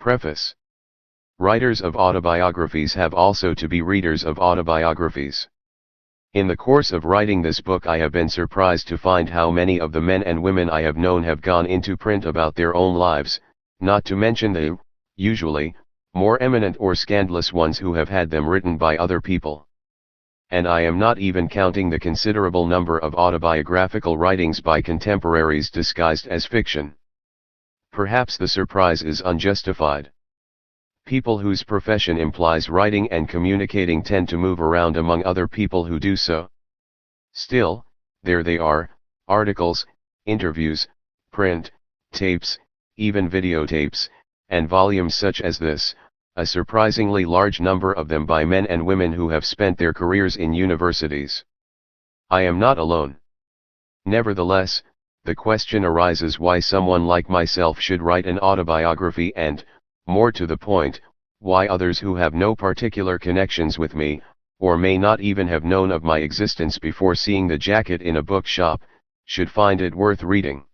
Preface. Writers of autobiographies have also to be readers of autobiographies. In the course of writing this book I have been surprised to find how many of the men and women I have known have gone into print about their own lives, not to mention the, usually, more eminent or scandalous ones who have had them written by other people. And I am not even counting the considerable number of autobiographical writings by contemporaries disguised as fiction. Perhaps the surprise is unjustified. People whose profession implies writing and communicating tend to move around among other people who do so. Still, there they are, articles, interviews, print, tapes, even videotapes, and volumes such as this, a surprisingly large number of them by men and women who have spent their careers in universities. I am not alone. Nevertheless, the question arises why someone like myself should write an autobiography and, more to the point, why others who have no particular connections with me, or may not even have known of my existence before seeing the jacket in a bookshop, should find it worth reading.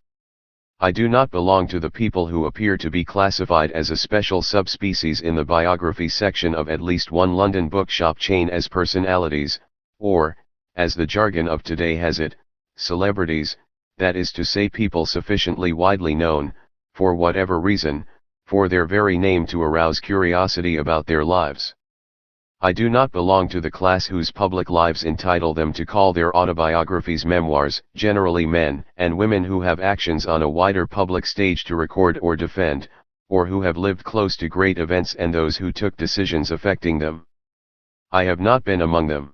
I do not belong to the people who appear to be classified as a special subspecies in the biography section of at least one London bookshop chain as personalities, or, as the jargon of today has it, celebrities, that is to say people sufficiently widely known, for whatever reason, for their very name to arouse curiosity about their lives. I do not belong to the class whose public lives entitle them to call their autobiographies memoirs, generally men and women who have actions on a wider public stage to record or defend, or who have lived close to great events and those who took decisions affecting them. I have not been among them.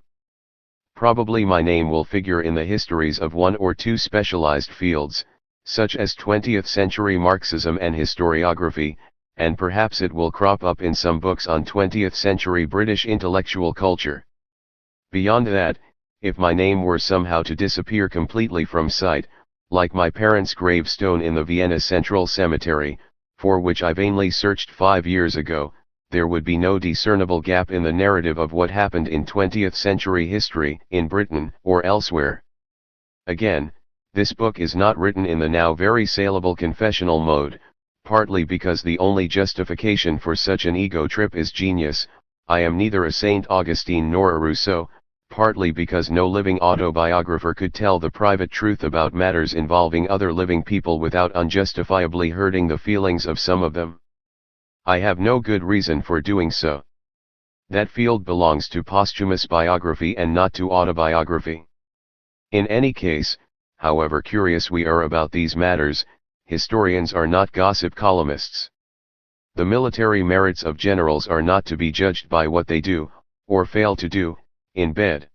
Probably my name will figure in the histories of one or two specialized fields, such as 20th century Marxism and historiography, and perhaps it will crop up in some books on 20th century British intellectual culture. Beyond that, if my name were somehow to disappear completely from sight, like my parents' gravestone in the Vienna Central Cemetery, for which I vainly searched 5 years ago, there would be no discernible gap in the narrative of what happened in 20th century history, in Britain or elsewhere. Again, this book is not written in the now very saleable confessional mode, partly because the only justification for such an ego trip is genius. I am neither a Saint Augustine nor a Rousseau, partly because no living autobiographer could tell the private truth about matters involving other living people without unjustifiably hurting the feelings of some of them. I have no good reason for doing so. That field belongs to posthumous biography and not to autobiography. In any case, however curious we are about these matters, historians are not gossip columnists. The military merits of generals are not to be judged by what they do, or fail to do, in bed.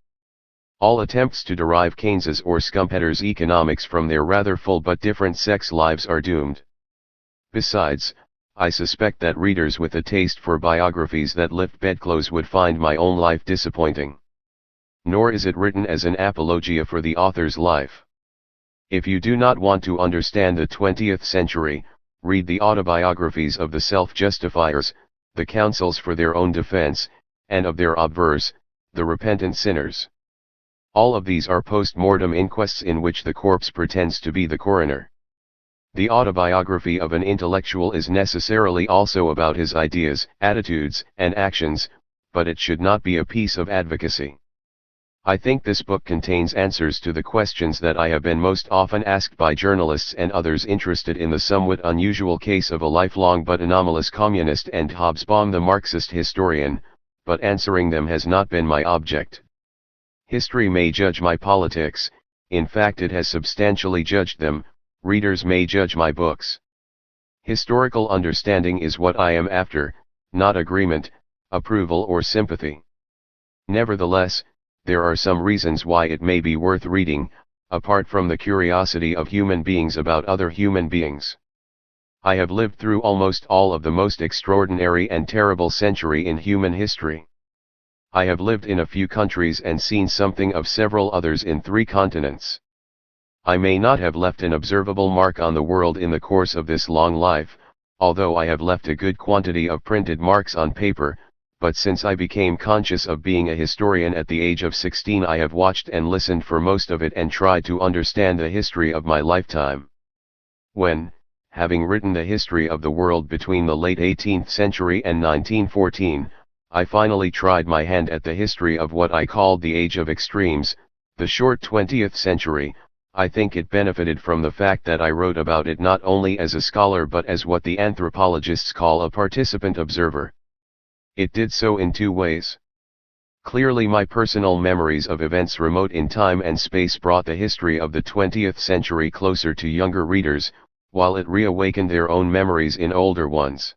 All attempts to derive Keynes's or Schumpeter's economics from their rather full but different sex lives are doomed. Besides, I suspect that readers with a taste for biographies that lift bedclothes would find my own life disappointing. Nor is it written as an apologia for the author's life. If you do not want to understand the 20th century, read the autobiographies of the self-justifiers, the counsels for their own defense, and of their obverse, the repentant sinners. All of these are post-mortem inquests in which the corpse pretends to be the coroner. The autobiography of an intellectual is necessarily also about his ideas, attitudes, and actions, but it should not be a piece of advocacy. I think this book contains answers to the questions that I have been most often asked by journalists and others interested in the somewhat unusual case of a lifelong but anomalous communist and Hobsbawm the Marxist historian, but answering them has not been my object. History may judge my politics, in fact it has substantially judged them. Readers may judge my books. Historical understanding is what I am after, not agreement, approval or sympathy. Nevertheless, there are some reasons why it may be worth reading, apart from the curiosity of human beings about other human beings. I have lived through almost all of the most extraordinary and terrible century in human history. I have lived in a few countries and seen something of several others in 3 continents. I may not have left an observable mark on the world in the course of this long life, although I have left a good quantity of printed marks on paper, but since I became conscious of being a historian at the age of 16 I have watched and listened for most of it and tried to understand the history of my lifetime. When, having written the history of the world between the late 18th century and 1914, I finally tried my hand at the history of what I called the Age of Extremes, the short 20th century. I think it benefited from the fact that I wrote about it not only as a scholar but as what the anthropologists call a participant observer. It did so in two ways. Clearly, my personal memories of events remote in time and space brought the history of the 20th century closer to younger readers, while it reawakened their own memories in older ones.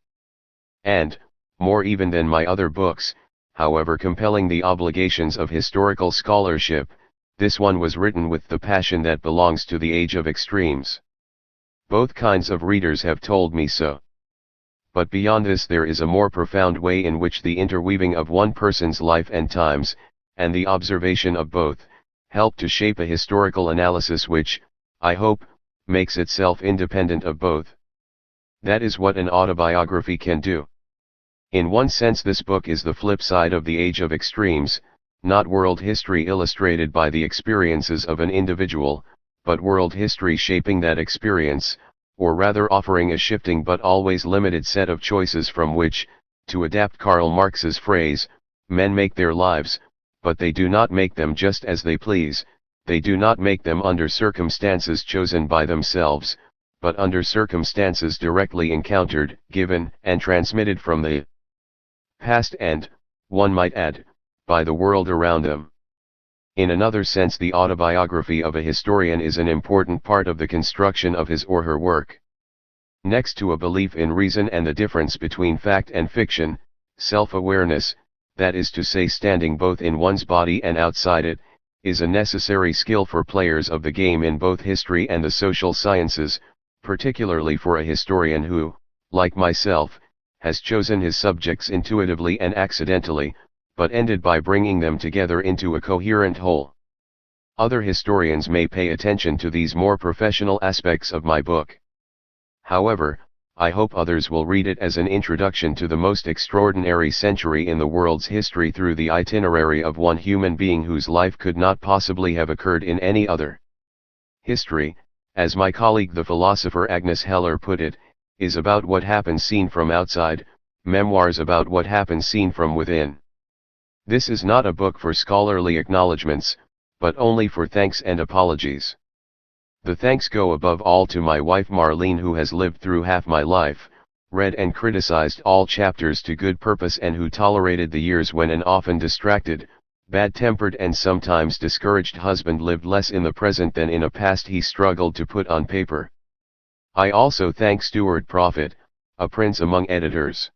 And, more even than my other books, however compelling the obligations of historical scholarship, this one was written with the passion that belongs to the Age of Extremes. Both kinds of readers have told me so. But beyond this, there is a more profound way in which the interweaving of one person's life and times, and the observation of both, help to shape a historical analysis which, I hope, makes itself independent of both. That is what an autobiography can do. In one sense, this book is the flip side of the Age of Extremes, not world history illustrated by the experiences of an individual, but world history shaping that experience, or rather offering a shifting but always limited set of choices from which, to adapt Karl Marx's phrase, men make their lives, but they do not make them just as they please. They do not make them under circumstances chosen by themselves, but under circumstances directly encountered, given, and transmitted from the past and, one might add, by the world around them. In another sense, the autobiography of a historian is an important part of the construction of his or her work. Next to a belief in reason and the difference between fact and fiction, self-awareness, that is to say standing both in one's body and outside it, is a necessary skill for players of the game in both history and the social sciences, particularly for a historian who, like myself, has chosen his subjects intuitively and accidentally, but ended by bringing them together into a coherent whole. Other historians may pay attention to these more professional aspects of my book. However, I hope others will read it as an introduction to the most extraordinary century in the world's history through the itinerary of one human being whose life could not possibly have occurred in any other. History, as my colleague the philosopher Agnes Heller put it, is about what happens seen from outside, memoirs about what happens seen from within. This is not a book for scholarly acknowledgments, but only for thanks and apologies. The thanks go above all to my wife Marlene, who has lived through half my life, read and criticized all chapters to good purpose, and who tolerated the years when an often distracted, bad-tempered and sometimes discouraged husband lived less in the present than in a past he struggled to put on paper. I also thank Stuart Prophet, a prince among editors.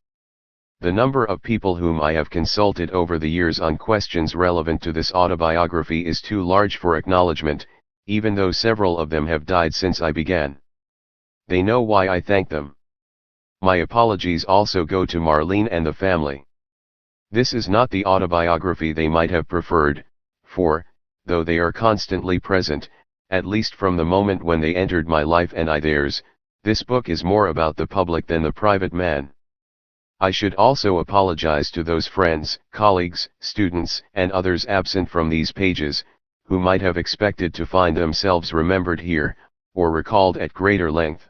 The number of people whom I have consulted over the years on questions relevant to this autobiography is too large for acknowledgement, even though several of them have died since I began. They know why I thank them. My apologies also go to Marlene and the family. This is not the autobiography they might have preferred, for, though they are constantly present, at least from the moment when they entered my life and I theirs, this book is more about the public than the private man. I should also apologize to those friends, colleagues, students, and others absent from these pages, who might have expected to find themselves remembered here, or recalled at greater length.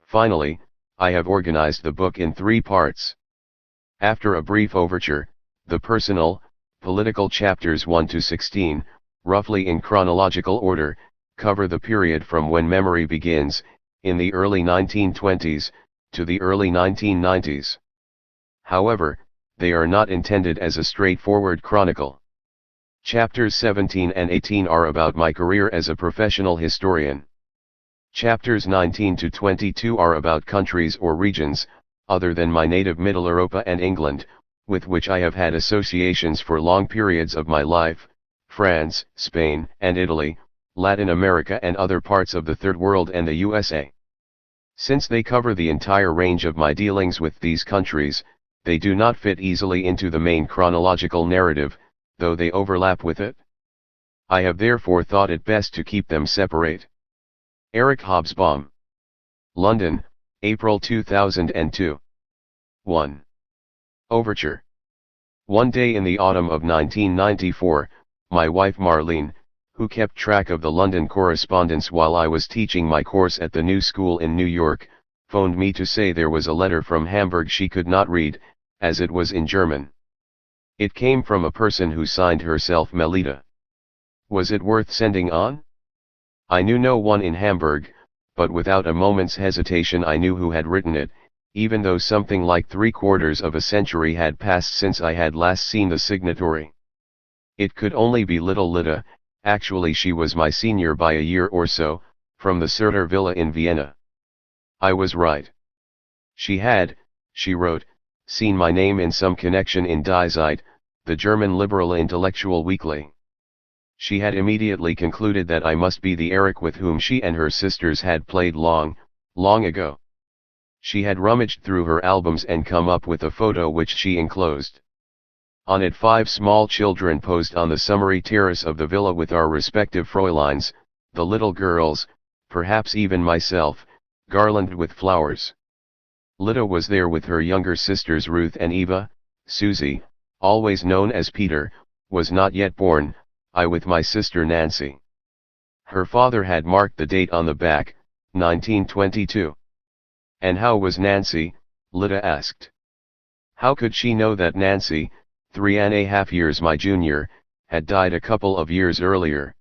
Finally, I have organized the book in 3 parts. After a brief overture, the personal, political chapters 1 to 16, roughly in chronological order, cover the period from when memory begins, in the early 1920s, to the early 1990s. However, they are not intended as a straightforward chronicle. Chapters 17 and 18 are about my career as a professional historian. Chapters 19 to 22 are about countries or regions, other than my native Middle Europa and England, with which I have had associations for long periods of my life, France, Spain, and Italy, Latin America and other parts of the Third World and the USA. Since they cover the entire range of my dealings with these countries, they do not fit easily into the main chronological narrative, though they overlap with it. I have therefore thought it best to keep them separate. Eric Hobsbawm. London, April 2002. 1. Overture. One day in the autumn of 1994, my wife Marlene, who kept track of the London correspondence while I was teaching my course at the new school in New York, phoned me to say there was a letter from Hamburg she could not read, as it was in German. It came from a person who signed herself Melita. Was it worth sending on? I knew no one in Hamburg, but without a moment's hesitation I knew who had written it, even though something like 3/4 of a century had passed since I had last seen the signatory. It could only be little Lita. Actually she was my senior by a year or so, from the Serter Villa in Vienna. I was right. She had, she wrote, seen my name in some connection in Die Zeit, the German liberal intellectual weekly. She had immediately concluded that I must be the Eric with whom she and her sisters had played long, long ago. She had rummaged through her albums and come up with a photo which she enclosed. On it 5 small children posed on the summery terrace of the villa with our respective Fräuleins, the little girls, perhaps even myself, garlanded with flowers. Lita was there with her younger sisters Ruth and Eva. Susie, always known as Peter, was not yet born, I with my sister Nancy. Her father had marked the date on the back, 1922. And how was Nancy? Lita asked. How could she know that Nancy, 3½ years my junior, had died a couple of years earlier?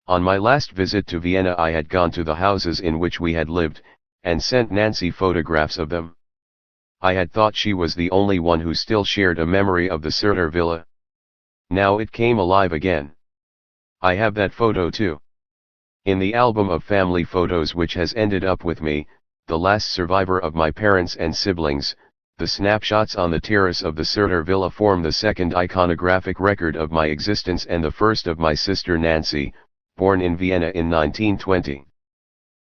On my last visit to Vienna I had gone to the houses in which we had lived, and sent Nancy photographs of them. I had thought she was the only one who still shared a memory of the Serter Villa. Now it came alive again. I have that photo too. In the album of family photos which has ended up with me, the last survivor of my parents and siblings, the snapshots on the terrace of the Serter Villa form the second iconographic record of my existence and the first of my sister Nancy, born in Vienna in 1920.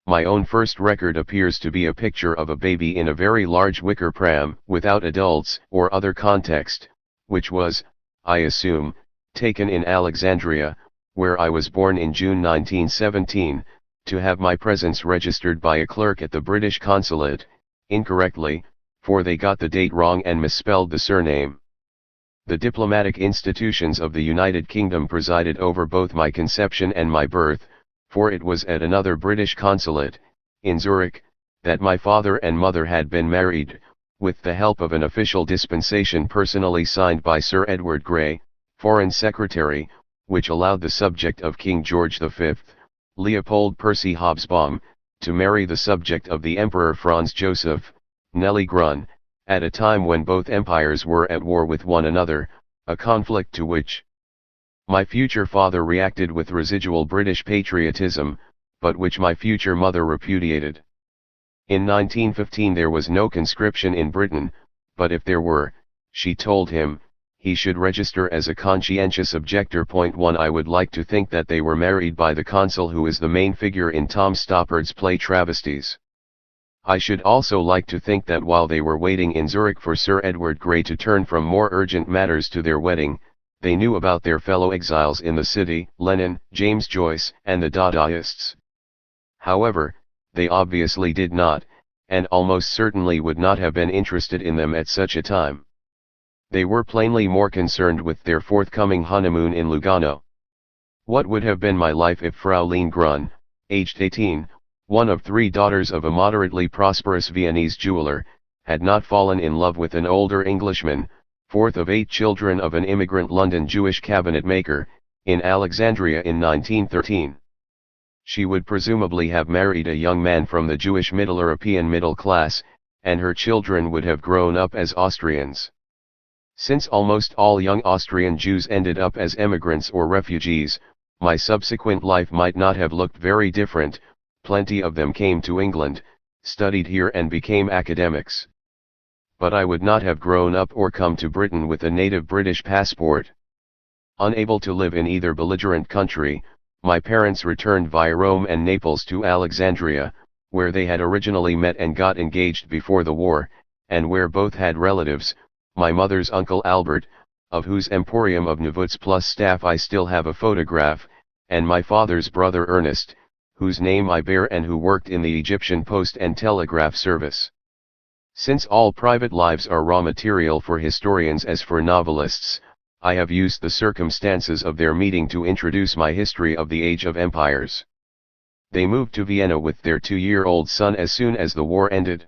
My own first record appears to be a picture of a baby in a very large wicker pram, without adults or other context, which was, I assume, taken in Alexandria, where I was born in June 1917, to have my presence registered by a clerk at the British consulate, incorrectly, for they got the date wrong and misspelled the surname. The diplomatic institutions of the United Kingdom presided over both my conception and my birth, for it was at another British consulate, in Zurich, that my father and mother had been married, with the help of an official dispensation personally signed by Sir Edward Grey, Foreign Secretary, which allowed the subject of King George V, Leopold Percy Hobsbawm, to marry the subject of the Emperor Franz Joseph, Nelly Grun, at a time when both empires were at war with one another, a conflict to which my future father reacted with residual British patriotism, but which my future mother repudiated. In 1915 there was no conscription in Britain, but if there were, she told him, he should register as a conscientious objector. 1 I would like to think that they were married by the consul who is the main figure in Tom Stoppard's play Travesties. I should also like to think that while they were waiting in Zurich for Sir Edward Grey to turn from more urgent matters to their wedding, they knew about their fellow exiles in the city, Lenin, James Joyce, and the Dadaists. However, they obviously did not, and almost certainly would not have been interested in them at such a time. They were plainly more concerned with their forthcoming honeymoon in Lugano. What would have been my life if Fraulein Grun, aged 18, one of 3 daughters of a moderately prosperous Viennese jeweler, had not fallen in love with an older Englishman, 4th of 8 children of an immigrant London Jewish cabinet maker, in Alexandria in 1913. She would presumably have married a young man from the Jewish Middle European middle class, and her children would have grown up as Austrians. Since almost all young Austrian Jews ended up as emigrants or refugees, my subsequent life might not have looked very different. Plenty of them came to England, studied here and became academics. But I would not have grown up or come to Britain with a native British passport. Unable to live in either belligerent country, my parents returned via Rome and Naples to Alexandria, where they had originally met and got engaged before the war, and where both had relatives, my mother's uncle Albert, of whose Emporium of Nevets Plus staff I still have a photograph, and my father's brother Ernest, whose name I bear and who worked in the Egyptian Post and Telegraph Service. Since all private lives are raw material for historians as for novelists, I have used the circumstances of their meeting to introduce my history of the Age of Empires. They moved to Vienna with their 2-year-old son as soon as the war ended.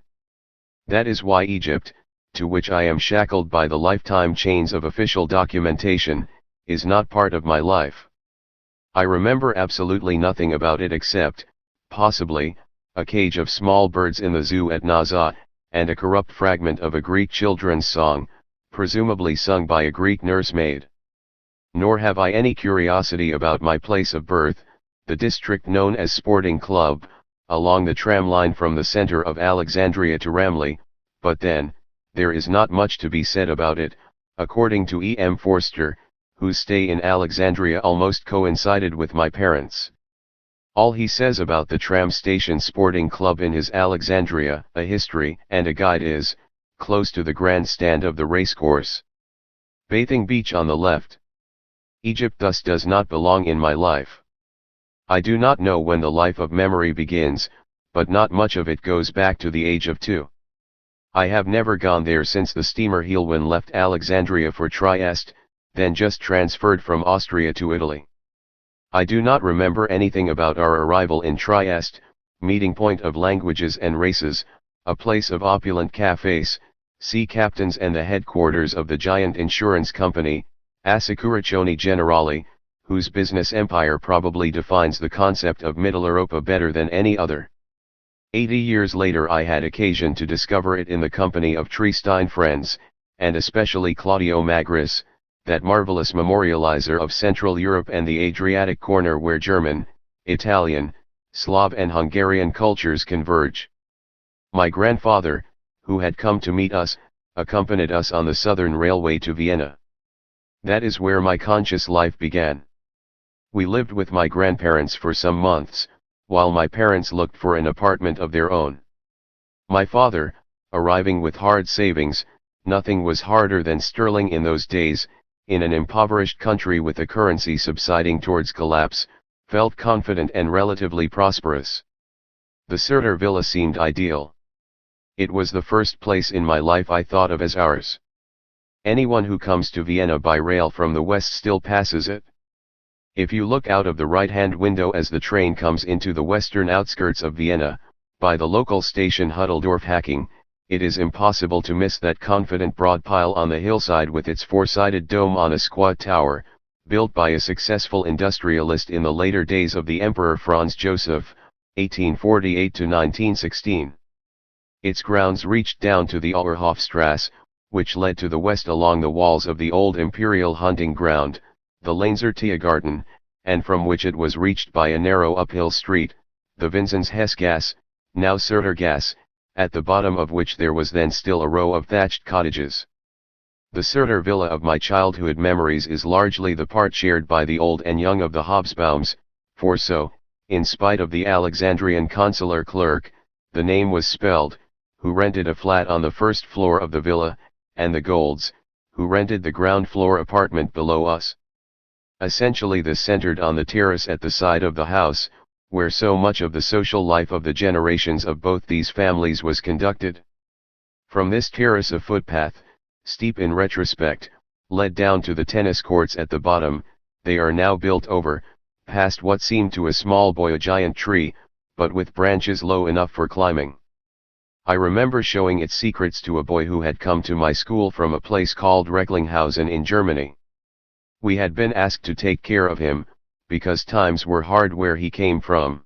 That is why Egypt, to which I am shackled by the lifetime chains of official documentation, is not part of my life. I remember absolutely nothing about it except, possibly, a cage of small birds in the zoo at Naza, and a corrupt fragment of a Greek children's song, presumably sung by a Greek nursemaid. Nor have I any curiosity about my place of birth, the district known as Sporting Club, along the tram line from the center of Alexandria to Ramley, but then, there is not much to be said about it, according to E. M. Forster, whose stay in Alexandria almost coincided with my parents'. All he says about the tram station Sporting Club in his Alexandria, a history and a guide is, close to the grandstand of the racecourse. Bathing beach on the left. Egypt thus does not belong in my life. I do not know when the life of memory begins, but not much of it goes back to the age of 2. I have never gone there since the steamer Helwan left Alexandria for Trieste, then just transferred from Austria to Italy. I do not remember anything about our arrival in Trieste, meeting point of languages and races, a place of opulent cafes, sea captains and the headquarters of the giant insurance company, Assicurazioni Generali, whose business empire probably defines the concept of Middle Europa better than any other. 80 years later I had occasion to discover it in the company of Triestine friends, and especially Claudio Magris, that marvelous memorializer of Central Europe and the Adriatic corner where German, Italian, Slav and Hungarian cultures converge. My grandfather, who had come to meet us, accompanied us on the Southern Railway to Vienna. That is where my conscious life began. We lived with my grandparents for some months, while my parents looked for an apartment of their own. My father, arriving with hard savings, nothing was harder than sterling in those days, in an impoverished country with a currency subsiding towards collapse, felt confident and relatively prosperous. The Serter Villa seemed ideal. It was the first place in my life I thought of as ours. Anyone who comes to Vienna by rail from the west still passes it. If you look out of the right-hand window as the train comes into the western outskirts of Vienna, by the local station Hutteldorf-Hacking, it is impossible to miss that confident broad pile on the hillside with its four-sided dome on a squat tower, built by a successful industrialist in the later days of the Emperor Franz Joseph, 1848 to 1916. Its grounds reached down to the Auerhofstrasse, which led to the west along the walls of the old imperial hunting ground, the Laenzer Tiergarten, and from which it was reached by a narrow uphill street, the Vinzenz-Hesse-Gasse, now Sertergasse, at the bottom of which there was then still a row of thatched cottages. The Serter Villa of my childhood memories is largely the part shared by the old and young of the Hobsbawms, for so, in spite of the Alexandrian consular clerk, the name was spelled, who rented a flat on the first floor of the villa, and the Golds, who rented the ground floor apartment below us. Essentially this centered on the terrace at the side of the house, where so much of the social life of the generations of both these families was conducted. From this terrace a footpath, steep in retrospect, led down to the tennis courts at the bottom. They are now built over, past what seemed to a small boy a giant tree, but with branches low enough for climbing. I remember showing its secrets to a boy who had come to my school from a place called Recklinghausen in Germany. We had been asked to take care of him, because times were hard where he came from.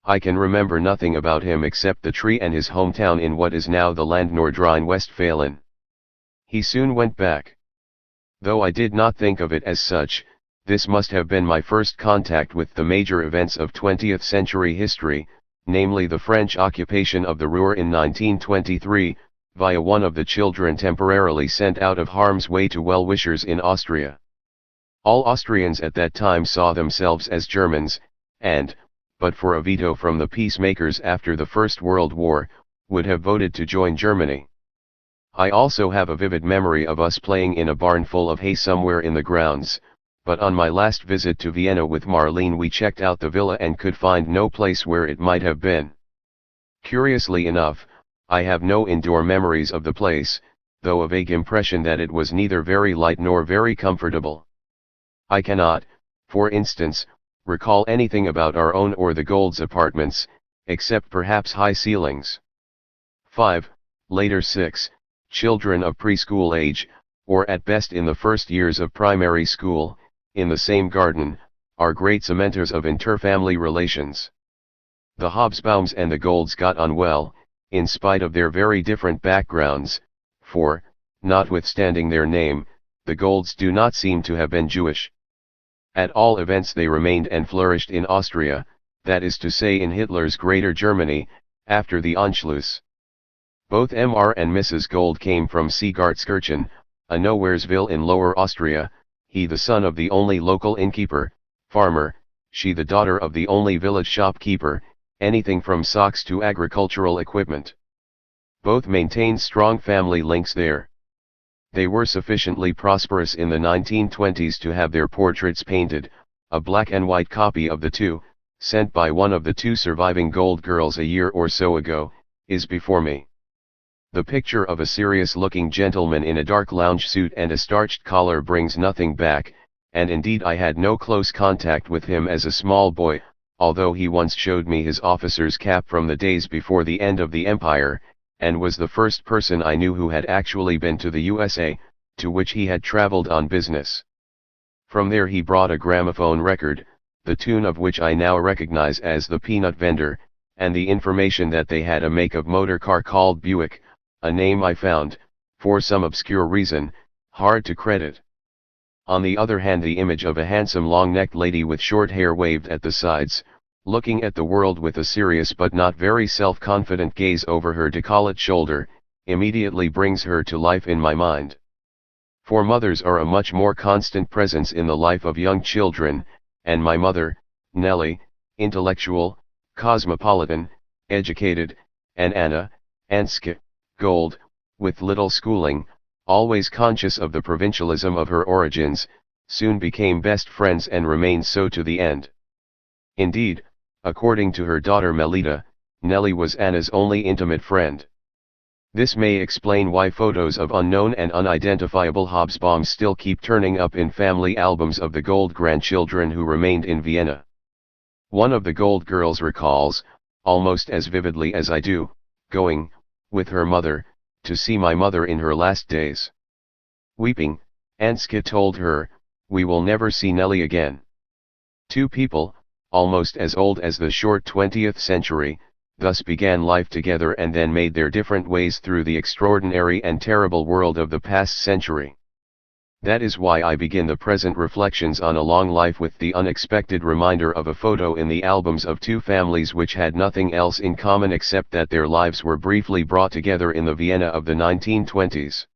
I can remember nothing about him except the tree and his hometown in what is now the Land Nordrhein-Westfalen. He soon went back. Though I did not think of it as such, this must have been my first contact with the major events of 20th century history, namely the French occupation of the Ruhr in 1923, via one of the children temporarily sent out of harm's way to well-wishers in Austria. All Austrians at that time saw themselves as Germans, and, but for a veto from the peacemakers after the First World War, would have voted to join Germany. I also have a vivid memory of us playing in a barn full of hay somewhere in the grounds, but on my last visit to Vienna with Marlene we checked out the villa and could find no place where it might have been. Curiously enough, I have no indoor memories of the place, though a vague impression that it was neither very light nor very comfortable. I cannot, for instance, recall anything about our own or the Gold's apartments, except perhaps high ceilings. 5. Later 6. Children of preschool age, or at best in the first years of primary school, in the same garden, are great cementers of interfamily relations. The Hobsbawms and the Golds got on well, in spite of their very different backgrounds, for, notwithstanding their name, the Golds do not seem to have been Jewish. At all events they remained and flourished in Austria, that is to say in Hitler's Greater Germany, after the Anschluss. Both Mr. and Mrs. Gold came from Seegartskirchen, a nowheresville in Lower Austria, he the son of the only local innkeeper, farmer, she the daughter of the only village shopkeeper, anything from socks to agricultural equipment. Both maintained strong family links there. They were sufficiently prosperous in the 1920s to have their portraits painted. A black and white copy of the two, sent by one of the two surviving Gold girls a year or so ago, is before me. The picture of a serious-looking gentleman in a dark lounge suit and a starched collar brings nothing back, and indeed I had no close contact with him as a small boy, although he once showed me his officer's cap from the days before the end of the empire, and was the first person I knew who had actually been to the USA, to which he had traveled on business. From there he brought a gramophone record, the tune of which I now recognize as The Peanut Vendor, and the information that they had a make of motor car called Buick, a name I found, for some obscure reason, hard to credit. On the other hand, the image of a handsome long-necked lady with short hair waved at the sides, looking at the world with a serious but not very self-confident gaze over her décolleté shoulder, immediately brings her to life in my mind. For mothers are a much more constant presence in the life of young children, and my mother, Nellie, intellectual, cosmopolitan, educated, and Anna, Anske, Gold, with little schooling, always conscious of the provincialism of her origins, soon became best friends and remained so to the end. Indeed, according to her daughter Melita, Nellie was Anna's only intimate friend. This may explain why photos of unknown and unidentifiable Hobsbawms still keep turning up in family albums of the Gold grandchildren who remained in Vienna. One of the Gold girls recalls, almost as vividly as I do, going, with her mother, to see my mother in her last days. Weeping, Anske told her, "We will never see Nellie again." Two people, almost as old as the short 20th century, thus began life together and then made their different ways through the extraordinary and terrible world of the past century. That is why I begin the present reflections on a long life with the unexpected reminder of a photo in the albums of two families which had nothing else in common except that their lives were briefly brought together in the Vienna of the 1920s.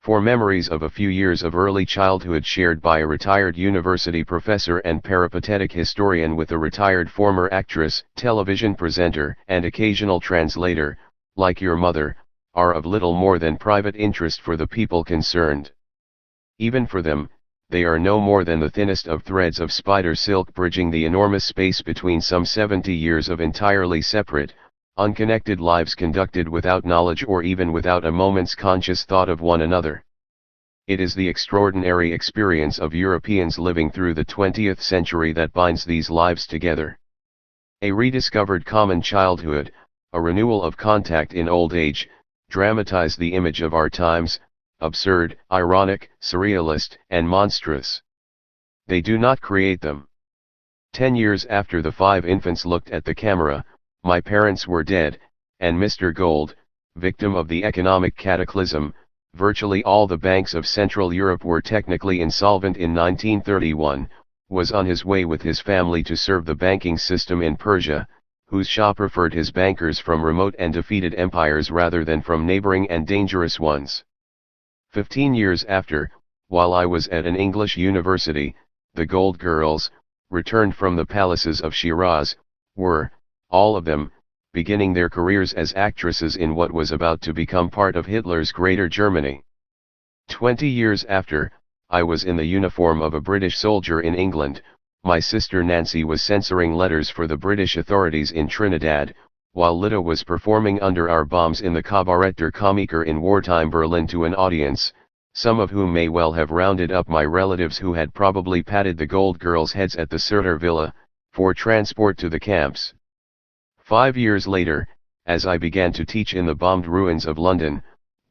For memories of a few years of early childhood shared by a retired university professor and peripatetic historian with a retired former actress, television presenter, and occasional translator, like your mother, are of little more than private interest for the people concerned. Even for them, they are no more than the thinnest of threads of spider silk bridging the enormous space between some 70 years of entirely separate, unconnected lives conducted without knowledge or even without a moment's conscious thought of one another. It is the extraordinary experience of Europeans living through the 20th century that binds these lives together. A rediscovered common childhood, a renewal of contact in old age, dramatize the image of our times, absurd, ironic, surrealist, and monstrous. They do not create them. 10 years after the 5 infants looked at the camera, my parents were dead, and Mr. Gold, victim of the economic cataclysm, virtually all the banks of Central Europe were technically insolvent in 1931, was on his way with his family to serve the banking system in Persia, whose Shah preferred his bankers from remote and defeated empires rather than from neighboring and dangerous ones. 15 years after, while I was at an English university, the Gold girls, returned from the palaces of Shiraz, were, all of them, beginning their careers as actresses in what was about to become part of Hitler's Greater Germany. 20 years after, I was in the uniform of a British soldier in England. My sister Nancy was censoring letters for the British authorities in Trinidad, while Lita was performing under our bombs in the Cabaret der Komiker in wartime Berlin to an audience, some of whom may well have rounded up my relatives who had probably patted the gold girls' heads at the Sutter Villa, for transport to the camps. 5 years later, as I began to teach in the bombed ruins of London,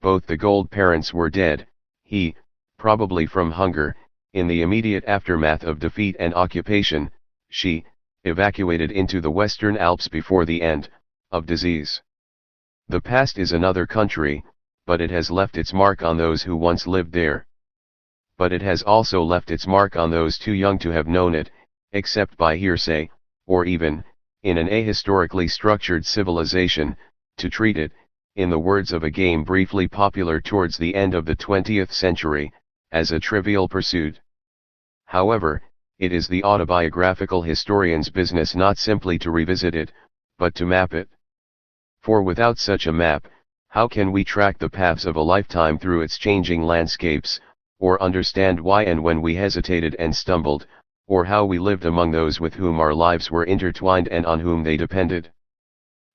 both the Gold parents were dead, he, probably from hunger, in the immediate aftermath of defeat and occupation, she, evacuated into the Western Alps before the end of disease. The past is another country, but it has left its mark on those who once lived there. But it has also left its mark on those too young to have known it, except by hearsay, or even, in an ahistorically structured civilization, to treat it, in the words of a game briefly popular towards the end of the 20th century, as a trivial pursuit. However, it is the autobiographical historian's business not simply to revisit it, but to map it. For without such a map, how can we track the paths of a lifetime through its changing landscapes, or understand why and when we hesitated and stumbled, or how we lived among those with whom our lives were intertwined and on whom they depended?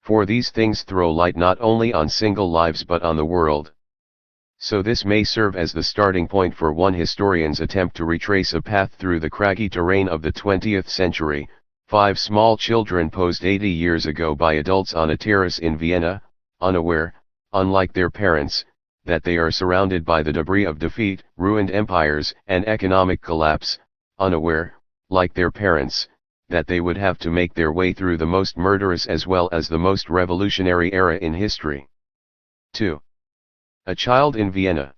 For these things throw light not only on single lives but on the world. So this may serve as the starting point for one historian's attempt to retrace a path through the craggy terrain of the 20th century. 5 small children posed 80 years ago by adults on a terrace in Vienna, unaware, unlike their parents, that they are surrounded by the debris of defeat, ruined empires, and economic collapse, unaware, like their parents, that they would have to make their way through the most murderous as well as the most revolutionary era in history. 2. A child in Vienna.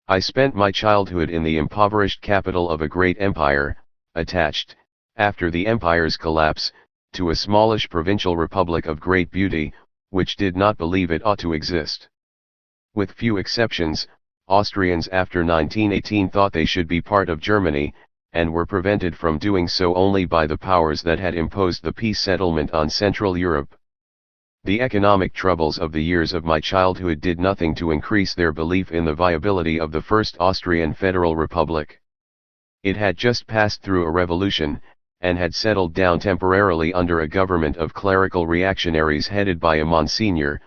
I spent my childhood in the impoverished capital of a great empire, attached, after the empire's collapse, to a smallish provincial republic of great beauty, which did not believe it ought to exist. With few exceptions, Austrians after 1918 thought they should be part of Germany, and were prevented from doing so only by the powers that had imposed the peace settlement on Central Europe. The economic troubles of the years of my childhood did nothing to increase their belief in the viability of the First Austrian Federal Republic. It had just passed through a revolution, and had settled down temporarily under a government of clerical reactionaries headed by a Monsignor,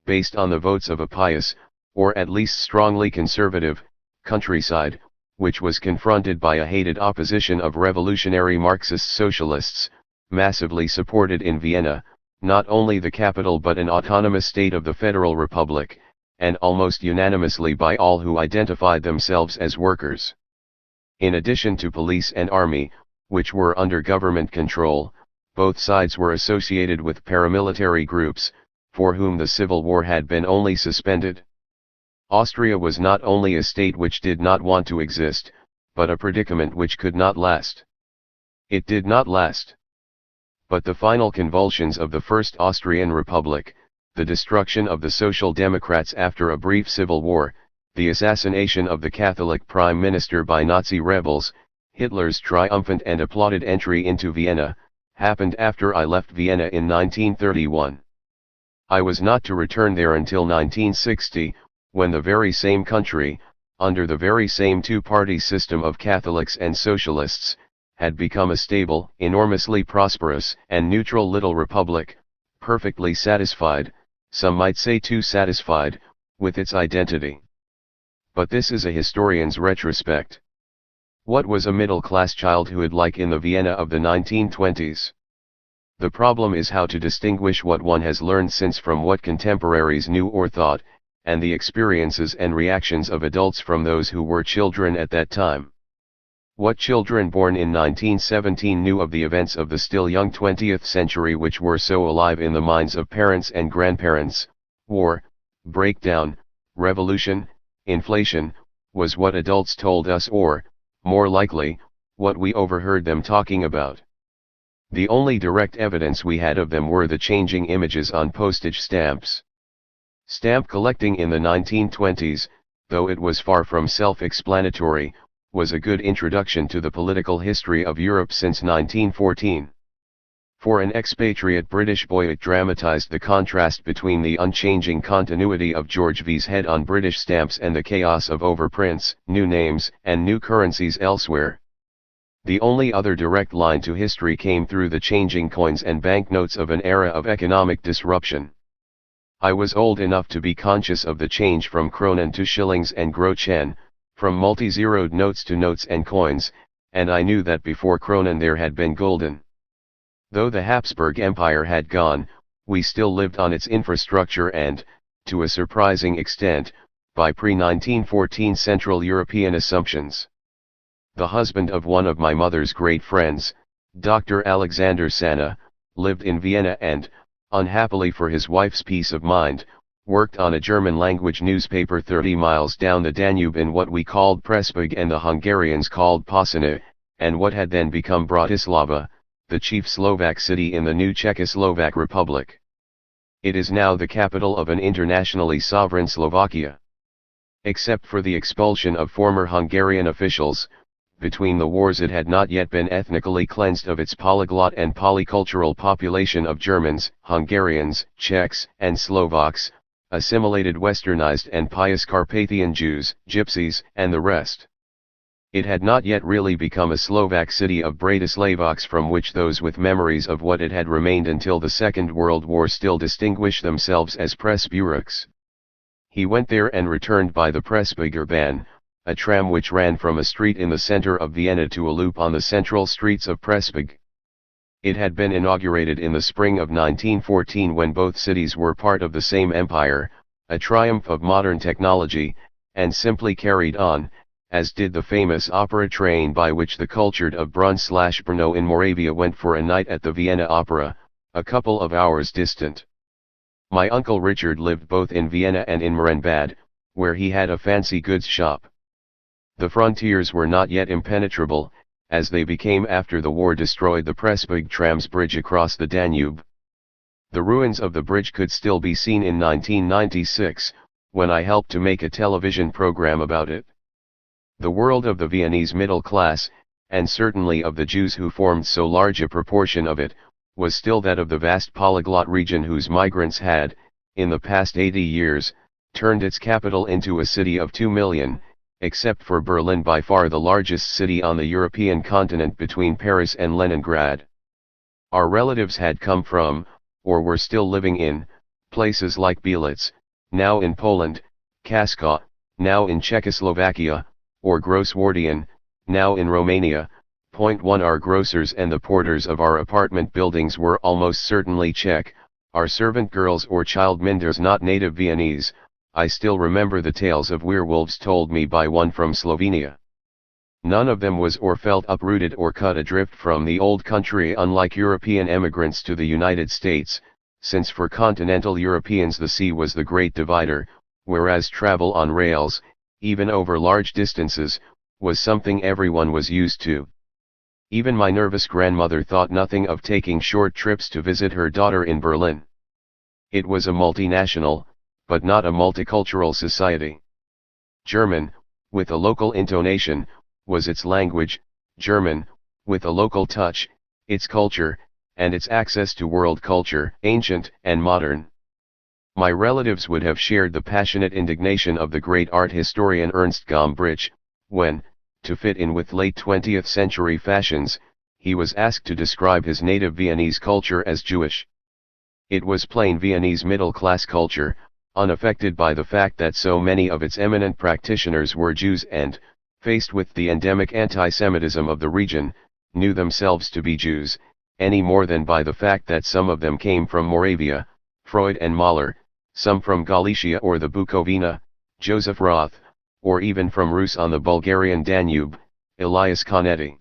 based on the votes of a pious, or at least strongly conservative, countryside, which was confronted by a hated opposition of revolutionary Marxist socialists, massively supported in Vienna, not only the capital but an autonomous state of the Federal Republic, and almost unanimously by all who identified themselves as workers. In addition to police and army, which were under government control, both sides were associated with paramilitary groups, for whom the civil war had been only suspended. Austria was not only a state which did not want to exist, but a predicament which could not last. It did not last. But the final convulsions of the First Austrian Republic, the destruction of the Social Democrats after a brief civil war, the assassination of the Catholic Prime Minister by Nazi rebels, Hitler's triumphant and applauded entry into Vienna, happened after I left Vienna in 1931. I was not to return there until 1960, when the very same country, under the very same two-party system of Catholics and Socialists, had become a stable, enormously prosperous, and neutral little republic, perfectly satisfied, some might say too satisfied, with its identity. But this is a historian's retrospect. What was a middle-class childhood like in the Vienna of the 1920s? The problem is how to distinguish what one has learned since from what contemporaries knew or thought, and the experiences and reactions of adults from those who were children at that time. What children born in 1917 knew of the events of the still young 20th century which were so alive in the minds of parents and grandparents? War, breakdown, revolution, inflation, was what adults told us or, more likely, what we overheard them talking about. The only direct evidence we had of them were the changing images on postage stamps. Stamp collecting in the 1920s, though it was far from self-explanatory, was a good introduction to the political history of Europe since 1914. For an expatriate British boy it dramatized the contrast between the unchanging continuity of George V's head on British stamps and the chaos of overprints, new names, and new currencies elsewhere. The only other direct line to history came through the changing coins and banknotes of an era of economic disruption. I was old enough to be conscious of the change from kronen to shillings and groschen, from multi-zeroed notes to notes and coins, and I knew that before kronen there had been gulden. Though the Habsburg Empire had gone, we still lived on its infrastructure and, to a surprising extent, by pre-1914 Central European assumptions. The husband of one of my mother's great friends, Dr. Alexander Sanna, lived in Vienna and, unhappily for his wife's peace of mind, worked on a German-language newspaper 30 miles down the Danube in what we called Pressburg and the Hungarians called Posana, and what had then become Bratislava, the chief Slovak city in the new Czechoslovak Republic. It is now the capital of an internationally sovereign Slovakia. Except for the expulsion of former Hungarian officials, between the wars it had not yet been ethnically cleansed of its polyglot and polycultural population of Germans, Hungarians, Czechs, and Slovaks, assimilated westernized and pious Carpathian Jews, Gypsies, and the rest. It had not yet really become a Slovak city of Bratislavaks from which those with memories of what it had remained until the Second World War still distinguish themselves as Pressburgs. He went there and returned by the Pressburgerbahn, a tram which ran from a street in the center of Vienna to a loop on the central streets of Pressburg. It had been inaugurated in the spring of 1914 when both cities were part of the same empire, a triumph of modern technology, and simply carried on, as did the famous opera train by which the cultured of Brunn/Brno in Moravia went for a night at the Vienna Opera, a couple of hours distant. My uncle Richard lived both in Vienna and in Marienbad, where he had a fancy goods shop. The frontiers were not yet impenetrable, as they became after the war destroyed the Pressburg trams bridge across the Danube. The ruins of the bridge could still be seen in 1996, when I helped to make a television program about it. The world of the Viennese middle class, and certainly of the Jews who formed so large a proportion of it, was still that of the vast polyglot region whose migrants had, in the past 80 years, turned its capital into a city of 2 million, except for Berlin, by far the largest city on the European continent between Paris and Leningrad. Our relatives had come from, or were still living in, places like Bielitz, now in Poland, Kaska, now in Czechoslovakia, or Grosswardian, now in Romania. Point 1 Our grocers and the porters of our apartment buildings were almost certainly Czech, our servant girls or child minders not native Viennese. I still remember the tales of werewolves told me by one from Slovenia. None of them was or felt uprooted or cut adrift from the old country, unlike European emigrants to the United States, since for continental Europeans the sea was the great divider, whereas travel on rails, even over large distances, was something everyone was used to. Even my nervous grandmother thought nothing of taking short trips to visit her daughter in Berlin. It was a multinational, but not a multicultural society. German, with a local intonation, was its language, German, with a local touch, its culture, and its access to world culture, ancient and modern. My relatives would have shared the passionate indignation of the great art historian Ernst Gombrich, when, to fit in with late 20th century fashions, he was asked to describe his native Viennese culture as Jewish. It was plain Viennese middle-class culture, unaffected by the fact that so many of its eminent practitioners were Jews and, faced with the endemic anti-Semitism of the region, knew themselves to be Jews, any more than by the fact that some of them came from Moravia, Freud and Mahler, some from Galicia or the Bukovina, Joseph Roth, or even from Rus on the Bulgarian Danube, Elias Canetti.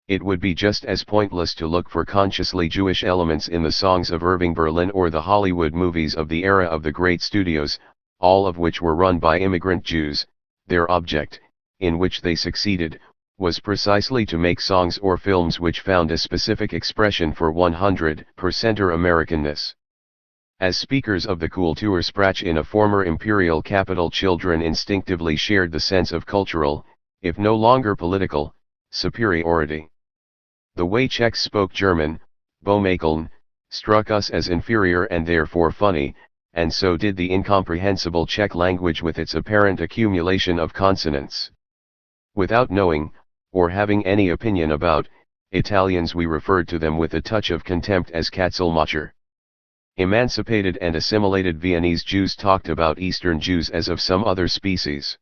It would be just as pointless to look for consciously Jewish elements in the songs of Irving Berlin or the Hollywood movies of the era of the great studios, all of which were run by immigrant Jews. Their object, in which they succeeded, was precisely to make songs or films which found a specific expression for 100% Americanness. As speakers of the Kultursprache in a former imperial capital, children instinctively shared the sense of cultural, if no longer political, superiority. The way Czechs spoke German, Bomakeln, struck us as inferior and therefore funny, and so did the incomprehensible Czech language with its apparent accumulation of consonants. Without knowing, or having any opinion about, Italians we referred to them with a touch of contempt as Katzelmacher. Emancipated and assimilated Viennese Jews talked about Eastern Jews as of some other species.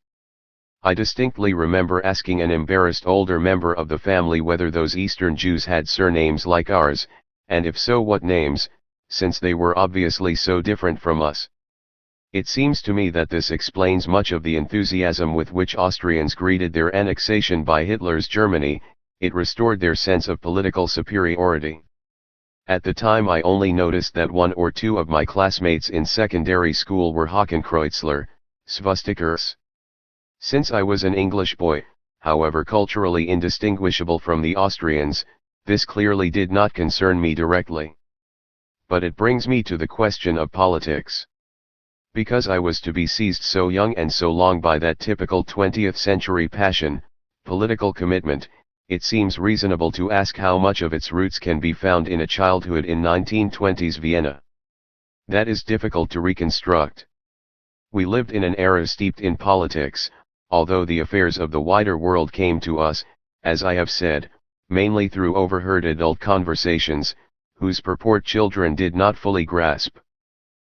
I distinctly remember asking an embarrassed older member of the family whether those Eastern Jews had surnames like ours, and if so what names, since they were obviously so different from us. It seems to me that this explains much of the enthusiasm with which Austrians greeted their annexation by Hitler's Germany. It restored their sense of political superiority. At the time I only noticed that one or two of my classmates in secondary school were Hakenkreuzler, swastikas. Since I was an English boy, however culturally indistinguishable from the Austrians, this clearly did not concern me directly. But it brings me to the question of politics. Because I was to be seized so young and so long by that typical 20th century passion, political commitment, it seems reasonable to ask how much of its roots can be found in a childhood in 1920s Vienna. That is difficult to reconstruct. We lived in an era steeped in politics, although the affairs of the wider world came to us, as I have said, mainly through overheard adult conversations, whose purport children did not fully grasp.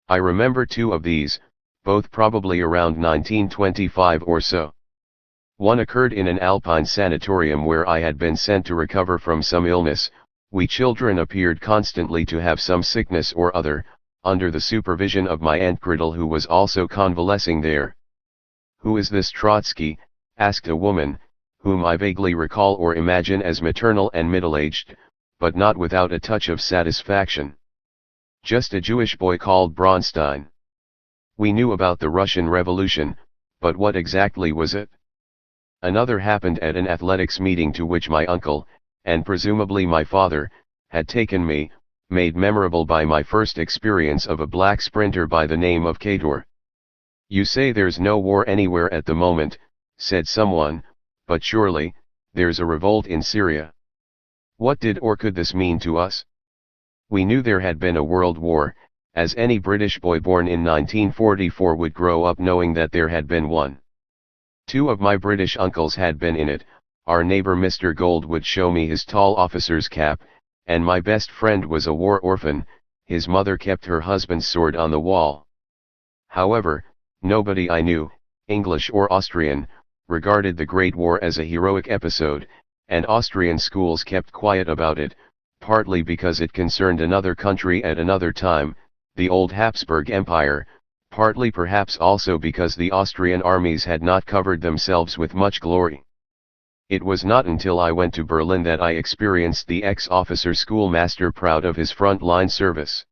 I remember two of these, both probably around 1925 or so. One occurred in an Alpine sanatorium where I had been sent to recover from some illness. We children appeared constantly to have some sickness or other, under the supervision of my Aunt Gretel, who was also convalescing there. "Who is this Trotsky?" asked a woman, whom I vaguely recall or imagine as maternal and middle-aged, but not without a touch of satisfaction. "Just a Jewish boy called Bronstein." We knew about the Russian Revolution, but what exactly was it? Another happened at an athletics meeting to which my uncle, and presumably my father, had taken me, made memorable by my first experience of a black sprinter by the name of Kador. "You say there's no war anywhere at the moment," said someone, "but surely, there's a revolt in Syria." What did or could this mean to us? We knew there had been a world war, as any British boy born in 1944 would grow up knowing that there had been one. Two of my British uncles had been in it. Our neighbor Mr. Gold would show me his tall officer's cap, and my best friend was a war orphan. His mother kept her husband's sword on the wall. However, nobody I knew, English or Austrian, regarded the Great War as a heroic episode, and Austrian schools kept quiet about it, partly because it concerned another country at another time, the old Habsburg Empire, partly perhaps also because the Austrian armies had not covered themselves with much glory. It was not until I went to Berlin that I experienced the ex-officer schoolmaster proud of his front-line service.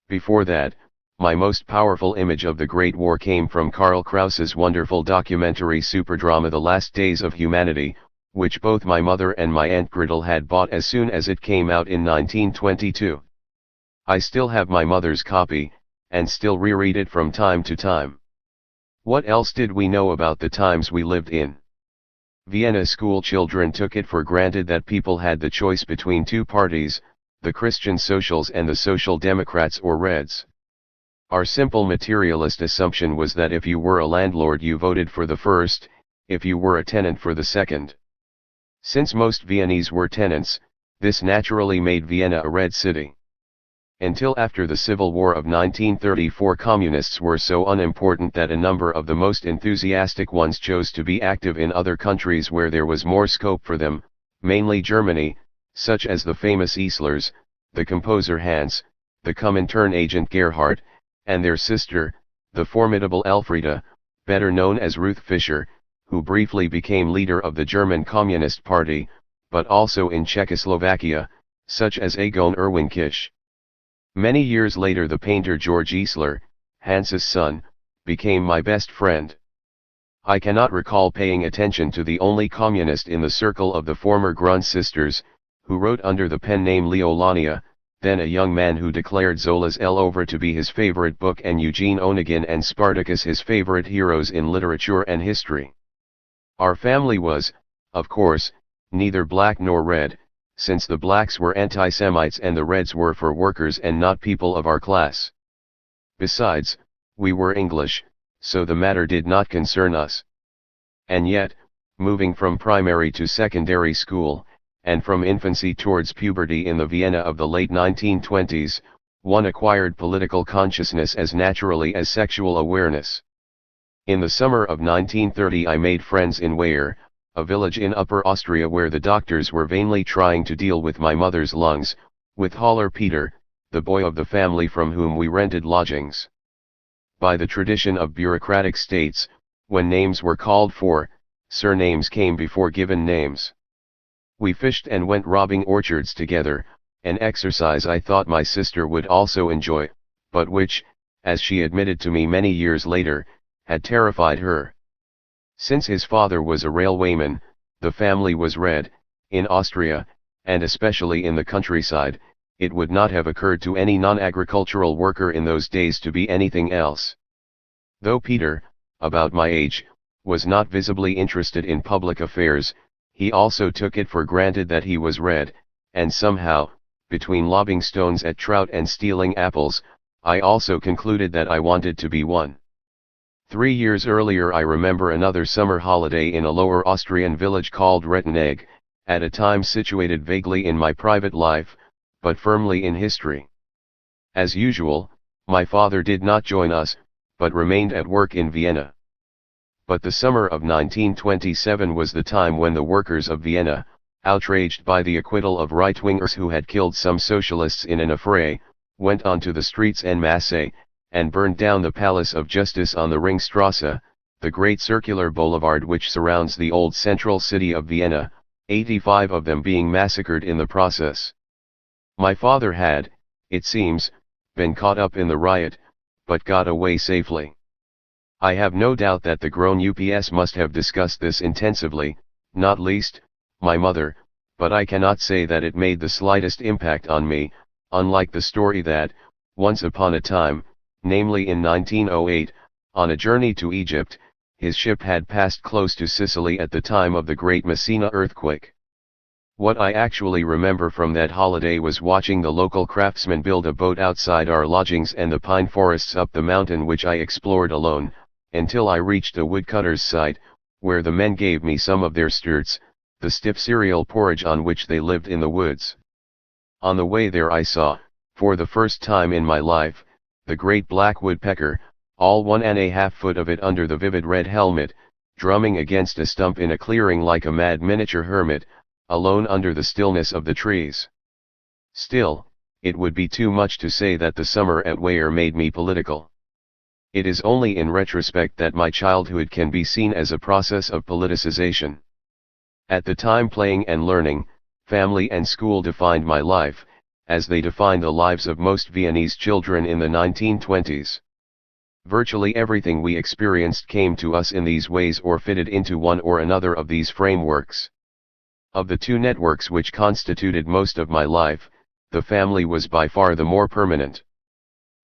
Before that, my most powerful image of the Great War came from Karl Kraus's wonderful documentary superdrama The Last Days of Humanity, which both my mother and my Aunt Gretel had bought as soon as it came out in 1922. I still have my mother's copy, and still reread it from time to time. What else did we know about the times we lived in? Vienna school children took it for granted that people had the choice between two parties, the Christian Socials and the Social Democrats or Reds. Our simple materialist assumption was that if you were a landlord you voted for the first, if you were a tenant for the second. Since most Viennese were tenants, this naturally made Vienna a red city. Until after the Civil War of 1934, communists were so unimportant that a number of the most enthusiastic ones chose to be active in other countries where there was more scope for them, mainly Germany, such as the famous Easlers, the composer Hans, the Comintern agent Gerhard, and their sister, the formidable Elfriede, better known as Ruth Fischer, who briefly became leader of the German Communist Party, but also in Czechoslovakia, such as Egon Erwin Kisch. Many years later the painter George Easler, Hans's son, became my best friend. I cannot recall paying attention to the only communist in the circle of the former Grun sisters, who wrote under the pen name Leolania, then a young man who declared Zola's L-Over to be his favorite book and Eugene Onegin and Spartacus his favorite heroes in literature and history. Our family was, of course, neither black nor red, since the blacks were anti-Semites and the reds were for workers and not people of our class. Besides, we were English, so the matter did not concern us. And yet, moving from primary to secondary school, and from infancy towards puberty in the Vienna of the late 1920s, one acquired political consciousness as naturally as sexual awareness. In the summer of 1930 I made friends in Weyer, a village in Upper Austria where the doctors were vainly trying to deal with my mother's lungs, with Haller Peter, the boy of the family from whom we rented lodgings. By the tradition of bureaucratic states, when names were called for, surnames came before given names. We fished and went robbing orchards together, an exercise I thought my sister would also enjoy, but which, as she admitted to me many years later, had terrified her. Since his father was a railwayman, the family was red. In Austria, and especially in the countryside, it would not have occurred to any non-agricultural worker in those days to be anything else. Though Peter, about my age, was not visibly interested in public affairs, he also took it for granted that he was red, and somehow, between lobbing stones at trout and stealing apples, I also concluded that I wanted to be one. 3 years earlier I remember another summer holiday in a lower Austrian village called Rettenegg, at a time situated vaguely in my private life, but firmly in history. As usual, my father did not join us, but remained at work in Vienna. But the summer of 1927 was the time when the workers of Vienna, outraged by the acquittal of right-wingers who had killed some socialists in an affray, went onto the streets en masse, and burned down the Palace of Justice on the Ringstrasse, the great circular boulevard which surrounds the old central city of Vienna, 85 of them being massacred in the process. My father had, it seems, been caught up in the riot, but got away safely. I have no doubt that the grown ups must have discussed this intensively, not least, my mother, but I cannot say that it made the slightest impact on me, unlike the story that, once upon a time, namely in 1908, on a journey to Egypt, his ship had passed close to Sicily at the time of the Great Messina earthquake. What I actually remember from that holiday was watching the local craftsmen build a boat outside our lodgings and the pine forests up the mountain which I explored alone, until I reached a woodcutter's site, where the men gave me some of their sturts, the stiff cereal porridge on which they lived in the woods. On the way there I saw, for the first time in my life, the great black woodpecker, all 1.5 foot of it under the vivid red helmet, drumming against a stump in a clearing like a mad miniature hermit, alone under the stillness of the trees. Still, it would be too much to say that the summer at Weyer made me political. It is only in retrospect that my childhood can be seen as a process of politicization. At the time playing and learning, family and school defined my life, as they defined the lives of most Viennese children in the 1920s. Virtually everything we experienced came to us in these ways or fitted into one or another of these frameworks. Of the two networks which constituted most of my life, the family was by far the more permanent.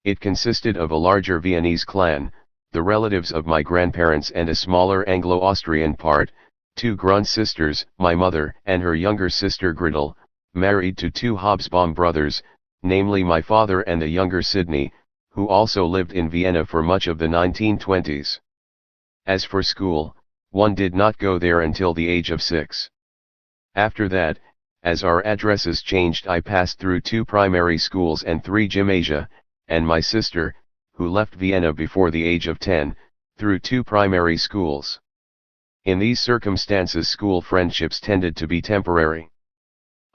It consisted of a larger Viennese clan, the relatives of my grandparents and a smaller Anglo-Austrian part, 2 grand sisters, my mother and her younger sister Gretel, married to 2 Hobsbawm brothers, namely my father and the younger Sidney, who also lived in Vienna for much of the 1920s. As for school, one did not go there until the age of 6. After that, as our addresses changed, I passed through 2 primary schools and 3 gymnasia, and my sister, who left Vienna before the age of 10, through 2 primary schools. In these circumstances school friendships tended to be temporary.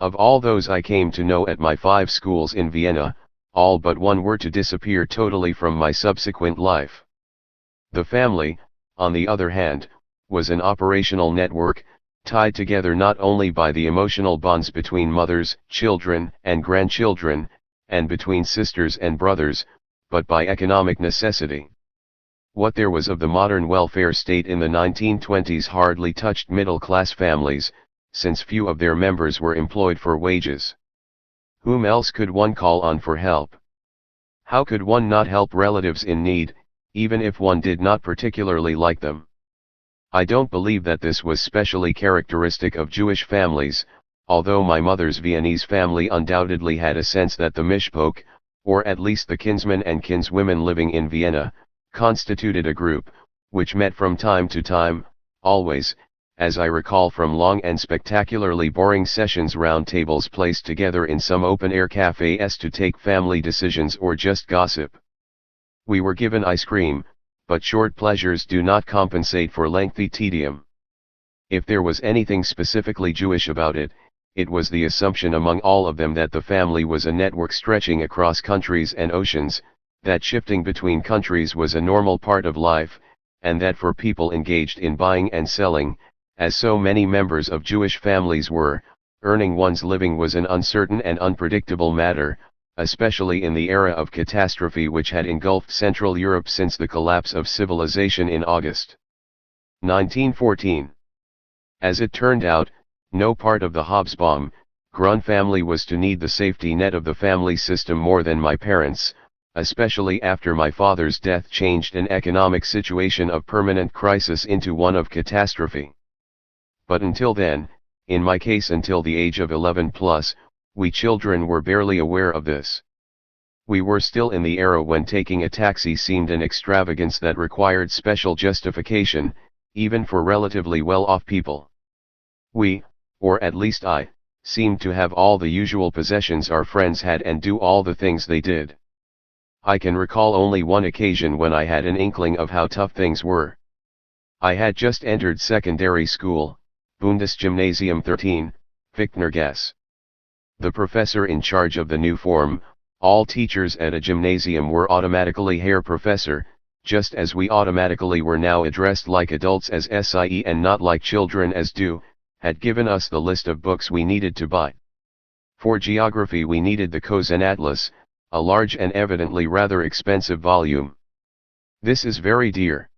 Of all those I came to know at my 5 schools in Vienna, all but one were to disappear totally from my subsequent life. The family, on the other hand, was an operational network, tied together not only by the emotional bonds between mothers, children, and grandchildren, and between sisters and brothers, but by economic necessity. What there was of the modern welfare state in the 1920s hardly touched middle-class families, since few of their members were employed for wages. Whom else could one call on for help? How could one not help relatives in need, even if one did not particularly like them? I don't believe that this was specially characteristic of Jewish families, although my mother's Viennese family undoubtedly had a sense that the Mischpoke, or at least the kinsmen and kinswomen living in Vienna, constituted a group, which met from time to time, always, as I recall from long and spectacularly boring sessions round tables placed together in some open-air cafes to take family decisions or just gossip. We were given ice cream, but short pleasures do not compensate for lengthy tedium. If there was anything specifically Jewish about it, it was the assumption among all of them that the family was a network stretching across countries and oceans, that shifting between countries was a normal part of life, and that for people engaged in buying and selling, as so many members of Jewish families were, earning one's living was an uncertain and unpredictable matter, especially in the era of catastrophe which had engulfed Central Europe since the collapse of civilization in August 1914. As it turned out, no part of the Hobsbawm, Grun family was to need the safety net of the family system more than my parents, especially after my father's death changed an economic situation of permanent crisis into one of catastrophe. But until then, in my case until the age of 11 plus, we children were barely aware of this. We were still in the era when taking a taxi seemed an extravagance that required special justification, even for relatively well-off people. We, or at least I, seemed to have all the usual possessions our friends had and do all the things they did. I can recall only one occasion when I had an inkling of how tough things were. I had just entered secondary school, Bundesgymnasium 13, Fichtnergasse. The professor in charge of the new form, all teachers at a gymnasium were automatically Herr Professor, just as we automatically were now addressed like adults as SIE and not like children as do, had given us the list of books we needed to buy. For geography we needed the Kozen Atlas, a large and evidently rather expensive volume. This is very dear.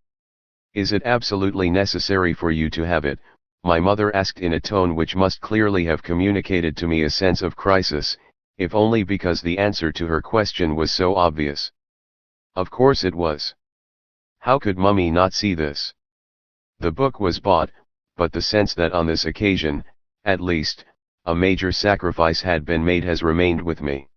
Is it absolutely necessary for you to have it? My mother asked in a tone which must clearly have communicated to me a sense of crisis, if only because the answer to her question was so obvious. Of course it was. How could Mummy not see this? The book was bought, but the sense that on this occasion, at least, a major sacrifice had been made has remained with me.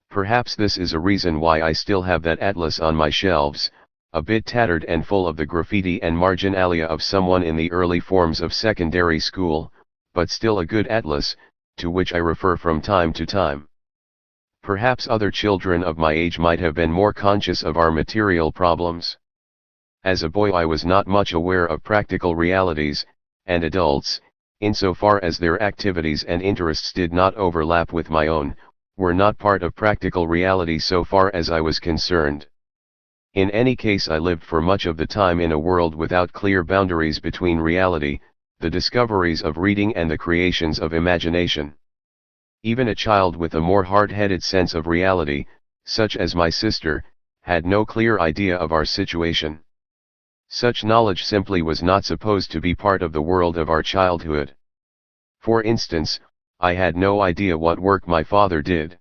Perhaps this is a reason why I still have that atlas on my shelves, a bit tattered and full of the graffiti and marginalia of someone in the early forms of secondary school, but still a good atlas, to which I refer from time to time. Perhaps other children of my age might have been more conscious of our material problems. As a boy I was not much aware of practical realities, and adults, insofar as their activities and interests did not overlap with my own, were not part of practical reality so far as I was concerned. In any case I lived for much of the time in a world without clear boundaries between reality, the discoveries of reading and the creations of imagination. Even a child with a more hard-headed sense of reality, such as my sister, had no clear idea of our situation. Such knowledge simply was not supposed to be part of the world of our childhood. For instance, I had no idea what work my father did.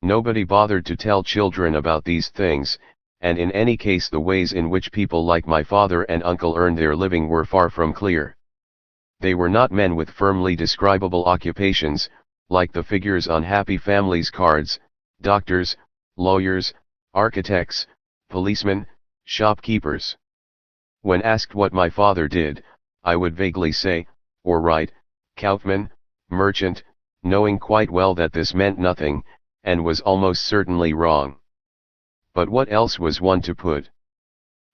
Nobody bothered to tell children about these things, and in any case the ways in which people like my father and uncle earned their living were far from clear. They were not men with firmly describable occupations, like the figures on Happy Families cards, doctors, lawyers, architects, policemen, shopkeepers. When asked what my father did, I would vaguely say, or write, Kaufman, merchant, knowing quite well that this meant nothing, and was almost certainly wrong. But what else was one to put?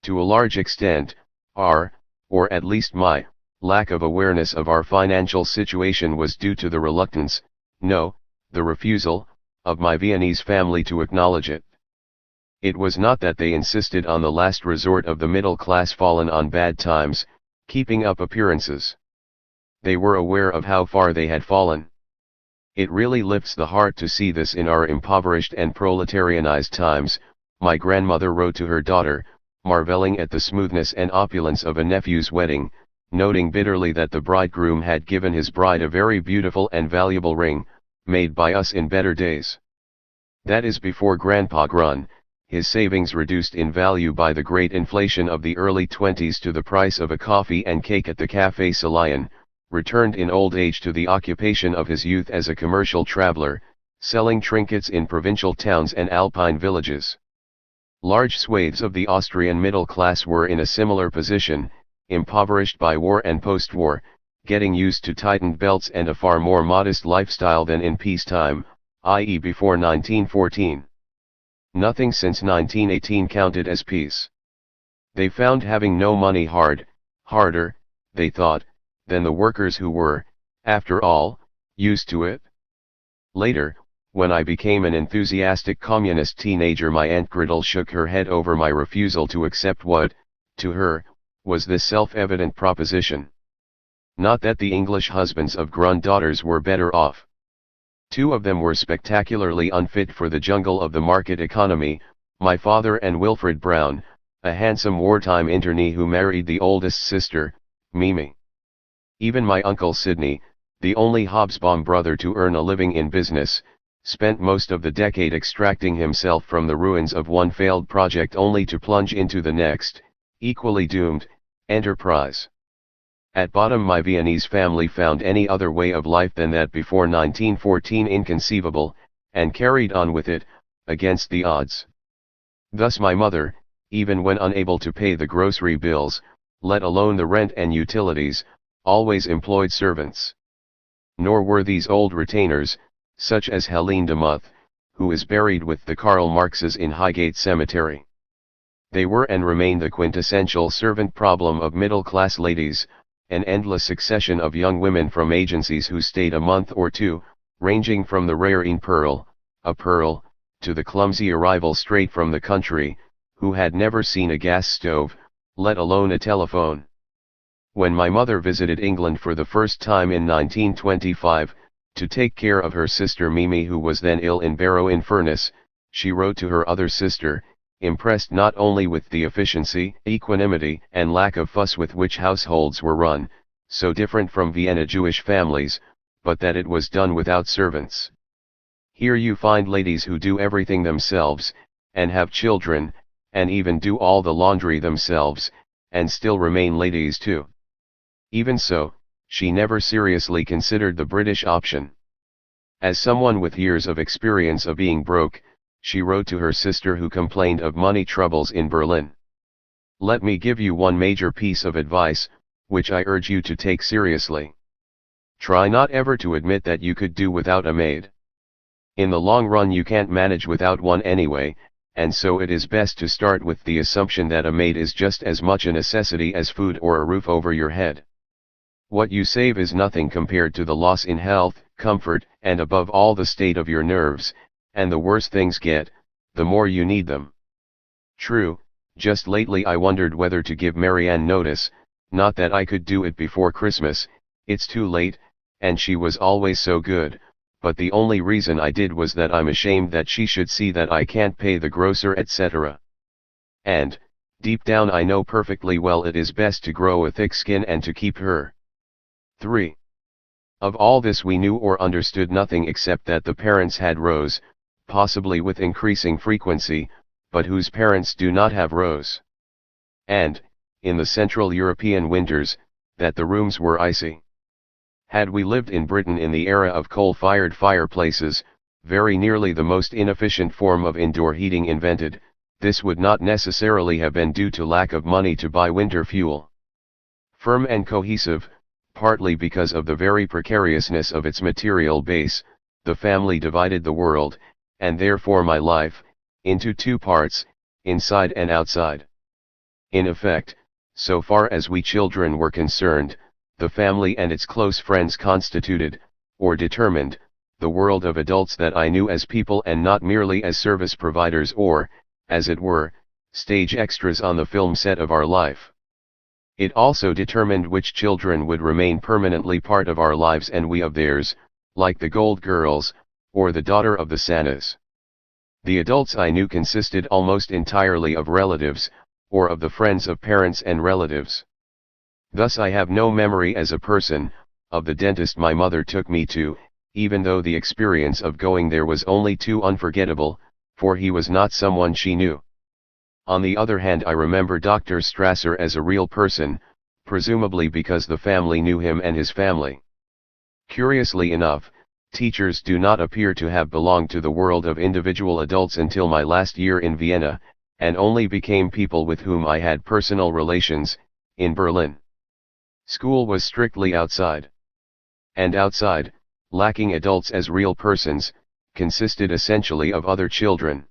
To a large extent, our, or at least my, lack of awareness of our financial situation was due to the reluctance, no, the refusal, of my Viennese family to acknowledge it. It was not that they insisted on the last resort of the middle class fallen on bad times, keeping up appearances. They were aware of how far they had fallen. It really lifts the heart to see this in our impoverished and proletarianized times, my grandmother wrote to her daughter, marveling at the smoothness and opulence of a nephew's wedding, noting bitterly that the bridegroom had given his bride a very beautiful and valuable ring, made by us in better days. That is before Grandpa Grun, his savings reduced in value by the great inflation of the early 20s to the price of a coffee and cake at the Café Salian, returned in old age to the occupation of his youth as a commercial traveler, selling trinkets in provincial towns and alpine villages. Large swathes of the Austrian middle class were in a similar position, impoverished by war and post-war, getting used to tightened belts and a far more modest lifestyle than in peacetime, i.e. before 1914. Nothing since 1918 counted as peace. They found having no money harder, they thought, than the workers who were, after all, used to it. Later, when I became an enthusiastic communist teenager, my Aunt Gretel shook her head over my refusal to accept what, to her, was this self-evident proposition. Not that the English husbands of granddaughters were better off. 2 of them were spectacularly unfit for the jungle of the market economy, my father and Wilfred Brown, a handsome wartime internee who married the oldest sister, Mimi. Even my uncle Sidney, the only Hobsbawm brother to earn a living in business, spent most of the decade extracting himself from the ruins of one failed project only to plunge into the next, equally doomed, enterprise. At bottom, my Viennese family found any other way of life than that before 1914 inconceivable, and carried on with it, against the odds. Thus my mother, even when unable to pay the grocery bills, let alone the rent and utilities, always employed servants. Nor were these old retainers, such as Helene de Muth, who is buried with the Karl Marxes in Highgate Cemetery. They were and remain the quintessential servant problem of middle-class ladies, an endless succession of young women from agencies who stayed a month or 2, ranging from the rare a pearl, to the clumsy arrival straight from the country, who had never seen a gas stove, let alone a telephone. When my mother visited England for the first time in 1925, to take care of her sister Mimi, who was then ill in Barrow-in-Furness, she wrote to her other sister, impressed not only with the efficiency, equanimity, and lack of fuss with which households were run, so different from Vienna Jewish families, but that it was done without servants. Here you find ladies who do everything themselves, and have children, and even do all the laundry themselves, and still remain ladies too. Even so, she never seriously considered the British option. As someone with years of experience of being broke, she wrote to her sister who complained of money troubles in Berlin. Let me give you one major piece of advice, which I urge you to take seriously. Try not ever to admit that you could do without a maid. In the long run you can't manage without one anyway, and so it is best to start with the assumption that a maid is just as much a necessity as food or a roof over your head. What you save is nothing compared to the loss in health, comfort, and above all the state of your nerves, and the worse things get, the more you need them. True, just lately I wondered whether to give Marianne notice, not that I could do it before Christmas, it's too late, and she was always so good, but the only reason I did was that I'm ashamed that she should see that I can't pay the grocer etc. And, deep down I know perfectly well it is best to grow a thick skin and to keep her. 3. Of all this we knew or understood nothing except that the parents had rows, possibly with increasing frequency, but whose parents do not have rows. And, in the Central European winters, that the rooms were icy. Had we lived in Britain in the era of coal-fired fireplaces, very nearly the most inefficient form of indoor heating invented, this would not necessarily have been due to lack of money to buy winter fuel. Firm and cohesive, partly because of the very precariousness of its material base, the family divided the world, and therefore my life, into 2 parts, inside and outside. In effect, so far as we children were concerned, the family and its close friends constituted, or determined, the world of adults that I knew as people and not merely as service providers or, as it were, stage extras on the film set of our life. It also determined which children would remain permanently part of our lives and we of theirs, like the Gold Girls, or the daughter of the Sannas. The adults I knew consisted almost entirely of relatives, or of the friends of parents and relatives. Thus I have no memory as a person, of the dentist my mother took me to, even though the experience of going there was only too unforgettable, for he was not someone she knew. On the other hand, I remember Dr. Strasser as a real person, presumably because the family knew him and his family. Curiously enough, teachers do not appear to have belonged to the world of individual adults until my last year in Vienna, and only became people with whom I had personal relations, in Berlin. School was strictly outside. And outside, lacking adults as real persons, consisted essentially of other children.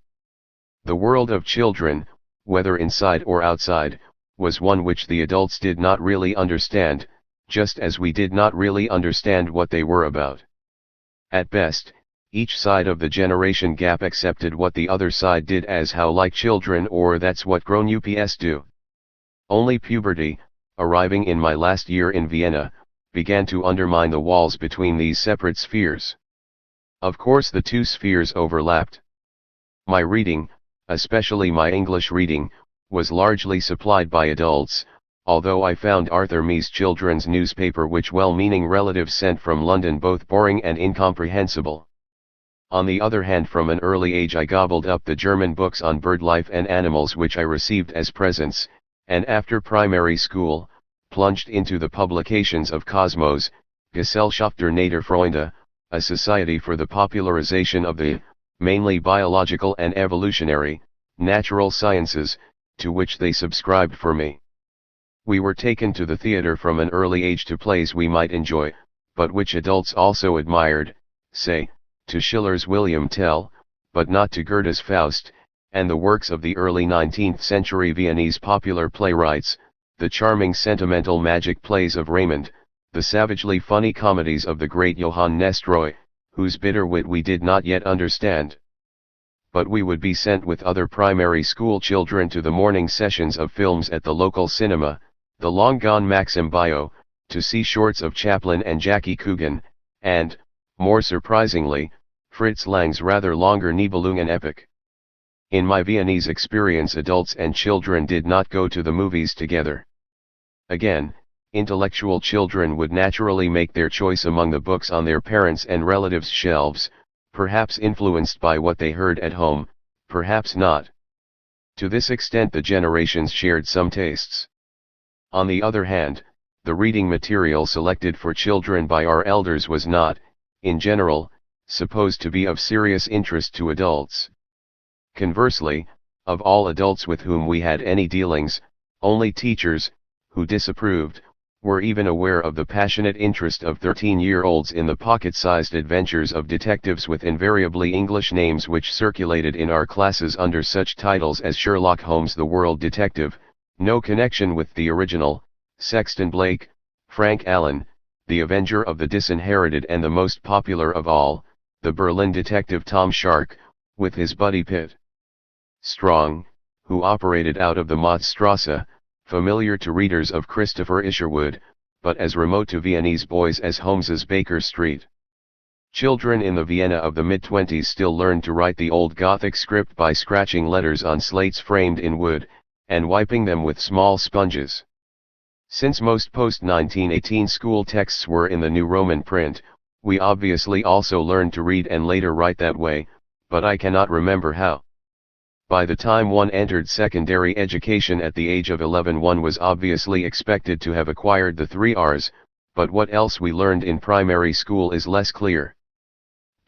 The world of children, whether inside or outside, was one which the adults did not really understand, just as we did not really understand what they were about. At best, each side of the generation gap accepted what the other side did as how like children, or that's what grown-ups do. Only puberty, arriving in my last year in Vienna, began to undermine the walls between these separate spheres. Of course the two spheres overlapped. My reading, especially my English reading, was largely supplied by adults, although I found Arthur Mee's children's newspaper which well-meaning relatives sent from London both boring and incomprehensible. On the other hand, from an early age I gobbled up the German books on bird life and animals which I received as presents, and after primary school, plunged into the publications of Cosmos, Gesellschaft der Naturfreunde, a society for the popularization of the, mainly biological and evolutionary, natural sciences, to which they subscribed for me. We were taken to the theater from an early age to plays we might enjoy, but which adults also admired, say, to Schiller's William Tell, but not to Goethe's Faust, and the works of the early 19th century Viennese popular playwrights, the charming sentimental magic plays of Raymond, the savagely funny comedies of the great Johann Nestroy, whose bitter wit we did not yet understand. But we would be sent with other primary school children to the morning sessions of films at the local cinema, the long-gone Maxim Bio, to see shorts of Chaplin and Jackie Coogan, and, more surprisingly, Fritz Lang's rather longer Nibelungen epic. In my Viennese experience, adults and children did not go to the movies together. Again, intellectual children would naturally make their choice among the books on their parents' and relatives' shelves, perhaps influenced by what they heard at home, perhaps not. To this extent the generations shared some tastes. On the other hand, the reading material selected for children by our elders was not, in general, supposed to be of serious interest to adults. Conversely, of all adults with whom we had any dealings, only teachers, who disapproved, were even aware of the passionate interest of 13-year-olds in the pocket-sized adventures of detectives with invariably English names which circulated in our classes under such titles as Sherlock Holmes the World Detective, no connection with the original, Sexton Blake, Frank Allen, the Avenger of the Disinherited, and the most popular of all, the Berlin detective Tom Shark, with his buddy Pitt Strong, who operated out of the Mottstrasse, familiar to readers of Christopher Isherwood, but as remote to Viennese boys as Holmes's Baker Street. Children in the Vienna of the mid-20s still learned to write the old Gothic script by scratching letters on slates framed in wood, and wiping them with small sponges. Since most post-1918 school texts were in the New Roman print, we obviously also learned to read and later write that way, but I cannot remember how. By the time one entered secondary education at the age of 11, one was obviously expected to have acquired the 3 R's, but what else we learned in primary school is less clear.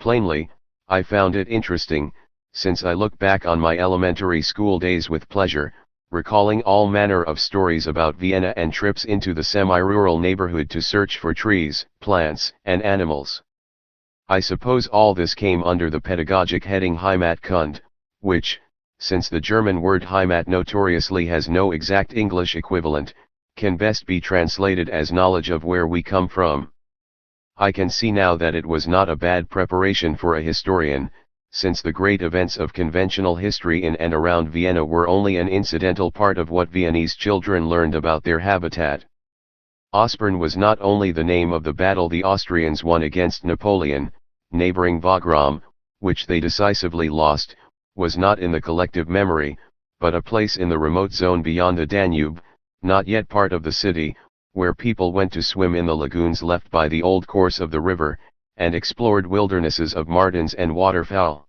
Plainly, I found it interesting, since I look back on my elementary school days with pleasure, recalling all manner of stories about Vienna and trips into the semi-rural neighborhood to search for trees, plants, and animals. I suppose all this came under the pedagogic heading Heimatkunde, which, since the German word Heimat notoriously has no exact English equivalent, can best be translated as knowledge of where we come from. I can see now that it was not a bad preparation for a historian, since the great events of conventional history in and around Vienna were only an incidental part of what Viennese children learned about their habitat. Aspern was not only the name of the battle the Austrians won against Napoleon, neighboring Wagram, which they decisively lost, was not in the collective memory, but a place in the remote zone beyond the Danube, not yet part of the city, where people went to swim in the lagoons left by the old course of the river, and explored wildernesses of martins and waterfowl.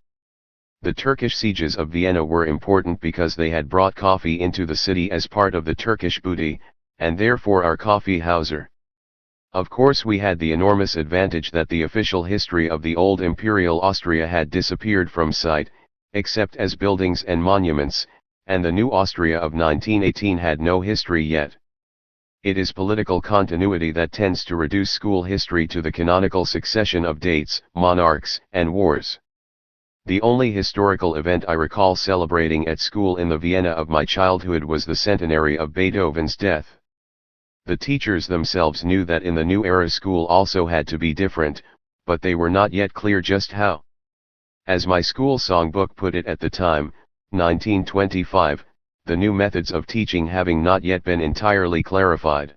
The Turkish sieges of Vienna were important because they had brought coffee into the city as part of the Turkish booty, and therefore our Kaffeehauser. Of course we had the enormous advantage that the official history of the old Imperial Austria had disappeared from sight, except as buildings and monuments, and the new Austria of 1918 had no history yet. It is political continuity that tends to reduce school history to the canonical succession of dates, monarchs, and wars. The only historical event I recall celebrating at school in the Vienna of my childhood was the centenary of Beethoven's death. The teachers themselves knew that in the new era school also had to be different, but they were not yet clear just how. As my school songbook put it at the time, 1925, the new methods of teaching having not yet been entirely clarified.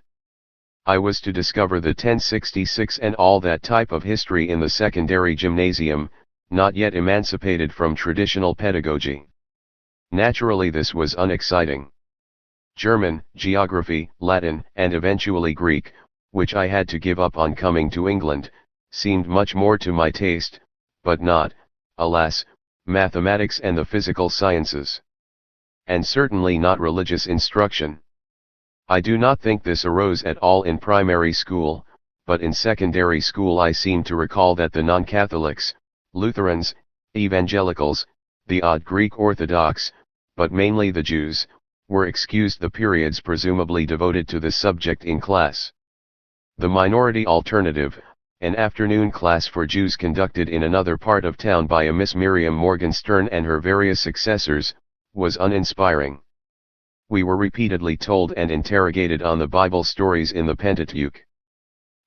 I was to discover the 1066 and all that type of history in the secondary gymnasium, not yet emancipated from traditional pedagogy. Naturally, this was unexciting. German, geography, Latin, and eventually Greek, which I had to give up on coming to England, seemed much more to my taste, but not, alas, mathematics and the physical sciences. And certainly not religious instruction. I do not think this arose at all in primary school, but in secondary school I seem to recall that the non-Catholics, Lutherans, Evangelicals, the odd Greek Orthodox, but mainly the Jews, were excused the periods presumably devoted to this subject in class. The minority alternative, an afternoon class for Jews conducted in another part of town by a Miss Miriam Morgenstern and her various successors, was uninspiring. We were repeatedly told and interrogated on the Bible stories in the Pentateuch.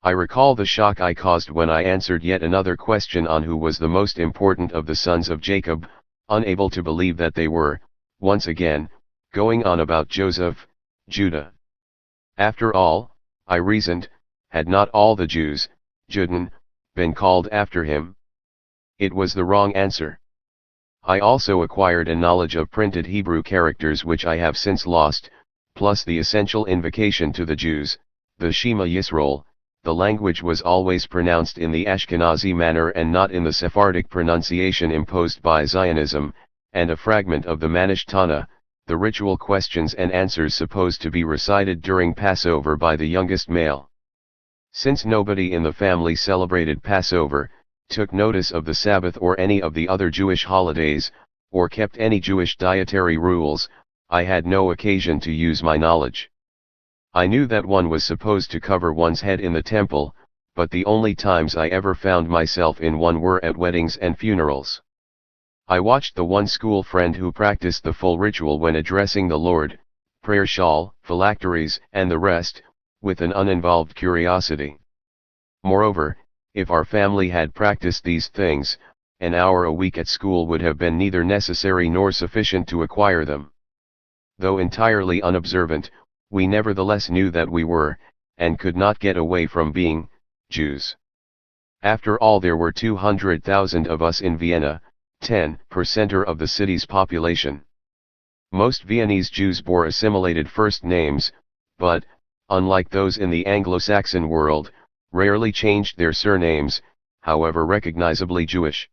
I recall the shock I caused when I answered yet another question on who was the most important of the sons of Jacob, unable to believe that they were, once again, going on about Joseph, Judah. After all, I reasoned, had not all the Jews, Juden, been called after him? It was the wrong answer. I also acquired a knowledge of printed Hebrew characters which I have since lost, plus the essential invocation to the Jews, the Shema Yisrael. The language was always pronounced in the Ashkenazi manner and not in the Sephardic pronunciation imposed by Zionism, and a fragment of the Manish Tana, the ritual questions and answers supposed to be recited during Passover by the youngest male. Since nobody in the family celebrated Passover, took notice of the Sabbath or any of the other Jewish holidays, or kept any Jewish dietary rules, I had no occasion to use my knowledge. I knew that one was supposed to cover one's head in the temple, but the only times I ever found myself in one were at weddings and funerals. I watched the one school friend who practiced the full ritual when addressing the Lord, prayer shawl, phylacteries, and the rest, with an uninvolved curiosity. Moreover, if our family had practiced these things, an hour a week at school would have been neither necessary nor sufficient to acquire them. Though entirely unobservant, we nevertheless knew that we were, and could not get away from being, Jews. After all, there were 200,000 of us in Vienna, 10% of the city's population. Most Viennese Jews bore assimilated first names, but, unlike those in the Anglo-Saxon world, rarely changed their surnames, however recognizably Jewish.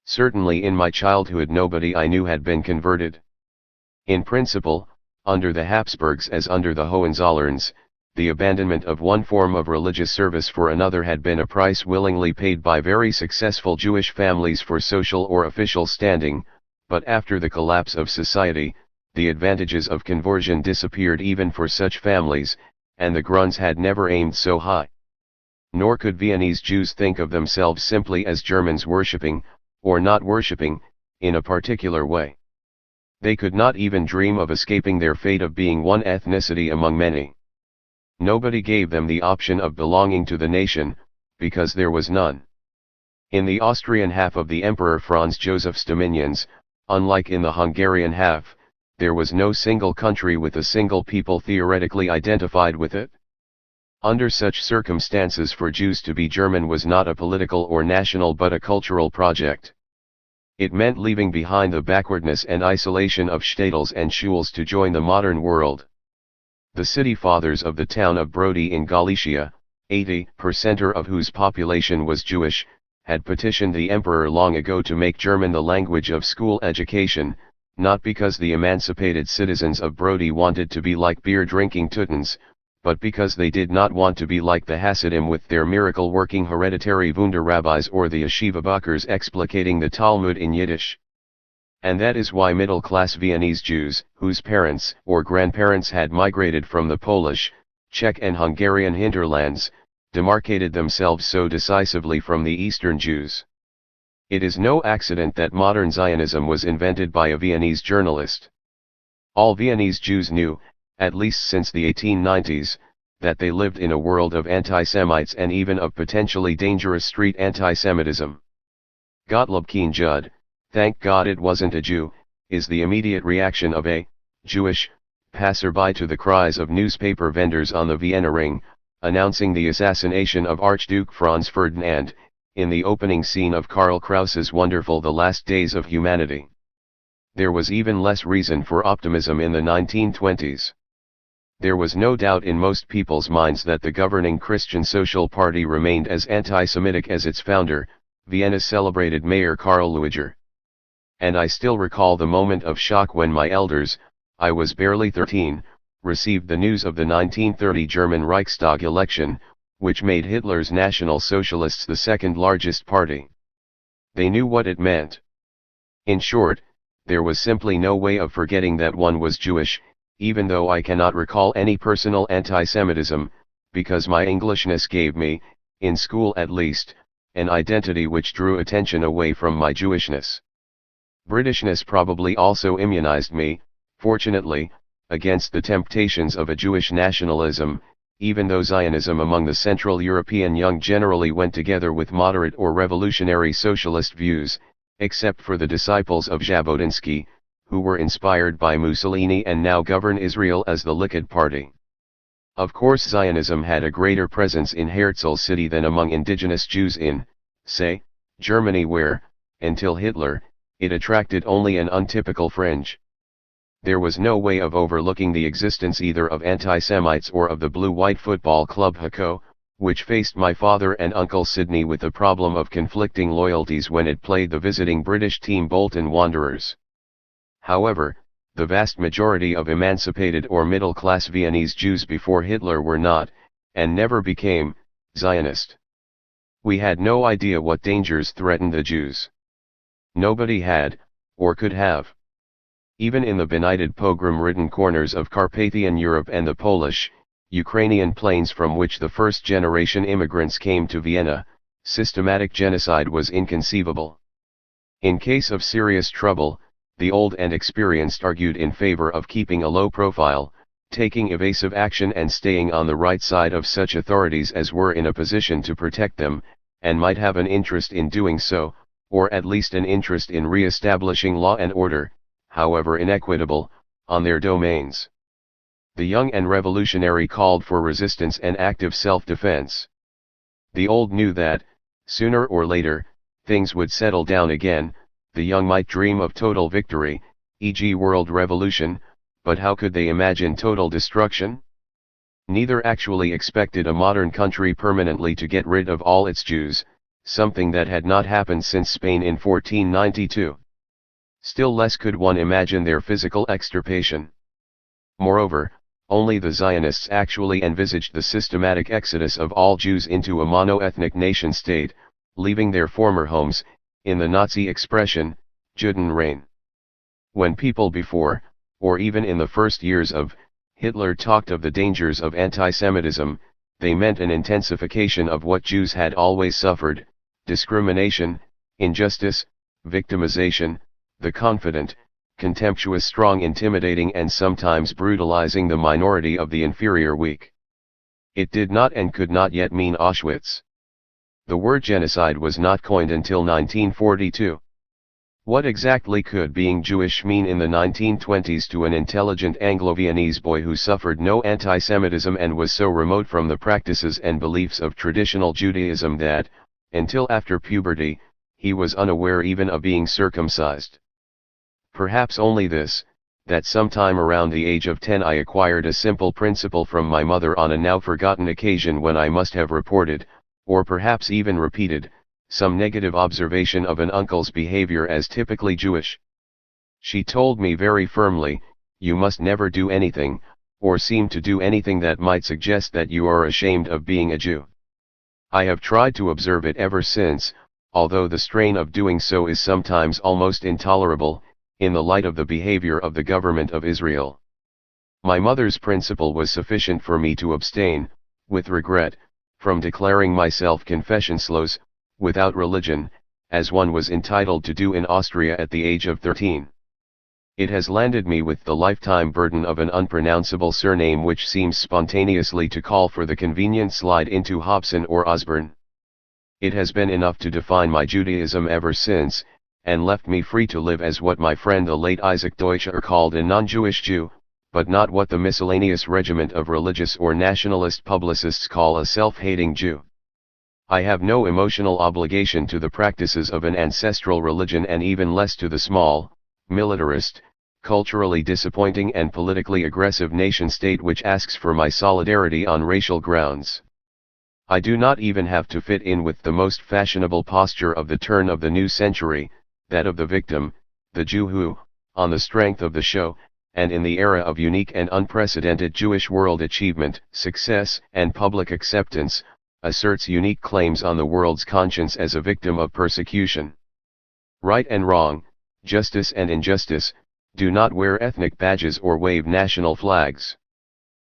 Certainly in my childhood nobody I knew had been converted. In principle, under the Habsburgs as under the Hohenzollerns, the abandonment of one form of religious service for another had been a price willingly paid by very successful Jewish families for social or official standing, but after the collapse of society, the advantages of conversion disappeared even for such families, and the Grunds had never aimed so high. Nor could Viennese Jews think of themselves simply as Germans worshipping, or not worshipping, in a particular way. They could not even dream of escaping their fate of being one ethnicity among many. Nobody gave them the option of belonging to the nation, because there was none. In the Austrian half of the Emperor Franz Joseph's dominions, unlike in the Hungarian half, there was no single country with a single people theoretically identified with it. Under such circumstances, for Jews to be German was not a political or national but a cultural project. It meant leaving behind the backwardness and isolation of shtetls and shuls to join the modern world. The city fathers of the town of Brody in Galicia, 80% of whose population was Jewish, had petitioned the emperor long ago to make German the language of school education, not because the emancipated citizens of Brody wanted to be like beer-drinking Teutons, but because they did not want to be like the Hasidim with their miracle-working hereditary Wunder rabbis or the yeshiva bakers explicating the Talmud in Yiddish. And that is why middle-class Viennese Jews, whose parents or grandparents had migrated from the Polish, Czech and Hungarian hinterlands, demarcated themselves so decisively from the Eastern Jews. It is no accident that modern Zionism was invented by a Viennese journalist. All Viennese Jews knew, at least since the 1890s, that they lived in a world of anti-Semites and even of potentially dangerous street anti-Semitism. Gottlob Keen Judd, "Thank God it wasn't a Jew," is the immediate reaction of a Jewish passerby to the cries of newspaper vendors on the Vienna Ring, announcing the assassination of Archduke Franz Ferdinand, in the opening scene of Karl Kraus's wonderful The Last Days of Humanity. There was even less reason for optimism in the 1920s. There was no doubt in most people's minds that the governing Christian Social Party remained as anti-Semitic as its founder, Vienna's celebrated mayor Karl Lueger. And I still recall the moment of shock when my elders, I was barely 13, received the news of the 1930 German Reichstag election, which made Hitler's National Socialists the second largest party. They knew what it meant. In short, there was simply no way of forgetting that one was Jewish, even though I cannot recall any personal anti-Semitism, because my Englishness gave me, in school at least, an identity which drew attention away from my Jewishness. Britishness probably also immunized me, fortunately, against the temptations of a Jewish nationalism, even though Zionism among the Central European young generally went together with moderate or revolutionary socialist views, except for the disciples of Jabotinsky, who were inspired by Mussolini and now govern Israel as the Likud Party. Of course, Zionism had a greater presence in Herzl city than among indigenous Jews in, say, Germany where, until Hitler, it attracted only an untypical fringe. There was no way of overlooking the existence either of anti-Semites or of the blue-white football club HACO, which faced my father and Uncle Sidney with the problem of conflicting loyalties when it played the visiting British team Bolton Wanderers. However, the vast majority of emancipated or middle-class Viennese Jews before Hitler were not, and never became, Zionist. We had no idea what dangers threatened the Jews. Nobody had, or could have. Even in the benighted pogrom-ridden corners of Carpathian Europe and the Polish, Ukrainian plains from which the first-generation immigrants came to Vienna, systematic genocide was inconceivable. In case of serious trouble, the old and experienced argued in favor of keeping a low profile, taking evasive action and staying on the right side of such authorities as were in a position to protect them, and might have an interest in doing so, or at least an interest in re-establishing law and order, however inequitable, on their domains. The young and revolutionary called for resistance and active self-defense. The old knew that, sooner or later, things would settle down again. The young might dream of total victory, e.g. world revolution, but how could they imagine total destruction? Neither actually expected a modern country permanently to get rid of all its Jews, something that had not happened since Spain in 1492. Still less could one imagine their physical extirpation. Moreover, only the Zionists actually envisaged the systematic exodus of all Jews into a mono-ethnic nation-state, leaving their former homes, in the Nazi expression, Judenrein. When people before, or even in the first years of, Hitler talked of the dangers of anti-Semitism, they meant an intensification of what Jews had always suffered: discrimination, injustice, victimization, the confident, contemptuous strong intimidating and sometimes brutalizing the minority of the inferior weak. It did not and could not yet mean Auschwitz. The word genocide was not coined until 1942. What exactly could being Jewish mean in the 1920s to an intelligent Anglo-Viennese boy who suffered no anti-Semitism and was so remote from the practices and beliefs of traditional Judaism that, until after puberty, he was unaware even of being circumcised? Perhaps only this, that sometime around the age of 10 I acquired a simple principle from my mother on a now forgotten occasion when I must have reported, or perhaps even repeated, some negative observation of an uncle's behavior as typically Jewish. She told me very firmly, "You must never do anything, or seem to do anything that might suggest that you are ashamed of being a Jew." I have tried to observe it ever since, although the strain of doing so is sometimes almost intolerable, in the light of the behavior of the government of Israel. My mother's principle was sufficient for me to abstain, with regret, from declaring myself confessionslose, without religion, as one was entitled to do in Austria at the age of 13. It has landed me with the lifetime burden of an unpronounceable surname which seems spontaneously to call for the convenient slide into Hobson or Osborne. It has been enough to define my Judaism ever since, and left me free to live as what my friend the late Isaac Deutscher called a non-Jewish Jew, but not what the miscellaneous regiment of religious or nationalist publicists call a self-hating Jew. I have no emotional obligation to the practices of an ancestral religion and even less to the small, militarist, culturally disappointing and politically aggressive nation-state which asks for my solidarity on racial grounds. I do not even have to fit in with the most fashionable posture of the turn of the new century, that of the victim, the Jew who, on the strength of the show, and in the era of unique and unprecedented Jewish world achievement, success, and public acceptance, asserts unique claims on the world's conscience as a victim of persecution. Right and wrong, justice and injustice, do not wear ethnic badges or wave national flags.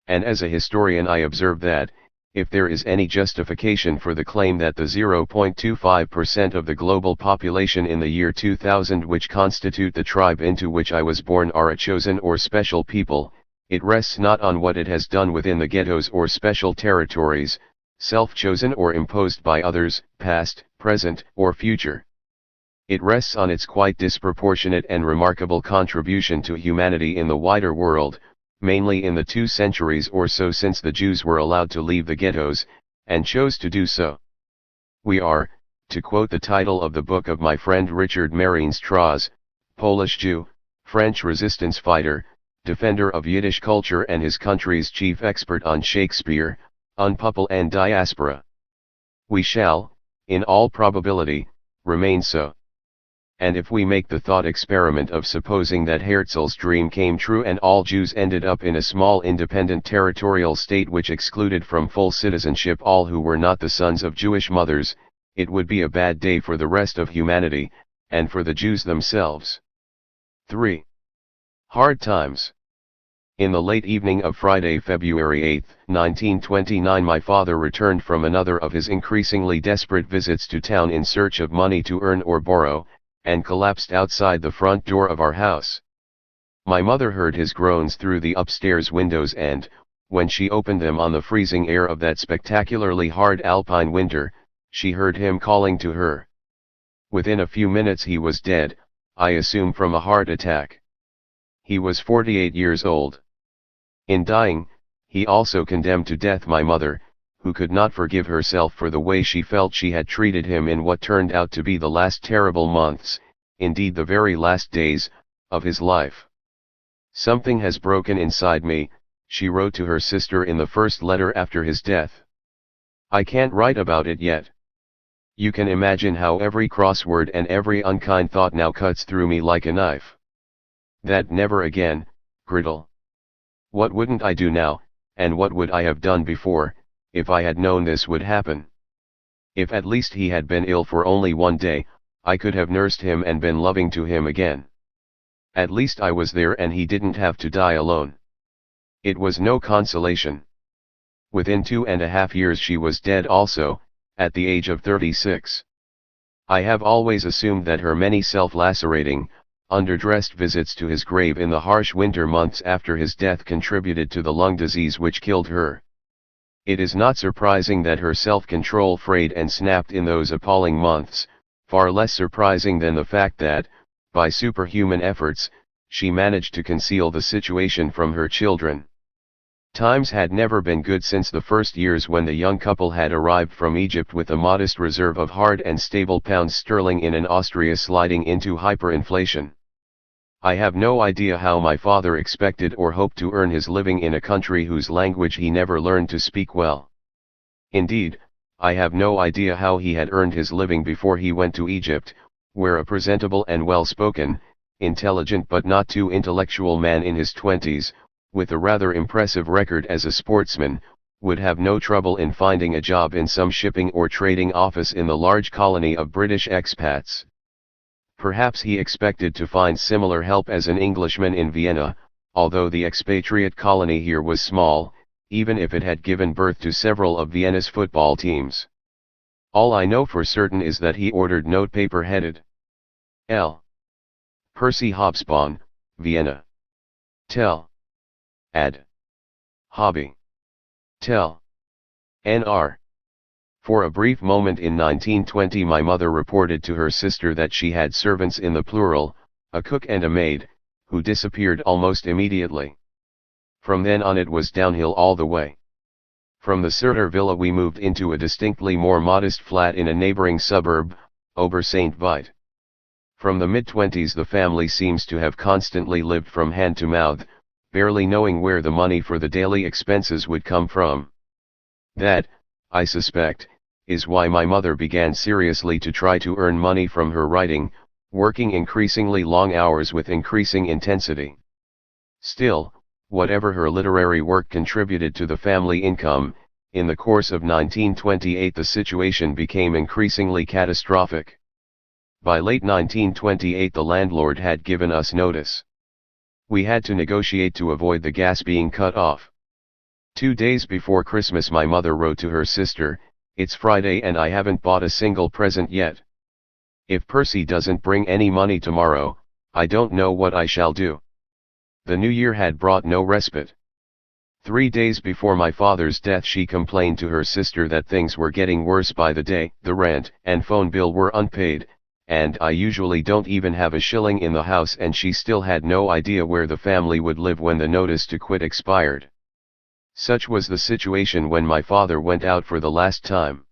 And as a historian I observe that, if there is any justification for the claim that the 0.25% of the global population in the year 2000 which constitute the tribe into which I was born are a chosen or special people, it rests not on what it has done within the ghettos or special territories, self-chosen or imposed by others, past, present, or future. It rests on its quite disproportionate and remarkable contribution to humanity in the wider world, mainly in the 2 centuries or so since the Jews were allowed to leave the ghettos, and chose to do so. We are, to quote the title of the book of my friend Richard Marienstrasse, Polish Jew, French resistance fighter, defender of Yiddish culture and his country's chief expert on Shakespeare, unpopular and diaspora. We shall, in all probability, remain so. And if we make the thought experiment of supposing that Herzl's dream came true and all Jews ended up in a small independent territorial state which excluded from full citizenship all who were not the sons of Jewish mothers, it would be a bad day for the rest of humanity, and for the Jews themselves. 3. Hard times. In the late evening of Friday, February 8, 1929, my father returned from another of his increasingly desperate visits to town in search of money to earn or borrow, and collapsed outside the front door of our house. My mother heard his groans through the upstairs windows and, when she opened them on the freezing air of that spectacularly hard alpine winter, she heard him calling to her. Within a few minutes he was dead, I assume from a heart attack. He was 48 years old. In dying, he also condemned to death my mother, who could not forgive herself for the way she felt she had treated him in what turned out to be the last terrible months, indeed the very last days, of his life. Something has broken inside me, she wrote to her sister in the first letter after his death. I can't write about it yet. You can imagine how every cross word and every unkind thought now cuts through me like a knife. That never again, Gretel. What wouldn't I do now, and what would I have done before, if I had known this would happen? If at least he had been ill for only one day, I could have nursed him and been loving to him again. At least I was there and he didn't have to die alone. It was no consolation. Within 2.5 years she was dead also, at the age of 36. I have always assumed that her many self-lacerating, underdressed visits to his grave in the harsh winter months after his death contributed to the lung disease which killed her. It is not surprising that her self-control frayed and snapped in those appalling months, far less surprising than the fact that, by superhuman efforts, she managed to conceal the situation from her children. Times had never been good since the first years when the young couple had arrived from Egypt with a modest reserve of hard and stable pounds sterling in an Austria sliding into hyperinflation. I have no idea how my father expected or hoped to earn his living in a country whose language he never learned to speak well. Indeed, I have no idea how he had earned his living before he went to Egypt, where a presentable and well-spoken, intelligent but not too intellectual man in his 20s, with a rather impressive record as a sportsman, would have no trouble in finding a job in some shipping or trading office in the large colony of British expats. Perhaps he expected to find similar help as an Englishman in Vienna, although the expatriate colony here was small, even if it had given birth to several of Vienna's football teams. All I know for certain is that he ordered notepaper headed L. Percy Hobsbawm, Vienna. Tell. Ad. Hobby. Tell. Nr. For a brief moment in 1920 my mother reported to her sister that she had servants in the plural, a cook and a maid, who disappeared almost immediately. From then on it was downhill all the way. From the Surter villa we moved into a distinctly more modest flat in a neighboring suburb, Ober St. Veit. From the mid-20s the family seems to have constantly lived from hand to mouth, barely knowing where the money for the daily expenses would come from. That, I suspect, is why my mother began seriously to try to earn money from her writing, working increasingly long hours with increasing intensity. Still, whatever her literary work contributed to the family income, in the course of 1928 the situation became increasingly catastrophic. By late 1928 the landlord had given us notice. We had to negotiate to avoid the gas being cut off. 2 days before Christmas my mother wrote to her sister, "It's Friday and I haven't bought a single present yet. If Percy doesn't bring any money tomorrow, I don't know what I shall do." The new year had brought no respite. 3 days before my father's death she complained to her sister that things were getting worse by the day, the rent and phone bill were unpaid, and I usually don't even have a shilling in the house, and she still had no idea where the family would live when the notice to quit expired. Such was the situation when my father went out for the last time.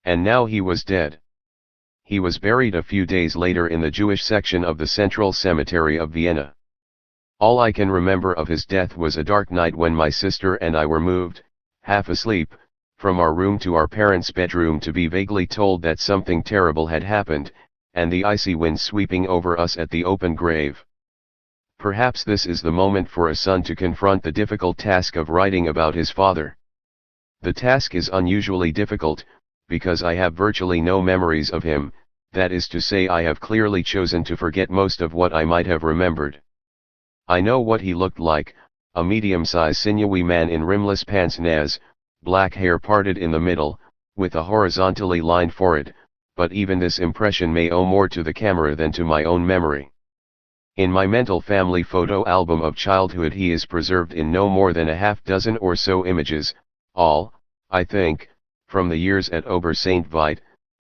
And now he was dead. He was buried a few days later in the Jewish section of the Central Cemetery of Vienna. All I can remember of his death was a dark night when my sister and I were moved, half asleep, from our room to our parents' bedroom to be vaguely told that something terrible had happened, and the icy wind sweeping over us at the open grave. Perhaps this is the moment for a son to confront the difficult task of writing about his father. The task is unusually difficult, because I have virtually no memories of him, that is to say I have clearly chosen to forget most of what I might have remembered. I know what he looked like, a medium-sized sinewy man in rimless pince-nez, black hair parted in the middle, with a horizontally lined forehead, but even this impression may owe more to the camera than to my own memory. In my mental family photo album of childhood he is preserved in no more than a half dozen or so images, all, I think, from the years at Ober St. Veit,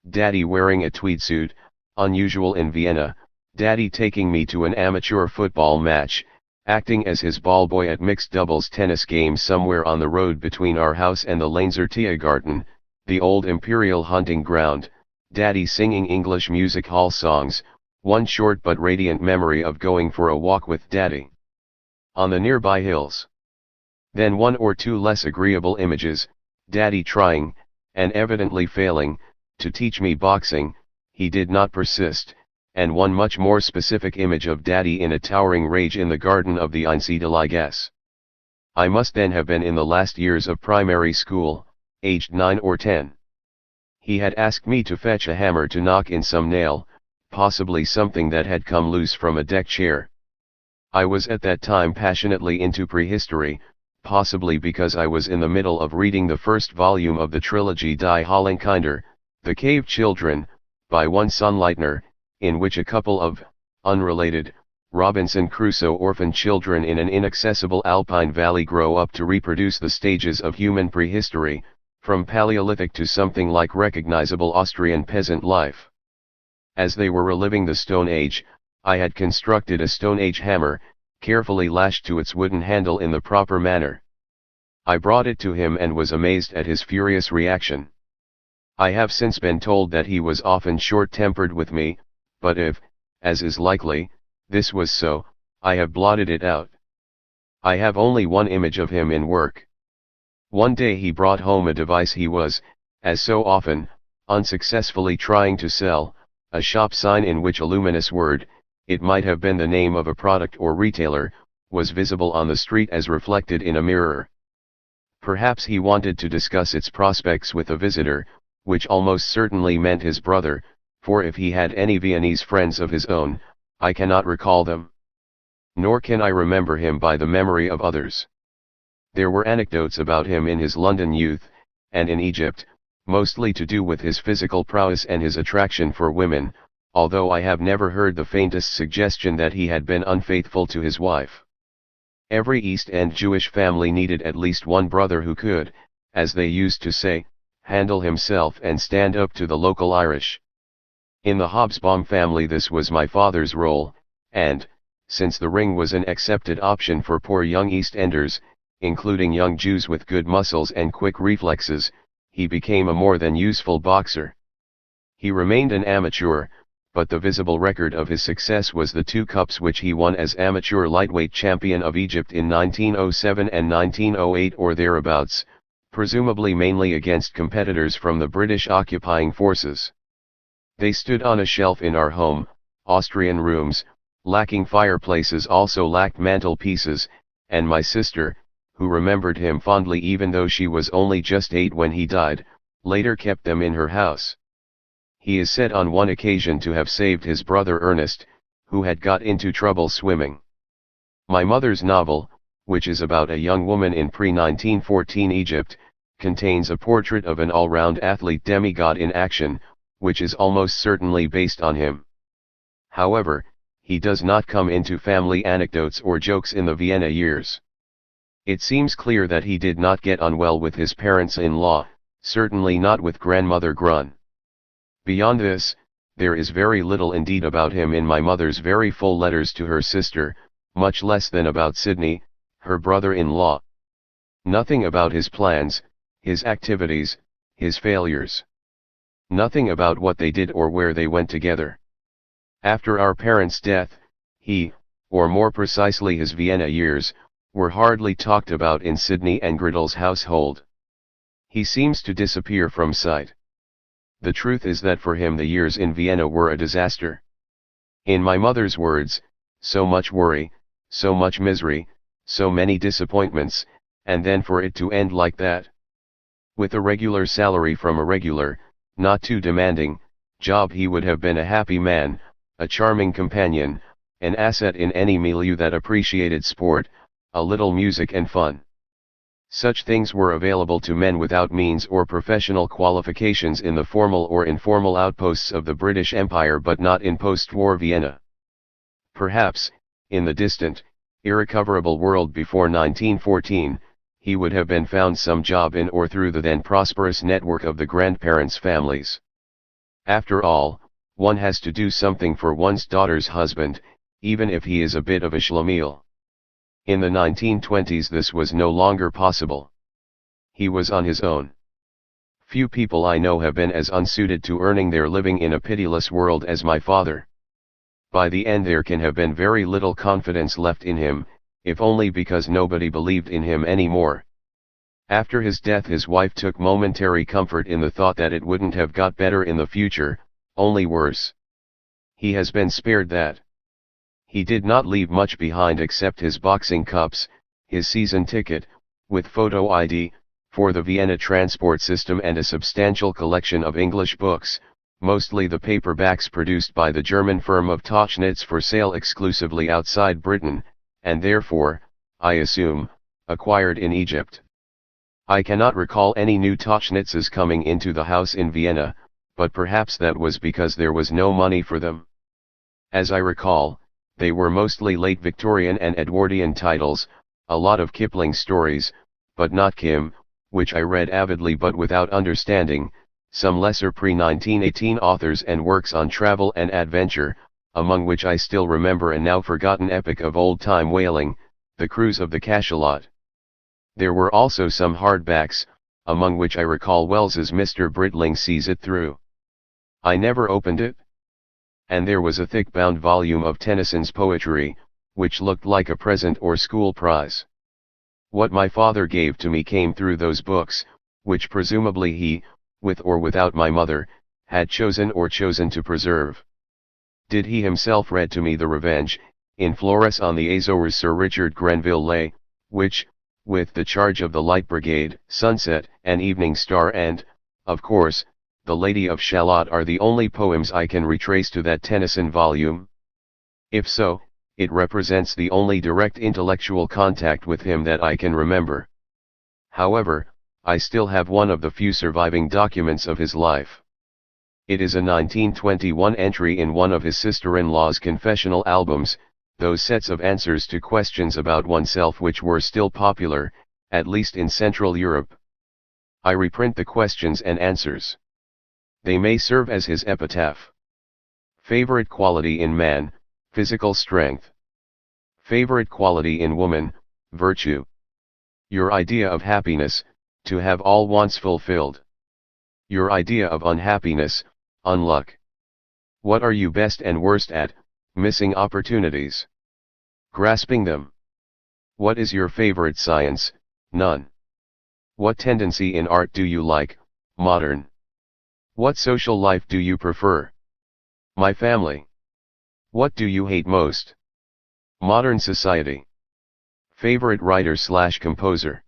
Daddy wearing a tweed suit, unusual in Vienna, Daddy taking me to an amateur football match, acting as his ball boy at mixed doubles tennis games somewhere on the road between our house and the Laenzer Tiergarten, the old imperial hunting ground, Daddy singing English music hall songs, one short but radiant memory of going for a walk with Daddy on the nearby hills. Then one or two less agreeable images, Daddy trying, and evidently failing, to teach me boxing, he did not persist, and one much more specific image of Daddy in a towering rage in the garden of the Einsiedeliges. I must then have been in the last years of primary school, aged 9 or 10. He had asked me to fetch a hammer to knock in some nail, possibly something that had come loose from a deck chair. I was at that time passionately into prehistory, possibly because I was in the middle of reading the first volume of the trilogy Die Hollenkinder, The Cave Children, by one Sonnleitner, in which a couple of, unrelated, Robinson Crusoe orphan children in an inaccessible alpine valley grow up to reproduce the stages of human prehistory, from Paleolithic to something like recognizable Austrian peasant life. As they were reliving the Stone Age, I had constructed a Stone Age hammer, carefully lashed to its wooden handle in the proper manner. I brought it to him and was amazed at his furious reaction. I have since been told that he was often short-tempered with me, but if, as is likely, this was so, I have blotted it out. I have only one image of him in work. One day he brought home a device he was, as so often, unsuccessfully trying to sell, a shop sign in which a luminous word, it might have been the name of a product or retailer, was visible on the street as reflected in a mirror. Perhaps he wanted to discuss its prospects with a visitor, which almost certainly meant his brother, for if he had any Viennese friends of his own, I cannot recall them. Nor can I remember him by the memory of others. There were anecdotes about him in his London youth, and in Egypt, mostly to do with his physical prowess and his attraction for women, although I have never heard the faintest suggestion that he had been unfaithful to his wife. Every East End Jewish family needed at least one brother who could, as they used to say, handle himself and stand up to the local Irish. In the Hobsbawm family this was my father's role, and, since the ring was an accepted option for poor young East Enders, including young Jews with good muscles and quick reflexes, he became a more than useful boxer. He remained an amateur, but the visible record of his success was the 2 cups which he won as amateur lightweight champion of Egypt in 1907 and 1908 or thereabouts, presumably mainly against competitors from the British occupying forces. They stood on a shelf in our home, Austrian rooms, lacking fireplaces also lacked mantelpieces, and my sister, who remembered him fondly even though she was only just 8 when he died, later kept them in her house. He is said on one occasion to have saved his brother Ernest, who had got into trouble swimming. My mother's novel, which is about a young woman in pre-1914 Egypt, contains a portrait of an all-round athlete demigod in action, which is almost certainly based on him. However, he does not come into family anecdotes or jokes in the Vienna years. It seems clear that he did not get on well with his parents-in-law, certainly not with grandmother Grun. Beyond this, there is very little indeed about him in my mother's very full letters to her sister, much less than about Sidney, her brother-in-law. Nothing about his plans, his activities, his failures. Nothing about what they did or where they went together. After our parents' death, he, or more precisely his Vienna years, were hardly talked about in Sidney and Gretel's household. He seems to disappear from sight. The truth is that for him the years in Vienna were a disaster. In my mother's words, so much worry, so much misery, so many disappointments, and then for it to end like that. With a regular salary from a regular, not too demanding, job he would have been a happy man, a charming companion, an asset in any milieu that appreciated sport, a little music and fun. Such things were available to men without means or professional qualifications in the formal or informal outposts of the British Empire but not in post-war Vienna. Perhaps, in the distant, irrecoverable world before 1914, he would have been found some job in or through the then prosperous network of the grandparents' families. After all, one has to do something for one's daughter's husband, even if he is a bit of a schlemiel. In the 1920s this was no longer possible. He was on his own. Few people I know have been as unsuited to earning their living in a pitiless world as my father. By the end there can have been very little confidence left in him, if only because nobody believed in him anymore. After his death his wife took momentary comfort in the thought that it wouldn't have got better in the future, only worse. He has been spared that. He did not leave much behind except his boxing cups, his season ticket, with photo ID, for the Vienna transport system and a substantial collection of English books, mostly the paperbacks produced by the German firm of Tauchnitz for sale exclusively outside Britain, and therefore, I assume, acquired in Egypt. I cannot recall any new Tauchnitzes coming into the house in Vienna, but perhaps that was because there was no money for them. As I recall, they were mostly late Victorian and Edwardian titles, a lot of Kipling stories, but not Kim, which I read avidly but without understanding, some lesser pre-1918 authors and works on travel and adventure, among which I still remember a now forgotten epic of old-time whaling, The Cruise of the Cachalot. There were also some hardbacks, among which I recall Wells's Mr. Britling Sees It Through. I never opened it. And there was a thick-bound volume of Tennyson's poetry, which looked like a present or school prize. What my father gave to me came through those books, which presumably he, with or without my mother, had chosen to preserve. Did he himself read to me The Revenge, in Flores on the Azores Sir Richard Grenville lay, which, with The Charge of the Light Brigade, Sunset, and Evening Star and, of course, The Lady of Shalott are the only poems I can retrace to that Tennyson volume? If so, it represents the only direct intellectual contact with him that I can remember. However, I still have one of the few surviving documents of his life. It is a 1921 entry in one of his sister-in-law's confessional albums, those sets of answers to questions about oneself which were still popular, at least in Central Europe. I reprint the questions and answers. They may serve as his epitaph. Favorite quality in man, physical strength. Favorite quality in woman, virtue. Your idea of happiness, to have all wants fulfilled. Your idea of unhappiness, unluck. What are you best and worst at, missing opportunities. Grasping them. What is your favorite science, none. What tendency in art do you like, modern. What social life do you prefer? My family. What do you hate most? Modern society. Favorite writer/composer.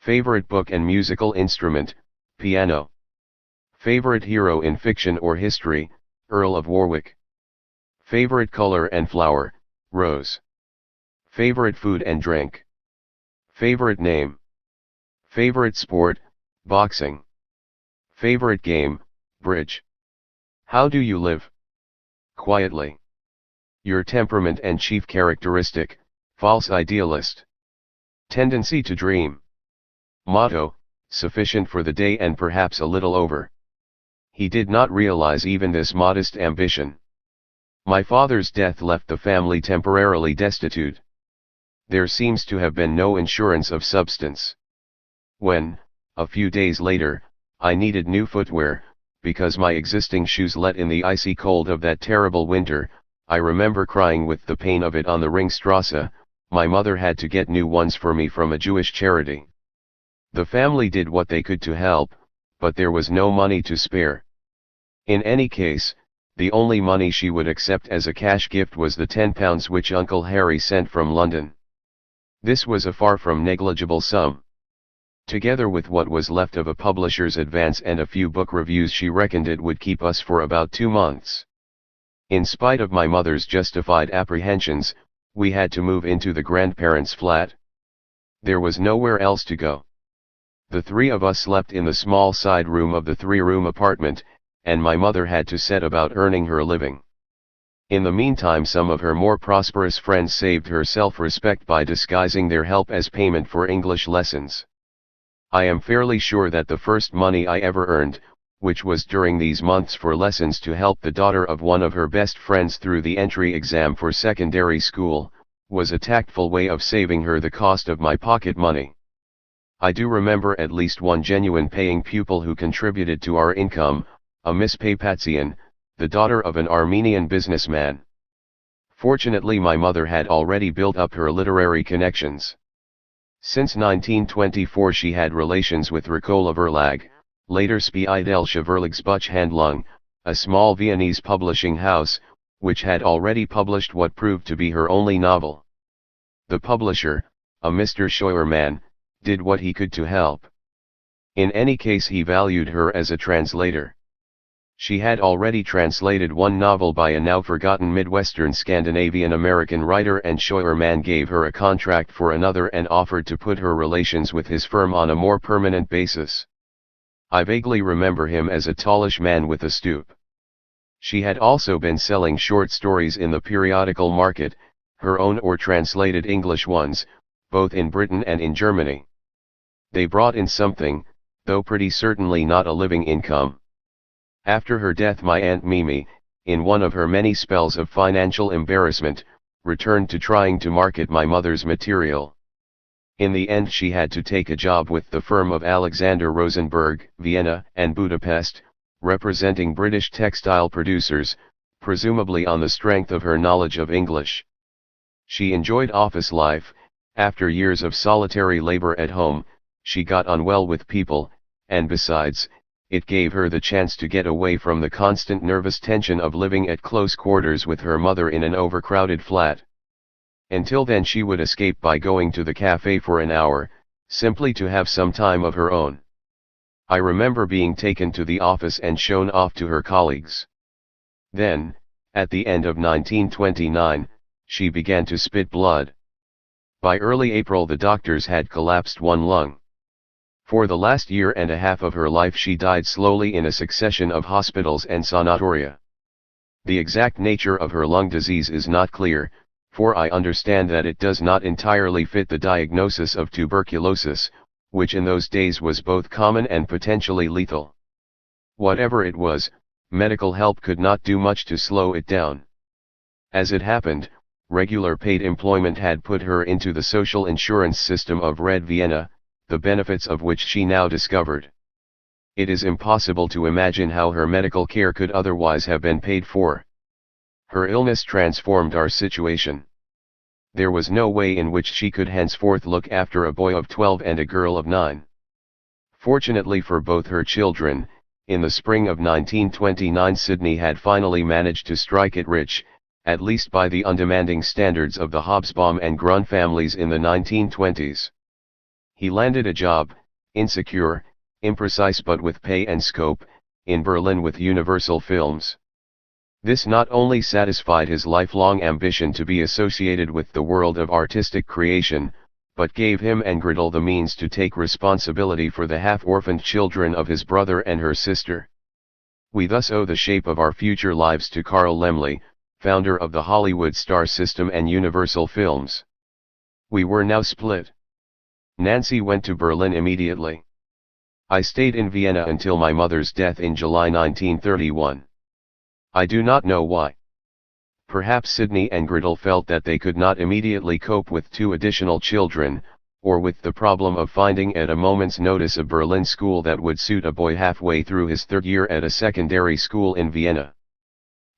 Favorite book and musical instrument, piano. Favorite hero in fiction or history, Earl of Warwick. Favorite color and flower, rose. Favorite food and drink. Favorite name. Favorite sport, boxing. Favorite game, bridge. How do you live? Quietly. Your temperament and chief characteristic, false idealist. Tendency to dream. Motto, sufficient for the day and perhaps a little over. He did not realize even this modest ambition. My father's death left the family temporarily destitute. There seems to have been no insurance of substance. When, a few days later, I needed new footwear, because my existing shoes let in the icy cold of that terrible winter, I remember crying with the pain of it on the Ringstrasse. My mother had to get new ones for me from a Jewish charity. The family did what they could to help, but there was no money to spare. In any case, the only money she would accept as a cash gift was the £10 which Uncle Harry sent from London. This was a far from negligible sum. Together with what was left of a publisher's advance and a few book reviews, she reckoned it would keep us for about 2 months. In spite of my mother's justified apprehensions, we had to move into the grandparents' flat. There was nowhere else to go. The 3 of us slept in the small side room of the 3-room apartment, and my mother had to set about earning her living. In the meantime, some of her more prosperous friends saved her self-respect by disguising their help as payment for English lessons. I am fairly sure that the first money I ever earned, which was during these months for lessons to help the daughter of one of her best friends through the entry exam for secondary school, was a tactful way of saving her the cost of my pocket money. I do remember at least one genuine paying pupil who contributed to our income, a Miss Papazian, the daughter of an Armenian businessman. Fortunately, my mother had already built up her literary connections. Since 1924 she had relations with Ricola Verlag, later Spiedelsche Verlagsbuchhandlung, a small Viennese publishing house, which had already published what proved to be her only novel. The publisher, a Mr. Scheuermann, did what he could to help. In any case, he valued her as a translator. She had already translated one novel by a now forgotten Midwestern Scandinavian American writer, and Scheuermann gave her a contract for another and offered to put her relations with his firm on a more permanent basis. I vaguely remember him as a tallish man with a stoop. She had also been selling short stories in the periodical market, her own or translated English ones, both in Britain and in Germany. They brought in something, though pretty certainly not a living income. After her death, my Aunt Mimi, in one of her many spells of financial embarrassment, returned to trying to market my mother's material. In the end, she had to take a job with the firm of Alexander Rosenberg, Vienna and Budapest, representing British textile producers, presumably on the strength of her knowledge of English. She enjoyed office life. After years of solitary labor at home, she got on well with people, and besides, it gave her the chance to get away from the constant nervous tension of living at close quarters with her mother in an overcrowded flat. Until then, she would escape by going to the cafe for an hour, simply to have some time of her own. I remember being taken to the office and shown off to her colleagues. Then, at the end of 1929, She began to spit blood. By early April the doctors had collapsed one lung. For the last year and a half of her life she died slowly in a succession of hospitals and sanatoria. The exact nature of her lung disease is not clear, for I understand that it does not entirely fit the diagnosis of tuberculosis, which in those days was both common and potentially lethal. Whatever it was, medical help could not do much to slow it down. As it happened, regular paid employment had put her into the social insurance system of Red Vienna, the benefits of which she now discovered. It is impossible to imagine how her medical care could otherwise have been paid for. Her illness transformed our situation. There was no way in which she could henceforth look after a boy of 12 and a girl of 9. Fortunately for both her children, in the spring of 1929 Sidney had finally managed to strike it rich, at least by the undemanding standards of the Hobsbawm and Grun families in the 1920s. He landed a job, insecure, imprecise but with pay and scope, in Berlin with Universal Films. This not only satisfied his lifelong ambition to be associated with the world of artistic creation, but gave him and Gretel the means to take responsibility for the half-orphaned children of his brother and her sister. We thus owe the shape of our future lives to Carl Laemmle, founder of the Hollywood Star System and Universal Films. We were now split. Nancy went to Berlin immediately. I stayed in Vienna until my mother's death in July 1931. I do not know why. Perhaps Sidney and Gretel felt that they could not immediately cope with 2 additional children, or with the problem of finding at a moment's notice a Berlin school that would suit a boy halfway through his 3rd year at a secondary school in Vienna.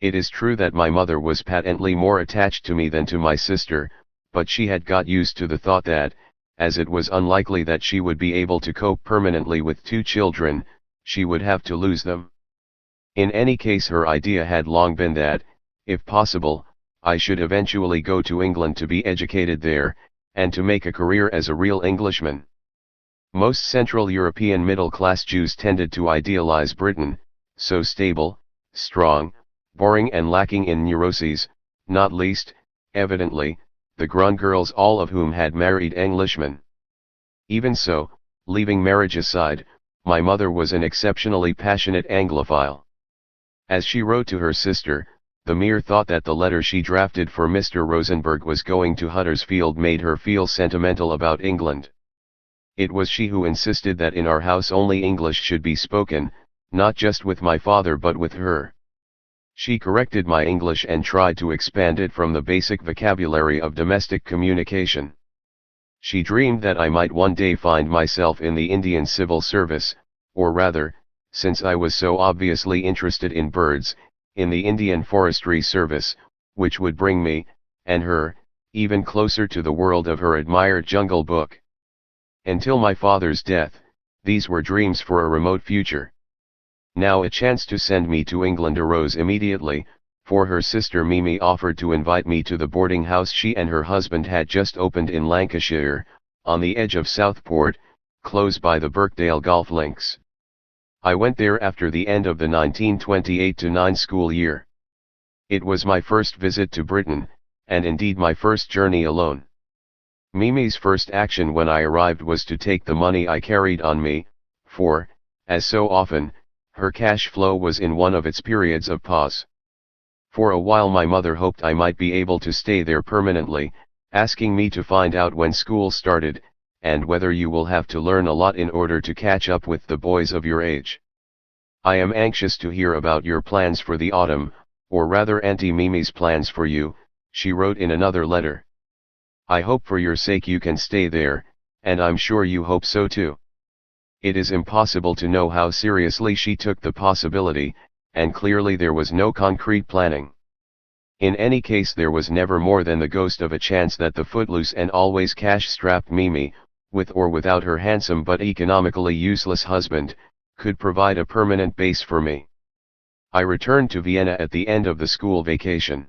It is true that my mother was patently more attached to me than to my sister, but she had got used to the thought that, as it was unlikely that she would be able to cope permanently with 2 children, she would have to lose them. In any case, her idea had long been that, if possible, I should eventually go to England to be educated there, and to make a career as a real Englishman. Most Central European middle-class Jews tended to idealize Britain, so stable, strong, boring and lacking in neuroses, not least, evidently, the Grun girls, all of whom had married Englishmen. Even so, leaving marriage aside, my mother was an exceptionally passionate Anglophile. As she wrote to her sister, the mere thought that the letter she drafted for Mr. Rosenberg was going to Huddersfield made her feel sentimental about England. It was she who insisted that in our house only English should be spoken, not just with my father but with her. She corrected my English and tried to expand it from the basic vocabulary of domestic communication. She dreamed that I might one day find myself in the Indian Civil Service, or rather, since I was so obviously interested in birds, in the Indian Forestry Service, which would bring me, and her, even closer to the world of her admired Jungle Book. Until my father's death, these were dreams for a remote future. Now a chance to send me to England arose immediately, for her sister Mimi offered to invite me to the boarding house she and her husband had just opened in Lancashire, on the edge of Southport, close by the Birkdale golf links. I went there after the end of the 1928-9 school year. It was my first visit to Britain, and indeed my first journey alone. Mimi's first action when I arrived was to take the money I carried on me, for, as so often, her cash flow was in one of its periods of pause. For a while my mother hoped I might be able to stay there permanently, asking me to find out when school started, and whether you will have to learn a lot in order to catch up with the boys of your age. I am anxious to hear about your plans for the autumn, or rather Auntie Mimi's plans for you, she wrote in another letter. I hope for your sake you can stay there, and I'm sure you hope so too. It is impossible to know how seriously she took the possibility, and clearly there was no concrete planning. In any case, there was never more than the ghost of a chance that the footloose and always cash-strapped Mimi, with or without her handsome but economically useless husband, could provide a permanent base for me. I returned to Vienna at the end of the school vacation.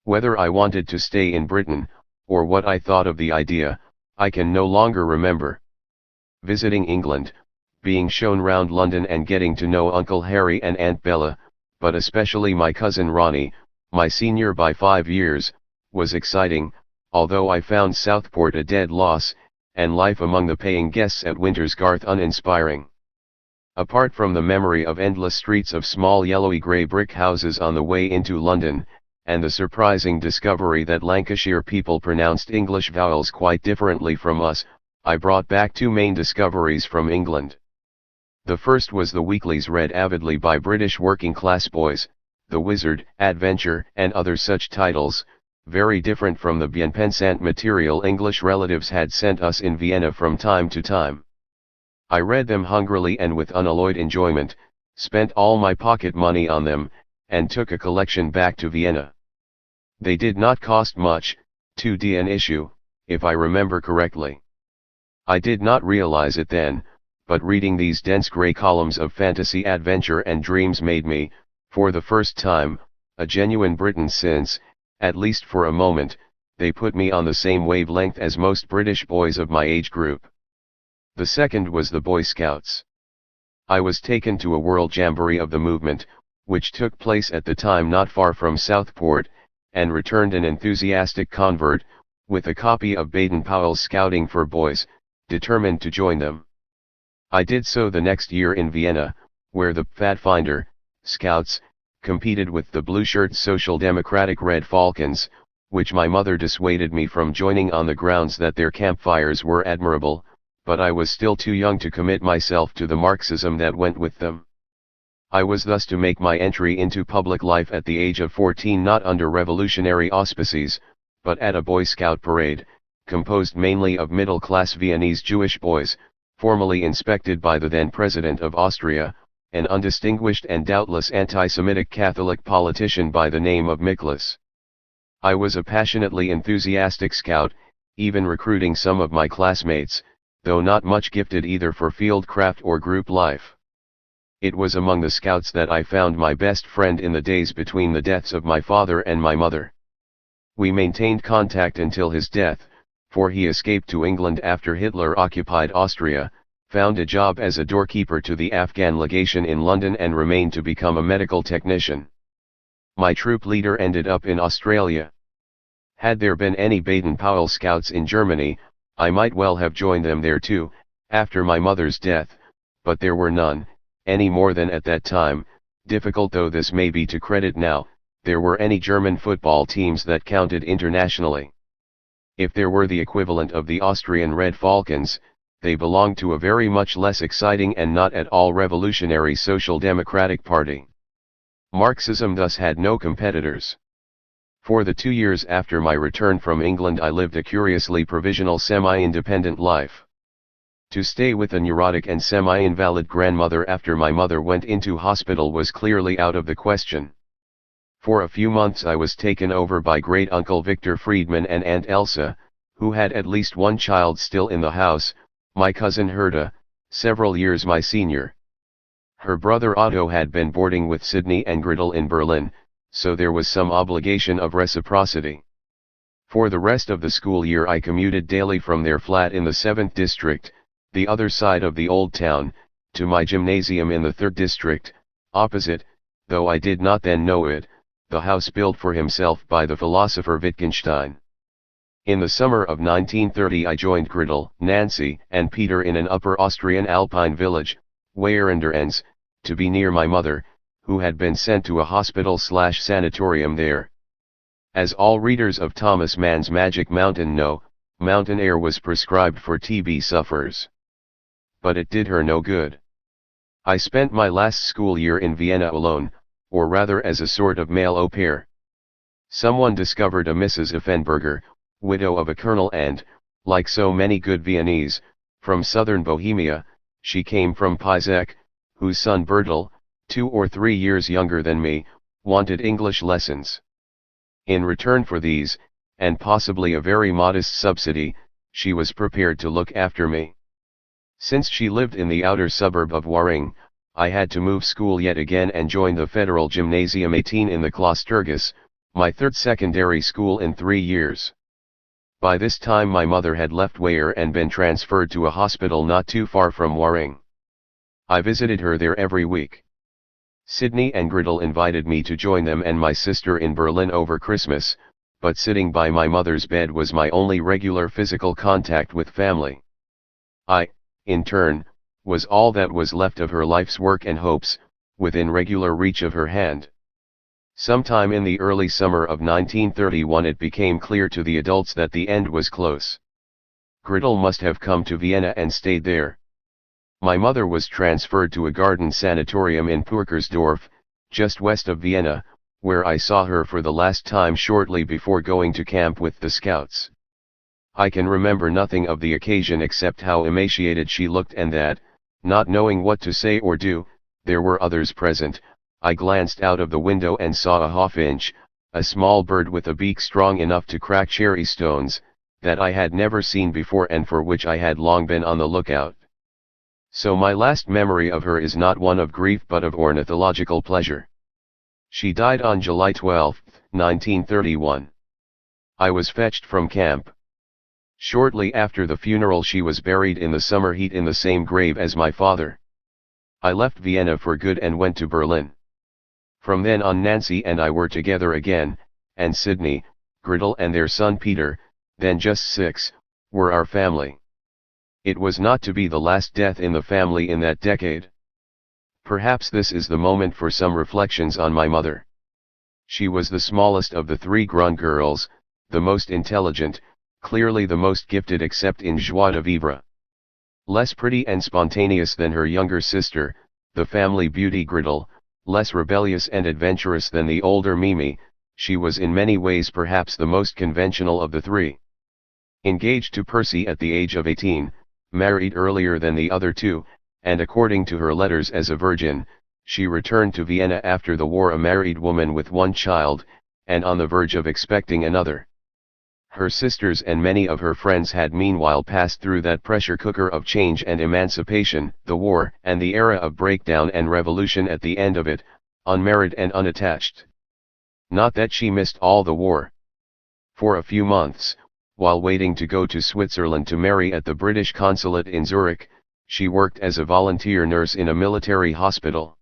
Whether I wanted to stay in Britain, or what I thought of the idea, I can no longer remember. Visiting England, being shown round London and getting to know Uncle Harry and Aunt Bella, but especially my cousin Ronnie, my senior by 5 years, was exciting, although I found Southport a dead loss, and life among the paying guests at Winter's Garth uninspiring. Apart from the memory of endless streets of small yellowy grey brick houses on the way into London, and the surprising discovery that Lancashire people pronounced English vowels quite differently from us, I brought back two main discoveries from England. The first was the weeklies read avidly by British working-class boys, The Wizard, Adventure, and other such titles, very different from the bien pensant material English relatives had sent us in Vienna from time to time. I read them hungrily and with unalloyed enjoyment, spent all my pocket money on them, and took a collection back to Vienna. They did not cost much, 2d an issue, if I remember correctly. I did not realize it then, but reading these dense grey columns of fantasy, adventure and dreams made me, for the first time, a genuine Briton since, at least for a moment, they put me on the same wavelength as most British boys of my age group. The second was the Boy Scouts. I was taken to a world jamboree of the movement, which took place at the time not far from Southport, and returned an enthusiastic convert, with a copy of Baden-Powell's Scouting for Boys, determined to join them. I did so the next year in Vienna, where the Pathfinder Scouts competed with the blue-shirt Social Democratic Red Falcons, which my mother dissuaded me from joining on the grounds that their campfires were admirable, but I was still too young to commit myself to the Marxism that went with them. I was thus to make my entry into public life at the age of 14, not under revolutionary auspices, but at a Boy Scout parade, composed mainly of middle-class Viennese Jewish boys, formally inspected by the then President of Austria, an undistinguished and doubtless anti-Semitic Catholic politician by the name of Miklas. I was a passionately enthusiastic scout, even recruiting some of my classmates, though not much gifted either for fieldcraft or group life. It was among the scouts that I found my best friend in the days between the deaths of my father and my mother. We maintained contact until his death, for he escaped to England after Hitler occupied Austria, found a job as a doorkeeper to the Afghan legation in London and remained to become a medical technician. My troop leader ended up in Australia. Had there been any Baden-Powell Scouts in Germany, I might well have joined them there too, after my mother's death, but there were none, any more than at that time, difficult though this may be to credit now, there were any German football teams that counted internationally. If there were the equivalent of the Austrian Red Falcons, they belonged to a very much less exciting and not at all revolutionary Social Democratic Party. Marxism thus had no competitors. For the 2 years after my return from England I lived a curiously provisional semi-independent life. To stay with a neurotic and semi-invalid grandmother after my mother went into hospital was clearly out of the question. For a few months I was taken over by great-uncle Victor Friedman and Aunt Elsa, who had at least one child still in the house, my cousin Herta, several years my senior. Her brother Otto had been boarding with Sidney and Gretel in Berlin, so there was some obligation of reciprocity. For the rest of the school year I commuted daily from their flat in the 7th district, the other side of the old town, to my gymnasium in the 3rd district, opposite, though I did not then know it, the house built for himself by the philosopher Wittgenstein. In the summer of 1930 I joined Gretel, Nancy, and Peter in an upper Austrian alpine village, Weyerenderens, to be near my mother, who had been sent to a hospital/sanatorium there. As all readers of Thomas Mann's Magic Mountain know, mountain air was prescribed for TB sufferers. But it did her no good. I spent my last school year in Vienna alone, or rather as a sort of male au pair. Someone discovered a Mrs. Effenberger, widow of a colonel and, like so many good Viennese, from southern Bohemia, she came from Pizek, whose son Bertel, 2 or 3 years younger than me, wanted English lessons. In return for these, and possibly a very modest subsidy, she was prepared to look after me. Since she lived in the outer suburb of Waring, I had to move school yet again and join the Federal Gymnasium 18 in the Klostergas, my 3rd secondary school in 3 years. By this time my mother had left Weyer and been transferred to a hospital not too far from Waring. I visited her there every week. Sidney and Gretel invited me to join them and my sister in Berlin over Christmas, but sitting by my mother's bed was my only regular physical contact with family. I, in turn, was all that was left of her life's work and hopes, within regular reach of her hand. Sometime in the early summer of 1931 it became clear to the adults that the end was close. Gretel must have come to Vienna and stayed there. My mother was transferred to a garden sanatorium in Purkersdorf, just west of Vienna, where I saw her for the last time shortly before going to camp with the scouts. I can remember nothing of the occasion except how emaciated she looked and that, not knowing what to say or do, there were others present. I glanced out of the window and saw a hawfinch, a small bird with a beak strong enough to crack cherry stones, that I had never seen before and for which I had long been on the lookout. So my last memory of her is not one of grief but of ornithological pleasure. She died on July 12, 1931. I was fetched from camp. Shortly after the funeral she was buried in the summer heat in the same grave as my father. I left Vienna for good and went to Berlin. From then on Nancy and I were together again, and Sidney, Gretel and their son Peter, then just 6, were our family. It was not to be the last death in the family in that decade. Perhaps this is the moment for some reflections on my mother. She was the smallest of the 3 grown girls, the most intelligent, clearly the most gifted except in joie de vivre. Less pretty and spontaneous than her younger sister, the family beauty Gretel, less rebellious and adventurous than the older Mimi, she was in many ways perhaps the most conventional of the 3. Engaged to Percy at the age of 18, married earlier than the other 2, and according to her letters as a virgin, she returned to Vienna after the war a married woman with 1 child, and on the verge of expecting another. Her sisters and many of her friends had meanwhile passed through that pressure cooker of change and emancipation, the war, and the era of breakdown and revolution at the end of it, unmarried and unattached. Not that she missed all the war. For a few months, while waiting to go to Switzerland to marry at the British consulate in Zurich, she worked as a volunteer nurse in a military hospital.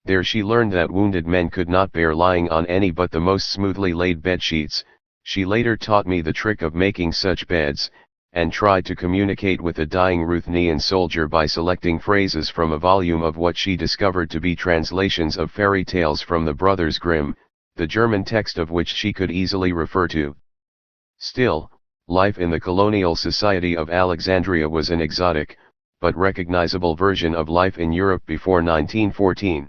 There she learned that wounded men could not bear lying on any but the most smoothly laid bedsheets. She later taught me the trick of making such beds, and tried to communicate with a dying Ruthenian soldier by selecting phrases from a volume of what she discovered to be translations of fairy tales from the Brothers Grimm, the German text of which she could easily refer to. Still, life in the colonial society of Alexandria was an exotic, but recognizable version of life in Europe before 1914.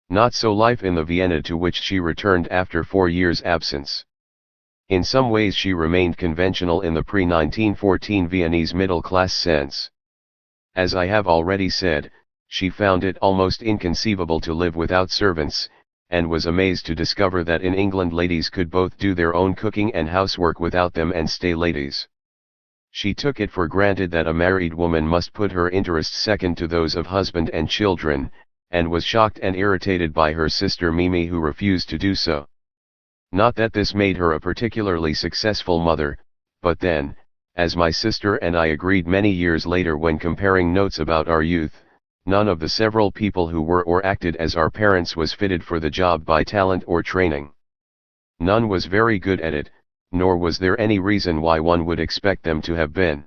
Not so life in the Vienna to which she returned after 4 years' absence. In some ways she remained conventional in the pre-1914 Viennese middle-class sense. As I have already said, she found it almost inconceivable to live without servants, and was amazed to discover that in England ladies could both do their own cooking and housework without them and stay ladies. She took it for granted that a married woman must put her interests second to those of husband and children, and was shocked and irritated by her sister Mimi who refused to do so. Not that this made her a particularly successful mother, but then, as my sister and I agreed many years later when comparing notes about our youth, none of the several people who were or acted as our parents was fitted for the job by talent or training. None was very good at it, nor was there any reason why one would expect them to have been.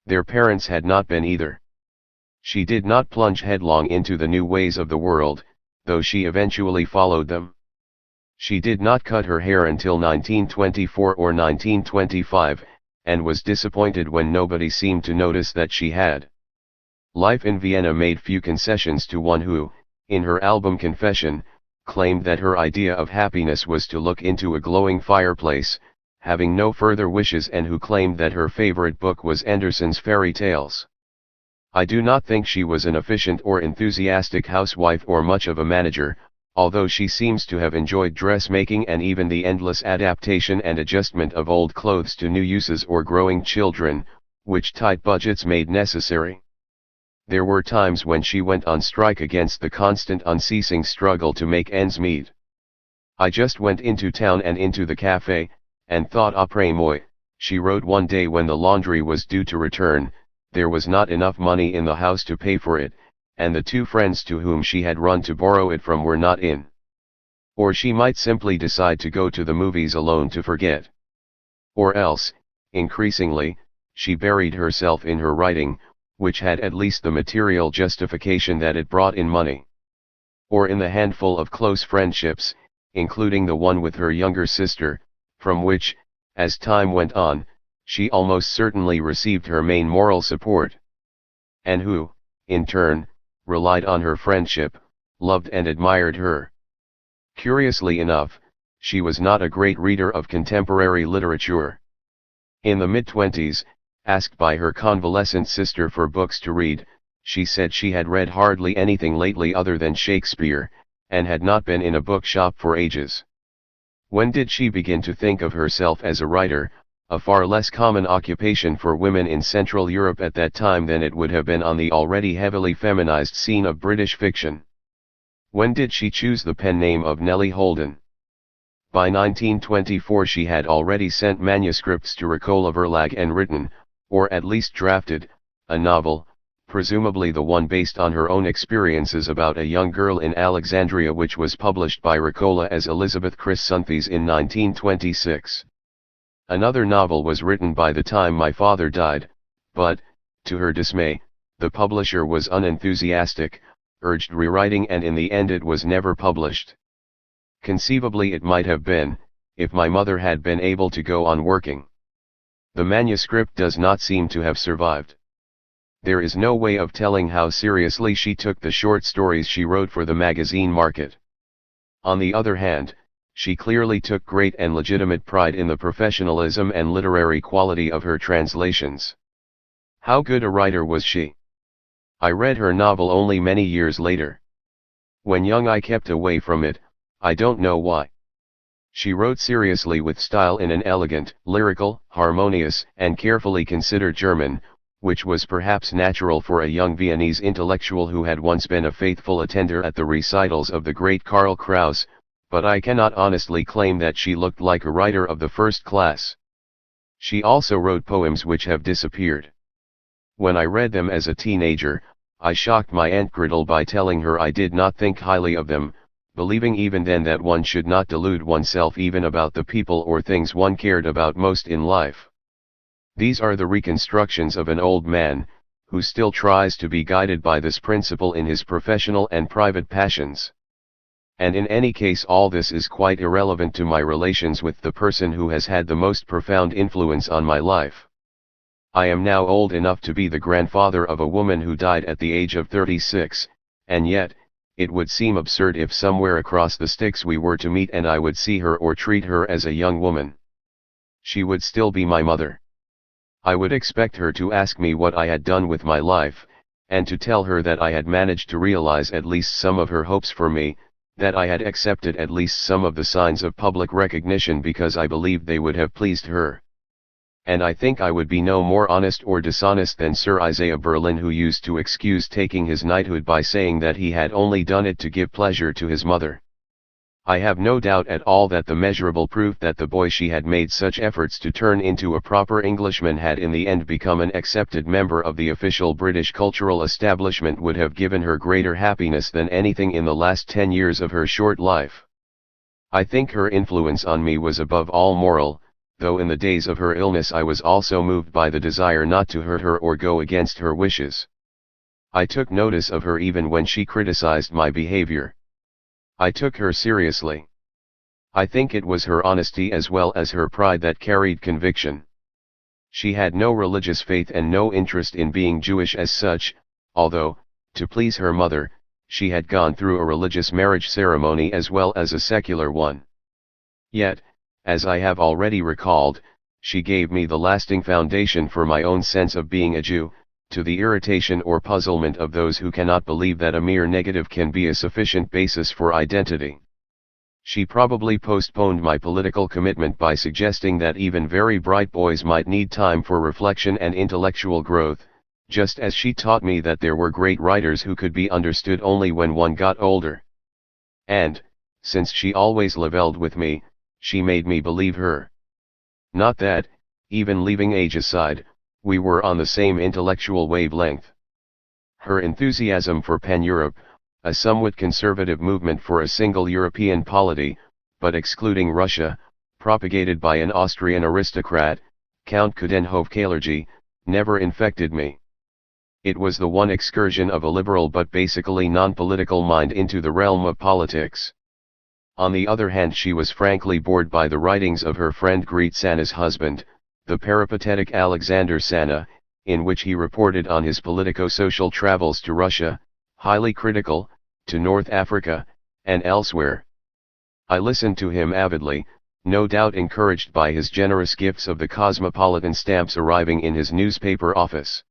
Their parents had not been either. She did not plunge headlong into the new ways of the world, though she eventually followed them. She did not cut her hair until 1924 or 1925, and was disappointed when nobody seemed to notice that she had. Life in Vienna made few concessions to one who, in her album Confession, claimed that her idea of happiness was to look into a glowing fireplace, having no further wishes, and who claimed that her favorite book was Andersen's fairy tales. I do not think she was an efficient or enthusiastic housewife or much of a manager, although she seems to have enjoyed dressmaking and even the endless adaptation and adjustment of old clothes to new uses or growing children, which tight budgets made necessary. There were times when she went on strike against the constant unceasing struggle to make ends meet. I just went into town and into the cafe, and thought après moi, she wrote one day when the laundry was due to return, there was not enough money in the house to pay for it, and the 2 friends to whom she had run to borrow it from were not in. Or she might simply decide to go to the movies alone to forget. Or else, increasingly, she buried herself in her writing, which had at least the material justification that it brought in money. Or in the handful of close friendships, including the one with her younger sister, from which, as time went on, she almost certainly received her main moral support. And who, in turn, relied on her friendship, loved and admired her. Curiously enough, she was not a great reader of contemporary literature. In the mid-20s, asked by her convalescent sister for books to read, she said she had read hardly anything lately other than Shakespeare, and had not been in a bookshop for ages. When did she begin to think of herself as a writer, a far less common occupation for women in Central Europe at that time than it would have been on the already heavily feminized scene of British fiction? When did she choose the pen name of Nellie Holden? By 1924 she had already sent manuscripts to Ricola Verlag and written, or at least drafted, a novel, presumably the one based on her own experiences about a young girl in Alexandria, which was published by Ricola as Elizabeth Chrysanthes in 1926. Another novel was written by the time my father died, but, to her dismay, the publisher was unenthusiastic, urged rewriting, and in the end it was never published. Conceivably it might have been, if my mother had been able to go on working. The manuscript does not seem to have survived. There is no way of telling how seriously she took the short stories she wrote for the magazine market. On the other hand, she clearly took great and legitimate pride in the professionalism and literary quality of her translations. How good a writer was she? I read her novel only many years later. When young I kept away from it, I don't know why. She wrote seriously with style in an elegant, lyrical, harmonious, and carefully considered German, which was perhaps natural for a young Viennese intellectual who had once been a faithful attender at the recitals of the great Karl Kraus, but I cannot honestly claim that she looked like a writer of the first class. She also wrote poems which have disappeared. When I read them as a teenager, I shocked my Aunt Gretel by telling her I did not think highly of them, believing even then that one should not delude oneself even about the people or things one cared about most in life. These are the reconstructions of an old man, who still tries to be guided by this principle in his professional and private passions. And in any case, all this is quite irrelevant to my relations with the person who has had the most profound influence on my life. I am now old enough to be the grandfather of a woman who died at the age of 36, and yet, it would seem absurd if somewhere across the sticks we were to meet and I would see her or treat her as a young woman. She would still be my mother. I would expect her to ask me what I had done with my life, and to tell her that I had managed to realize at least some of her hopes for me, that I had accepted at least some of the signs of public recognition because I believed they would have pleased her. And I think I would be no more honest or dishonest than Sir Isaiah Berlin, who used to excuse taking his knighthood by saying that he had only done it to give pleasure to his mother. I have no doubt at all that the measurable proof that the boy she had made such efforts to turn into a proper Englishman had in the end become an accepted member of the official British cultural establishment would have given her greater happiness than anything in the last 10 years of her short life. I think her influence on me was above all moral, though in the days of her illness I was also moved by the desire not to hurt her or go against her wishes. I took notice of her even when she criticized my behavior. I took her seriously. I think it was her honesty as well as her pride that carried conviction. She had no religious faith and no interest in being Jewish as such, although, to please her mother, she had gone through a religious marriage ceremony as well as a secular one. Yet, as I have already recalled, she gave me the lasting foundation for my own sense of being a Jew, to the irritation or puzzlement of those who cannot believe that a mere negative can be a sufficient basis for identity. She probably postponed my political commitment by suggesting that even very bright boys might need time for reflection and intellectual growth, just as she taught me that there were great writers who could be understood only when one got older. And, since she always levelled with me, she made me believe her. Not that, even leaving age aside, we were on the same intellectual wavelength. Her enthusiasm for Pan-Europe, a somewhat conservative movement for a single European polity, but excluding Russia, propagated by an Austrian aristocrat, Count Coudenhove-Kalergi, never infected me. It was the one excursion of a liberal but basically non-political mind into the realm of politics. On the other hand, she was frankly bored by the writings of her friend Grete Sana's husband, the peripatetic Alexander Sana, in which he reported on his politico-social travels to Russia, highly critical, to North Africa, and elsewhere. I listened to him avidly, no doubt encouraged by his generous gifts of the cosmopolitan stamps arriving in his newspaper office.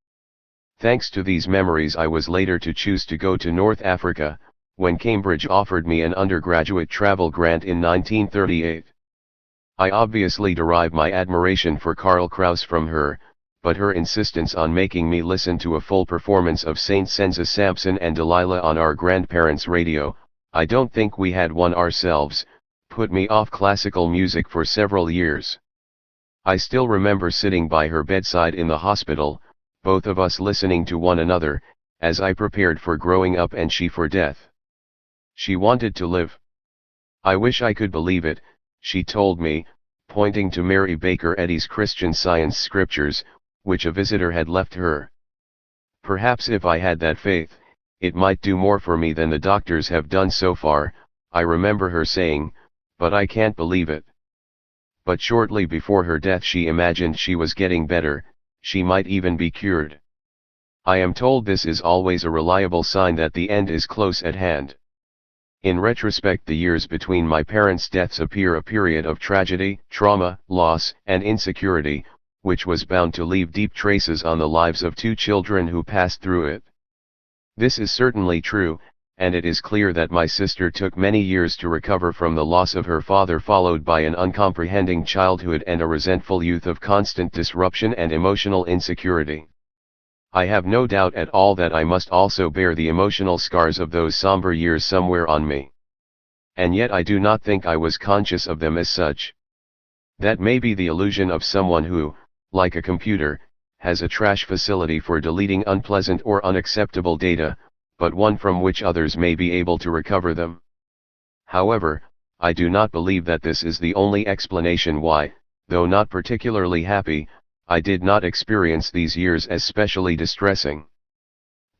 Thanks to these memories, I was later to choose to go to North Africa, when Cambridge offered me an undergraduate travel grant in 1938. I obviously derive my admiration for Karl Kraus from her, but her insistence on making me listen to a full performance of Saint Senza Samson and Delilah on our grandparents' radio, I don't think we had one ourselves, put me off classical music for several years. I still remember sitting by her bedside in the hospital, both of us listening to one another, as I prepared for growing up and she for death. She wanted to live. I wish I could believe it, she told me, pointing to Mary Baker Eddy's Christian Science scriptures, which a visitor had left her. Perhaps if I had that faith, it might do more for me than the doctors have done so far, I remember her saying, but I can't believe it. But shortly before her death she imagined she was getting better, she might even be cured. I am told this is always a reliable sign that the end is close at hand. In retrospect, the years between my parents' deaths appear a period of tragedy, trauma, loss, and insecurity, which was bound to leave deep traces on the lives of two children who passed through it. This is certainly true, and it is clear that my sister took many years to recover from the loss of her father, followed by an uncomprehending childhood and a resentful youth of constant disruption and emotional insecurity. I have no doubt at all that I must also bear the emotional scars of those somber years somewhere on me. And yet I do not think I was conscious of them as such. That may be the illusion of someone who, like a computer, has a trash facility for deleting unpleasant or unacceptable data, but one from which others may be able to recover them. However, I do not believe that this is the only explanation why, though not particularly happy, I did not experience these years as specially distressing.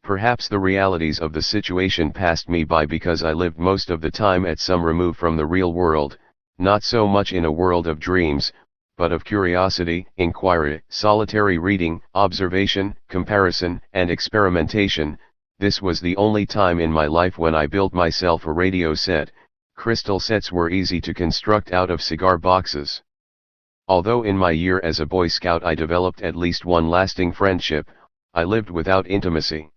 Perhaps the realities of the situation passed me by because I lived most of the time at some remove from the real world, not so much in a world of dreams, but of curiosity, inquiry, solitary reading, observation, comparison, and experimentation. This was the only time in my life when I built myself a radio set. Crystal sets were easy to construct out of cigar boxes. Although in my year as a Boy Scout I developed at least one lasting friendship, I lived without intimacy.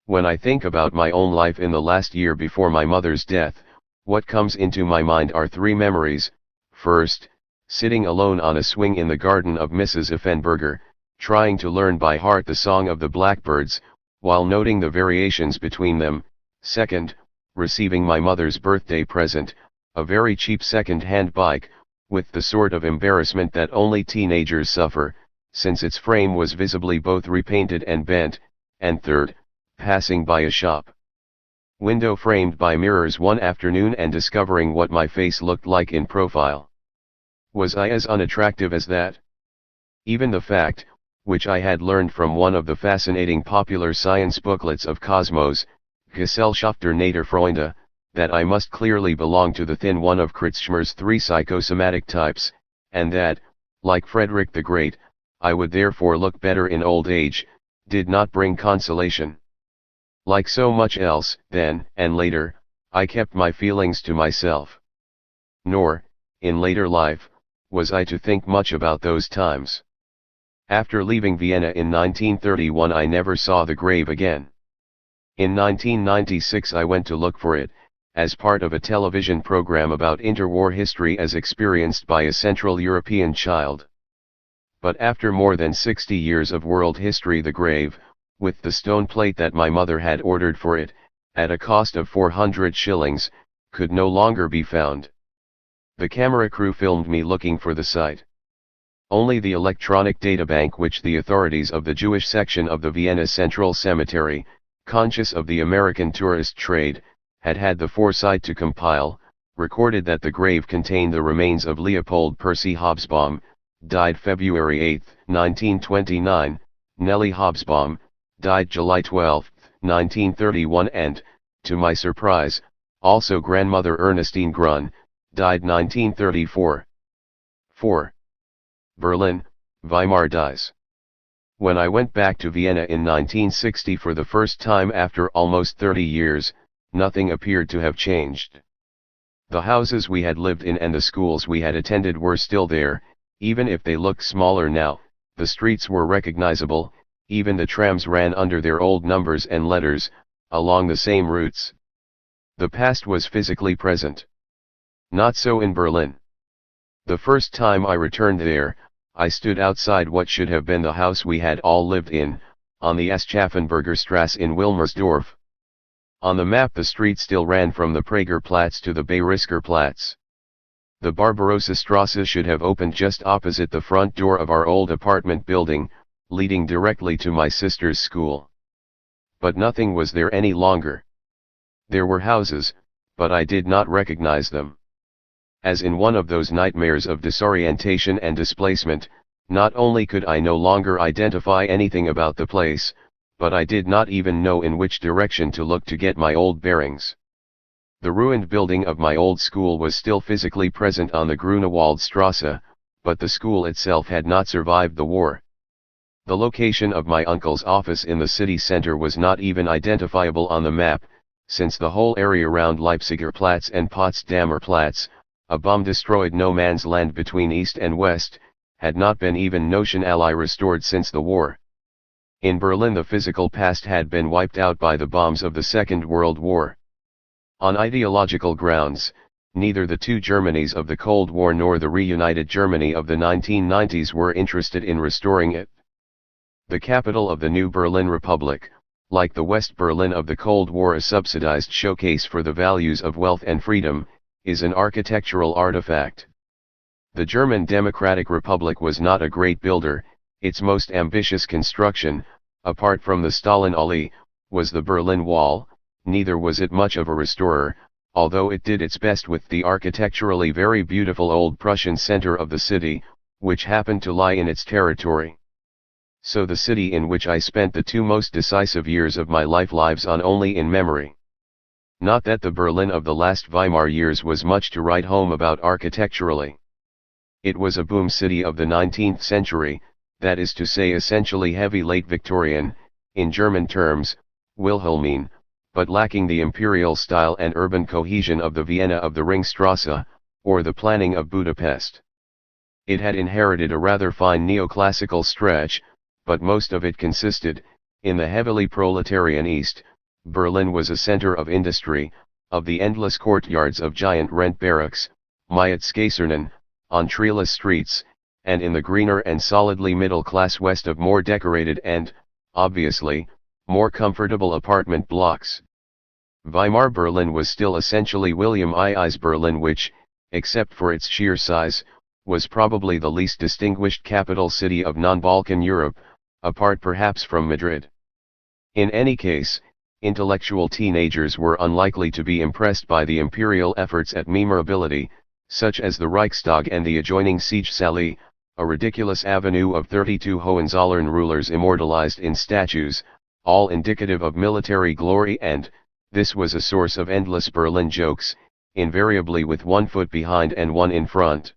When I think about my own life in the last year before my mother's death, what comes into my mind are three memories. First, sitting alone on a swing in the garden of Mrs. Effenberger, trying to learn by heart the song of the blackbirds, while noting the variations between them. Second, receiving my mother's birthday present, a very cheap second-hand bike, with the sort of embarrassment that only teenagers suffer, since its frame was visibly both repainted and bent. And third, passing by a shop window framed by mirrors one afternoon and discovering what my face looked like in profile. Was I as unattractive as that? Even the fact, which I had learned from one of the fascinating popular science booklets of Cosmos, Gesellschaft der Naturfreunde, that I must clearly belong to the thin one of Kretschmer's three psychosomatic types, and that, like Frederick the Great, I would therefore look better in old age, did not bring consolation. Like so much else, then, and later, I kept my feelings to myself. Nor, in later life, was I to think much about those times. After leaving Vienna in 1931 I never saw the grave again. In 1996 I went to look for it, as part of a television program about interwar history as experienced by a Central European child. But after more than 60 years of world history, the grave, with the stone plate that my mother had ordered for it, at a cost of 400 shillings, could no longer be found. The camera crew filmed me looking for the site. Only the electronic databank which the authorities of the Jewish section of the Vienna Central Cemetery, conscious of the American tourist trade, had had the foresight to compile, recorded that the grave contained the remains of Leopold Percy Hobsbawm, died February 8, 1929, Nellie Hobsbawm, died July 12, 1931 and, to my surprise, also grandmother Ernestine Grun, died 1934. 4. Berlin, Weimar dies. When I went back to Vienna in 1960 for the first time after almost 30 years, nothing appeared to have changed. The houses we had lived in and the schools we had attended were still there, even if they looked smaller now. The streets were recognizable, even the trams ran under their old numbers and letters, along the same routes. The past was physically present. Not so in Berlin. The first time I returned there, I stood outside what should have been the house we had all lived in, on the Aschaffenburger Strasse in Wilmersdorf. On the map the street still ran from the Pragerplatz to the Bayrisker Platz. The Barbarossa Strasse should have opened just opposite the front door of our old apartment building, leading directly to my sister's school. But nothing was there any longer. There were houses, but I did not recognize them. As in one of those nightmares of disorientation and displacement, not only could I no longer identify anything about the place, but I did not even know in which direction to look to get my old bearings. The ruined building of my old school was still physically present on the Grunewaldstrasse, but the school itself had not survived the war. The location of my uncle's office in the city center was not even identifiable on the map, since the whole area around Leipziger Platz and Potsdamer Platz, a bomb-destroyed no-man's land between east and west, had not been even notionally restored since the war. In Berlin the physical past had been wiped out by the bombs of the Second World War. On ideological grounds, neither the two Germanys of the Cold War nor the reunited Germany of the 1990s were interested in restoring it. The capital of the new Berlin Republic, like the West Berlin of the Cold War, a subsidized showcase for the values of wealth and freedom, is an architectural artifact. The German Democratic Republic was not a great builder. Its most ambitious construction, apart from the Stalinallee, was the Berlin Wall. Neither was it much of a restorer, although it did its best with the architecturally very beautiful old Prussian center of the city, which happened to lie in its territory. So the city in which I spent the two most decisive years of my life lives on only in memory. Not that the Berlin of the last Weimar years was much to write home about architecturally. It was a boom city of the 19th century, that is to say essentially heavy late Victorian, in German terms, Wilhelmine, but lacking the imperial style and urban cohesion of the Vienna of the Ringstrasse, or the planning of Budapest. It had inherited a rather fine neoclassical stretch, but most of it consisted, in the heavily proletarian East. Berlin was a center of industry, of the endless courtyards of giant rent barracks, Majestätskasernen, on treeless streets, and in the greener and solidly middle-class west of more decorated and, obviously, more comfortable apartment blocks. Weimar Berlin was still essentially William II's Berlin, which, except for its sheer size, was probably the least distinguished capital city of non-Balkan Europe, apart perhaps from Madrid. In any case, intellectual teenagers were unlikely to be impressed by the imperial efforts at memorability, such as the Reichstag and the adjoining Siegsallee, a ridiculous avenue of 32 Hohenzollern rulers immortalized in statues, all indicative of military glory, and this was a source of endless Berlin jokes, invariably with one foot behind and one in front.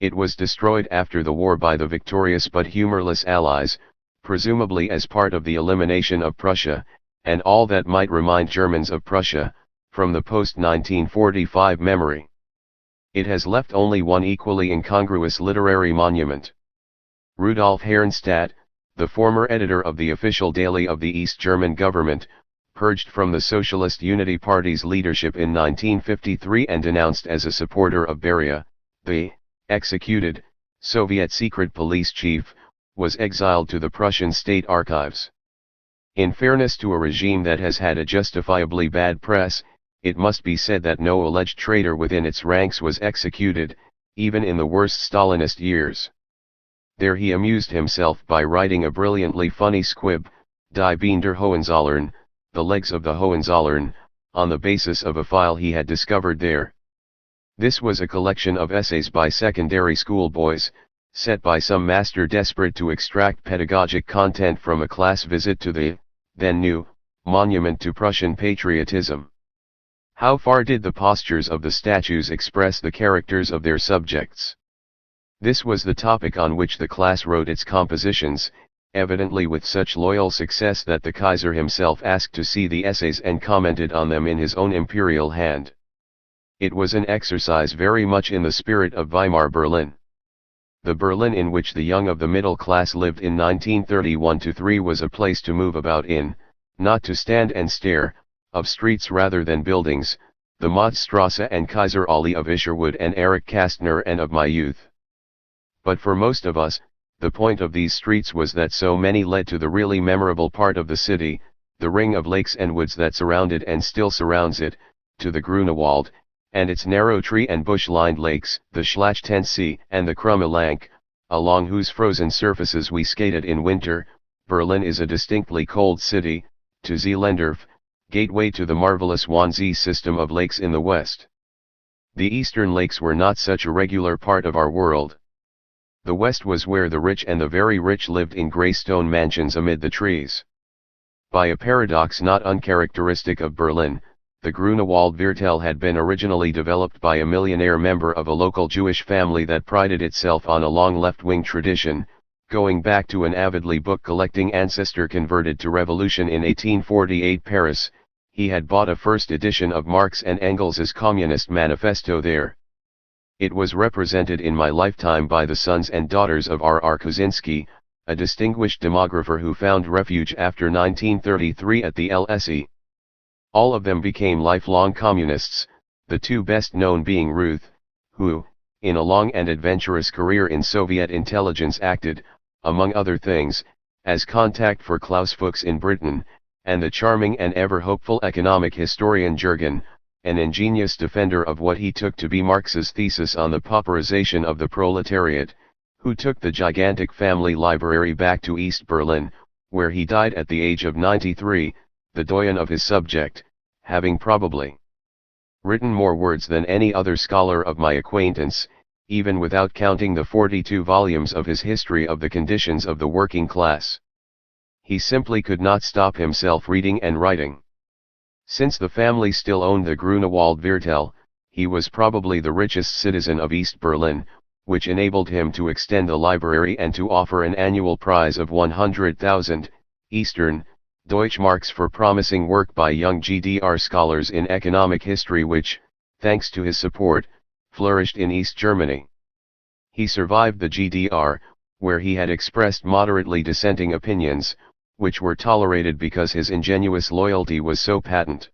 It was destroyed after the war by the victorious but humorless Allies, presumably as part of the elimination of Prussia, and all that might remind Germans of Prussia, from the post-1945 memory. It has left only one equally incongruous literary monument. Rudolf Herrnstadt, the former editor of the official daily of the East German government, purged from the Socialist Unity Party's leadership in 1953 and denounced as a supporter of Beria, the executed Soviet secret police chief, was exiled to the Prussian state archives. In fairness to a regime that has had a justifiably bad press, it must be said that no alleged traitor within its ranks was executed, even in the worst Stalinist years. There he amused himself by writing a brilliantly funny squib, Die Beender Hohenzollern, The Legs of the Hohenzollern, on the basis of a file he had discovered there. This was a collection of essays by secondary school boys, set by some master desperate to extract pedagogic content from a class visit to the, then new, monument to Prussian patriotism. How far did the postures of the statues express the characters of their subjects? This was the topic on which the class wrote its compositions, evidently with such loyal success that the Kaiser himself asked to see the essays and commented on them in his own imperial hand. It was an exercise very much in the spirit of Weimar Berlin. The Berlin in which the young of the middle class lived in 1931-3 was a place to move about in, not to stand and stare, of streets rather than buildings, the Motzstrasse and Kaiser Allee of Isherwood and Erich Kastner and of my youth. But for most of us, the point of these streets was that so many led to the really memorable part of the city, the ring of lakes and woods that surrounded and still surrounds it, to the Grunewald, and its narrow tree and bush-lined lakes, the Schlachtensee and the Krumme Lank, along whose frozen surfaces we skated in winter. Berlin is a distinctly cold city, to Zeelandorf, gateway to the marvelous Wannsee system of lakes in the west. The eastern lakes were not such a regular part of our world. The west was where the rich and the very rich lived in grey stone mansions amid the trees. By a paradox not uncharacteristic of Berlin, the Grunewald Viertel had been originally developed by a millionaire member of a local Jewish family that prided itself on a long left-wing tradition, going back to an avidly book-collecting ancestor converted to revolution in 1848 Paris. He had bought a first edition of Marx and Engels's Communist Manifesto there. It was represented in my lifetime by the sons and daughters of R.R. Kozinski, a distinguished demographer who found refuge after 1933 at the LSE. All of them became lifelong communists, the two best known being Ruth, who, in a long and adventurous career in Soviet intelligence acted, among other things, as contact for Klaus Fuchs in Britain, and the charming and ever-hopeful economic historian Jürgen, an ingenious defender of what he took to be Marx's thesis on the pauperization of the proletariat, who took the gigantic family library back to East Berlin, where he died at the age of 93, the doyen of his subject, having probably written more words than any other scholar of my acquaintance, even without counting the 42 volumes of his history of the conditions of the working class. He simply could not stop himself reading and writing. Since the family still owned the Grunewald Viertel, he was probably the richest citizen of East Berlin, which enabled him to extend the library and to offer an annual prize of 100,000 Eastern Deutschmarks for promising work by young GDR scholars in economic history which, thanks to his support, flourished in East Germany. He survived the GDR, where he had expressed moderately dissenting opinions, which were tolerated because his ingenuous loyalty was so patent.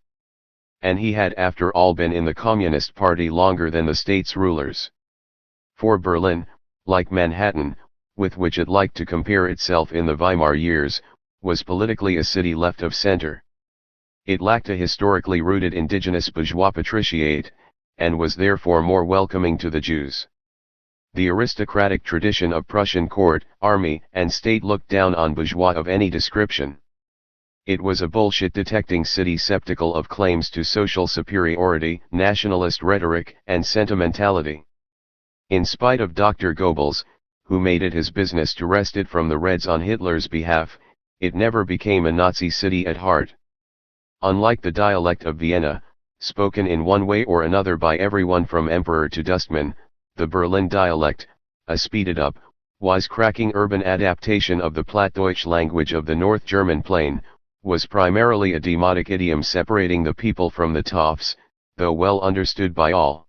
And he had after all been in the Communist Party longer than the state's rulers. For Berlin, like Manhattan, with which it liked to compare itself in the Weimar years, was politically a city left of center. It lacked a historically rooted indigenous bourgeois patriciate, and was therefore more welcoming to the Jews. The aristocratic tradition of Prussian court, army, and state looked down on bourgeois of any description. It was a bullshit-detecting city skeptical of claims to social superiority, nationalist rhetoric, and sentimentality. In spite of Dr. Goebbels, who made it his business to wrest it from the Reds on Hitler's behalf, it never became a Nazi city at heart. Unlike the dialect of Vienna, spoken in one way or another by everyone from emperor to dustman, the Berlin dialect, a speeded-up, wisecracking urban adaptation of the Plattdeutsch language of the North German plain, was primarily a demotic idiom separating the people from the toffs, though well understood by all.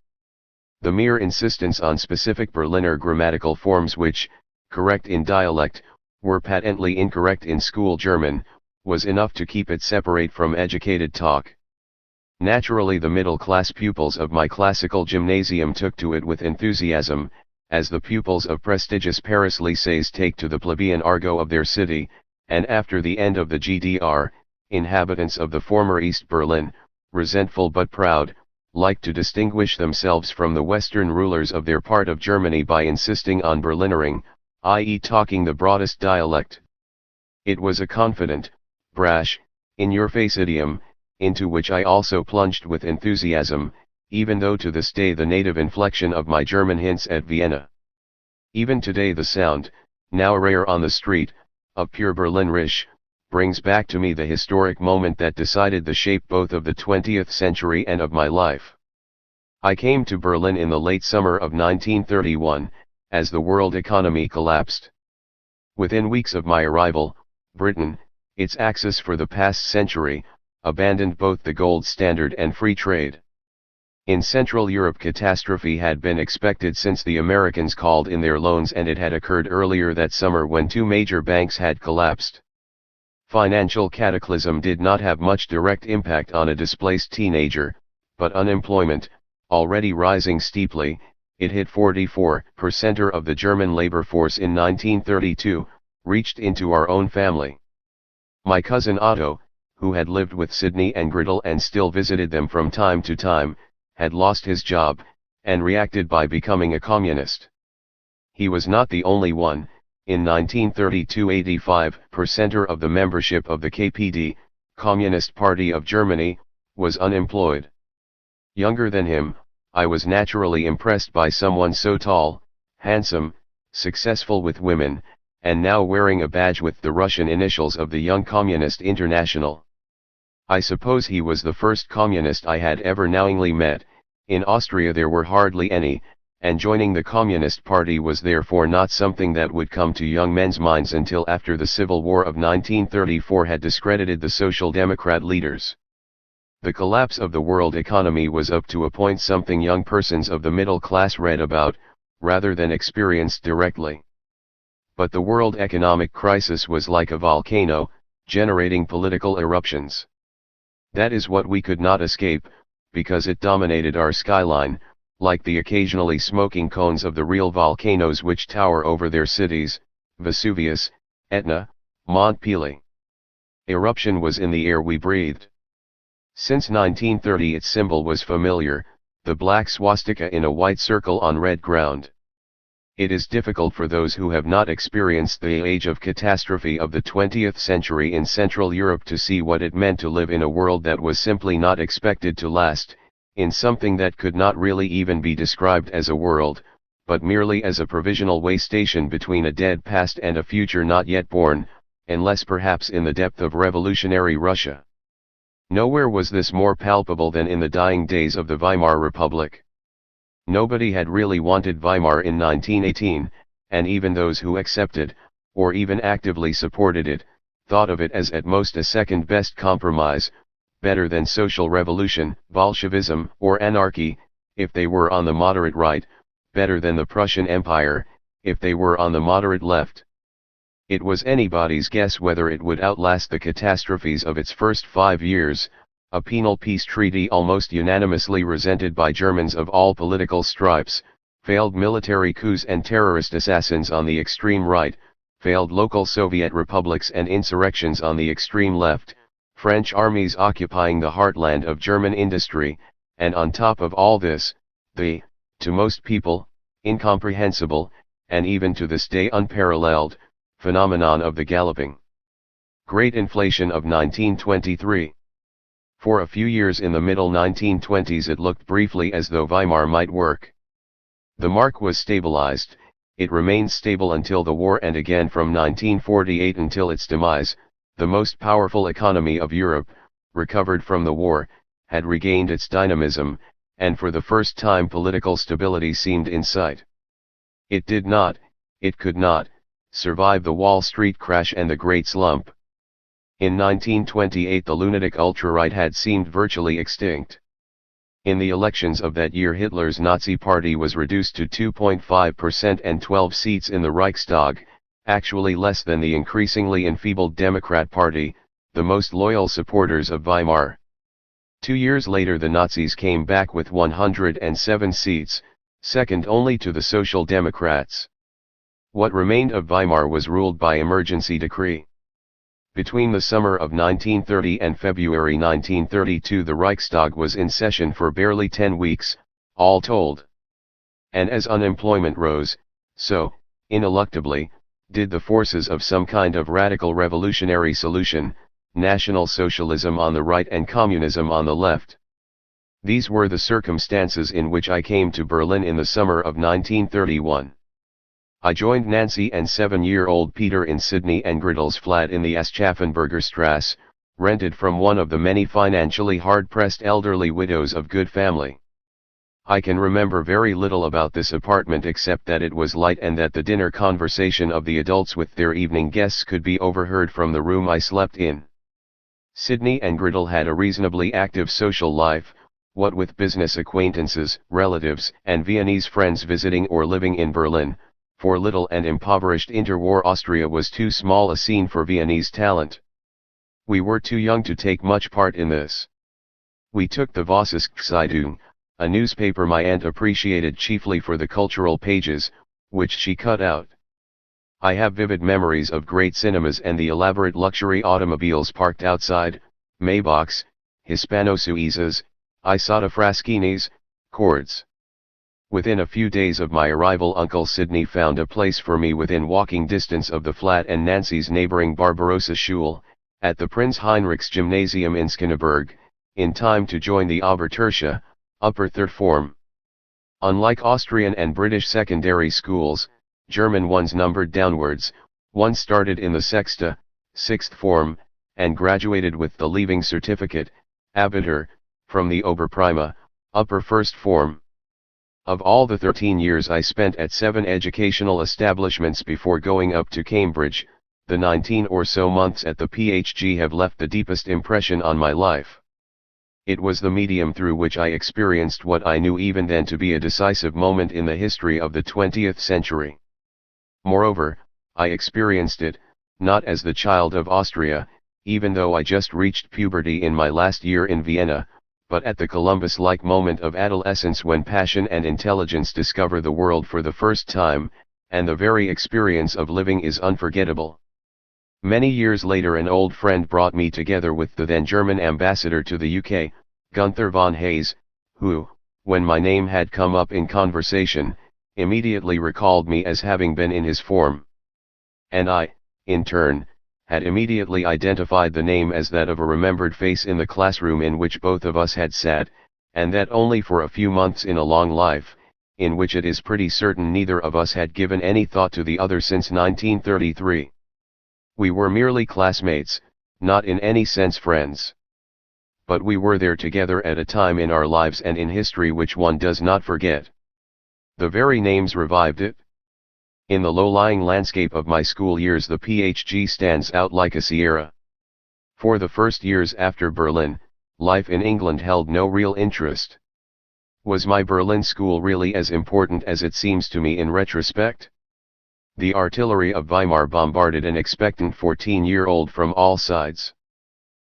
The mere insistence on specific Berliner grammatical forms which, correct in dialect, were patently incorrect in school German, was enough to keep it separate from educated talk. Naturally the middle-class pupils of my classical gymnasium took to it with enthusiasm, as the pupils of prestigious Paris lycées take to the plebeian argot of their city, and after the end of the GDR, inhabitants of the former East Berlin, resentful but proud, liked to distinguish themselves from the Western rulers of their part of Germany by insisting on Berlinering, i.e. talking the broadest dialect. It was a confident, brash, in-your-face idiom, into which I also plunged with enthusiasm, even though to this day the native inflection of my German hints at Vienna. Even today the sound, now rare on the street, of pure Berlinerisch, brings back to me the historic moment that decided the shape both of the 20th century and of my life. I came to Berlin in the late summer of 1931, as the world economy collapsed. Within weeks of my arrival, Britain, its axis for the past century, abandoned both the gold standard and free trade. In Central Europe, catastrophe had been expected since the Americans called in their loans, and it had occurred earlier that summer when two major banks had collapsed. Financial cataclysm did not have much direct impact on a displaced teenager, but unemployment, already rising steeply, it hit 44% of the German labor force in 1932, reached into our own family. My cousin Otto, who had lived with Sidney and Gretel and still visited them from time to time, had lost his job, and reacted by becoming a communist. He was not the only one. In 1932, 85% of the membership of the KPD, Communist Party of Germany, was unemployed. Younger than him, I was naturally impressed by someone so tall, handsome, successful with women, and now wearing a badge with the Russian initials of the Young Communist International. I suppose he was the first communist I had ever knowingly met. In Austria there were hardly any, and joining the Communist Party was therefore not something that would come to young men's minds until after the Civil War of 1934 had discredited the Social Democrat leaders. The collapse of the world economy was up to a point something young persons of the middle class read about, rather than experienced directly. But the world economic crisis was like a volcano, generating political eruptions. That is what we could not escape, because it dominated our skyline, like the occasionally smoking cones of the real volcanoes which tower over their cities, Vesuvius, Etna, Mont Pelee. Eruption was in the air we breathed. Since 1930 its symbol was familiar, the black swastika in a white circle on red ground. It is difficult for those who have not experienced the age of catastrophe of the 20th century in Central Europe to see what it meant to live in a world that was simply not expected to last, in something that could not really even be described as a world, but merely as a provisional way station between a dead past and a future not yet born, unless perhaps in the depth of revolutionary Russia. Nowhere was this more palpable than in the dying days of the Weimar Republic. Nobody had really wanted Weimar in 1918, and even those who accepted, or even actively supported it, thought of it as at most a second-best compromise, better than social revolution, Bolshevism, or anarchy, if they were on the moderate right, better than the Prussian Empire, if they were on the moderate left. It was anybody's guess whether it would outlast the catastrophes of its first 5 years, a penal peace treaty almost unanimously resented by Germans of all political stripes, failed military coups and terrorist assassins on the extreme right, failed local Soviet republics and insurrections on the extreme left, French armies occupying the heartland of German industry, and on top of all this, the, to most people, incomprehensible, and even to this day unparalleled, phenomenon of the galloping Great Inflation of 1923. For a few years in the middle 1920s it looked briefly as though Weimar might work. The mark was stabilized, it remained stable until the war, and again from 1948 until its demise. The most powerful economy of Europe, recovered from the war, had regained its dynamism, and for the first time political stability seemed in sight. It did not, it could not, survive the Wall Street crash and the Great Slump. In 1928 the lunatic ultra-right had seemed virtually extinct. In the elections of that year Hitler's Nazi Party was reduced to 2.5% and 12 seats in the Reichstag, actually less than the increasingly enfeebled Democrat Party, the most loyal supporters of Weimar. 2 years later the Nazis came back with 107 seats, second only to the Social Democrats. What remained of Weimar was ruled by emergency decree. Between the summer of 1930 and February 1932 the Reichstag was in session for barely 10 weeks, all told. And as unemployment rose, so, ineluctably, did the forces of some kind of radical revolutionary solution, National Socialism on the right and Communism on the left. These were the circumstances in which I came to Berlin in the summer of 1931. I joined Nancy and 7-year-old Peter in Sidney and Gretel's flat in the Aschaffenburger Strasse, rented from one of the many financially hard-pressed elderly widows of good family. I can remember very little about this apartment except that it was light and that the dinner conversation of the adults with their evening guests could be overheard from the room I slept in. Sidney and Gretel had a reasonably active social life, what with business acquaintances, relatives, and Viennese friends visiting or living in Berlin, for little and impoverished interwar Austria was too small a scene for Viennese talent. We were too young to take much part in this. We took the Vossische-Zeitung, a newspaper my aunt appreciated chiefly for the cultural pages, which she cut out. I have vivid memories of great cinemas and the elaborate luxury automobiles parked outside, Maybachs, Hispano-Suizas, Isotta Fraschinis, Cords. Within a few days of my arrival, Uncle Sidney found a place for me within walking distance of the flat and Nancy's neighboring Barbarossa Schule, at the Prinz Heinrichs Gymnasium in Schöneberg, in time to join the Obertertia, upper third form. Unlike Austrian and British secondary schools, German ones numbered downwards. One started in the Sechste, sixth form, and graduated with the leaving certificate, Abitur, from the Oberprima, upper first form. Of all the 13 years I spent at 7 educational establishments before going up to Cambridge, the 19 or so months at the PhD have left the deepest impression on my life. It was the medium through which I experienced what I knew even then to be a decisive moment in the history of the 20th century. Moreover, I experienced it, not as the child of Austria, even though I just reached puberty in my last year in Vienna, but at the Columbus-like moment of adolescence when passion and intelligence discover the world for the first time, and the very experience of living is unforgettable. Many years later an old friend brought me together with the then German ambassador to the UK, Gunther von Hayes, who, when my name had come up in conversation, immediately recalled me as having been in his form. And I, in turn, had immediately identified the name as that of a remembered face in the classroom in which both of us had sat, and that only for a few months in a long life, in which it is pretty certain neither of us had given any thought to the other since 1933. We were merely classmates, not in any sense friends. But we were there together at a time in our lives and in history which one does not forget. The very names revived it. In the low-lying landscape of my school years the PhD stands out like a sierra. For the first years after Berlin, life in England held no real interest. Was my Berlin school really as important as it seems to me in retrospect? The artillery of Weimar bombarded an expectant 14-year-old from all sides.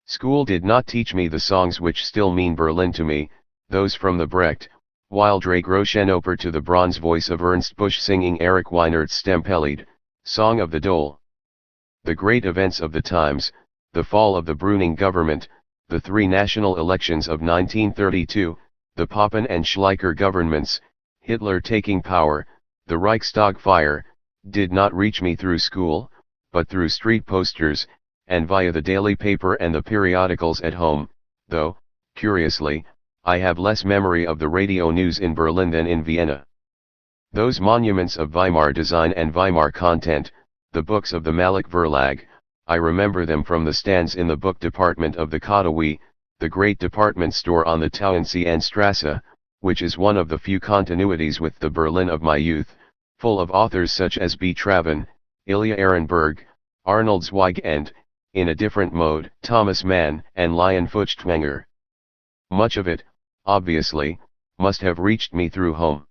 School did not teach me the songs which still mean Berlin to me, those from the Brecht, Wildrake Groschenoper to the bronze voice of Ernst Busch singing Erich Weinert's Stemperlied, Song of the Dole. The great events of the times, the fall of the Brüning government, the 3 national elections of 1932, the Papen and Schleicher governments, Hitler taking power, the Reichstag fire, did not reach me through school, but through street posters, and via the daily paper and the periodicals at home, though, curiously, I have less memory of the radio news in Berlin than in Vienna. Those monuments of Weimar design and Weimar content, the books of the Malik Verlag, I remember them from the stands in the book department of the Kadawi, the great department store on the Tauentzienstrasse, which is one of the few continuities with the Berlin of my youth, full of authors such as B. Traven, Ilya Ehrenberg, Arnold Zweig and, in a different mode, Thomas Mann and Lion Feuchtwanger. Much of it, obviously, must have reached me through home.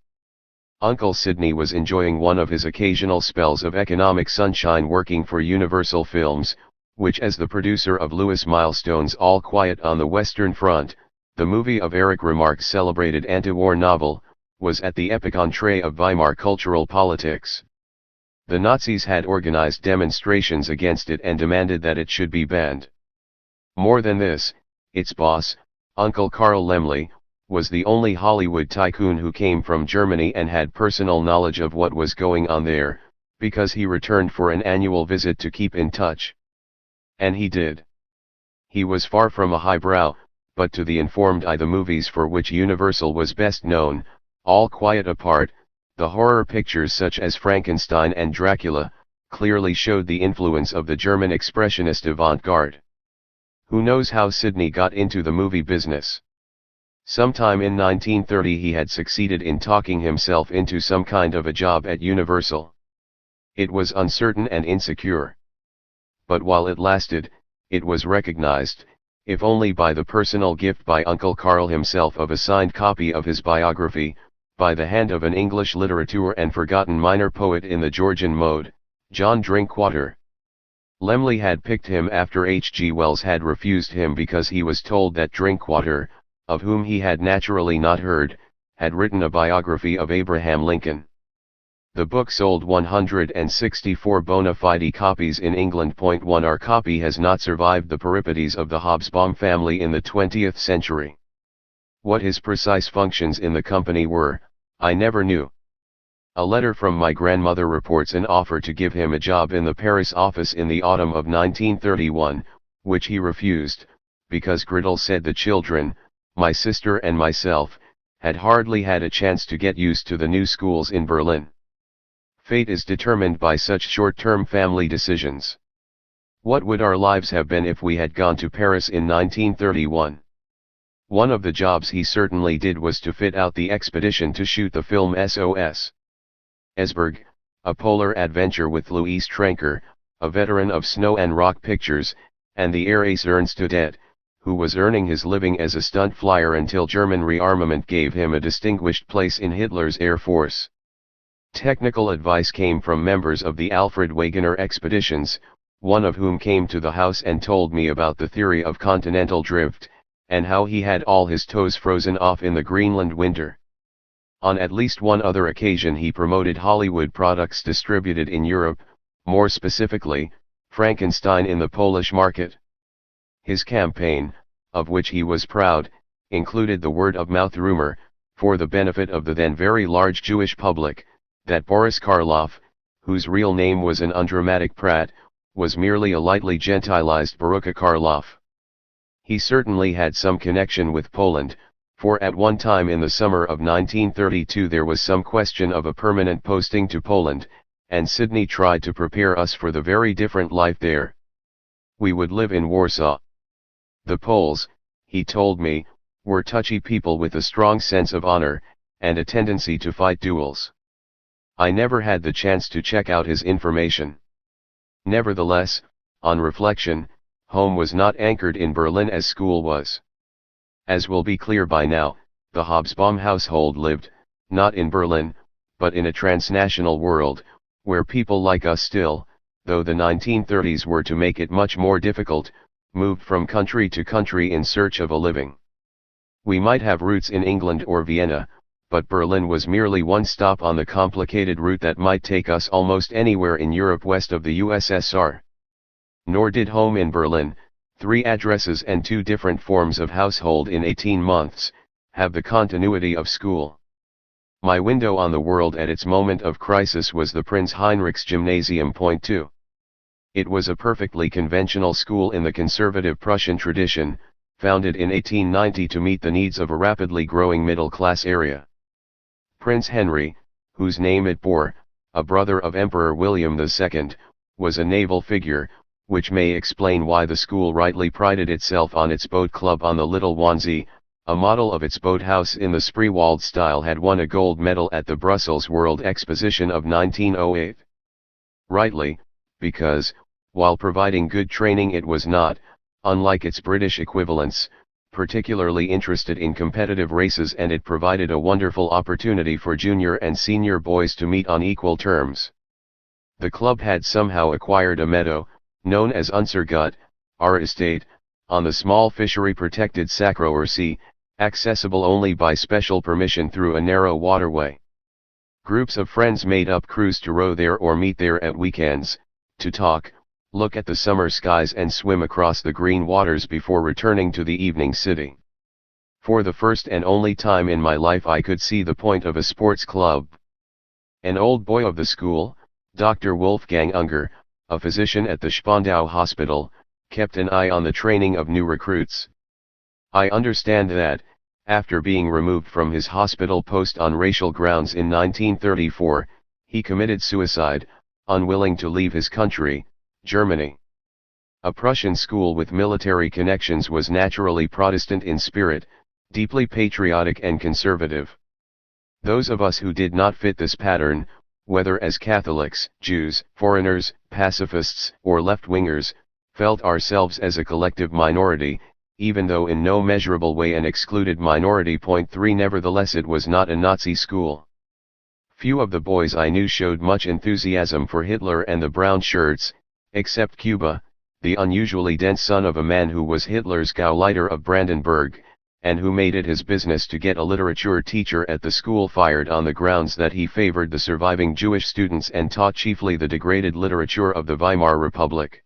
Uncle Sidney was enjoying one of his occasional spells of economic sunshine working for Universal Films, which as the producer of Louis Milestone's All Quiet on the Western Front, the movie of Eric Remarque's celebrated anti-war novel, was at the epic entree of Weimar cultural politics. The Nazis had organized demonstrations against it and demanded that it should be banned. More than this, its boss, Uncle Karl Laemmle, was the only Hollywood tycoon who came from Germany and had personal knowledge of what was going on there, because he returned for an annual visit to keep in touch. And he did. He was far from a highbrow, but to the informed eye the movies for which Universal was best known, All Quiet Apart, the horror pictures such as Frankenstein and Dracula, clearly showed the influence of the German expressionist avant-garde. Who knows how Sidney got into the movie business? Sometime in 1930 he had succeeded in talking himself into some kind of a job at Universal. It was uncertain and insecure. But while it lasted, it was recognized, if only by the personal gift by Uncle Carl himself of a signed copy of his biography, by the hand of an English literature and forgotten minor poet in the Georgian mode, John Drinkwater. Lemley had picked him after H. G. Wells had refused him because he was told that Drinkwater, of whom he had naturally not heard, had written a biography of Abraham Lincoln. The book sold 164 bona fide copies in England. 1 Our copy has not survived the peripeties of the Hobsbawm family in the 20th century. What his precise functions in the company were, I never knew. A letter from my grandmother reports an offer to give him a job in the Paris office in the autumn of 1931, which he refused, because Griddle said the children, my sister and myself, had hardly had a chance to get used to the new schools in Berlin. Fate is determined by such short-term family decisions. What would our lives have been if we had gone to Paris in 1931? One of the jobs he certainly did was to fit out the expedition to shoot the film SOS. Esberg, a polar adventure with Louise Trenker, a veteran of snow and rock pictures, and the air ace Ernst Udet, who was earning his living as a stunt flyer until German rearmament gave him a distinguished place in Hitler's Air Force. Technical advice came from members of the Alfred Wegener expeditions, one of whom came to the house and told me about the theory of continental drift, and how he had all his toes frozen off in the Greenland winter. On at least one other occasion he promoted Hollywood products distributed in Europe, more specifically, Frankenstein in the Polish market. His campaign, of which he was proud, included the word-of-mouth rumor, for the benefit of the then very large Jewish public, that Boris Karloff, whose real name was an undramatic Pratt, was merely a lightly gentilized Barucha Karloff. He certainly had some connection with Poland, for at one time in the summer of 1932 there was some question of a permanent posting to Poland, and Sidney tried to prepare us for the very different life there. We would live in Warsaw. The Poles, he told me, were touchy people with a strong sense of honor, and a tendency to fight duels. I never had the chance to check out his information. Nevertheless, on reflection, home was not anchored in Berlin as school was. As will be clear by now, the Hobsbawm household lived, not in Berlin, but in a transnational world, where people like us still, though the 1930s were to make it much more difficult, moved from country to country in search of a living. We might have roots in England or Vienna, but Berlin was merely one stop on the complicated route that might take us almost anywhere in Europe west of the USSR. Nor did home in Berlin, 3 addresses and 2 different forms of household in 18 months, have the continuity of school. My window on the world at its moment of crisis was the Prince Heinrichs Gymnasium. 2. It was a perfectly conventional school in the conservative Prussian tradition, founded in 1890 to meet the needs of a rapidly growing middle-class area. Prince Henry, whose name it bore, a brother of Emperor William II, was a naval figure, which may explain why the school rightly prided itself on its boat club on the Little Wannsee. A model of its boathouse in the Spreewald style had won a gold medal at the Brussels World Exposition of 1908. Rightly, because, while providing good training it was not, unlike its British equivalents, particularly interested in competitive races, and it provided a wonderful opportunity for junior and senior boys to meet on equal terms. The club had somehow acquired a meadow, known as Unsergut, our estate, on the small fishery-protected Sacroer Sea, accessible only by special permission through a narrow waterway. Groups of friends made up crews to row there or meet there at weekends, to talk, look at the summer skies and swim across the green waters before returning to the evening city. For the first and only time in my life I could see the point of a sports club. An old boy of the school, Dr. Wolfgang Unger, a physician at the Spandau Hospital, kept an eye on the training of new recruits. I understand that, after being removed from his hospital post on racial grounds in 1934, he committed suicide, unwilling to leave his country, Germany. A Prussian school with military connections was naturally Protestant in spirit, deeply patriotic and conservative. Those of us who did not fit this pattern, whether as Catholics, Jews, foreigners, pacifists, or left-wingers, felt ourselves as a collective minority, even though in no measurable way an excluded minority. 3 Nevertheless, it was not a Nazi school. Few of the boys I knew showed much enthusiasm for Hitler and the brown shirts, except Cuba, the unusually dense son of a man who was Hitler's Gauleiter of Brandenburg, and who made it his business to get a literature teacher at the school fired on the grounds that he favored the surviving Jewish students and taught chiefly the degraded literature of the Weimar Republic.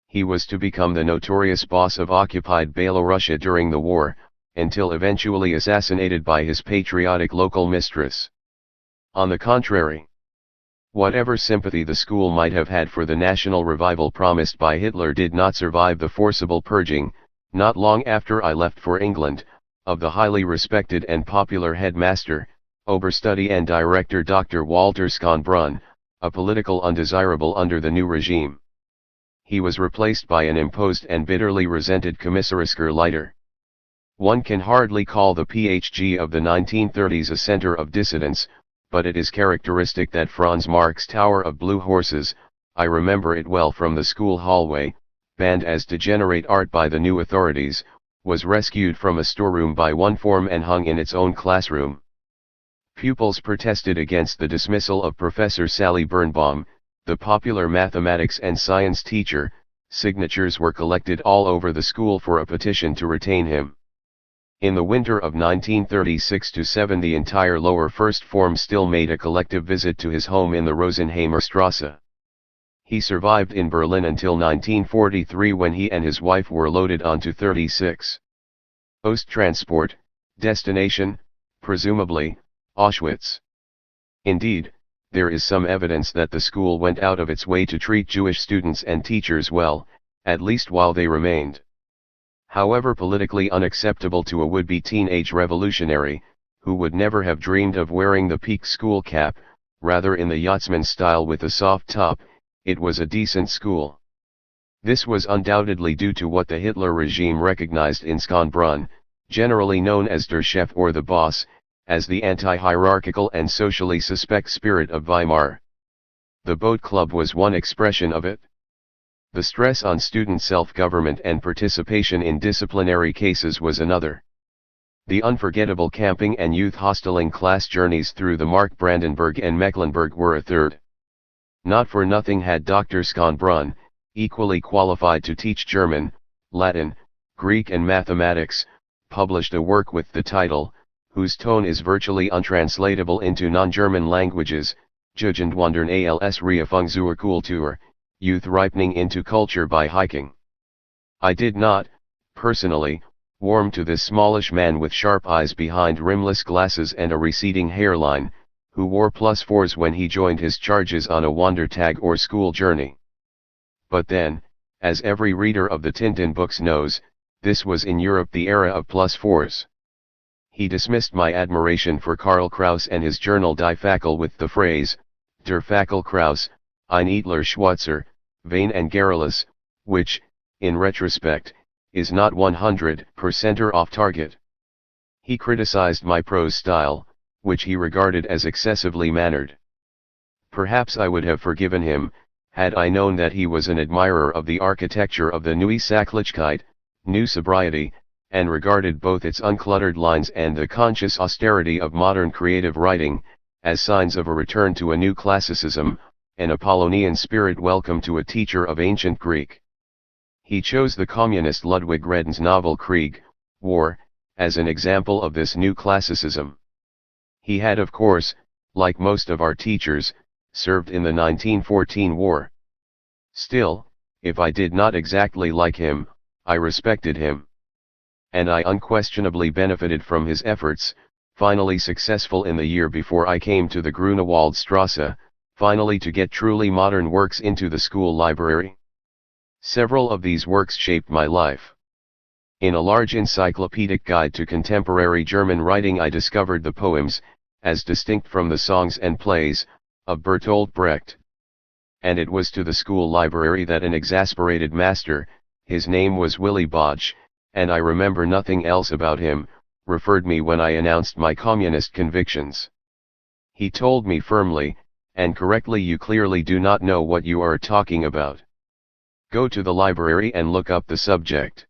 He was to become the notorious boss of occupied Belorussia during the war, until eventually assassinated by his patriotic local mistress. On the contrary, whatever sympathy the school might have had for the national revival promised by Hitler did not survive the forcible purging, not long after I left for England, of the highly respected and popular headmaster, Oberstudy and director Dr. Walter Schönbrunn, a political undesirable under the new regime. He was replaced by an imposed and bitterly resented Kommissarisker Leiter. One can hardly call the PHG of the 1930s a center of dissidence, but it is characteristic that Franz Marc's Tower of Blue Horses, I remember it well from the school hallway, banned as degenerate art by the new authorities, was rescued from a storeroom by one form and hung in its own classroom. Pupils protested against the dismissal of Professor Sally Birnbaum, the popular mathematics and science teacher. Signatures were collected all over the school for a petition to retain him. In the winter of 1936-7 the entire lower first form still made a collective visit to his home in the Rosenheimer Strasse. He survived in Berlin until 1943 when he and his wife were loaded onto 36 Osttransport, destination, presumably, Auschwitz. Indeed, there is some evidence that the school went out of its way to treat Jewish students and teachers well, at least while they remained. However politically unacceptable to a would-be teenage revolutionary, who would never have dreamed of wearing the peak school cap, rather in the yachtsman style with a soft top, it was a decent school. This was undoubtedly due to what the Hitler regime recognized in Schönbrunn, generally known as der Chef or the boss, as the anti-hierarchical and socially suspect spirit of Weimar. The boat club was one expression of it. The stress on student self-government and participation in disciplinary cases was another. The unforgettable camping and youth hosteling class journeys through the Mark Brandenburg and Mecklenburg were a third. Not for nothing had Dr. Schönbrunn, equally qualified to teach German, Latin, Greek and mathematics, published a work with the title, whose tone is virtually untranslatable into non-German languages, Jugendwandern als Reifung zur Kultur, Youth Ripening into Culture by Hiking. I did not, personally, warm to this smallish man with sharp eyes behind rimless glasses and a receding hairline, who wore +4s when he joined his charges on a Wandertag or school journey. But then, as every reader of the Tintin books knows, this was in Europe the era of +4s. He dismissed my admiration for Karl Kraus and his journal Die Fackel with the phrase, Der Fackel Kraus, ein edler Schwätzer, vain and garrulous, which, in retrospect, is not 100% off target. He criticized my prose style, which he regarded as excessively mannered. Perhaps I would have forgiven him, had I known that he was an admirer of the architecture of the Neue Sachlichkeit, New Sobriety, and regarded both its uncluttered lines and the conscious austerity of modern creative writing, as signs of a return to a new classicism, an Apollonian spirit welcome to a teacher of ancient Greek. He chose the communist Ludwig Reden's novel Krieg, War, as an example of this new classicism. He had of course, like most of our teachers, served in the 1914 war. Still, if I did not exactly like him, I respected him. And I unquestionably benefited from his efforts, finally successful in the year before I came to the Grunewaldstrasse, finally to get truly modern works into the school library. Several of these works shaped my life. In a large encyclopedic guide to contemporary German writing I discovered the poems, as distinct from the songs and plays, of Bertolt Brecht. And it was to the school library that an exasperated master, his name was Willy Bodge, and I remember nothing else about him, referred me when I announced my communist convictions. He told me firmly, and correctly, "You clearly do not know what you are talking about. Go to the library and look up the subject."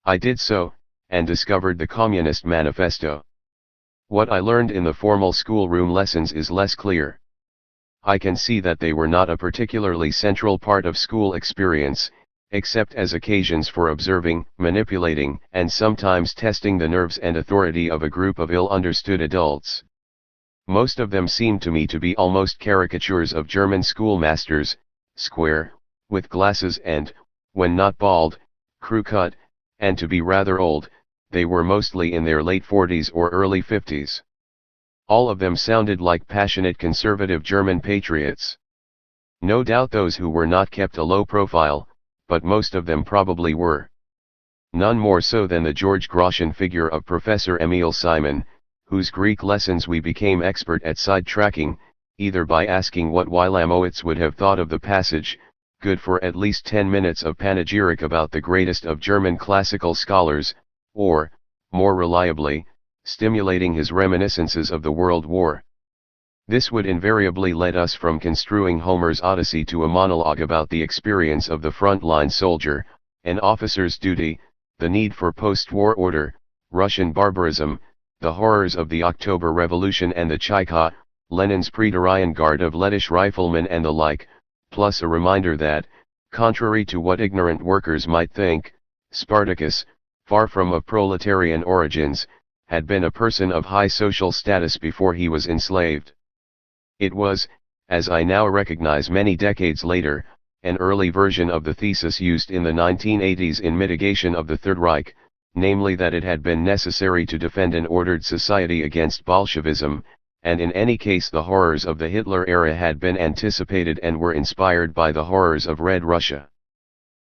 I did so, and discovered the Communist Manifesto. What I learned in the formal schoolroom lessons is less clear. I can see that they were not a particularly central part of school experience, except as occasions for observing, manipulating, and sometimes testing the nerves and authority of a group of ill-understood adults. Most of them seemed to me to be almost caricatures of German schoolmasters, square, with glasses and, when not bald, crew-cut, and to be rather old. They were mostly in their late 40s or early 50s. All of them sounded like passionate conservative German patriots. No doubt those who were not kept a low profile, but most of them probably were. None more so than the George Groschen figure of Professor Emil Simon, whose Greek lessons we became expert at sidetracking, either by asking what Wilamowitz would have thought of the passage, good for at least 10 minutes of panegyric about the greatest of German classical scholars, or, more reliably, stimulating his reminiscences of the World War. This would invariably lead us from construing Homer's Odyssey to a monologue about the experience of the front-line soldier, an officer's duty, the need for post-war order, Russian barbarism, the horrors of the October Revolution and the Chayka, Lenin's Praetorian Guard of Lettish riflemen and the like, plus a reminder that, contrary to what ignorant workers might think, Spartacus, far from of proletarian origins, had been a person of high social status before he was enslaved. It was, as I now recognize many decades later, an early version of the thesis used in the 1980s in mitigation of the Third Reich, namely that it had been necessary to defend an ordered society against Bolshevism, and in any case the horrors of the Hitler era had been anticipated and were inspired by the horrors of Red Russia.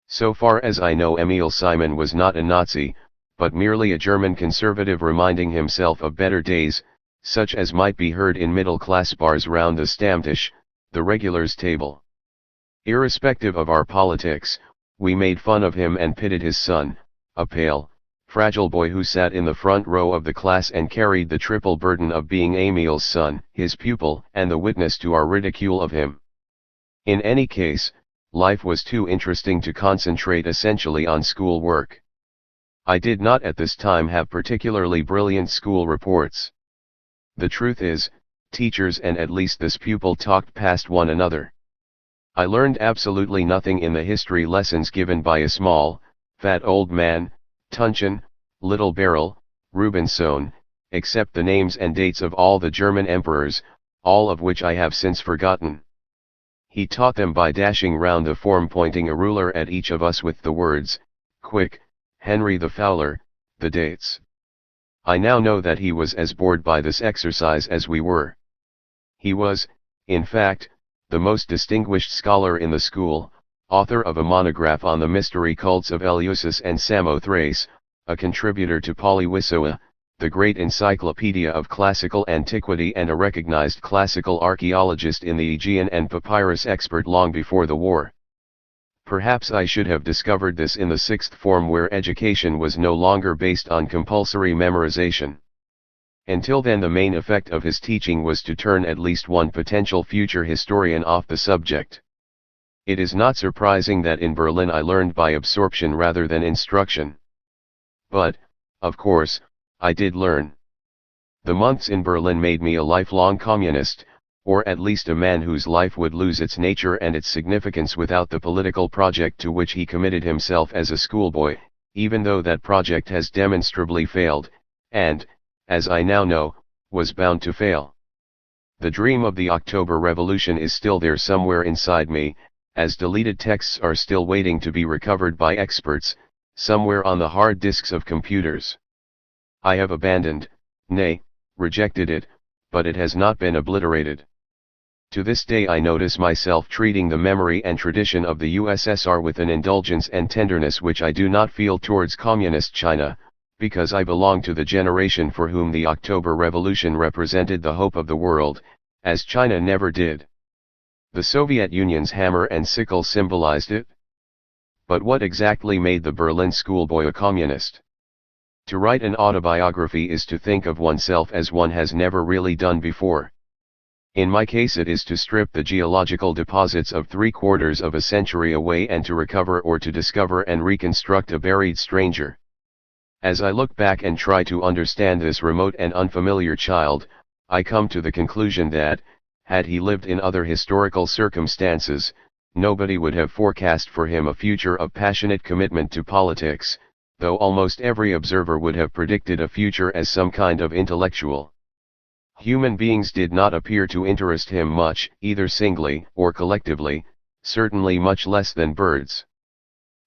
So far as I know, Emil Simon was not a Nazi, but merely a German conservative reminding himself of better days, such as might be heard in middle-class bars round the Stammtisch, the regulars' table. Irrespective of our politics, we made fun of him and pitied his son, a pale, fragile boy who sat in the front row of the class and carried the triple burden of being Emil's son, his pupil, and the witness to our ridicule of him. In any case, life was too interesting to concentrate essentially on school work. I did not at this time have particularly brilliant school reports. The truth is, teachers and at least this pupil talked past one another. I learned absolutely nothing in the history lessons given by a small, fat old man, Tunchen, Little Barrel, Rubensohn, except the names and dates of all the German emperors, all of which I have since forgotten. He taught them by dashing round the form, pointing a ruler at each of us with the words, "Quick, Henry the Fowler," the dates. I now know that he was as bored by this exercise as we were. He was, in fact, the most distinguished scholar in the school, author of a monograph on the mystery cults of Eleusis and Samothrace, a contributor to Polywissoa, the great encyclopedia of classical antiquity, and a recognized classical archaeologist in the Aegean and papyrus expert long before the war. Perhaps I should have discovered this in the sixth form, where education was no longer based on compulsory memorization. Until then, the main effect of his teaching was to turn at least one potential future historian off the subject. It is not surprising that in Berlin I learned by absorption rather than instruction. But, of course, I did learn. The months in Berlin made me a lifelong communist, or at least a man whose life would lose its nature and its significance without the political project to which he committed himself as a schoolboy, even though that project has demonstrably failed, and, as I now know, was bound to fail. The dream of the October Revolution is still there somewhere inside me, as deleted texts are still waiting to be recovered by experts, somewhere on the hard disks of computers. I have abandoned, nay, rejected it, but it has not been obliterated. To this day I notice myself treating the memory and tradition of the USSR with an indulgence and tenderness which I do not feel towards Communist China, because I belong to the generation for whom the October Revolution represented the hope of the world, as China never did. The Soviet Union's hammer and sickle symbolized it. But what exactly made the Berlin schoolboy a communist? To write an autobiography is to think of oneself as one has never really done before. In my case it is to strip the geological deposits of 3/4 of a century away and to recover or to discover and reconstruct a buried stranger. As I look back and try to understand this remote and unfamiliar child, I come to the conclusion that, had he lived in other historical circumstances, nobody would have forecast for him a future of passionate commitment to politics, though almost every observer would have predicted a future as some kind of intellectual. Human beings did not appear to interest him much, either singly or collectively, certainly much less than birds.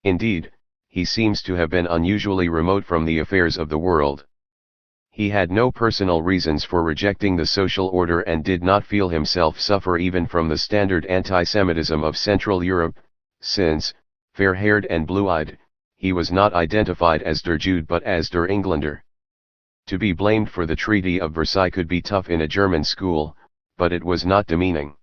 Indeed, he seems to have been unusually remote from the affairs of the world. He had no personal reasons for rejecting the social order and did not feel himself suffer even from the standard anti-Semitism of Central Europe, since, fair-haired and blue-eyed, he was not identified as der Jude but as der Englander. To be blamed for the Treaty of Versailles could be tough in a German school, but it was not demeaning.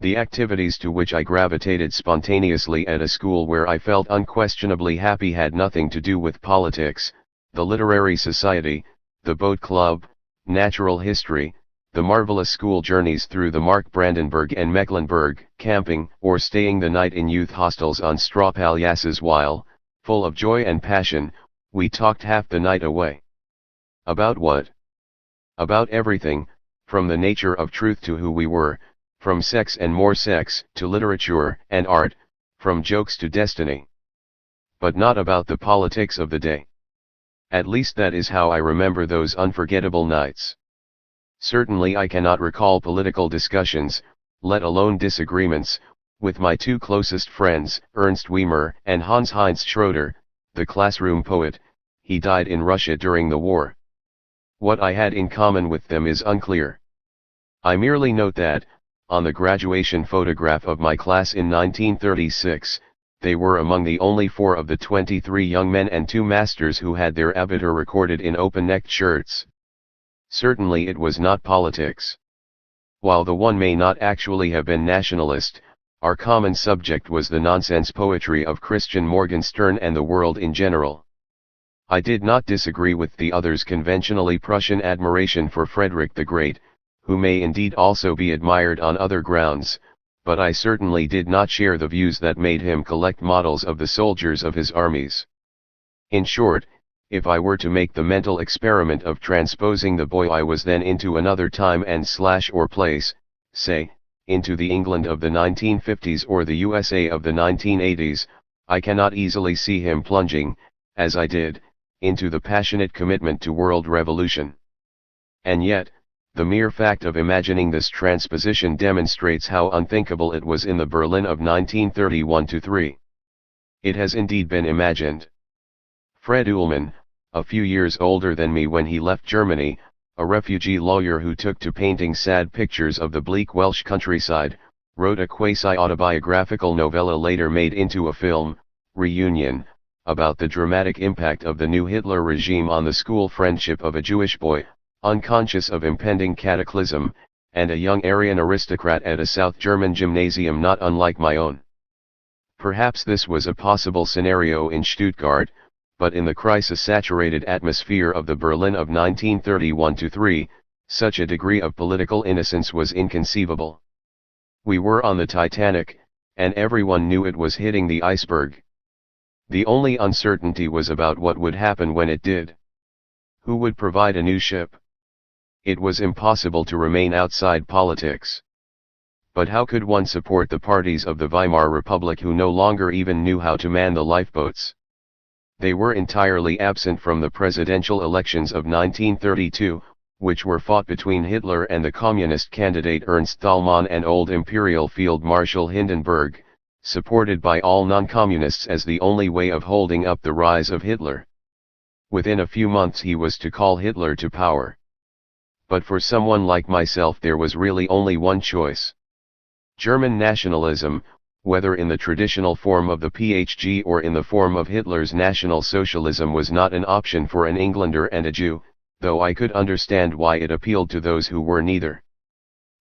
The activities to which I gravitated spontaneously at a school where I felt unquestionably happy had nothing to do with politics: the literary society, the boat club, natural history, the marvelous school journeys through the Mark Brandenburg and Mecklenburg, camping or staying the night in youth hostels on straw paljasses while, full of joy and passion, we talked half the night away. About what? About everything, from the nature of truth to who we were, from sex and more sex to literature and art, from jokes to destiny. But not about the politics of the day. At least that is how I remember those unforgettable nights. Certainly I cannot recall political discussions, let alone disagreements, with my two closest friends, Ernst Weimer and Hans-Heinz Schroeder, the classroom poet. He died in Russia during the war. What I had in common with them is unclear. I merely note that, on the graduation photograph of my class in 1936, they were among the only 4 of the 23 young men and 2 masters who had their Abitur recorded in open-necked shirts. Certainly it was not politics. While the one may not actually have been nationalist, our common subject was the nonsense poetry of Christian Morgenstern and the world in general. I did not disagree with the others' conventionally Prussian admiration for Frederick the Great, who may indeed also be admired on other grounds, but I certainly did not share the views that made him collect models of the soldiers of his armies. In short, if I were to make the mental experiment of transposing the boy I was then into another time and or place, say, into the England of the 1950s or the USA of the 1980s, I cannot easily see him plunging, as I did, into the passionate commitment to world revolution. And yet, the mere fact of imagining this transposition demonstrates how unthinkable it was in the Berlin of 1931-3. It has indeed been imagined. Fred Ullman, a few years older than me when he left Germany, a refugee lawyer who took to painting sad pictures of the bleak Welsh countryside, wrote a quasi-autobiographical novella later made into a film, Reunion, about the dramatic impact of the new Hitler regime on the school friendship of a Jewish boy, unconscious of impending cataclysm, and a young Aryan aristocrat at a South German gymnasium not unlike my own. Perhaps this was a possible scenario in Stuttgart, but in the crisis-saturated atmosphere of the Berlin of 1931-3, such a degree of political innocence was inconceivable. We were on the Titanic, and everyone knew it was hitting the iceberg. The only uncertainty was about what would happen when it did. Who would provide a new ship? It was impossible to remain outside politics. But how could one support the parties of the Weimar Republic who no longer even knew how to man the lifeboats? They were entirely absent from the presidential elections of 1932, which were fought between Hitler and the communist candidate Ernst Thälmann and Old Imperial Field Marshal Hindenburg, supported by all non-communists as the only way of holding up the rise of Hitler. Within a few months he was to call Hitler to power. But for someone like myself there was really only one choice. German nationalism, whether in the traditional form of the PHG or in the form of Hitler's National Socialism, was not an option for an Englander and a Jew, though I could understand why it appealed to those who were neither.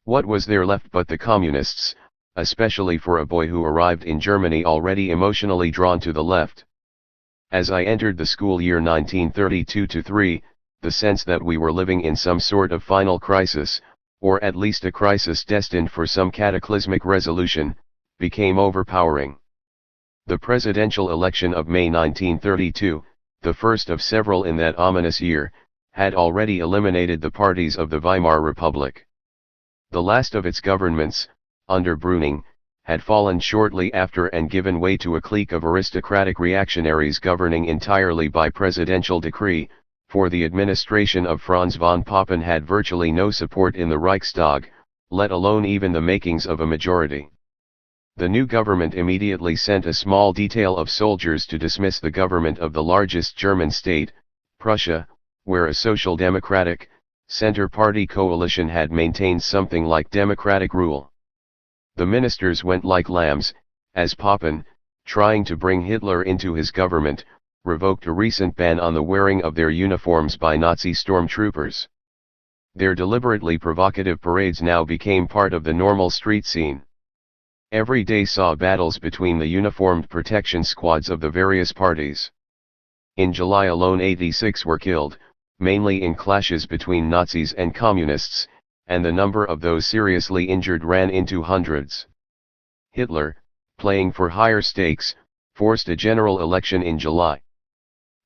What was there left but the communists, especially for a boy who arrived in Germany already emotionally drawn to the left? As I entered the school year 1932-3, the sense that we were living in some sort of final crisis, or at least a crisis destined for some cataclysmic resolution, became overpowering. The presidential election of May 1932, the first of several in that ominous year, had already eliminated the parties of the Weimar Republic. The last of its governments, under Brüning, had fallen shortly after and given way to a clique of aristocratic reactionaries governing entirely by presidential decree, for the administration of Franz von Papen had virtually no support in the Reichstag, let alone even the makings of a majority. The new government immediately sent a small detail of soldiers to dismiss the government of the largest German state, Prussia, where a social democratic, center party coalition had maintained something like democratic rule. The ministers went like lambs, as Papen, trying to bring Hitler into his government, revoked a recent ban on the wearing of their uniforms by Nazi stormtroopers. Their deliberately provocative parades now became part of the normal street scene. Every day saw battles between the uniformed protection squads of the various parties. In July alone 86 were killed, mainly in clashes between Nazis and Communists, and the number of those seriously injured ran into hundreds. Hitler, playing for higher stakes, forced a general election in July.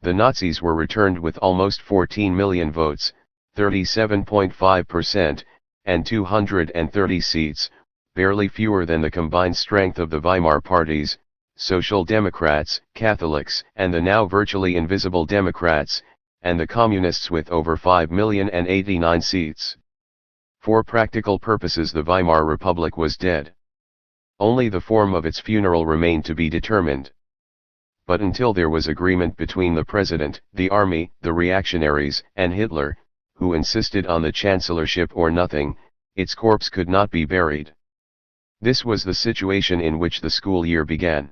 The Nazis were returned with almost 14 million votes, 37.5%, and 230 seats, barely fewer than the combined strength of the Weimar parties, Social Democrats, Catholics, and the now virtually invisible Democrats, and the Communists with over 5,089 seats. For practical purposes, the Weimar Republic was dead. Only the form of its funeral remained to be determined. But until there was agreement between the president, the army, the reactionaries, and Hitler, who insisted on the chancellorship or nothing, its corpse could not be buried. This was the situation in which the school year began.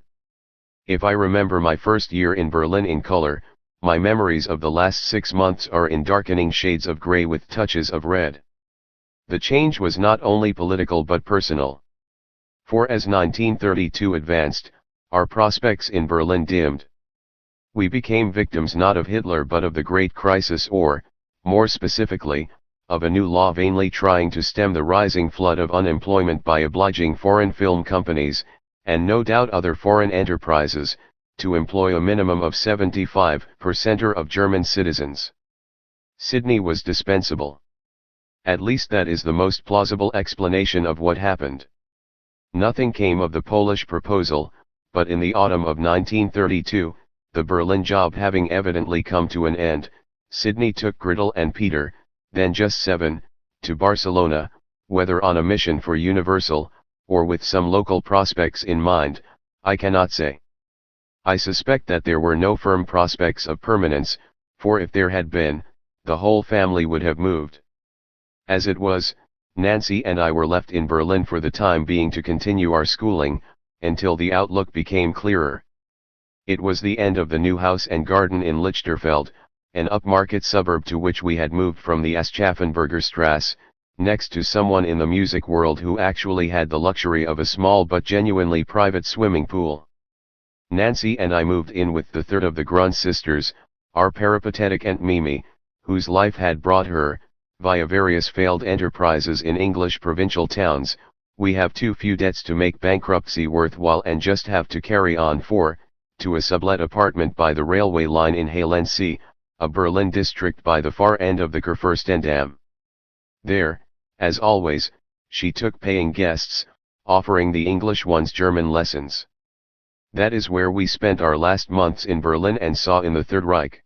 If I remember my first year in Berlin in color, my memories of the last 6 months are in darkening shades of gray with touches of red. The change was not only political but personal. For as 1932 advanced, our prospects in Berlin dimmed. We became victims not of Hitler but of the Great Crisis, or, more specifically, of a new law vainly trying to stem the rising flood of unemployment by obliging foreign film companies, and no doubt other foreign enterprises, to employ a minimum of 75% of German citizens. Sydney was dispensable. At least that is the most plausible explanation of what happened. Nothing came of the Polish proposal, but in the autumn of 1932, the Berlin job having evidently come to an end, Sydney took Gretel and Peter, then just 7, to Barcelona, whether on a mission for Universal, or with some local prospects in mind, I cannot say. I suspect that there were no firm prospects of permanence, for if there had been, the whole family would have moved. As it was, Nancy and I were left in Berlin for the time being to continue our schooling, until the outlook became clearer. It was the end of the new house and garden in Lichterfeld, an upmarket suburb to which we had moved from the Aschaffenburger Strasse, next to someone in the music world who actually had the luxury of a small but genuinely private swimming pool. Nancy and I moved in with the third of the Grun sisters, our peripatetic Aunt Mimi, whose life had brought her, via various failed enterprises in English provincial towns, we have too few debts to make bankruptcy worthwhile and just have to carry on to a sublet apartment by the railway line in Halensee, a Berlin district by the far end of the Kurfürstendamm. There, as always, she took paying guests, offering the English ones German lessons. That is where we spent our last months in Berlin and saw in the Third Reich.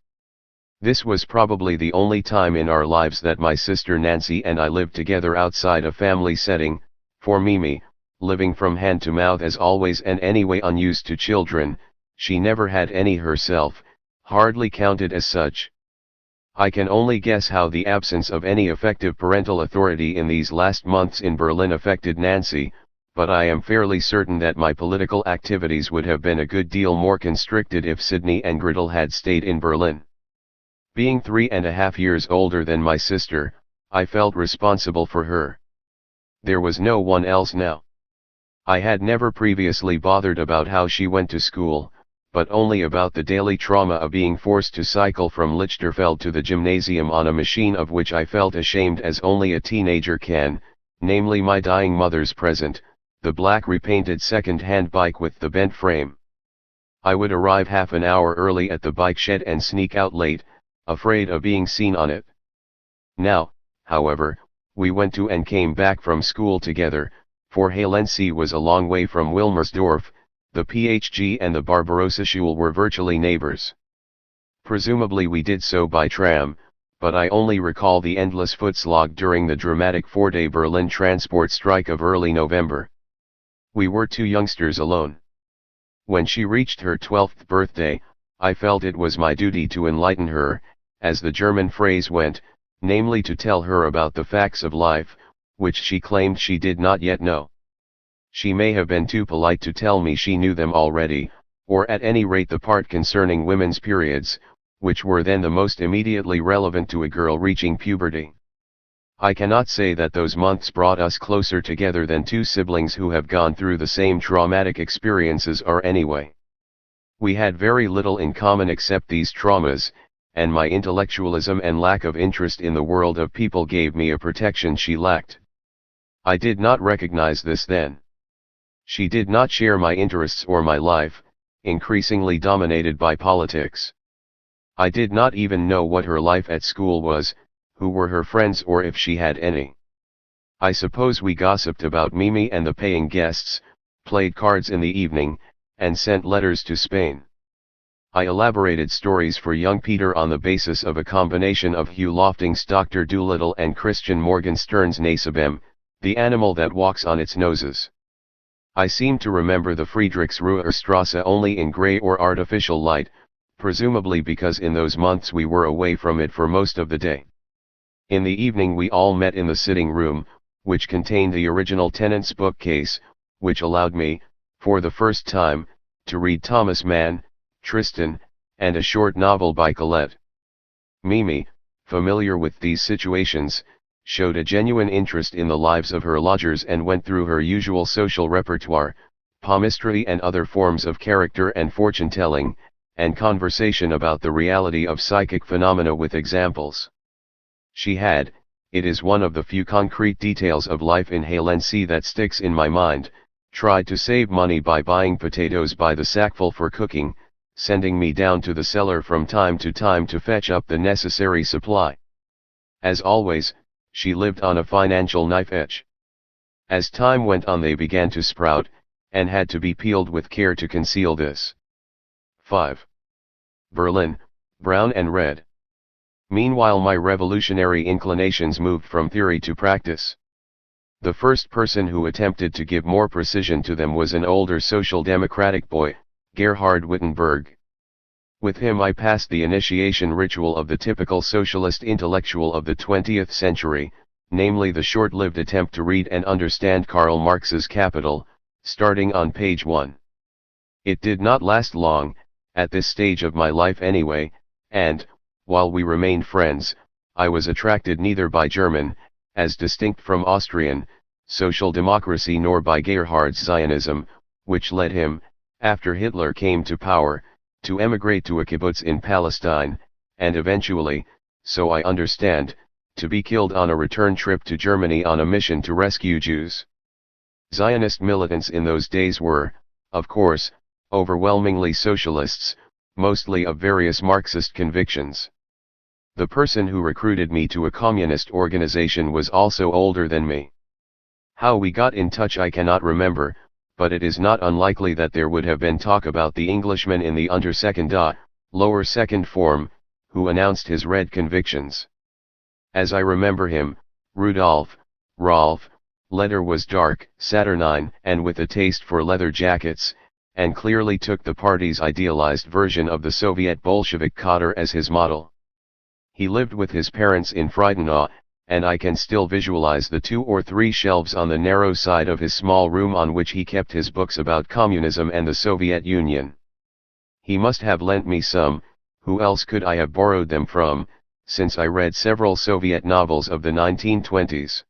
This was probably the only time in our lives that my sister Nancy and I lived together outside a family setting, for Mimi, living from hand to mouth as always and anyway unused to children, she never had any herself, hardly counted as such. I can only guess how the absence of any effective parental authority in these last months in Berlin affected Nancy, but I am fairly certain that my political activities would have been a good deal more constricted if Sydney and Gretel had stayed in Berlin. Being 3.5 years older than my sister, I felt responsible for her. There was no one else now. I had never previously bothered about how she went to school, but only about the daily trauma of being forced to cycle from Lichterfeld to the gymnasium on a machine of which I felt ashamed as only a teenager can, namely my dying mother's present, the black repainted second-hand bike with the bent frame. I would arrive half an hour early at the bike shed and sneak out late, afraid of being seen on it. Now, however, we went to and came back from school together, for Halensee was a long way from Wilmersdorf. The PHG and the Barbarossa Schule were virtually neighbors. Presumably we did so by tram, but I only recall the endless footslog during the dramatic 4-day Berlin transport strike of early November. We were two youngsters alone. When she reached her 12th birthday, I felt it was my duty to enlighten her, as the German phrase went, namely to tell her about the facts of life, which she claimed she did not yet know. She may have been too polite to tell me she knew them already, or at any rate the part concerning women's periods, which were then the most immediately relevant to a girl reaching puberty. I cannot say that those months brought us closer together than two siblings who have gone through the same traumatic experiences are anyway. We had very little in common except these traumas, and my intellectualism and lack of interest in the world of people gave me a protection she lacked. I did not recognize this then. She did not share my interests or my life, increasingly dominated by politics. I did not even know what her life at school was, who were her friends or if she had any. I suppose we gossiped about Mimi and the paying guests, played cards in the evening, and sent letters to Spain. I elaborated stories for young Peter on the basis of a combination of Hugh Lofting's Dr. Dolittle and Christian Morgenstern's Nasebem, the animal that walks on its noses. I seem to remember the Friedrichsruher Strasse only in grey or artificial light, presumably because in those months we were away from it for most of the day. In the evening we all met in the sitting room, which contained the original Tennant's bookcase, which allowed me, for the first time, to read Thomas Mann, Tristan, and a short novel by Colette. Mimi, familiar with these situations, showed a genuine interest in the lives of her lodgers and went through her usual social repertoire, palmistry and other forms of character and fortune-telling, and conversation about the reality of psychic phenomena with examples. She had, it is one of the few concrete details of life in Halensee that sticks in my mind, tried to save money by buying potatoes by the sackful for cooking, sending me down to the cellar from time to time to fetch up the necessary supply. As always, she lived on a financial knife edge. As time went on they began to sprout, and had to be peeled with care to conceal this. 5. Berlin, brown and red. Meanwhile my revolutionary inclinations moved from theory to practice. The first person who attempted to give more precision to them was an older social democratic boy, Gerhard Wittenberg. With him I passed the initiation ritual of the typical socialist intellectual of the 20th century, namely the short-lived attempt to read and understand Karl Marx's Capital, starting on page 1. It did not last long, at this stage of my life anyway, and, while we remained friends, I was attracted neither by German, as distinct from Austrian, social democracy nor by Gerhard's Zionism, which led him, after Hitler came to power, to emigrate to a kibbutz in Palestine, and eventually, so I understand, to be killed on a return trip to Germany on a mission to rescue Jews. Zionist militants in those days were, of course, overwhelmingly socialists, mostly of various Marxist convictions. The person who recruited me to a communist organization was also older than me. How we got in touch I cannot remember, but it is not unlikely that there would have been talk about the Englishman in the Untersekunda, lower second form, who announced his red convictions. As I remember him, Rolf, letter was dark, saturnine, and with a taste for leather jackets, and clearly took the party's idealized version of the Soviet Bolshevik cadre as his model. He lived with his parents in Friedenau, and I can still visualize the 2 or 3 shelves on the narrow side of his small room on which he kept his books about communism and the Soviet Union. He must have lent me some. Who else could I have borrowed them from, since I read several Soviet novels of the 1920s?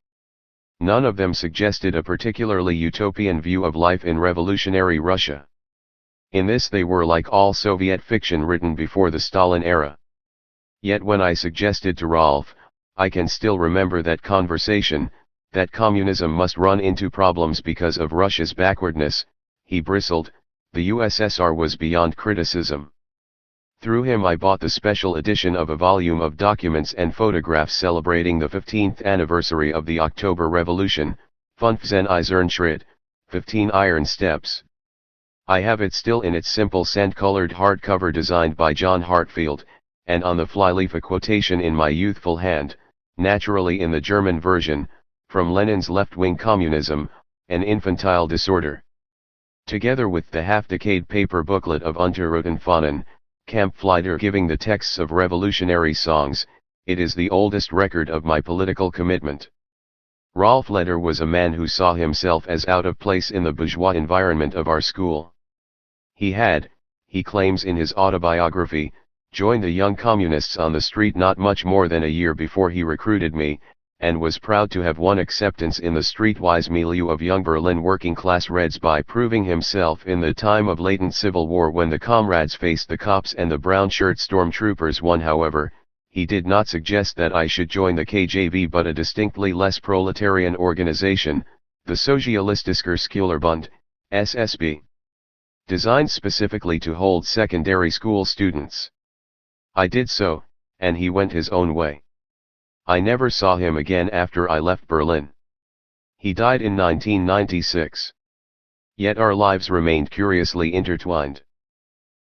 None of them suggested a particularly utopian view of life in revolutionary Russia. In this they were like all Soviet fiction written before the Stalin era. Yet when I suggested to Rolf, I can still remember that conversation, that communism must run into problems because of Russia's backwardness, he bristled. The USSR was beyond criticism. Through him I bought the special edition of a volume of documents and photographs celebrating the 15th anniversary of the October Revolution, 15 Eisenschritt, 15 Iron Steps. I have it still in its simple sand-colored hardcover designed by John Hartfield, and on the flyleaf a quotation in my youthful hand, naturally in the German version, from Lenin's left-wing Communism, an infantile disorder. Together with the half-decade paper booklet of Unterroten Fahnen, Kampflieder giving the texts of revolutionary songs, it is the oldest record of my political commitment. Rolf Leder was a man who saw himself as out of place in the bourgeois environment of our school. He had, he claims in his autobiography, joined the young communists on the street not much more than a year before he recruited me, and was proud to have won acceptance in the streetwise milieu of young Berlin working-class Reds by proving himself in the time of latent civil war when the comrades faced the cops and the brown-shirt stormtroopers won. However, he did not suggest that I should join the KJV but a distinctly less proletarian organization, the Sozialistischer Schülerbund, SSB. Designed specifically to hold secondary school students. I did so, and he went his own way. I never saw him again after I left Berlin. He died in 1996. Yet our lives remained curiously intertwined.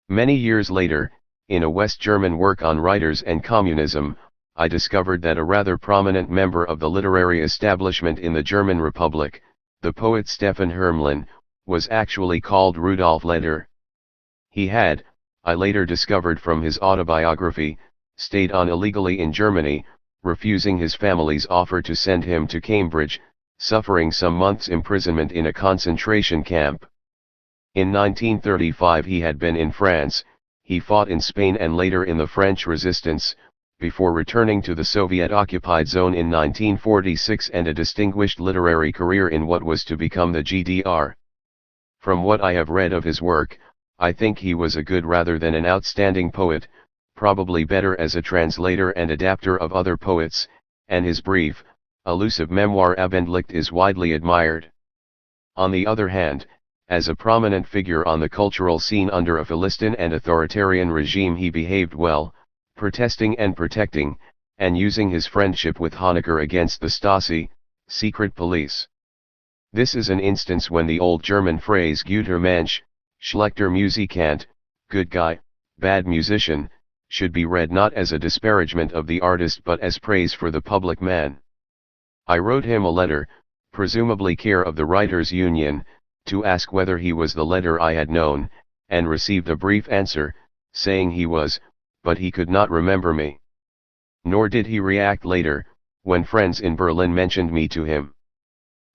Many years later, in a West German work on writers and communism, I discovered that a rather prominent member of the literary establishment in the German Republic, the poet Stefan Hermlin, was actually called Rudolf Leder. He had, I later discovered from his autobiography, stayed on illegally in Germany, refusing his family's offer to send him to Cambridge, suffering some months' imprisonment in a concentration camp. In 1935 he had been in France, he fought in Spain and later in the French resistance, before returning to the Soviet-occupied zone in 1946 and a distinguished literary career in what was to become the GDR. From what I have read of his work, I think he was a good rather than an outstanding poet, probably better as a translator and adapter of other poets, and his brief, elusive memoir Abendlicht is widely admired. On the other hand, as a prominent figure on the cultural scene under a Philistine and authoritarian regime he behaved well, protesting and protecting, and using his friendship with Honecker against the Stasi, secret police. This is an instance when the old German phrase Guter Mensch, schlechter Musikant, good guy, bad musician, should be read not as a disparagement of the artist but as praise for the public man. I wrote him a letter, presumably care of the Writers' Union, to ask whether he was the Leder I had known, and received a brief answer, saying he was, but he could not remember me. Nor did he react later, when friends in Berlin mentioned me to him.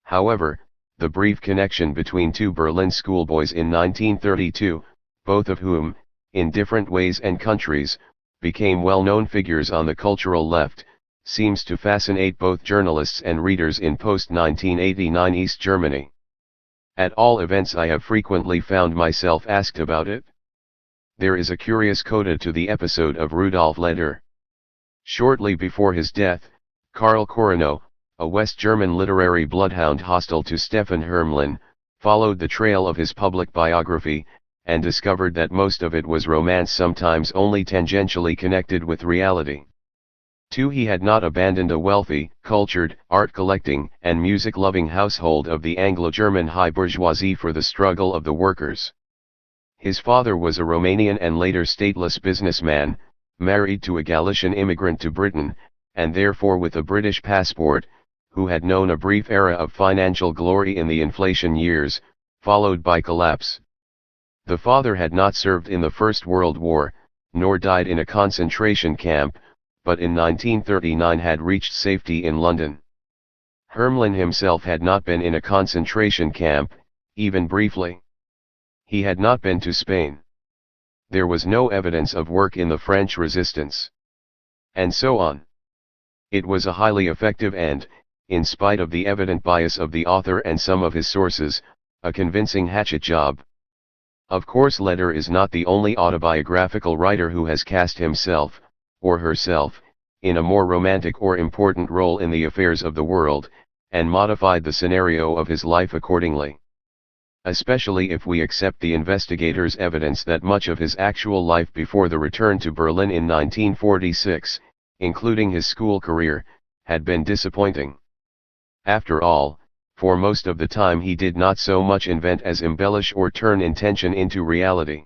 However, the brief connection between two Berlin schoolboys in 1932, both of whom, in different ways and countries, became well-known figures on the cultural left, seems to fascinate both journalists and readers in post-1989 East Germany. At all events I have frequently found myself asked about it. There is a curious coda to the episode of Rudolf Leder. Shortly before his death, Karl Corano, a West German literary bloodhound hostile to Stefan Hermlin, followed the trail of his public biography, and discovered that most of it was romance, sometimes only tangentially connected with reality. 2. He had not abandoned a wealthy, cultured, art-collecting, and music-loving household of the Anglo-German high bourgeoisie for the struggle of the workers. His father was a Romanian and later stateless businessman, married to a Galician immigrant to Britain, and therefore with a British passport, who had known a brief era of financial glory in the inflation years, followed by collapse. The father had not served in the First World War, nor died in a concentration camp, but in 1939 had reached safety in London. Hermlin himself had not been in a concentration camp, even briefly. He had not been to Spain. There was no evidence of work in the French resistance. And so on. It was a highly effective and, in spite of the evident bias of the author and some of his sources, a convincing hatchet job. Of course, Leder is not the only autobiographical writer who has cast himself, or herself, in a more romantic or important role in the affairs of the world, and modified the scenario of his life accordingly. Especially if we accept the investigators' evidence that much of his actual life before the return to Berlin in 1946, including his school career, had been disappointing. After all, for most of the time he did not so much invent as embellish or turn intention into reality.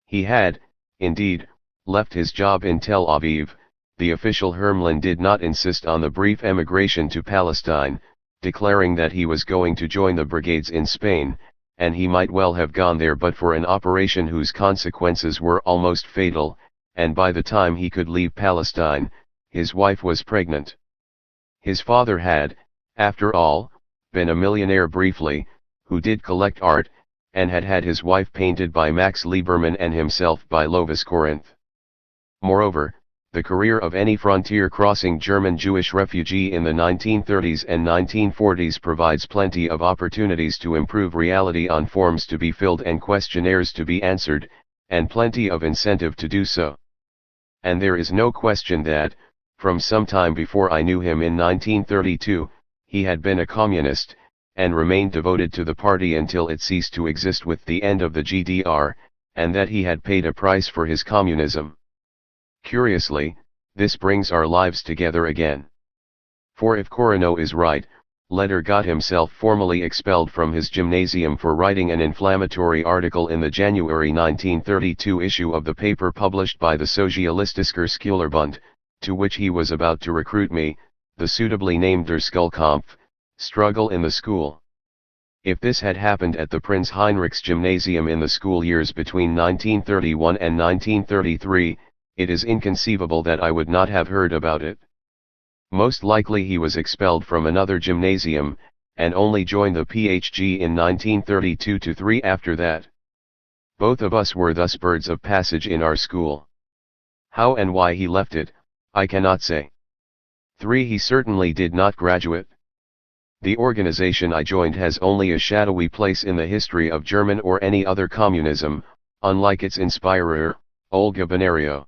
He had, indeed, left his job in Tel Aviv. The official Hermlin did not insist on the brief emigration to Palestine, declaring that he was going to join the brigades in Spain, and he might well have gone there but for an operation whose consequences were almost fatal, and by the time he could leave Palestine, his wife was pregnant. His father had, after all, been a millionaire briefly, who did collect art, and had had his wife painted by Max Liebermann and himself by Lovis Corinth. Moreover, the career of any frontier-crossing German Jewish refugee in the 1930s and 1940s provides plenty of opportunities to improve reality on forms to be filled and questionnaires to be answered, and plenty of incentive to do so. And there is no question that, from some time before I knew him in 1932, he had been a communist, and remained devoted to the party until it ceased to exist with the end of the GDR, and that he had paid a price for his communism. Curiously, this brings our lives together again. For if Corino is right, Leder got himself formally expelled from his gymnasium for writing an inflammatory article in the January 1932 issue of the paper published by the Sozialistischer Schülerbund, to which he was about to recruit me, the suitably named Der Schulkampf, struggle in the school. If this had happened at the Prinz Heinrichs Gymnasium in the school years between 1931 and 1933, it is inconceivable that I would not have heard about it. Most likely he was expelled from another gymnasium, and only joined the PHG in 1932-3 after that. Both of us were thus birds of passage in our school. How and why he left it, I cannot say. 3. He certainly did not graduate. The organization I joined has only a shadowy place in the history of German or any other communism, unlike its inspirer, Olga Benario.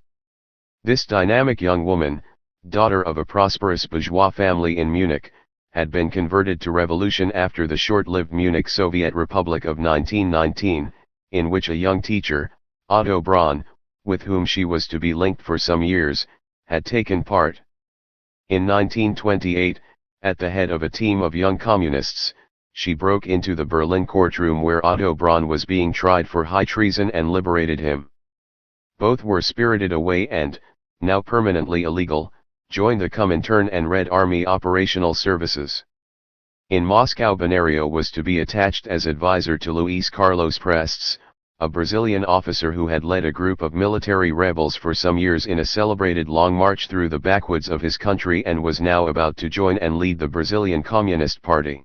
This dynamic young woman, daughter of a prosperous bourgeois family in Munich, had been converted to revolution after the short-lived Munich Soviet Republic of 1919, in which a young teacher, Otto Braun, with whom she was to be linked for some years, had taken part. In 1928, at the head of a team of young communists, she broke into the Berlin courtroom where Otto Braun was being tried for high treason and liberated him. Both were spirited away and, now permanently illegal, joined the Comintern and Red Army operational services. In Moscow, Benario was to be attached as advisor to Luis Carlos Prestes, a Brazilian officer who had led a group of military rebels for some years in a celebrated long march through the backwoods of his country and was now about to join and lead the Brazilian Communist Party.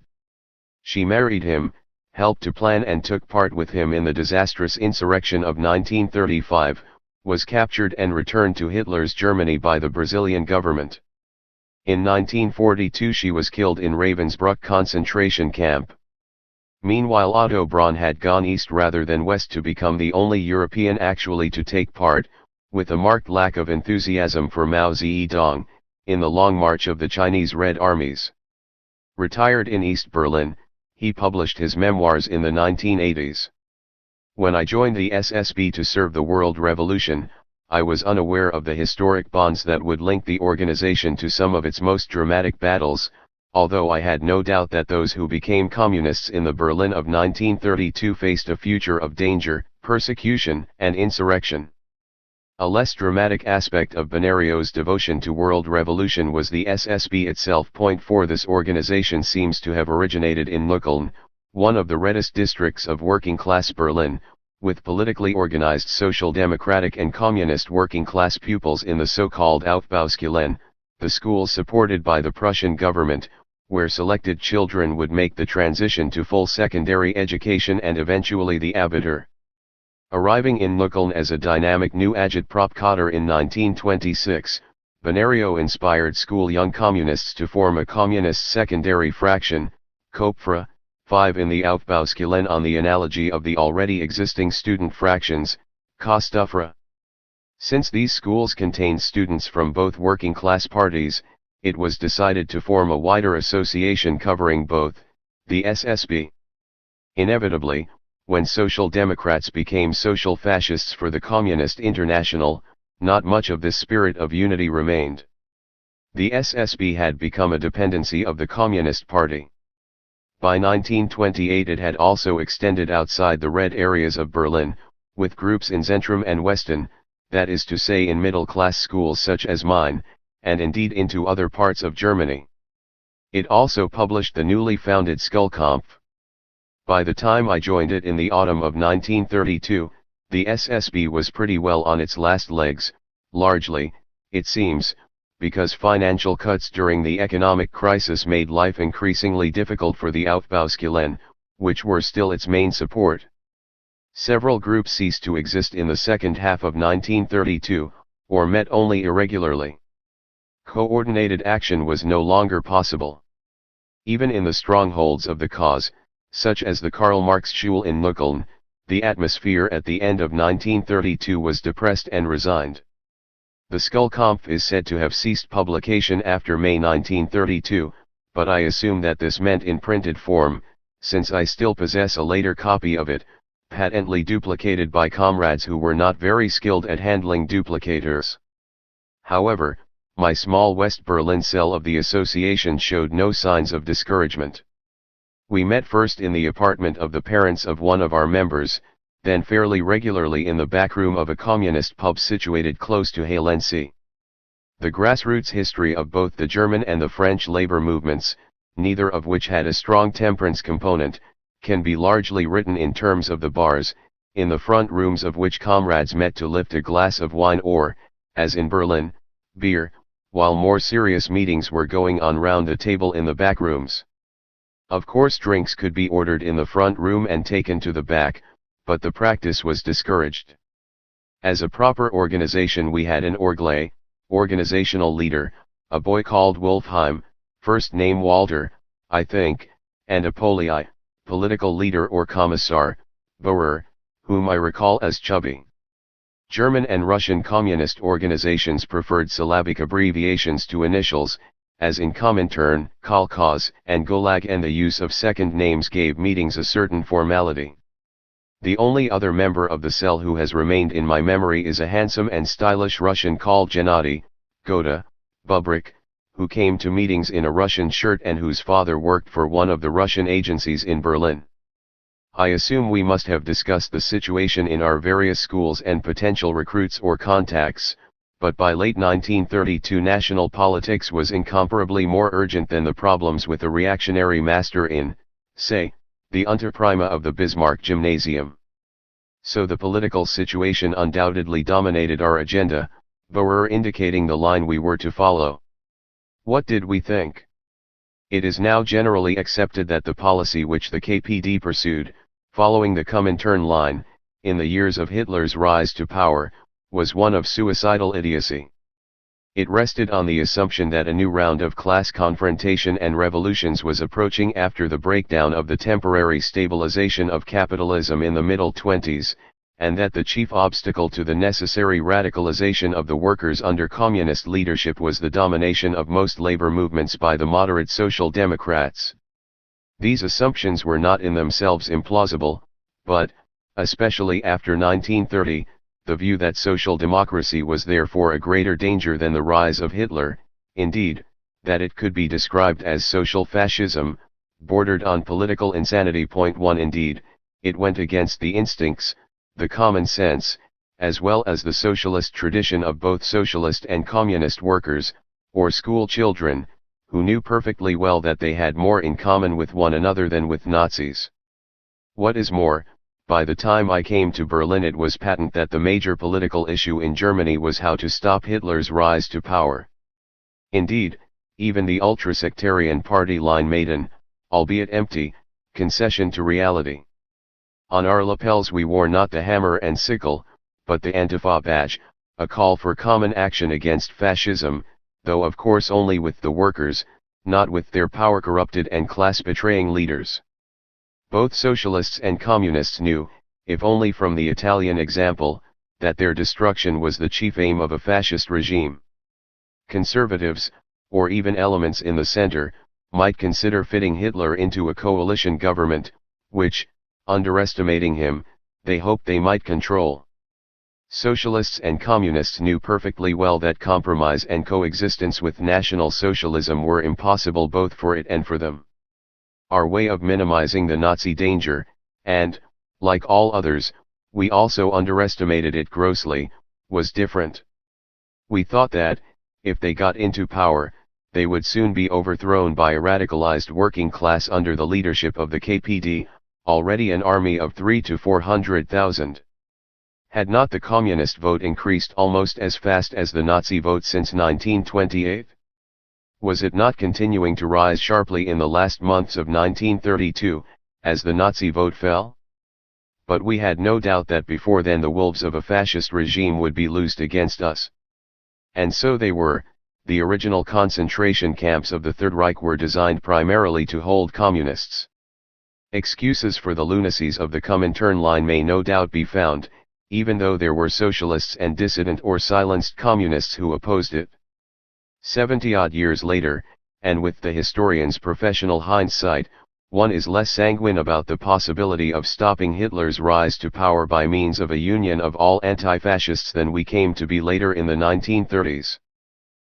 She married him, helped to plan and took part with him in the disastrous insurrection of 1935, was captured and returned to Hitler's Germany by the Brazilian government. In 1942 she was killed in Ravensbrück concentration camp. Meanwhile Otto Braun had gone east rather than west to become the only European actually to take part, with a marked lack of enthusiasm for Mao Zedong, in the Long March of the Chinese Red Armies. Retired in East Berlin, he published his memoirs in the 1980s. When I joined the SSB to serve the World Revolution, I was unaware of the historic bonds that would link the organization to some of its most dramatic battles, although I had no doubt that those who became communists in the Berlin of 1932 faced a future of danger, persecution, and insurrection. A less dramatic aspect of Benario's devotion to world revolution was the SSB itself. 4 This organization seems to have originated in Neukölln, one of the reddest districts of working-class Berlin, with politically organized social democratic and communist working class pupils in the so-called Aufbauschulen, the schools supported by the Prussian government, where selected children would make the transition to full secondary education and eventually the Abitur. Arriving in Nuckeln as a dynamic new Agitprop-Kader in 1926, Benario inspired school young communists to form a communist secondary fraction, Kopfra, 5 in the Aufbauschulen on the analogy of the already existing student fractions, Kostufra. Since these schools contained students from both working class parties, it was decided to form a wider association covering both, the SSB. Inevitably, when Social Democrats became social fascists for the Communist International, not much of this spirit of unity remained. The SSB had become a dependency of the Communist Party. By 1928 it had also extended outside the red areas of Berlin, with groups in Zentrum and Westen, that is to say in middle-class schools such as mine, and indeed into other parts of Germany. It also published the newly founded Skullkampf. By the time I joined it in the autumn of 1932, the SSB was pretty well on its last legs, largely, it seems, because financial cuts during the economic crisis made life increasingly difficult for the Aufbauschulen, which were still its main support. Several groups ceased to exist in the second half of 1932, or met only irregularly. Coordinated action was no longer possible. Even in the strongholds of the cause, such as the Karl Marx Schule in Nuckeln, the atmosphere at the end of 1932 was depressed and resigned. The Skullkampf is said to have ceased publication after May 1932, but I assume that this meant in printed form, since I still possess a later copy of it, patently duplicated by comrades who were not very skilled at handling duplicators. However, my small West Berlin cell of the association showed no signs of discouragement. We met first in the apartment of the parents of one of our members, then fairly regularly in the back room of a communist pub situated close to Halensee. The grassroots history of both the German and the French labor movements, neither of which had a strong temperance component, can be largely written in terms of the bars, in the front rooms of which comrades met to lift a glass of wine or, as in Berlin, beer, while more serious meetings were going on round the table in the back rooms. Of course drinks could be ordered in the front room and taken to the back, but the practice was discouraged. As a proper organization we had an Orglay, organizational leader, a boy called Wolfheim, first name Walter, I think, and a Polii, political leader or commissar, Bauer, whom I recall as Chubby. German and Russian communist organizations preferred syllabic abbreviations to initials, as in Comintern, Kolkhoz, and Gulag, and the use of second names gave meetings a certain formality. The only other member of the cell who has remained in my memory is a handsome and stylish Russian called Gennady, Goda, Bubrik, who came to meetings in a Russian shirt and whose father worked for one of the Russian agencies in Berlin. I assume we must have discussed the situation in our various schools and potential recruits or contacts, but by late 1932 national politics was incomparably more urgent than the problems with a reactionary master in, say, the Unterprima of the Bismarck Gymnasium. So the political situation undoubtedly dominated our agenda, Bauer indicating the line we were to follow. What did we think? It is now generally accepted that the policy which the KPD pursued, following the Comintern line, in the years of Hitler's rise to power, was one of suicidal idiocy. It rested on the assumption that a new round of class confrontation and revolutions was approaching after the breakdown of the temporary stabilization of capitalism in the middle 20s, and that the chief obstacle to the necessary radicalization of the workers under communist leadership was the domination of most labor movements by the moderate Social Democrats. These assumptions were not in themselves implausible, but, especially after 1930, the view that social democracy was therefore a greater danger than the rise of Hitler, indeed, that it could be described as social fascism, bordered on political insanity. 1 Indeed, it went against the instincts, the common sense, as well as the socialist tradition of both socialist and communist workers, or school children, who knew perfectly well that they had more in common with one another than with Nazis. What is more, By the time I came to Berlin it was patent that the major political issue in Germany was how to stop Hitler's rise to power. Indeed, even the ultra-sectarian party line made an, albeit empty, concession to reality. On our lapels we wore not the hammer and sickle, but the Antifa badge, a call for common action against fascism, though of course only with the workers, not with their power-corrupted and class-betraying leaders. Both socialists and communists knew, if only from the Italian example, that their destruction was the chief aim of a fascist regime. Conservatives, or even elements in the center, might consider fitting Hitler into a coalition government, which, underestimating him, they hoped they might control. Socialists and communists knew perfectly well that compromise and coexistence with National Socialism were impossible both for it and for them. Our way of minimizing the Nazi danger, and, like all others, we also underestimated it grossly, was different. We thought that, if they got into power, they would soon be overthrown by a radicalized working class under the leadership of the KPD, already an army of 300,000 to 400,000. Had not the communist vote increased almost as fast as the Nazi vote since 1928? Was it not continuing to rise sharply in the last months of 1932, as the Nazi vote fell? But we had no doubt that before then the wolves of a fascist regime would be loosed against us. And so they were. The original concentration camps of the Third Reich were designed primarily to hold communists. Excuses for the lunacies of the Comintern line may no doubt be found, even though there were socialists and dissident or silenced communists who opposed it. 70-odd years later, and with the historian's professional hindsight, one is less sanguine about the possibility of stopping Hitler's rise to power by means of a union of all anti-fascists than we came to be later in the 1930s.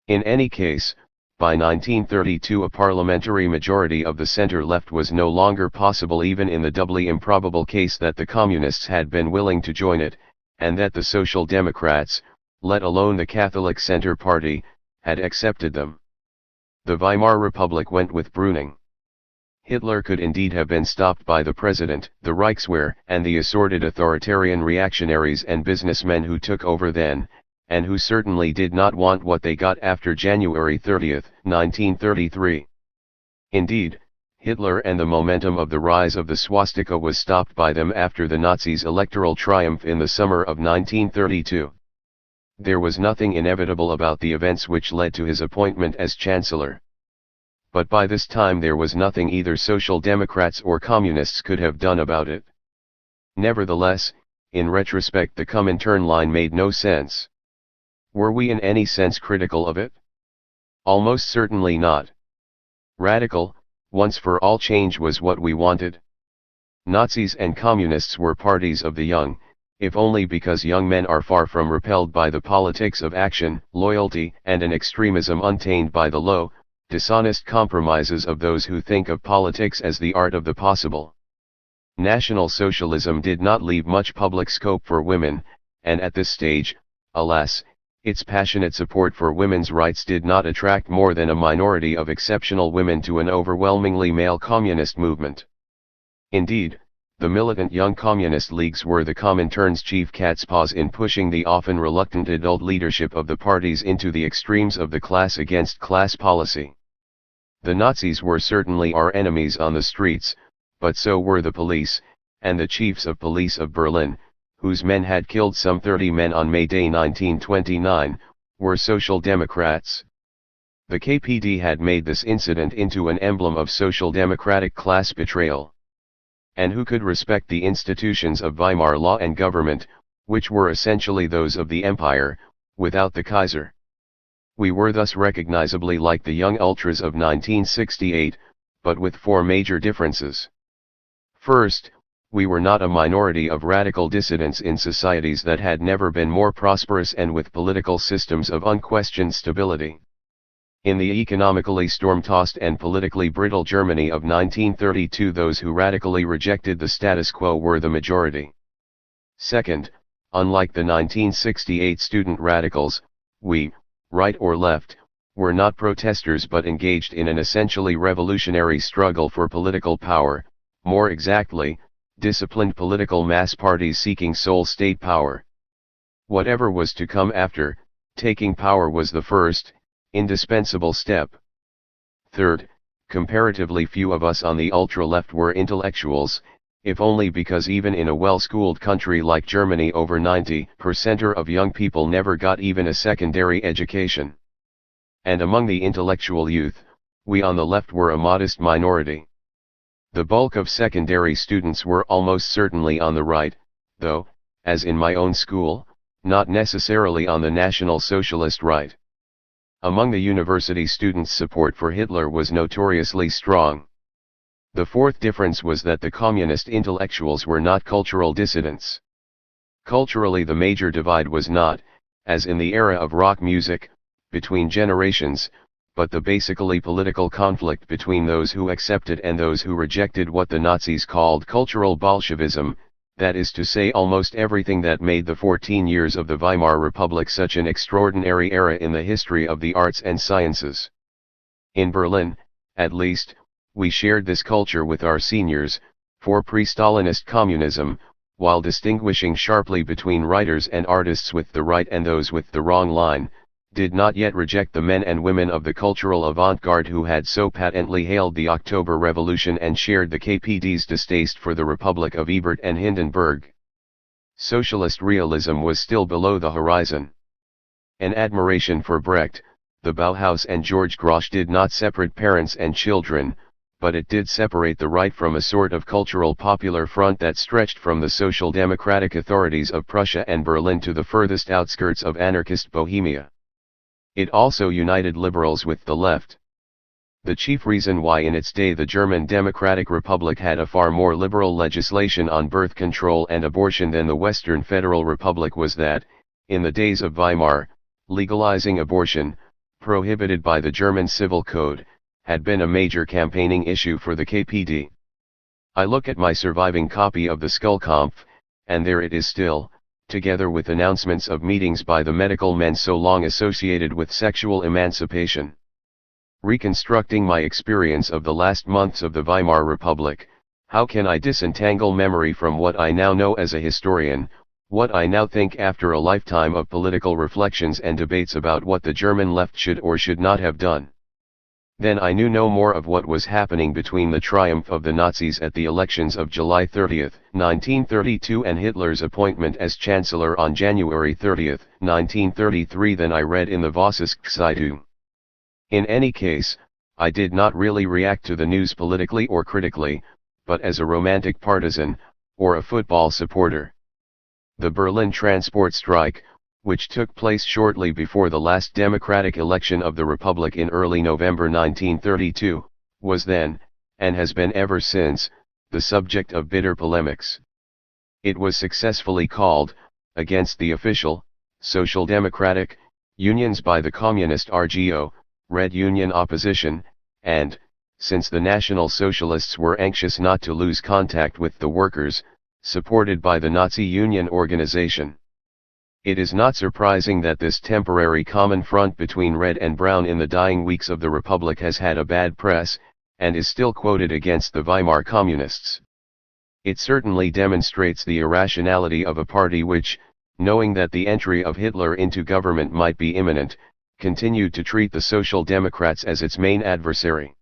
In any case, by 1932 a parliamentary majority of the center-left was no longer possible even in the doubly improbable case that the communists had been willing to join it, and that the Social Democrats, let alone the Catholic Center Party, had accepted them. The Weimar Republic went with Brüning. Hitler could indeed have been stopped by the President, the Reichswehr, and the assorted authoritarian reactionaries and businessmen who took over then, and who certainly did not want what they got after January 30, 1933. Indeed, Hitler and the momentum of the rise of the swastika was stopped by them after the Nazis' electoral triumph in the summer of 1932. There was nothing inevitable about the events which led to his appointment as Chancellor. But by this time there was nothing either Social Democrats or Communists could have done about it. Nevertheless, in retrospect the Comintern line made no sense. Were we in any sense critical of it? Almost certainly not. Radical, once-for-all change was what we wanted. Nazis and Communists were parties of the young, if only because young men are far from repelled by the politics of action, loyalty, and an extremism untainted by the low, dishonest compromises of those who think of politics as the art of the possible. National Socialism did not leave much public scope for women, and at this stage, alas, its passionate support for women's rights did not attract more than a minority of exceptional women to an overwhelmingly male communist movement. Indeed, the militant young communist leagues were the Comintern's chief catspaws in pushing the often reluctant adult leadership of the parties into the extremes of the class-against-class policy. The Nazis were certainly our enemies on the streets, but so were the police, and the chiefs of police of Berlin, whose men had killed some 30 men on May Day 1929, were Social Democrats. The KPD had made this incident into an emblem of social democratic class betrayal. And who could respect the institutions of Weimar law and government, which were essentially those of the empire, without the Kaiser? We were thus recognizably like the young ultras of 1968, but with 4 major differences. First, we were not a minority of radical dissidents in societies that had never been more prosperous and with political systems of unquestioned stability. In the economically storm-tossed and politically brittle Germany of 1932, those who radically rejected the status quo were the majority. Second, unlike the 1968 student radicals, we, right or left, were not protesters but engaged in an essentially revolutionary struggle for political power, more exactly, disciplined political mass parties seeking sole state power. Whatever was to come after, taking power was the first, indispensable step. Third, comparatively few of us on the ultra-left were intellectuals, if only because even in a well-schooled country like Germany over 90% of young people never got even a secondary education. And among the intellectual youth, we on the left were a modest minority. The bulk of secondary students were almost certainly on the right, though, as in my own school, not necessarily on the National Socialist right. Among the university students, support for Hitler was notoriously strong. The fourth difference was that the communist intellectuals were not cultural dissidents. Culturally, the major divide was not, as in the era of rock music, between generations, but the basically political conflict between those who accepted and those who rejected what the Nazis called cultural Bolshevism, that is to say almost everything that made the 14 years of the Weimar Republic such an extraordinary era in the history of the arts and sciences. In Berlin, at least, we shared this culture with our seniors, for pre-Stalinist communism, while distinguishing sharply between writers and artists with the right and those with the wrong line, did not yet reject the men and women of the cultural avant-garde who had so patently hailed the October Revolution and shared the KPD's distaste for the Republic of Ebert and Hindenburg. Socialist realism was still below the horizon. An admiration for Brecht, the Bauhaus and George Grosz did not separate parents and children, but it did separate the right from a sort of cultural popular front that stretched from the social democratic authorities of Prussia and Berlin to the furthest outskirts of anarchist Bohemia. It also united liberals with the left. The chief reason why in its day the German Democratic Republic had a far more liberal legislation on birth control and abortion than the Western Federal Republic was that, in the days of Weimar, legalizing abortion, prohibited by the German Civil Code, had been a major campaigning issue for the KPD. I look at my surviving copy of the Skullkampf, and there it is still, together with announcements of meetings by the medical men so long associated with sexual emancipation. Reconstructing my experience of the last months of the Weimar Republic, how can I disentangle memory from what I now know as a historian, what I now think after a lifetime of political reflections and debates about what the German left should or should not have done? Then I knew no more of what was happening between the triumph of the Nazis at the elections of July 30, 1932 and Hitler's appointment as Chancellor on January 30, 1933 than I read in the Vossische-Zeitung. In any case, I did not really react to the news politically or critically, but as a romantic partisan, or a football supporter. The Berlin transport strike, which took place shortly before the last democratic election of the Republic in early November 1932, was then, and has been ever since, the subject of bitter polemics. It was successfully called, against the official, Social Democratic, unions by the Communist RGO, Red Union opposition, and, since the National Socialists were anxious not to lose contact with the workers, supported by the Nazi Union organization. It is not surprising that this temporary common front between red and brown in the dying weeks of the Republic has had a bad press, and is still quoted against the Weimar Communists. It certainly demonstrates the irrationality of a party which, knowing that the entry of Hitler into government might be imminent, continued to treat the Social Democrats as its main adversary.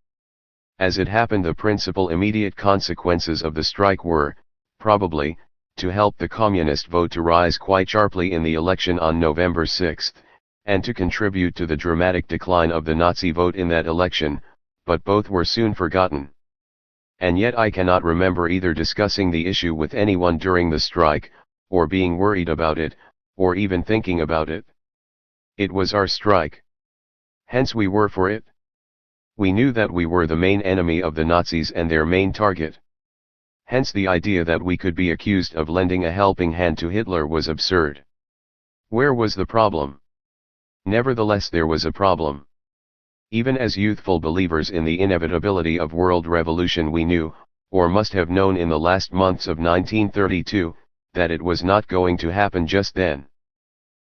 As it happened, the principal immediate consequences of the strike were, probably, to help the communist vote to rise quite sharply in the election on November 6, and to contribute to the dramatic decline of the Nazi vote in that election, but both were soon forgotten. And yet I cannot remember either discussing the issue with anyone during the strike, or being worried about it, or even thinking about it. It was our strike. Hence we were for it. We knew that we were the main enemy of the Nazis and their main target. Hence the idea that we could be accused of lending a helping hand to Hitler was absurd. Where was the problem? Nevertheless, there was a problem. Even as youthful believers in the inevitability of world revolution, we knew, or must have known in the last months of 1932, that it was not going to happen just then.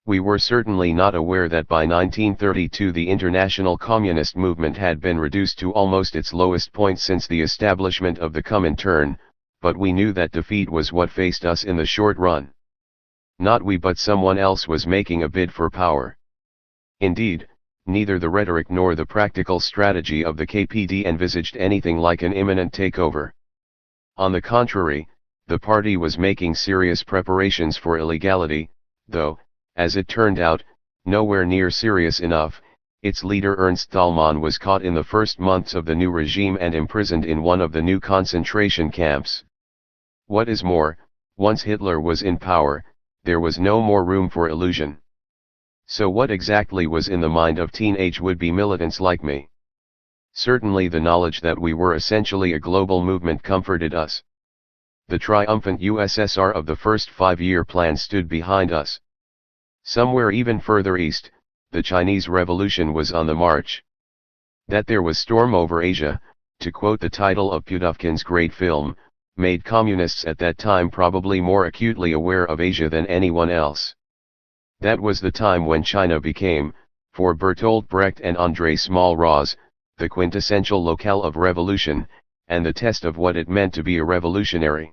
We were certainly not aware that by 1932 the international communist movement had been reduced to almost its lowest point since the establishment of the Comintern, but we knew that defeat was what faced us in the short run. Not we, but someone else was making a bid for power. Indeed, neither the rhetoric nor the practical strategy of the KPD envisaged anything like an imminent takeover. On the contrary, the party was making serious preparations for illegality, though, as it turned out, nowhere near serious enough. Its leader Ernst Thälmann was caught in the first months of the new regime and imprisoned in one of the new concentration camps. What is more, once Hitler was in power, there was no more room for illusion. So what exactly was in the mind of teenage would-be militants like me? Certainly the knowledge that we were essentially a global movement comforted us. The triumphant USSR of the first 5-year plan stood behind us. Somewhere even further east, the Chinese Revolution was on the march. That there was storm over Asia, to quote the title of Pudovkin's great film, made communists at that time probably more acutely aware of Asia than anyone else. That was the time when China became, for Bertolt Brecht and André Malraux, the quintessential locale of revolution, and the test of what it meant to be a revolutionary.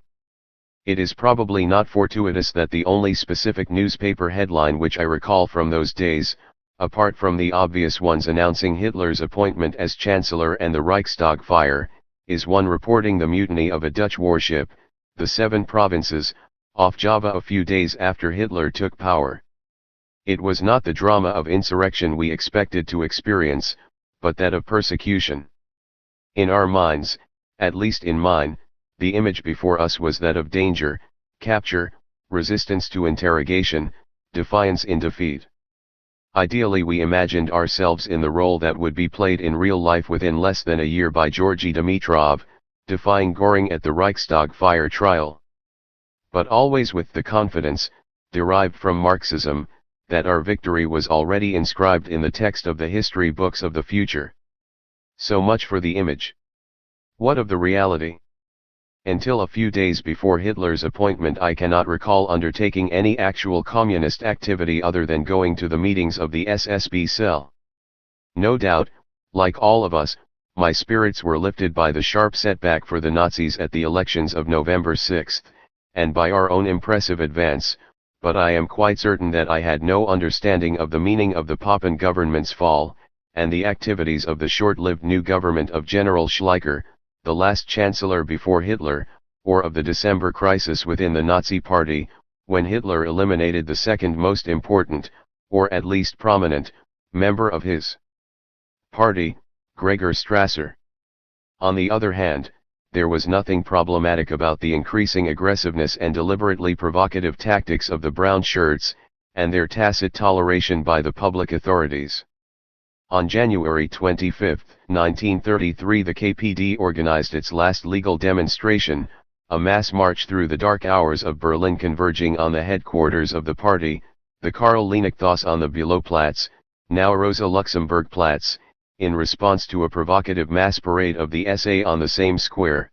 It is probably not fortuitous that the only specific newspaper headline which I recall from those days, apart from the obvious ones announcing Hitler's appointment as Chancellor and the Reichstag fire, is one reporting the mutiny of a Dutch warship, the Seven Provinces, off Java a few days after Hitler took power. It was not the drama of insurrection we expected to experience, but that of persecution. In our minds, at least in mine, the image before us was that of danger, capture, resistance to interrogation, defiance in defeat. Ideally, we imagined ourselves in the role that would be played in real life within less than a year by Georgy Dimitrov, defying Göring at the Reichstag fire trial. But always with the confidence, derived from Marxism, that our victory was already inscribed in the text of the history books of the future. So much for the image. What of the reality? Until a few days before Hitler's appointment, I cannot recall undertaking any actual communist activity other than going to the meetings of the SSB cell. No doubt, like all of us, my spirits were lifted by the sharp setback for the Nazis at the elections of November 6, and by our own impressive advance, but I am quite certain that I had no understanding of the meaning of the Papen government's fall, and the activities of the short-lived new government of General Schleicher, the last chancellor before Hitler, or of the December crisis within the Nazi Party, when Hitler eliminated the second most important, or at least prominent, member of his party, Gregor Strasser. On the other hand, there was nothing problematic about the increasing aggressiveness and deliberately provocative tactics of the brown shirts, and their tacit toleration by the public authorities. On January 25, 1933, the KPD organized its last legal demonstration, a mass march through the dark hours of Berlin converging on the headquarters of the party, the Karl-Liebknecht on the Bülowplatz, now Rosa-Luxemburg-Platz, in response to a provocative mass parade of the SA on the same square.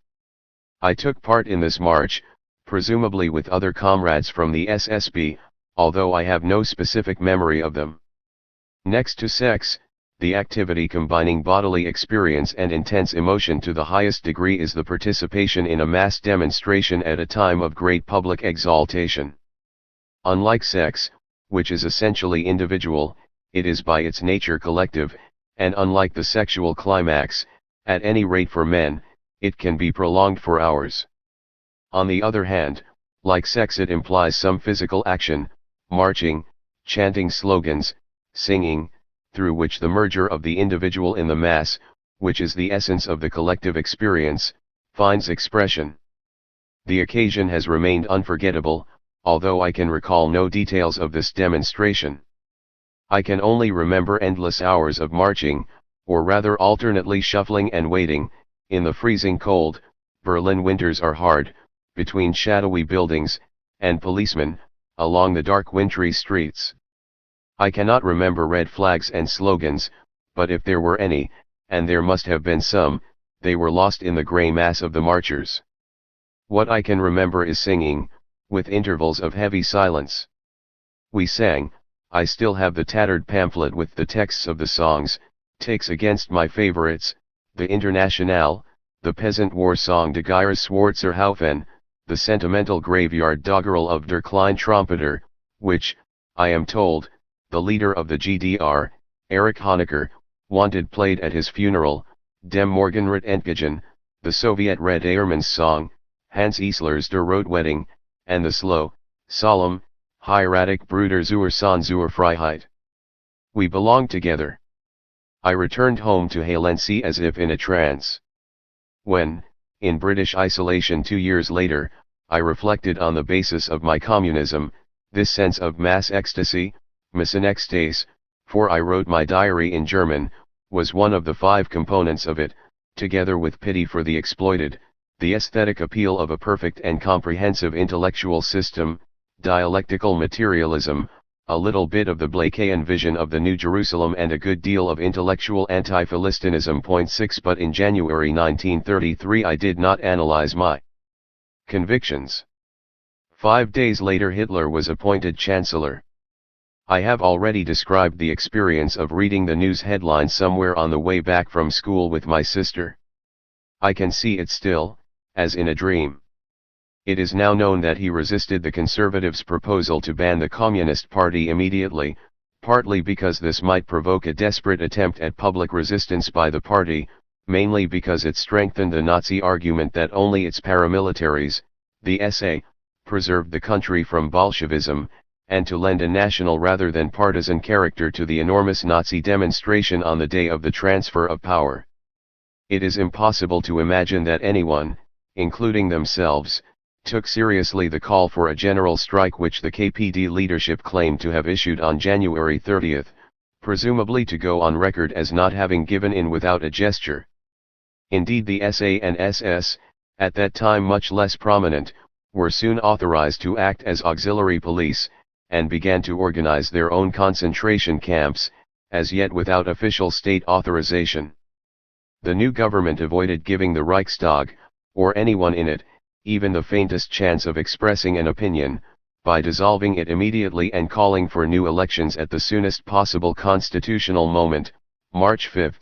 I took part in this march, presumably with other comrades from the SSB, although I have no specific memory of them. Next to sex, the activity combining bodily experience and intense emotion to the highest degree is the participation in a mass demonstration at a time of great public exaltation. Unlike sex, which is essentially individual, it is by its nature collective, and unlike the sexual climax, at any rate for men, it can be prolonged for hours. On the other hand, like sex, it implies some physical action, marching, chanting slogans, singing, through which the merger of the individual in the mass, which is the essence of the collective experience, finds expression. The occasion has remained unforgettable, although I can recall no details of this demonstration. I can only remember endless hours of marching, or rather alternately shuffling and waiting, in the freezing cold. Berlin winters are hard, between shadowy buildings, and policemen, along the dark wintry streets. I cannot remember red flags and slogans, but if there were any, and there must have been some, they were lost in the grey mass of the marchers. What I can remember is singing, with intervals of heavy silence. We sang. I still have the tattered pamphlet with the texts of the songs, takes against my favorites, the Internationale, the peasant war song De Geiers Schwarzerhaufen, the sentimental graveyard doggerel of Der Kleine Trompeter, which, I am told, the leader of the GDR, Erich Honecker, wanted played at his funeral, Dem Morgenrot Entgegen, the Soviet Red Airman's song, Hans Eisler's Der Rotwedding, and the slow, solemn, hieratic Bruder zur Sonne zur Freiheit. We belonged together. I returned home to Halensee as if in a trance. When, in British isolation 2 years later, I reflected on the basis of my communism, this sense of mass ecstasy, Massenekstase, for I wrote my diary in German, was one of the 5 components of it, together with pity for the exploited, the aesthetic appeal of a perfect and comprehensive intellectual system, dialectical materialism, a little bit of the Blakean vision of the New Jerusalem and a good deal of intellectual anti-Philistinism. 6 But in January 1933 I did not analyze my convictions. 5 days later Hitler was appointed Chancellor. I have already described the experience of reading the news headlines somewhere on the way back from school with my sister. I can see it still, as in a dream. It is now known that he resisted the Conservatives' proposal to ban the Communist Party immediately, partly because this might provoke a desperate attempt at public resistance by the party, mainly because it strengthened the Nazi argument that only its paramilitaries, the SA, preserved the country from Bolshevism, and to lend a national rather than partisan character to the enormous Nazi demonstration on the day of the transfer of power. It is impossible to imagine that anyone, including themselves, took seriously the call for a general strike which the KPD leadership claimed to have issued on January 30th, presumably to go on record as not having given in without a gesture. Indeed, the SA and SS, at that time much less prominent, were soon authorized to act as auxiliary police, and began to organize their own concentration camps, as yet without official state authorization. The new government avoided giving the Reichstag, or anyone in it, even the faintest chance of expressing an opinion, by dissolving it immediately and calling for new elections at the soonest possible constitutional moment, March 5.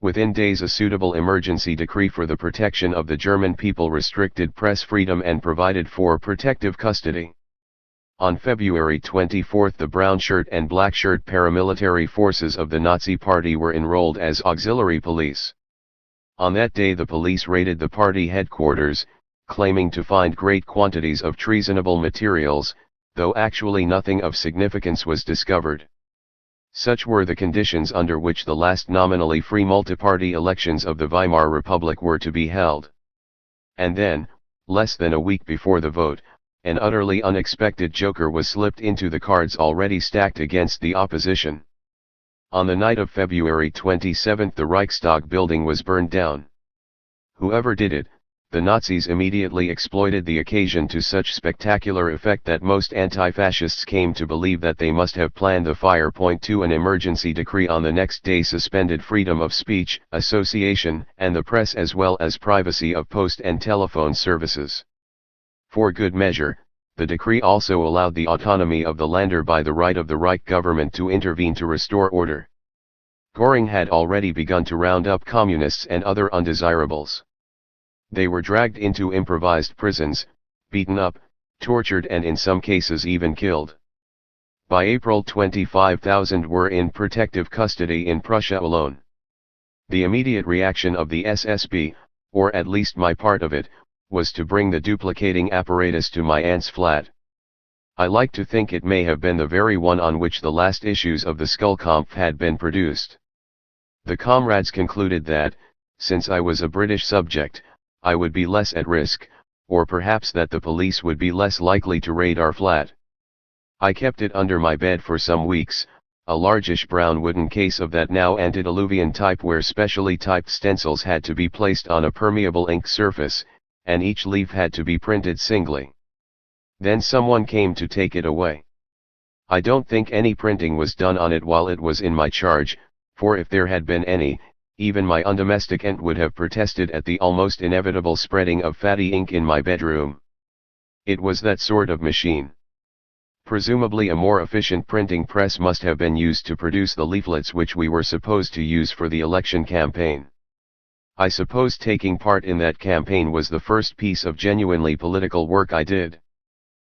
Within days a suitable emergency decree for the protection of the German people restricted press freedom and provided for protective custody. On February 24 the brown shirt and black shirt paramilitary forces of the Nazi Party were enrolled as auxiliary police. On that day the police raided the party headquarters, claiming to find great quantities of treasonable materials, though actually nothing of significance was discovered. Such were the conditions under which the last nominally free multiparty elections of the Weimar Republic were to be held. And then, less than a week before the vote, an utterly unexpected joker was slipped into the cards already stacked against the opposition. On the night of February 27 the Reichstag building was burned down. Whoever did it, the Nazis immediately exploited the occasion to such spectacular effect that most anti-fascists came to believe that they must have planned the fire. 2 An emergency decree on the next day suspended freedom of speech, association, and the press as well as privacy of post and telephone services. For good measure, the decree also allowed the autonomy of the Länder by the right of the Reich government to intervene to restore order. Göring had already begun to round up communists and other undesirables. They were dragged into improvised prisons, beaten up, tortured and in some cases even killed. By April 25,000 were in protective custody in Prussia alone. The immediate reaction of the SSB, or at least my part of it, was to bring the duplicating apparatus to my aunt's flat. I like to think it may have been the very one on which the last issues of the Skullkampf had been produced. The comrades concluded that, since I was a British subject, I would be less at risk, or perhaps that the police would be less likely to raid our flat. I kept it under my bed for some weeks, a largish brown wooden case of that now antediluvian type where specially typed stencils had to be placed on a permeable ink surface, and each leaf had to be printed singly. Then someone came to take it away. I don't think any printing was done on it while it was in my charge, for if there had been any, even my undomestic aunt would have protested at the almost inevitable spreading of fatty ink in my bedroom. It was that sort of machine. Presumably a more efficient printing press must have been used to produce the leaflets which we were supposed to use for the election campaign. I suppose taking part in that campaign was the first piece of genuinely political work I did.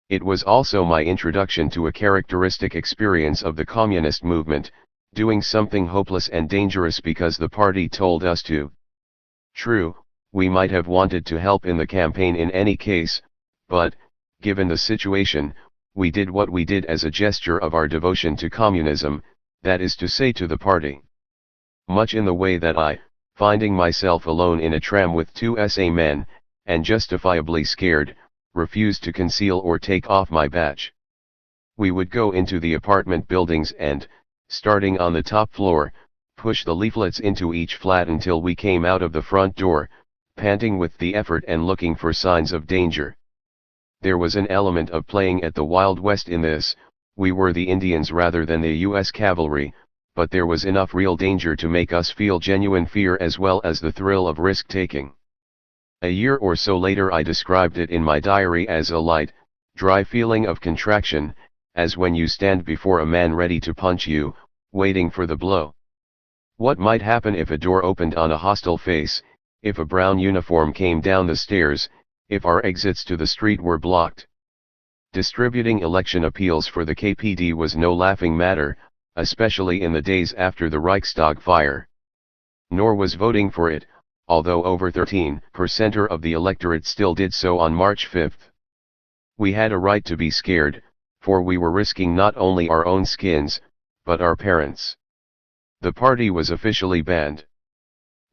It was also my introduction to a characteristic experience of the communist movement, doing something hopeless and dangerous because the party told us to. True, we might have wanted to help in the campaign in any case, but, given the situation, we did what we did as a gesture of our devotion to communism, that is to say to the party. Much in the way that I, finding myself alone in a tram with two SA men, and justifiably scared, refused to conceal or take off my badge. We would go into the apartment buildings and, starting on the top floor, push the leaflets into each flat until we came out of the front door, panting with the effort and looking for signs of danger. There was an element of playing at the Wild West in this. We were the Indians rather than the U.S. cavalry, but there was enough real danger to make us feel genuine fear as well as the thrill of risk-taking. A year or so later I described it in my diary as a light, dry feeling of contraction, as when you stand before a man ready to punch you, waiting for the blow. What might happen if a door opened on a hostile face, if a brown uniform came down the stairs, if our exits to the street were blocked? Distributing election appeals for the KPD was no laughing matter, especially in the days after the Reichstag fire. Nor was voting for it, although over 13% of the electorate still did so on March 5. We had a right to be scared, for we were risking not only our own skins, but our parents'. The party was officially banned.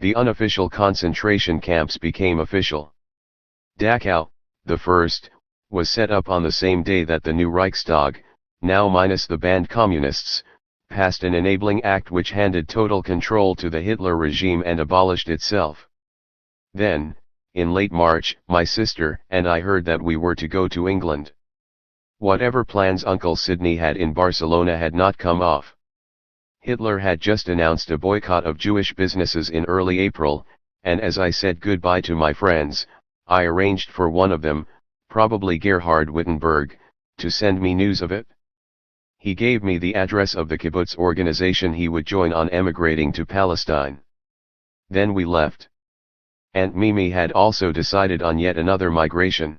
The unofficial concentration camps became official. Dachau, the first, was set up on the same day that the new Reichstag, now minus the banned communists, passed an enabling act which handed total control to the Hitler regime and abolished itself. Then, in late March, my sister and I heard that we were to go to England. Whatever plans Uncle Sidney had in Barcelona had not come off. Hitler had just announced a boycott of Jewish businesses in early April, and as I said goodbye to my friends, I arranged for one of them, probably Gerhard Wittenberg, to send me news of it. He gave me the address of the kibbutz organization he would join on emigrating to Palestine. Then we left. Aunt Mimi had also decided on yet another migration.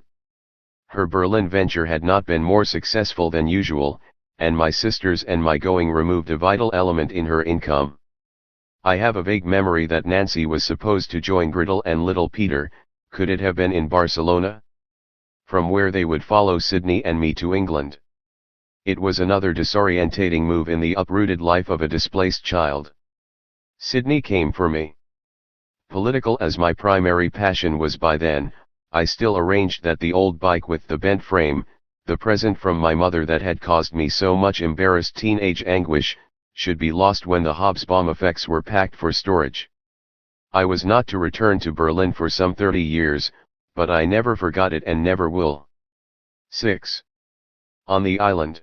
Her Berlin venture had not been more successful than usual, and my sisters and my going removed a vital element in her income. I have a vague memory that Nancy was supposed to join Gretel and little Peter. Could it have been in Barcelona? From where they would follow Sidney and me to England. It was another disorientating move in the uprooted life of a displaced child. Sidney came for me. Political as my primary passion was by then, I still arranged that the old bike with the bent frame, the present from my mother that had caused me so much embarrassed teenage anguish, should be lost when the Hobsbawm effects were packed for storage. I was not to return to Berlin for some 30 years, but I never forgot it and never will. 6. On the island.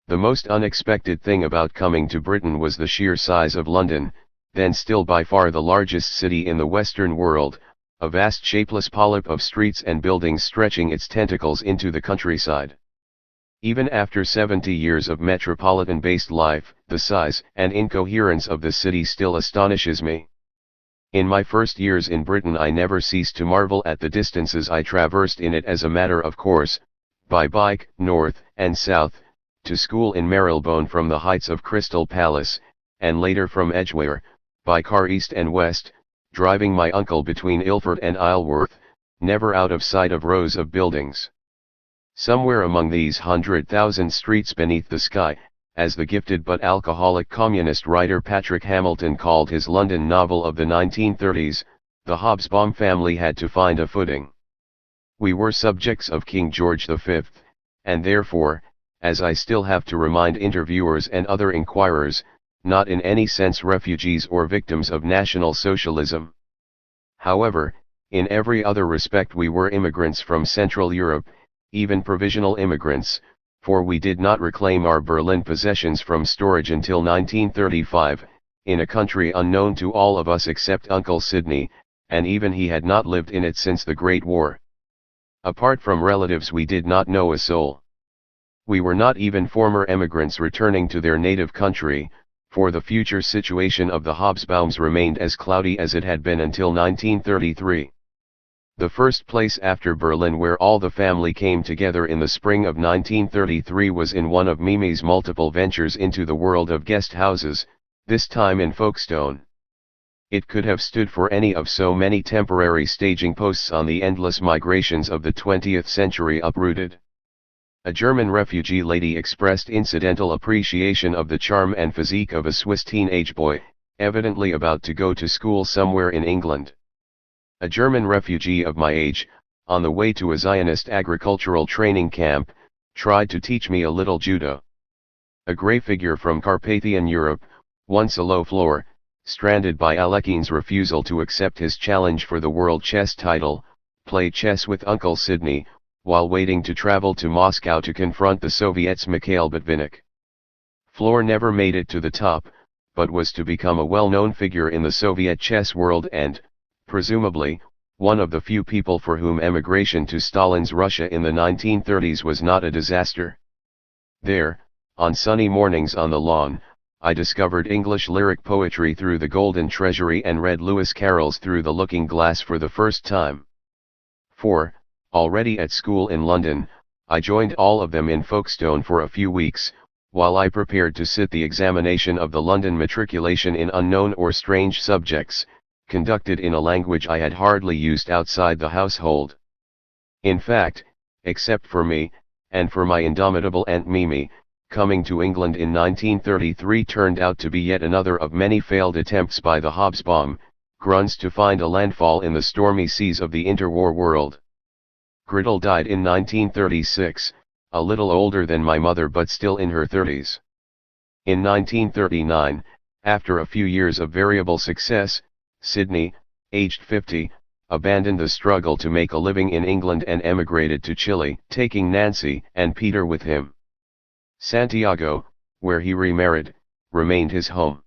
The most unexpected thing about coming to Britain was the sheer size of London, then still by far the largest city in the Western world, a vast shapeless polyp of streets and buildings stretching its tentacles into the countryside. Even after 70 years of metropolitan-based life, the size and incoherence of the city still astonishes me. In my first years in Britain I never ceased to marvel at the distances I traversed in it as a matter of course, by bike, north and south, to school in Marylebone from the heights of Crystal Palace, and later from Edgware, by car east and west, driving my uncle between Ilford and Isleworth, never out of sight of rows of buildings. Somewhere among these 100,000 streets beneath the sky, as the gifted but alcoholic communist writer Patrick Hamilton called his London novel of the 1930s, the Hobsbawm family had to find a footing. We were subjects of King George V, and therefore, as I still have to remind interviewers and other inquirers, not in any sense refugees or victims of National Socialism. However, in every other respect we were immigrants from Central Europe, even provisional immigrants, for we did not reclaim our Berlin possessions from storage until 1935, in a country unknown to all of us except Uncle Sidney, and even he had not lived in it since the Great War. Apart from relatives we did not know a soul. We were not even former emigrants returning to their native country, for the future situation of the Hobsbawms remained as cloudy as it had been until 1933. The first place after Berlin where all the family came together in the spring of 1933 was in one of Mimi's multiple ventures into the world of guest houses, this time in Folkestone. It could have stood for any of so many temporary staging posts on the endless migrations of the 20th century uprooted. A German refugee lady expressed incidental appreciation of the charm and physique of a Swiss teenage boy, evidently about to go to school somewhere in England. A German refugee of my age, on the way to a Zionist agricultural training camp, tried to teach me a little judo. A grey figure from Carpathian Europe, once a low floor, stranded by Alekhines' refusal to accept his challenge for the world chess title, played chess with Uncle Sidney, while waiting to travel to Moscow to confront the Soviets' Mikhail Botvinnik. Floor never made it to the top, but was to become a well-known figure in the Soviet chess world and, presumably, one of the few people for whom emigration to Stalin's Russia in the 1930s was not a disaster. There, on sunny mornings on the lawn, I discovered English lyric poetry through the Golden Treasury and read Lewis Carroll's Through the Looking Glass for the first time. For, already at school in London, I joined all of them in Folkestone for a few weeks, while I prepared to sit the examination of the London matriculation in unknown or strange subjects, conducted in a language I had hardly used outside the household. In fact, except for me, and for my indomitable Aunt Mimi, coming to England in 1933 turned out to be yet another of many failed attempts by the Hobsbawm Gruns to find a landfall in the stormy seas of the interwar world. Gretel died in 1936, a little older than my mother but still in her 30s. In 1939, after a few years of variable success, Sidney, aged 50, abandoned the struggle to make a living in England and emigrated to Chile, taking Nancy and Peter with him. Santiago, where he remarried, remained his home.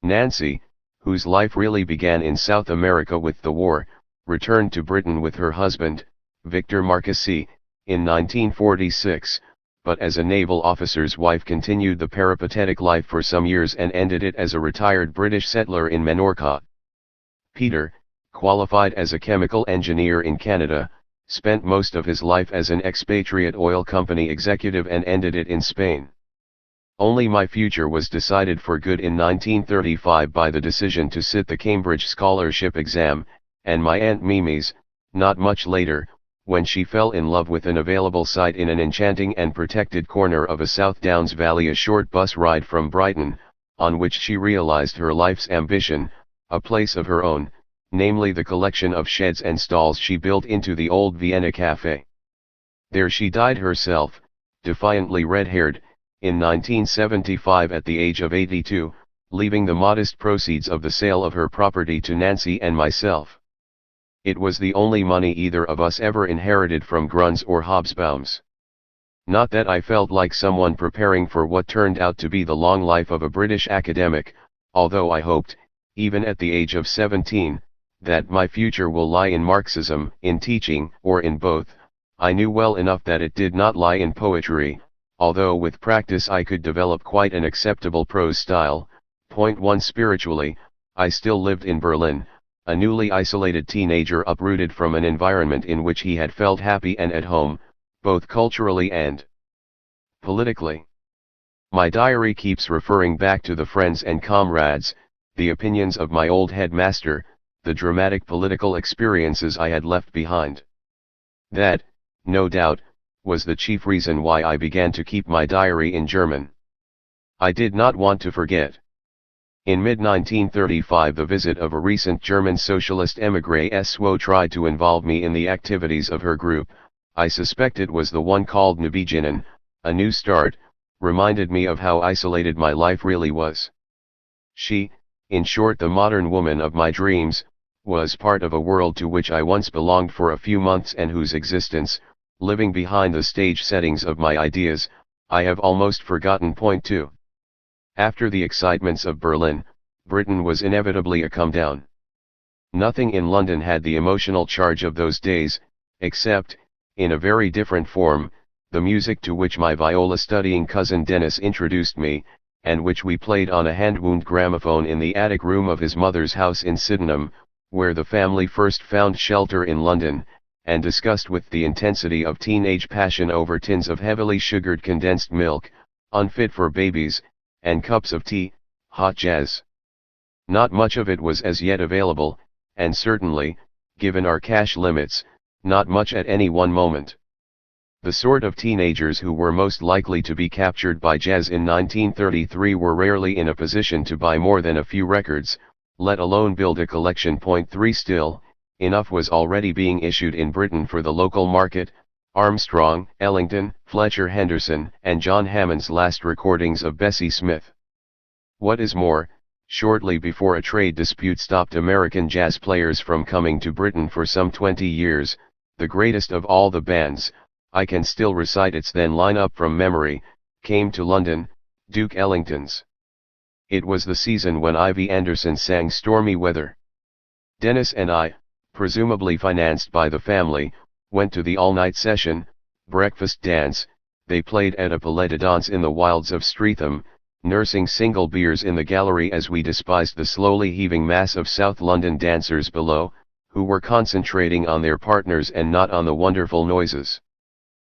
Nancy, whose life really began in South America with the war, returned to Britain with her husband, Victor Marquesi, in 1946, but as a naval officer's wife continued the peripatetic life for some years and ended it as a retired British settler in Menorca. Peter, qualified as a chemical engineer in Canada, spent most of his life as an expatriate oil company executive and ended it in Spain. Only my future was decided for good in 1935 by the decision to sit the Cambridge scholarship exam, and my Aunt Mimi's, not much later, when she fell in love with an available site in an enchanting and protected corner of a South Downs valley a short bus ride from Brighton, on which she realized her life's ambition, a place of her own, namely the collection of sheds and stalls she built into the old Vienna Café. There she died herself, defiantly red-haired, in 1975 at the age of 82, leaving the modest proceeds of the sale of her property to Nancy and myself. It was the only money either of us ever inherited from Gruns or Hobsbawms. Not that I felt like someone preparing for what turned out to be the long life of a British academic, although I hoped, even at the age of 17, that my future will lie in Marxism, in teaching, or in both. I knew well enough that it did not lie in poetry, although with practice I could develop quite an acceptable prose style. Point 1 Spiritually, I still lived in Berlin, a newly isolated teenager uprooted from an environment in which he had felt happy and at home, both culturally and politically. My diary keeps referring back to the friends and comrades, the opinions of my old headmaster, the dramatic political experiences I had left behind. That, no doubt, was the chief reason why I began to keep my diary in German. I did not want to forget. In mid-1935 the visit of a recent German socialist émigré SWO tried to involve me in the activities of her group. I suspect it was the one called Neubeginn, a new start, reminded me of how isolated my life really was. She, in short the modern woman of my dreams, was part of a world to which I once belonged for a few months and whose existence, living behind the stage settings of my ideas, I have almost forgotten. Point 2. After the excitements of Berlin, Britain was inevitably a come-down. Nothing in London had the emotional charge of those days, except, in a very different form, the music to which my viola-studying cousin Dennis introduced me, and which we played on a hand-wound gramophone in the attic room of his mother's house in Sydenham, where the family first found shelter in London, and discussed with the intensity of teenage passion over tins of heavily sugared condensed milk, unfit for babies, and cups of tea, hot jazz. Not much of it was as yet available, and certainly, given our cash limits, not much at any one moment. The sort of teenagers who were most likely to be captured by jazz in 1933 were rarely in a position to buy more than a few records, let alone build a collection. 3 Still, enough was already being issued in Britain for the local market. Armstrong, Ellington, Fletcher Henderson, and John Hammond's last recordings of Bessie Smith. What is more, shortly before a trade dispute stopped American jazz players from coming to Britain for some 20 years, the greatest of all the bands, I can still recite its then lineup from memory, came to London, Duke Ellington's. It was the season when Ivy Anderson sang Stormy Weather. Dennis and I, presumably financed by the family, went to the all-night session, breakfast dance. They played at a palette dance in the wilds of Streatham, nursing single beers in the gallery as we despised the slowly heaving mass of South London dancers below, who were concentrating on their partners and not on the wonderful noises.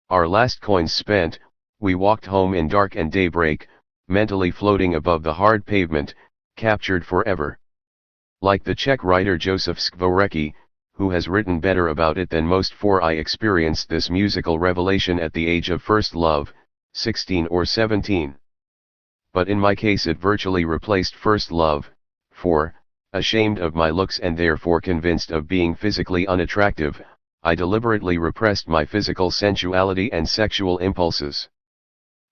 Our last coins spent, we walked home in dark and daybreak, mentally floating above the hard pavement, captured forever. Like the Czech writer Josef Skvorecky, who has written better about it than most, for I experienced this musical revelation at the age of first love, 16 or 17. But in my case it virtually replaced first love, for, ashamed of my looks and therefore convinced of being physically unattractive, I deliberately repressed my physical sensuality and sexual impulses.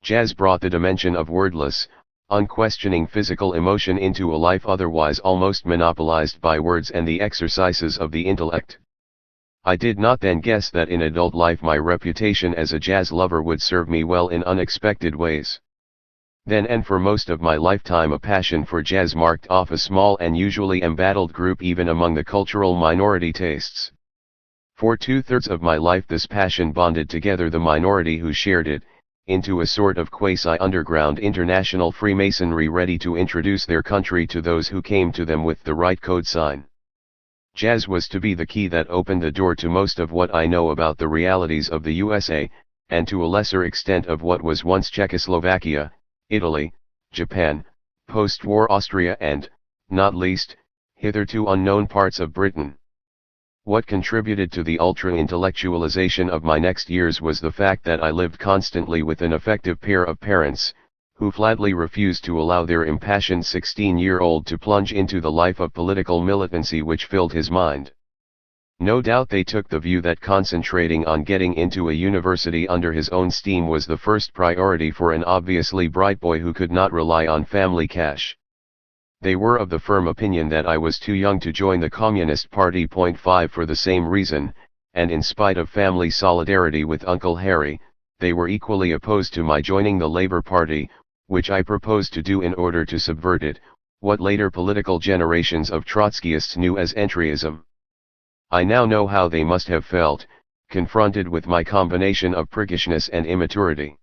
Jazz brought the dimension of wordless, unquestioning physical emotion into a life otherwise almost monopolized by words and the exercises of the intellect. I did not then guess that in adult life my reputation as a jazz lover would serve me well in unexpected ways. Then and for most of my lifetime a passion for jazz marked off a small and usually embattled group even among the cultural minority tastes. For 2/3 of my life this passion bonded together the minority who shared it, into a sort of quasi-underground international Freemasonry ready to introduce their country to those who came to them with the right code sign. Jazz was to be the key that opened the door to most of what I know about the realities of the USA, and to a lesser extent of what was once Czechoslovakia, Italy, Japan, post-war Austria and, not least, hitherto unknown parts of Britain. What contributed to the ultra-intellectualization of my next years was the fact that I lived constantly with an effective pair of parents, who flatly refused to allow their impassioned 16-year-old to plunge into the life of political militancy which filled his mind. No doubt they took the view that concentrating on getting into a university under his own steam was the first priority for an obviously bright boy who could not rely on family cash. They were of the firm opinion that I was too young to join the Communist Party. 5 For the same reason, and in spite of family solidarity with Uncle Harry, they were equally opposed to my joining the Labour Party, which I proposed to do in order to subvert it, what later political generations of Trotskyists knew as entryism. I now know how they must have felt, confronted with my combination of priggishness and immaturity.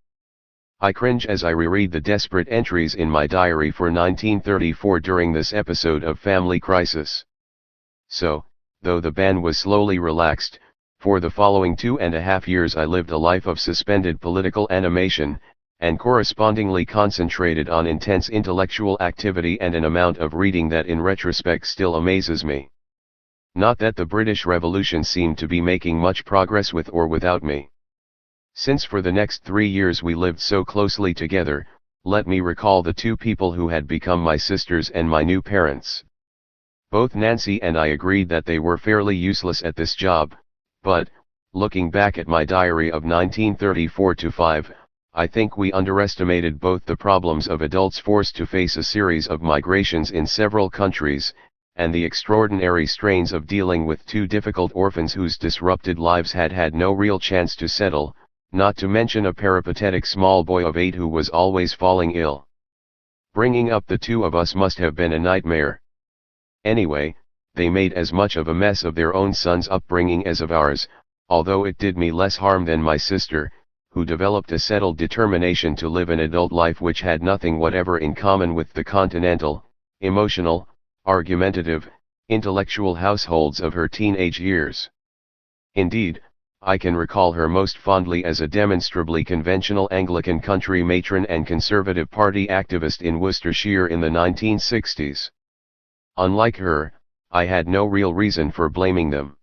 I cringe as I reread the desperate entries in my diary for 1934 during this episode of family crisis. So, though the ban was slowly relaxed, for the following 2.5 years I lived a life of suspended political animation, and correspondingly concentrated on intense intellectual activity and an amount of reading that in retrospect still amazes me. Not that the British Revolution seemed to be making much progress with or without me. Since for the next 3 years we lived so closely together, let me recall the two people who had become my sisters and my new parents. Both Nancy and I agreed that they were fairly useless at this job, but, looking back at my diary of 1934-5, I think we underestimated both the problems of adults forced to face a series of migrations in several countries, and the extraordinary strains of dealing with two difficult orphans whose disrupted lives had had no real chance to settle, not to mention a peripatetic small boy of 8 who was always falling ill. Bringing up the two of us must have been a nightmare. Anyway, they made as much of a mess of their own son's upbringing as of ours, although it did me less harm than my sister, who developed a settled determination to live an adult life which had nothing whatever in common with the continental, emotional, argumentative, intellectual households of her teenage years. Indeed, I can recall her most fondly as a demonstrably conventional Anglican country matron and Conservative Party activist in Worcestershire in the 1960s. Unlike her, I had no real reason for blaming them.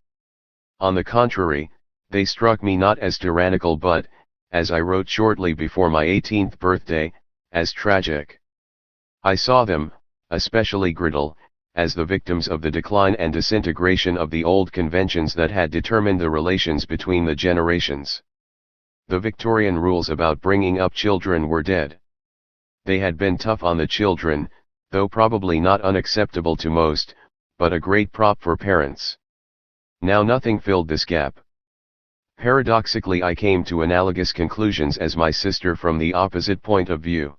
On the contrary, they struck me not as tyrannical but, as I wrote shortly before my 18th birthday, as tragic. I saw them, especially Griddle, as the victims of the decline and disintegration of the old conventions that had determined the relations between the generations. The Victorian rules about bringing up children were dead. They had been tough on the children, though probably not unacceptable to most, but a great prop for parents. Now nothing filled this gap. Paradoxically, I came to analogous conclusions as my sister from the opposite point of view.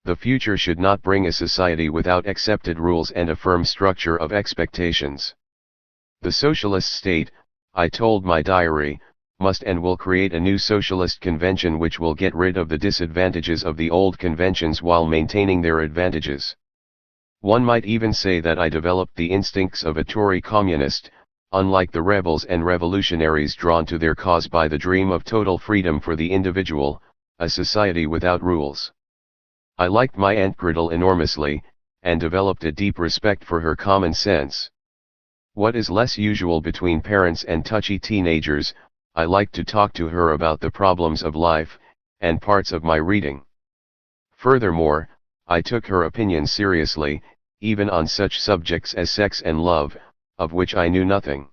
The future should not bring a society without accepted rules and a firm structure of expectations. The socialist state, I told my diary, must and will create a new socialist convention which will get rid of the disadvantages of the old conventions while maintaining their advantages. One might even say that I developed the instincts of a Tory communist, unlike the rebels and revolutionaries drawn to their cause by the dream of total freedom for the individual, a society without rules. I liked my Aunt Griddle enormously, and developed a deep respect for her common sense. What is less usual between parents and touchy teenagers, I liked to talk to her about the problems of life, and parts of my reading. Furthermore, I took her opinion seriously, even on such subjects as sex and love, of which I knew nothing.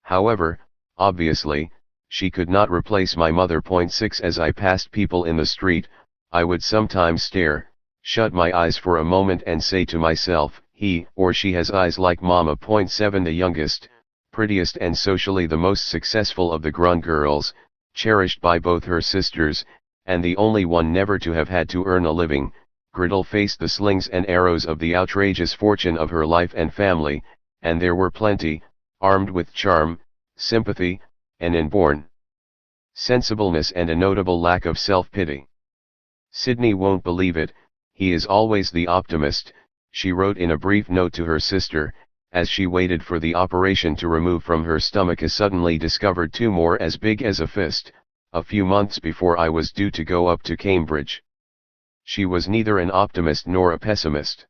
However, obviously, she could not replace my mother. 6 As I passed people in the street, I would sometimes stare, shut my eyes for a moment and say to myself, he or she has eyes like Mama. 7 The youngest, prettiest and socially the most successful of the Grun girls, cherished by both her sisters, and the only one never to have had to earn a living, Griddle faced the slings and arrows of the outrageous fortune of her life and family, and there were plenty, armed with charm, sympathy, an inborn sensibleness and a notable lack of self-pity. Sidney won't believe it, he is always the optimist, she wrote in a brief note to her sister, as she waited for the operation to remove from her stomach a suddenly discovered tumour as big as a fist, a few months before I was due to go up to Cambridge. She was neither an optimist nor a pessimist.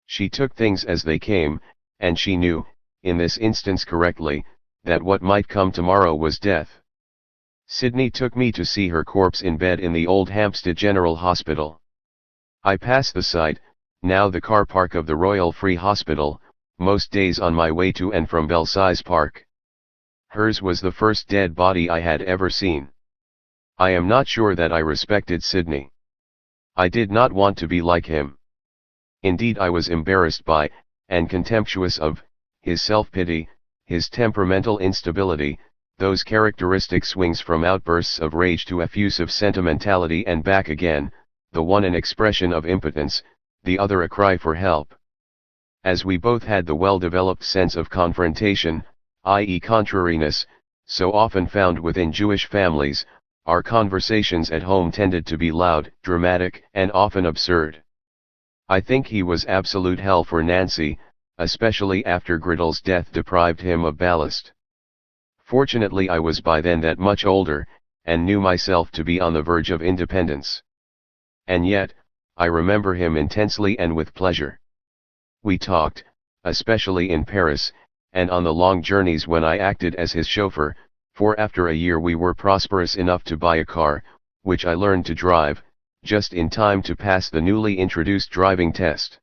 She took things as they came, and she knew, in this instance correctly, that what might come tomorrow was death. Sidney took me to see her corpse in bed in the old Hampstead General Hospital. I pass the site, now the car park of the Royal Free Hospital, most days on my way to and from Belsize Park. Hers was the first dead body I had ever seen. I am not sure that I respected Sidney. I did not want to be like him. Indeed, I was embarrassed by, and contemptuous of, his self-pity, his temperamental instability, those characteristic swings from outbursts of rage to effusive sentimentality and back again, the one an expression of impotence, the other a cry for help. As we both had the well-developed sense of confrontation, i.e. contrariness, so often found within Jewish families, our conversations at home tended to be loud, dramatic, and often absurd. I think he was absolute hell for Nancy, especially after Griddle's death deprived him of ballast. Fortunately, I was by then that much older, and knew myself to be on the verge of independence. And yet, I remember him intensely and with pleasure. We talked, especially in Paris, and on the long journeys when I acted as his chauffeur, for after a year we were prosperous enough to buy a car, which I learned to drive, just in time to pass the newly introduced driving test.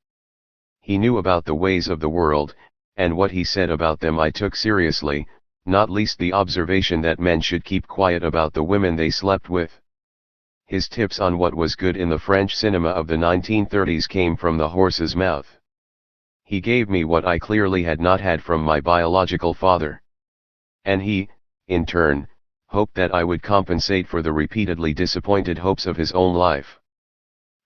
He knew about the ways of the world, and what he said about them I took seriously, not least the observation that men should keep quiet about the women they slept with. His tips on what was good in the French cinema of the 1930s came from the horse's mouth. He gave me what I clearly had not had from my biological father. And he, in turn, hoped that I would compensate for the repeatedly disappointed hopes of his own life.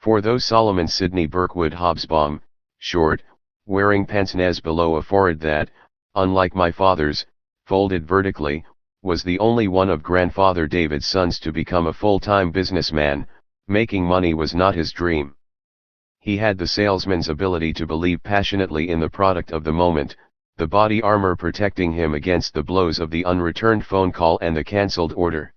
For though Solomon Sidney Birkwood Hobsbawm, short, wearing pince-nez below a forehead that, unlike my father's, folded vertically, was the only one of grandfather David's sons to become a full-time businessman. Making money was not his dream. He had the salesman's ability to believe passionately in the product of the moment, the body armor protecting him against the blows of the unreturned phone call and the cancelled order.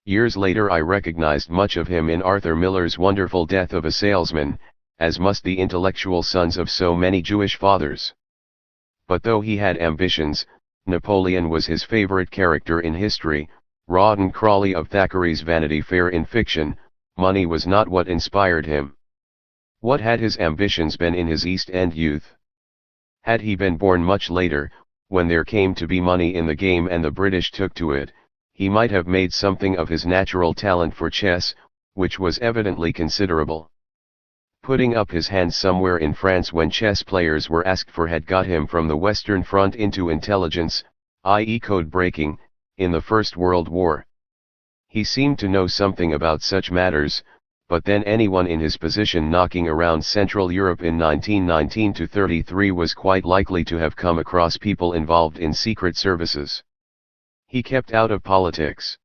Years later I recognized much of him in Arthur Miller's Wonderful Death of a Salesman, as must the intellectual sons of so many Jewish fathers. But though he had ambitions, Napoleon was his favorite character in history. Rawdon Crawley of Thackeray's Vanity Fair in fiction, money was not what inspired him. What had his ambitions been in his East End youth? Had he been born much later, when there came to be money in the game and the British took to it, he might have made something of his natural talent for chess, which was evidently considerable. Putting up his hand somewhere in France when chess players were asked for had got him from the Western Front into intelligence, i.e. code breaking, in the First World War. He seemed to know something about such matters, but then anyone in his position knocking around Central Europe in 1919 to 33 was quite likely to have come across people involved in secret services. He kept out of politics.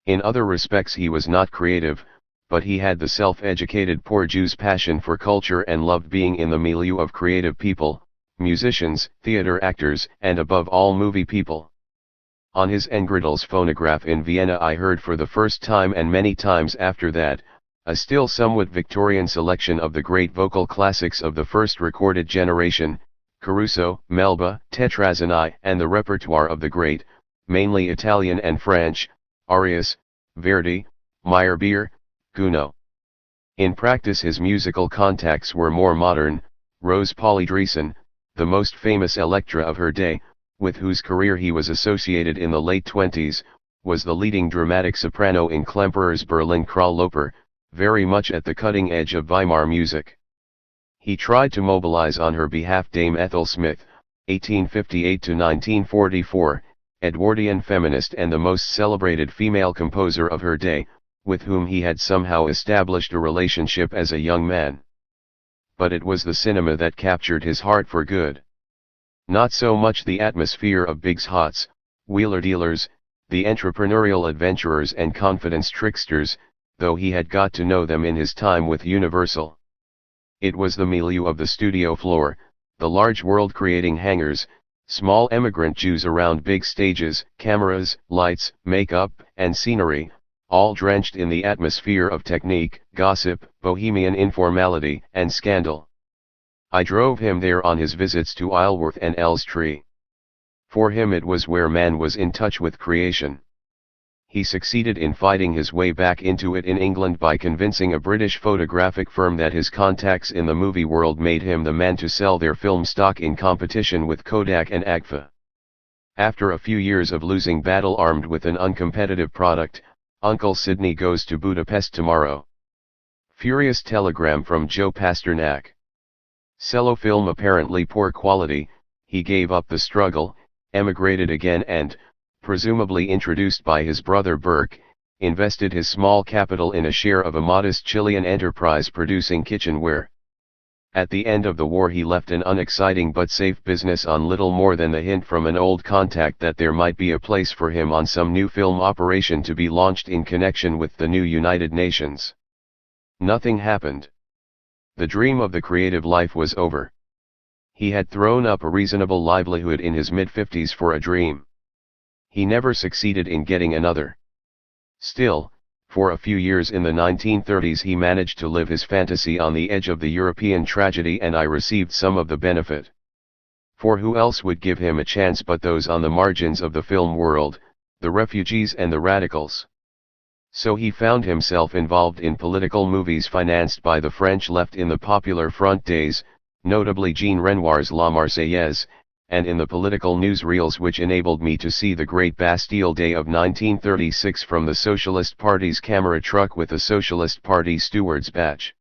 In other respects he was not creative, but he had the self-educated poor Jew's passion for culture and loved being in the milieu of creative people, musicians, theater actors, and above all movie people. On his Engridel's phonograph in Vienna I heard for the first time and many times after that, a still somewhat Victorian selection of the great vocal classics of the first recorded generation, Caruso, Melba, Tetrazzini, and the repertoire of the great, mainly Italian and French, arias, Verdi, Meyerbeer, Gounod. In practice his musical contacts were more modern. Rose Polly Dreesen, the most famous Electra of her day, with whose career he was associated in the late 20s, was the leading dramatic soprano in Klemperer's Berlin Krauloper, very much at the cutting edge of Weimar music. He tried to mobilize on her behalf Dame Ethel Smith, 1858–1944, Edwardian feminist and the most celebrated female composer of her day, with whom he had somehow established a relationship as a young man. But it was the cinema that captured his heart for good. Not so much the atmosphere of Biggs Hots, wheeler dealers, the entrepreneurial adventurers and confidence tricksters, though he had got to know them in his time with Universal. It was the milieu of the studio floor, the large world-creating hangars, small emigrant Jews around big stages, cameras, lights, makeup, and scenery, all drenched in the atmosphere of technique, gossip, bohemian informality, and scandal. I drove him there on his visits to Isleworth and Elstree. For him it was where man was in touch with creation. He succeeded in fighting his way back into it in England by convincing a British photographic firm that his contacts in the movie world made him the man to sell their film stock in competition with Kodak and Agfa. After a few years of losing battle armed with an uncompetitive product, Uncle Sidney goes to Budapest tomorrow. Furious telegram from Joe Pasternak. Cello film apparently poor quality. He gave up the struggle, emigrated again and, presumably introduced by his brother Burke, invested his small capital in a share of a modest Chilean enterprise producing kitchenware. At the end of the war he left an unexciting but safe business on little more than the hint from an old contact that there might be a place for him on some new film operation to be launched in connection with the new United Nations. Nothing happened. The dream of the creative life was over. He had thrown up a reasonable livelihood in his mid-50s for a dream. He never succeeded in getting another. Still, for a few years in the 1930s he managed to live his fantasy on the edge of the European tragedy and I received some of the benefit. For who else would give him a chance but those on the margins of the film world, the refugees and the radicals? So he found himself involved in political movies financed by the French left in the Popular Front days, notably Jean Renoir's La Marseillaise, and in the political newsreels which enabled me to see the Great Bastille Day of 1936 from the Socialist Party's camera truck with the Socialist Party steward's badge.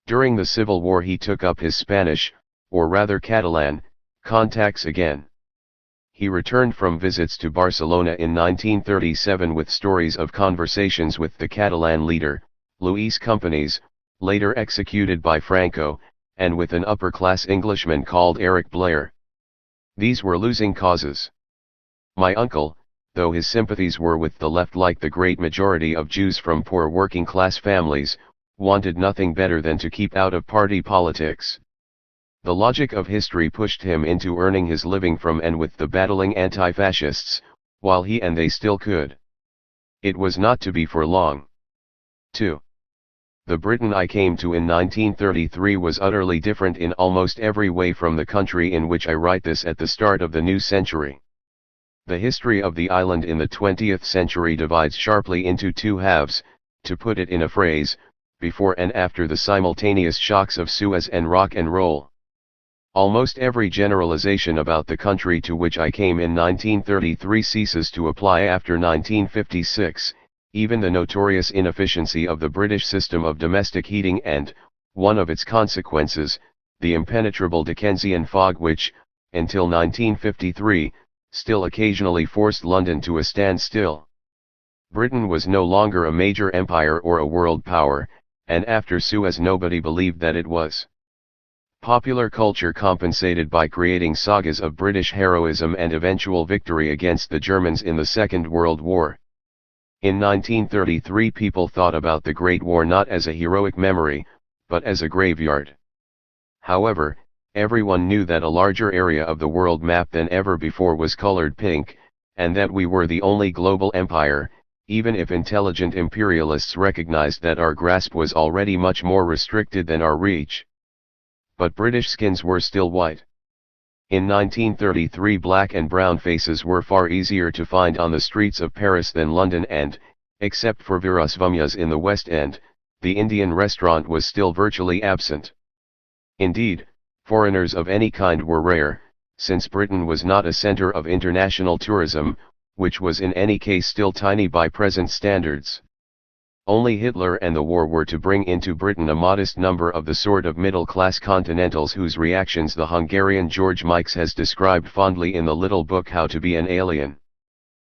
During the Civil War he took up his Spanish, or rather Catalan, contacts again. He returned from visits to Barcelona in 1937 with stories of conversations with the Catalan leader, Luis Companys, later executed by Franco, and with an upper-class Englishman called Eric Blair. These were losing causes. My uncle, though his sympathies were with the left like the great majority of Jews from poor working-class families, wanted nothing better than to keep out of party politics. The logic of history pushed him into earning his living from and with the battling anti-fascists, while he and they still could. It was not to be for long. 2. The Britain I came to in 1933 was utterly different in almost every way from the country in which I write this at the start of the new century. The history of the island in the 20th century divides sharply into two halves, to put it in a phrase, before and after the simultaneous shocks of Suez and rock and roll. Almost every generalization about the country to which I came in 1933 ceases to apply after 1956, even the notorious inefficiency of the British system of domestic heating and, one of its consequences, the impenetrable Dickensian fog which, until 1953, still occasionally forced London to a standstill. Britain was no longer a major empire or a world power, and after Suez nobody believed that it was. Popular culture compensated by creating sagas of British heroism and eventual victory against the Germans in the Second World War. In 1933 people thought about the Great War not as a heroic memory, but as a graveyard. However, everyone knew that a larger area of the world map than ever before was colored pink, and that we were the only global empire, even if intelligent imperialists recognized that our grasp was already much more restricted than our reach. But British skins were still white. In 1933 black and brown faces were far easier to find on the streets of Paris than London and, except for Virasvamyas in the West End, the Indian restaurant was still virtually absent. Indeed, foreigners of any kind were rare, since Britain was not a center of international tourism, which was in any case still tiny by present standards. Only Hitler and the war were to bring into Britain a modest number of the sort of middle-class continentals whose reactions the Hungarian George Mikes has described fondly in the little book How to Be an Alien.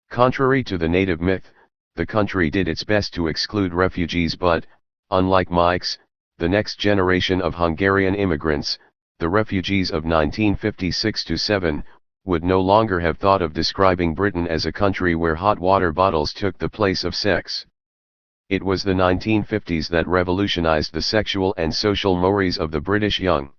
Contrary to the native myth, the country did its best to exclude refugees but, unlike Mikes, the next generation of Hungarian immigrants, the refugees of 1956-7, would no longer have thought of describing Britain as a country where hot water bottles took the place of sex. It was the 1950s that revolutionized the sexual and social mores of the British young.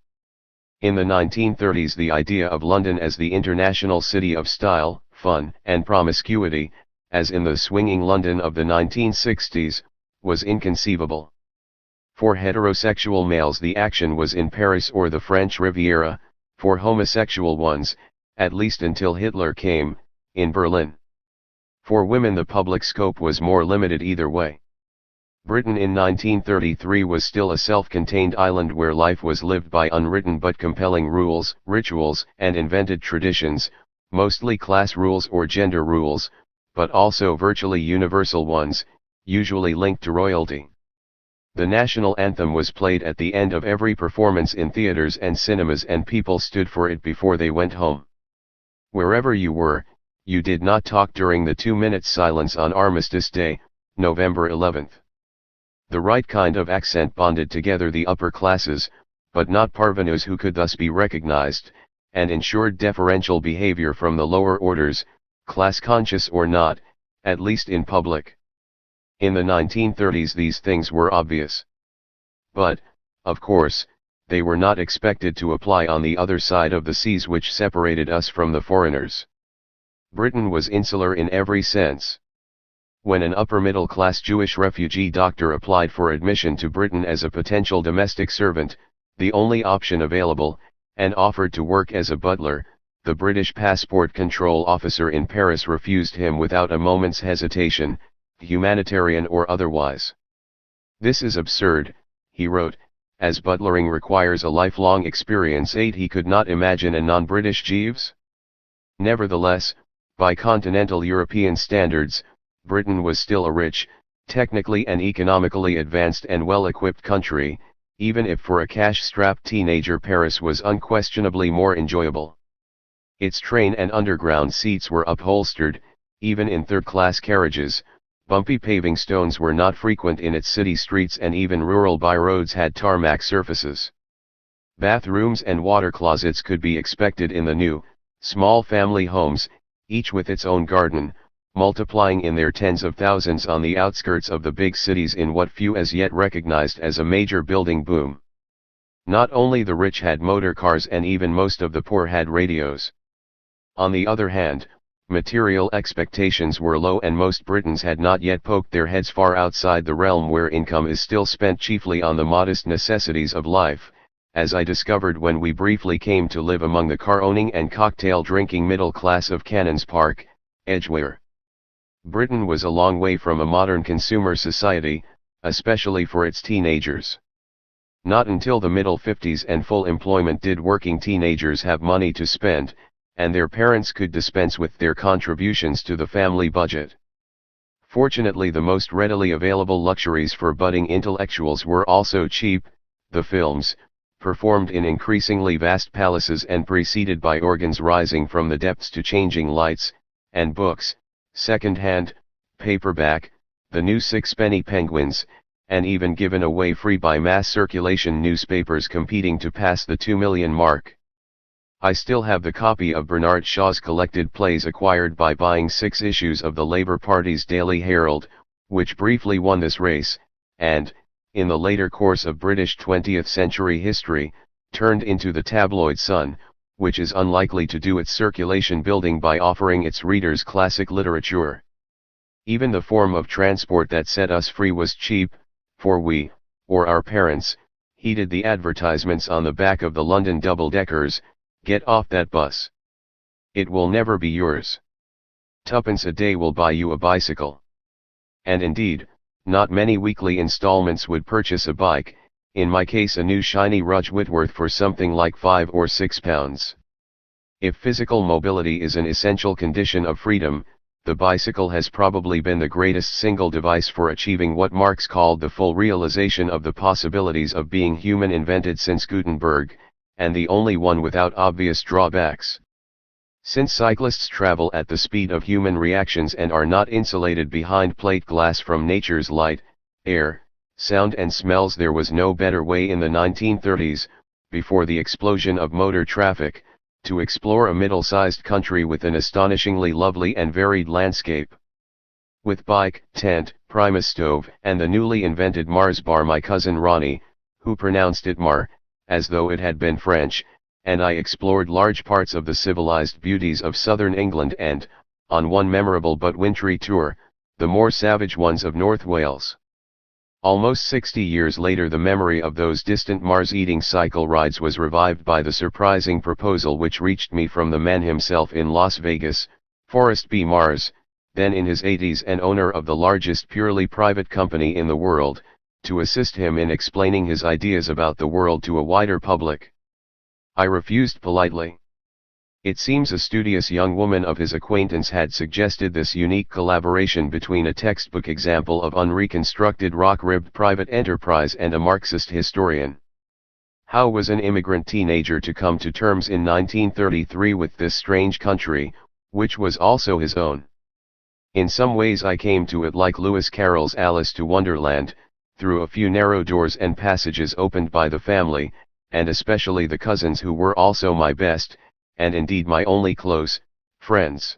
In the 1930s the idea of London as the international city of style, fun, and promiscuity, as in the swinging London of the 1960s, was inconceivable. For heterosexual males the action was in Paris or the French Riviera, for homosexual ones, at least until Hitler came, in Berlin. For women the public scope was more limited either way. Britain in 1933 was still a self-contained island where life was lived by unwritten but compelling rules, rituals, and invented traditions, mostly class rules or gender rules, but also virtually universal ones, usually linked to royalty. The national anthem was played at the end of every performance in theaters and cinemas and people stood for it before they went home. Wherever you were, you did not talk during the 2-minute silence on Armistice Day, November 11th. The right kind of accent bonded together the upper classes, but not parvenus who could thus be recognized, and ensured deferential behavior from the lower orders, class-conscious or not, at least in public. In the 1930s these things were obvious. But, of course, they were not expected to apply on the other side of the seas which separated us from the foreigners. Britain was insular in every sense. When an upper-middle-class Jewish refugee doctor applied for admission to Britain as a potential domestic servant, the only option available, and offered to work as a butler, the British passport control officer in Paris refused him without a moment's hesitation, humanitarian or otherwise. "This is absurd," he wrote, "as butlering requires a lifelong experience. He could not imagine a non-British Jeeves." Nevertheless, by continental European standards, Britain was still a rich, technically and economically advanced and well-equipped country, even if for a cash-strapped teenager Paris was unquestionably more enjoyable. Its train and underground seats were upholstered, even in third-class carriages, bumpy paving stones were not frequent in its city streets and even rural byroads had tarmac surfaces. Bathrooms and water closets could be expected in the new, small family homes, each with its own garden, multiplying in their tens of thousands on the outskirts of the big cities in what few as yet recognized as a major building boom. Not only the rich had motor cars, and even most of the poor had radios. On the other hand, material expectations were low, and most Britons had not yet poked their heads far outside the realm where income is still spent chiefly on the modest necessities of life, as I discovered when we briefly came to live among the car-owning and cocktail-drinking middle class of Cannons Park, Edgware. Britain was a long way from a modern consumer society, especially for its teenagers. Not until the middle 50s and full employment did working teenagers have money to spend, and their parents could dispense with their contributions to the family budget. Fortunately, the most readily available luxuries for budding intellectuals were also cheap: the films, performed in increasingly vast palaces and preceded by organs rising from the depths to changing lights, and books, second-hand, paperback, the new sixpenny penguins, and even given away free by mass circulation newspapers competing to pass the 2 million mark. I still have the copy of Bernard Shaw's collected plays acquired by buying 6 issues of the Labour Party's Daily Herald, which briefly won this race, and, in the later course of British 20th century history, turned into the tabloid Sun, which is unlikely to do its circulation building by offering its readers classic literature. Even the form of transport that set us free was cheap, for we, or our parents, heeded the advertisements on the back of the London double-deckers: "Get off that bus. It will never be yours. Tuppence a day will buy you a bicycle." And indeed, not many weekly installments would purchase a bike, in my case a new shiny Rudge Whitworth, for something like £5 or £6. If physical mobility is an essential condition of freedom, the bicycle has probably been the greatest single device for achieving what Marx called the full realization of the possibilities of being human invented since Gutenberg, and the only one without obvious drawbacks. Since cyclists travel at the speed of human reactions and are not insulated behind plate glass from nature's light, air, sound and smells, there was no better way in the 1930s, before the explosion of motor traffic, to explore a middle-sized country with an astonishingly lovely and varied landscape. With bike, tent, Primus stove, and the newly invented Mars bar, my cousin Ronnie, who pronounced it Mar, as though it had been French, and I explored large parts of the civilized beauties of southern England and, on one memorable but wintry tour, the more savage ones of North Wales. Almost 60 years later, the memory of those distant Mars-eating cycle rides was revived by the surprising proposal which reached me from the man himself in Las Vegas, Forrest B. Mars, then in his 80s and owner of the largest purely private company in the world, to assist him in explaining his ideas about the world to a wider public. I refused politely. It seems a studious young woman of his acquaintance had suggested this unique collaboration between a textbook example of unreconstructed rock-ribbed private enterprise and a Marxist historian. How was an immigrant teenager to come to terms in 1933 with this strange country, which was also his own? In some ways I came to it like Lewis Carroll's Alice to Wonderland, through a few narrow doors and passages opened by the family, and especially the cousins who were also my best, and indeed my only close, friends.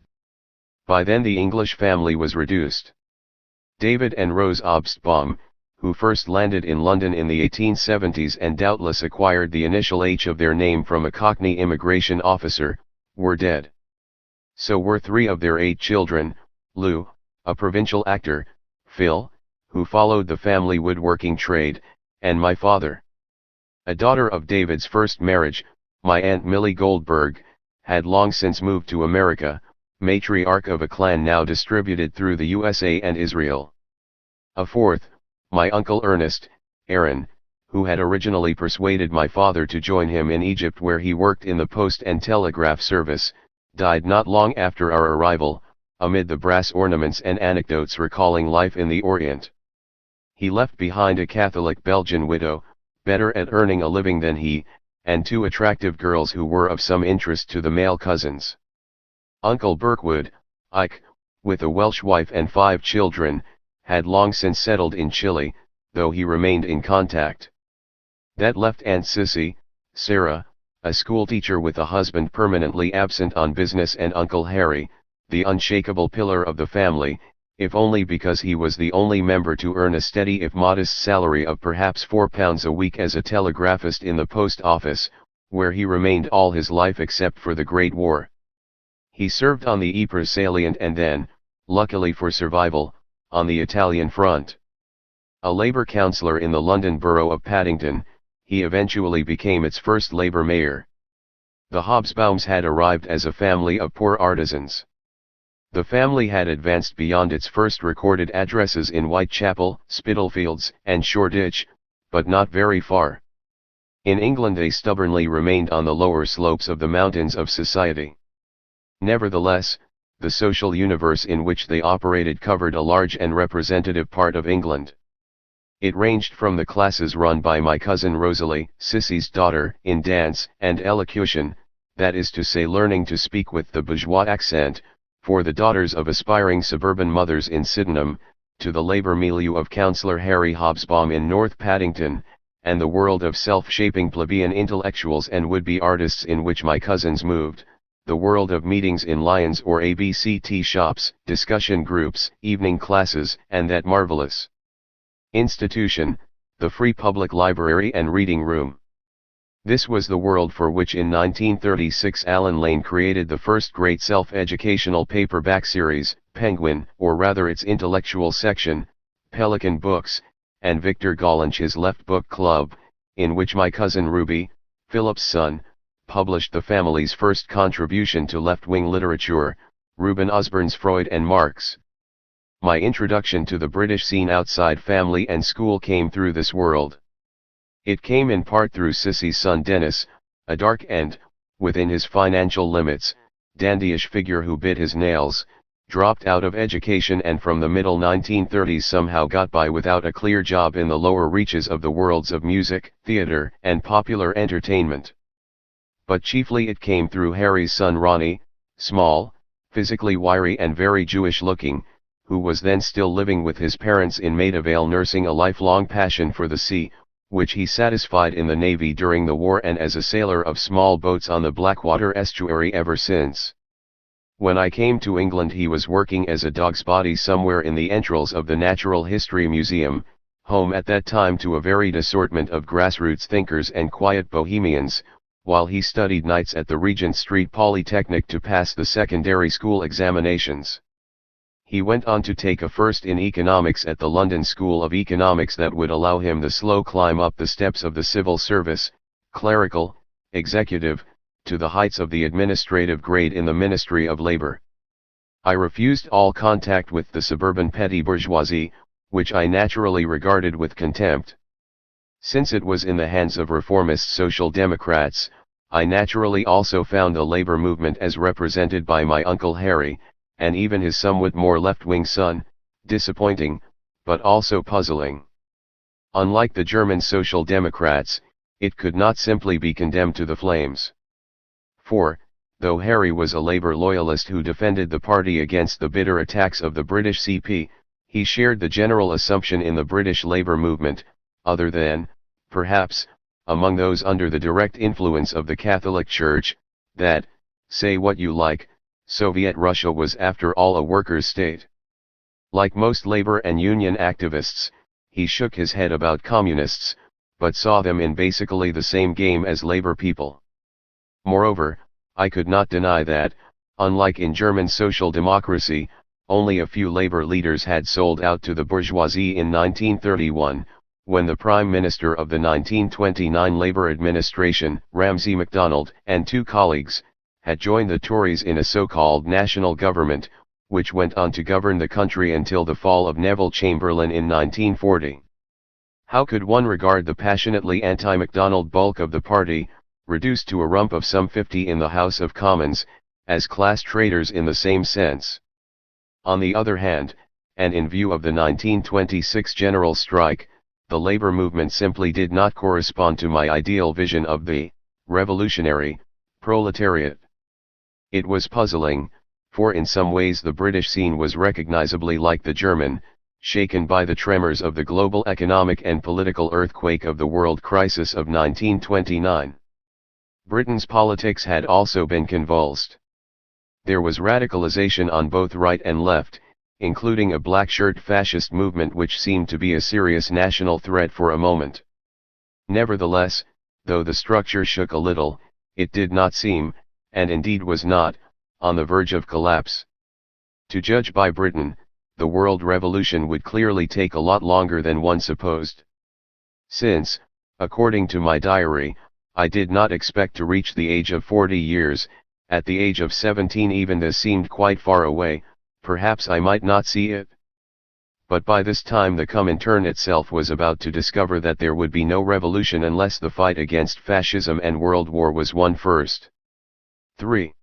By then the English family was reduced. David and Rose Hobsbawm, who first landed in London in the 1870s and doubtless acquired the initial H of their name from a Cockney immigration officer, were dead. So were 3 of their 8 children: Lou, a provincial actor; Phil, who followed the family woodworking trade; and my father. A daughter of David's first marriage, my Aunt Millie Goldberg, had long since moved to America, matriarch of a clan now distributed through the USA and Israel. A fourth, my Uncle Ernest, Aaron, who had originally persuaded my father to join him in Egypt where he worked in the post and telegraph service, died not long after our arrival, amid the brass ornaments and anecdotes recalling life in the Orient. He left behind a Catholic Belgian widow, better at earning a living than he, and 2 attractive girls who were of some interest to the male cousins. Uncle Birkwood, Ike, with a Welsh wife and 5 children, had long since settled in Chile, though he remained in contact. That left Aunt Sissy, Sarah, a schoolteacher with a husband permanently absent on business, and Uncle Harry, the unshakable pillar of the family, if only because he was the only member to earn a steady if modest salary of perhaps £4 a week as a telegraphist in the post office, where he remained all his life except for the Great War. He served on the Ypres salient and then, luckily for survival, on the Italian front. A Labour councillor in the London borough of Paddington, he eventually became its first Labour mayor. The Hobsbawms had arrived as a family of poor artisans. The family had advanced beyond its first recorded addresses in Whitechapel, Spitalfields, and Shoreditch, but not very far. In England they stubbornly remained on the lower slopes of the mountains of society. Nevertheless, the social universe in which they operated covered a large and representative part of England. It ranged from the classes run by my cousin Rosalie, Sissy's daughter, in dance and elocution, that is to say learning to speak with the bourgeois accent, for the daughters of aspiring suburban mothers in Sydenham, to the labour milieu of Councillor Harry Hobsbawm in North Paddington, and the world of self-shaping plebeian intellectuals and would-be artists in which my cousins moved, the world of meetings in Lions or ABC tea shops, discussion groups, evening classes, and that marvellous institution, the Free Public Library and Reading Room. This was the world for which in 1936 Alan Lane created the first great self-educational paperback series, Penguin, or rather its intellectual section, Pelican Books, and Victor Gollancz his Left Book Club, in which my cousin Ruby, Philip's son, published the family's first contribution to left-wing literature, Reuben Osborne's Freud and Marx. My introduction to the British scene outside family and school came through this world. It came in part through Sissy's son Dennis, a dark and, within his financial limits, dandyish figure who bit his nails, dropped out of education and from the middle 1930s somehow got by without a clear job in the lower reaches of the worlds of music, theatre, and popular entertainment. But chiefly it came through Harry's son Ronnie, small, physically wiry and very Jewish-looking, who was then still living with his parents in Maida Vale nursing a lifelong passion for the sea, which he satisfied in the Navy during the war and as a sailor of small boats on the Blackwater estuary ever since. When I came to England he was working as a dog's body somewhere in the entrails of the Natural History Museum, home at that time to a varied assortment of grassroots thinkers and quiet bohemians, while he studied nights at the Regent Street Polytechnic to pass the secondary school examinations. He went on to take a first in economics at the London School of Economics that would allow him the slow climb up the steps of the civil service, clerical, executive, to the heights of the administrative grade in the Ministry of Labour. I refused all contact with the suburban petty bourgeoisie, which I naturally regarded with contempt. Since it was in the hands of reformist social democrats, I naturally also found the labor movement as represented by my Uncle Harry, and even his somewhat more left-wing son, disappointing, but also puzzling. Unlike the German Social Democrats, it could not simply be condemned to the flames. For, though Harry was a Labour loyalist who defended the party against the bitter attacks of the British CP, he shared the general assumption in the British Labour movement, other than, perhaps, among those under the direct influence of the Catholic Church, that, say what you like, Soviet Russia was after all a workers' state. Like most labor and union activists, he shook his head about communists, but saw them in basically the same game as labor people. Moreover, I could not deny that, unlike in German social democracy, only a few labor leaders had sold out to the bourgeoisie in 1931, when the Prime Minister of the 1929 Labour administration, Ramsay MacDonald, and two colleagues, had joined the Tories in a so-called national government, which went on to govern the country until the fall of Neville Chamberlain in 1940. How could one regard the passionately anti-MacDonald bulk of the party, reduced to a rump of some 50 in the House of Commons, as class traitors in the same sense? On the other hand, and in view of the 1926 general strike, the labor movement simply did not correspond to my ideal vision of the revolutionary proletariat. It was puzzling, for in some ways the British scene was recognizably like the German, shaken by the tremors of the global economic and political earthquake of the world crisis of 1929. Britain's politics had also been convulsed. There was radicalization on both right and left, including a black shirt fascist movement which seemed to be a serious national threat for a moment. Nevertheless, though the structure shook a little, it did not seem, and indeed was not, on the verge of collapse. To judge by Britain, the world revolution would clearly take a lot longer than one supposed. Since, according to my diary, I did not expect to reach the age of 40 years, at the age of 17 even this seemed quite far away, perhaps I might not see it. But by this time the Comintern itself was about to discover that there would be no revolution unless the fight against fascism and World War was won first. 3.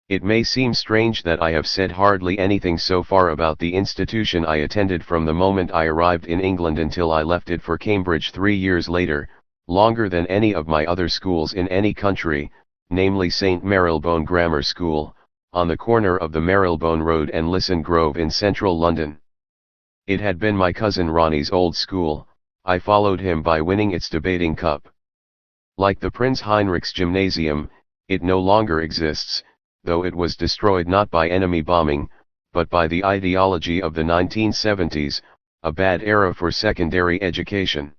It may seem strange that I have said hardly anything so far about the institution I attended from the moment I arrived in England until I left it for Cambridge 3 years later, longer than any of my other schools in any country, namely St. Marylebone Grammar School, on the corner of the Marylebone Road and Lisson Grove in central London. It had been my cousin Ronnie's old school. I followed him by winning its debating cup. Like the Prince Heinrich's Gymnasium, it no longer exists, though it was destroyed not by enemy bombing, but by the ideology of the 1970s, a bad era for secondary education.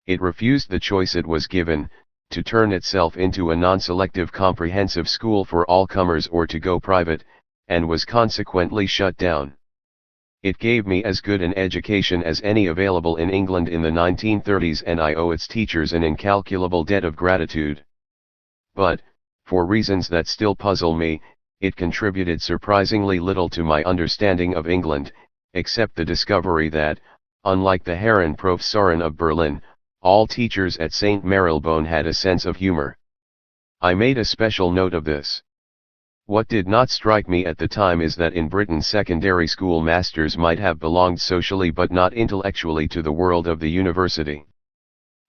It refused the choice it was given, to turn itself into a non-selective comprehensive school for all comers or to go private, and was consequently shut down. It gave me as good an education as any available in England in the 1930s, and I owe its teachers an incalculable debt of gratitude. But, for reasons that still puzzle me, it contributed surprisingly little to my understanding of England, except the discovery that, unlike the Herrenprofessoren of Berlin, all teachers at St. Marylebone had a sense of humor. I made a special note of this. What did not strike me at the time is that in Britain secondary school masters might have belonged socially but not intellectually to the world of the university.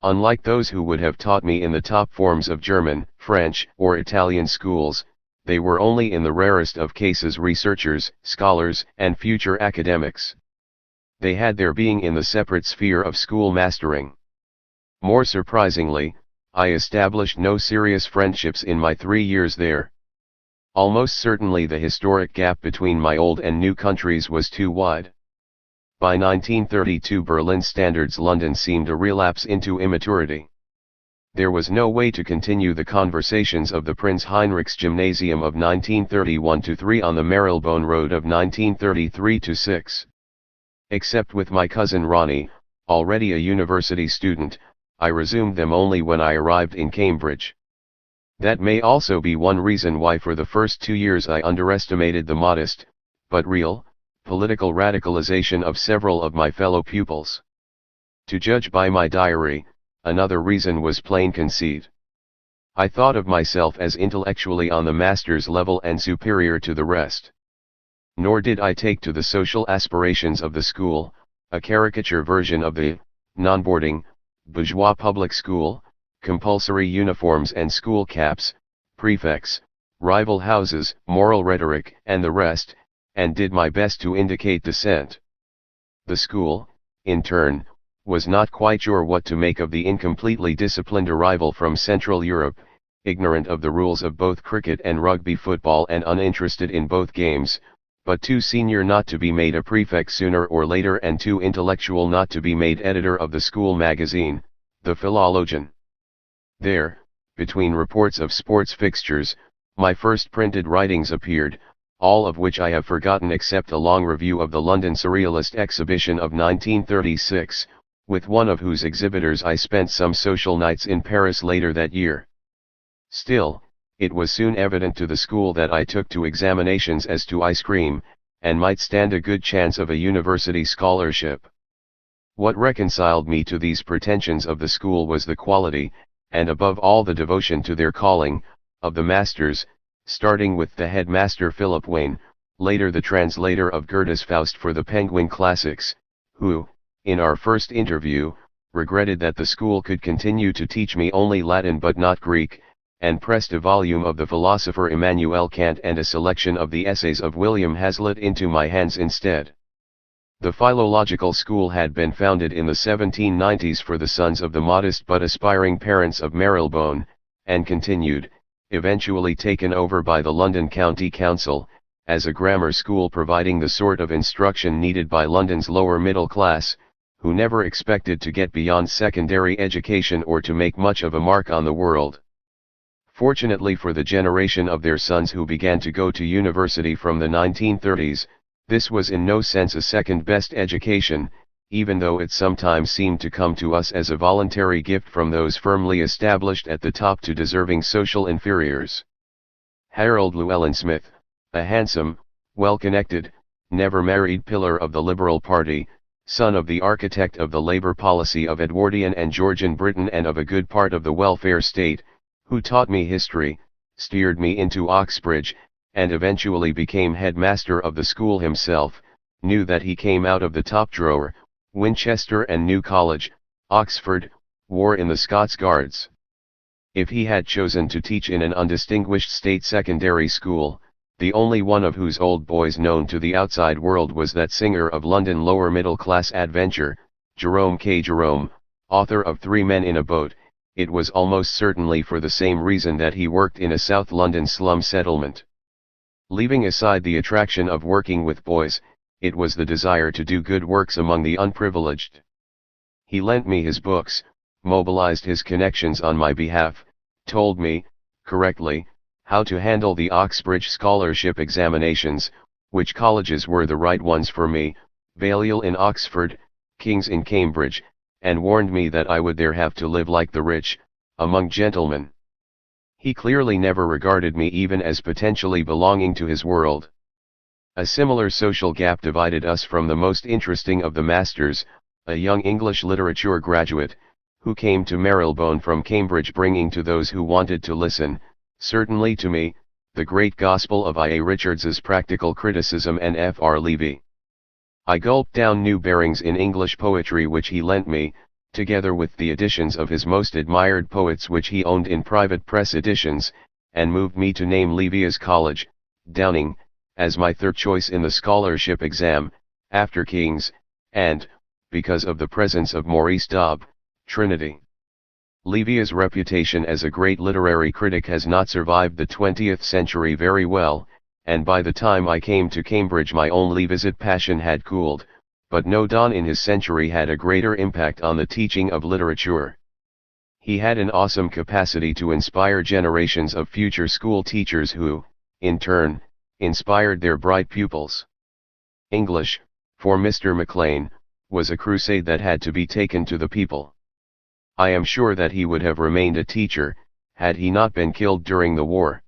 Unlike those who would have taught me in the top forms of German, French, or Italian schools, they were only in the rarest of cases researchers, scholars, and future academics. They had their being in the separate sphere of school mastering. More surprisingly, I established no serious friendships in my 3 years there. Almost certainly the historic gap between my old and new countries was too wide. By 1932 Berlin standards London seemed a relapse into immaturity. There was no way to continue the conversations of the Prince Heinrich's Gymnasium of 1931-3 on the Marylebone Road of 1933-6. Except with my cousin Ronnie, already a university student, I resumed them only when I arrived in Cambridge. That may also be one reason why for the first 2 years I underestimated the modest, but real, political radicalization of several of my fellow pupils. To judge by my diary, another reason was plain conceit. I thought of myself as intellectually on the master's level and superior to the rest. Nor did I take to the social aspirations of the school, a caricature version of the non-boarding, bourgeois public school, compulsory uniforms and school caps, prefects, rival houses, moral rhetoric, and the rest, and did my best to indicate dissent. The school, in turn, was not quite sure what to make of the incompletely disciplined arrival from Central Europe, ignorant of the rules of both cricket and rugby football and uninterested in both games, but too senior not to be made a prefect sooner or later and too intellectual not to be made editor of the school magazine, The Philologian. There, between reports of sports fixtures, my first printed writings appeared, all of which I have forgotten except a long review of the London Surrealist Exhibition of 1936, with one of whose exhibitors I spent some social nights in Paris later that year. Still, it was soon evident to the school that I took to examinations as to ice cream, and might stand a good chance of a university scholarship. What reconciled me to these pretensions of the school was the quality, and above all the devotion to their calling, of the masters, starting with the headmaster Philip Wayne, later the translator of Goethe's Faust for the Penguin Classics, who, in our first interview, regretted that the school could continue to teach me only Latin but not Greek, and pressed a volume of the philosopher Immanuel Kant and a selection of the essays of William Hazlitt into my hands instead. The Philological School had been founded in the 1790s for the sons of the modest but aspiring parents of Marylebone, and continued, eventually taken over by the London County Council, as a grammar school providing the sort of instruction needed by London's lower middle class, who never expected to get beyond secondary education or to make much of a mark on the world. Fortunately for the generation of their sons who began to go to university from the 1930s, this was in no sense a second-best education, even though it sometimes seemed to come to us as a voluntary gift from those firmly established at the top to deserving social inferiors. Harold Llewellyn Smith, a handsome, well-connected, never-married pillar of the Liberal Party, son of the architect of the Labour policy of Edwardian and Georgian Britain and of a good part of the welfare state, who taught me history, steered me into Oxbridge, and eventually became headmaster of the school himself, knew that he came out of the top drawer, Winchester and New College, Oxford, wore in the Scots Guards. If he had chosen to teach in an undistinguished state secondary school, the only one of whose old boys known to the outside world was that singer of London lower middle class adventure, Jerome K. Jerome, author of Three Men in a Boat, it was almost certainly for the same reason that he worked in a South London slum settlement. Leaving aside the attraction of working with boys, it was the desire to do good works among the unprivileged. He lent me his books, mobilized his connections on my behalf, told me, correctly, how to handle the Oxbridge scholarship examinations, which colleges were the right ones for me, Balliol in Oxford, King's in Cambridge, and warned me that I would there have to live like the rich, among gentlemen. He clearly never regarded me even as potentially belonging to his world. A similar social gap divided us from the most interesting of the masters, a young English literature graduate, who came to Marylebone from Cambridge bringing to those who wanted to listen, certainly to me, the great gospel of I. A. Richards's practical criticism and F. R. Levy. I gulped down new bearings in English poetry which he lent me, together with the editions of his most admired poets which he owned in private press editions, and moved me to name Levy's College, Downing, as my third choice in the scholarship exam, after King's, and, because of the presence of Maurice Dobb, Trinity. Levy's reputation as a great literary critic has not survived the 20th century very well, and by the time I came to Cambridge my own Levy's passion had cooled, but no Don in his century had a greater impact on the teaching of literature. He had an awesome capacity to inspire generations of future school teachers who, in turn, inspired their bright pupils. English, for Mr. Maclean, was a crusade that had to be taken to the people. I am sure that he would have remained a teacher, had he not been killed during the war.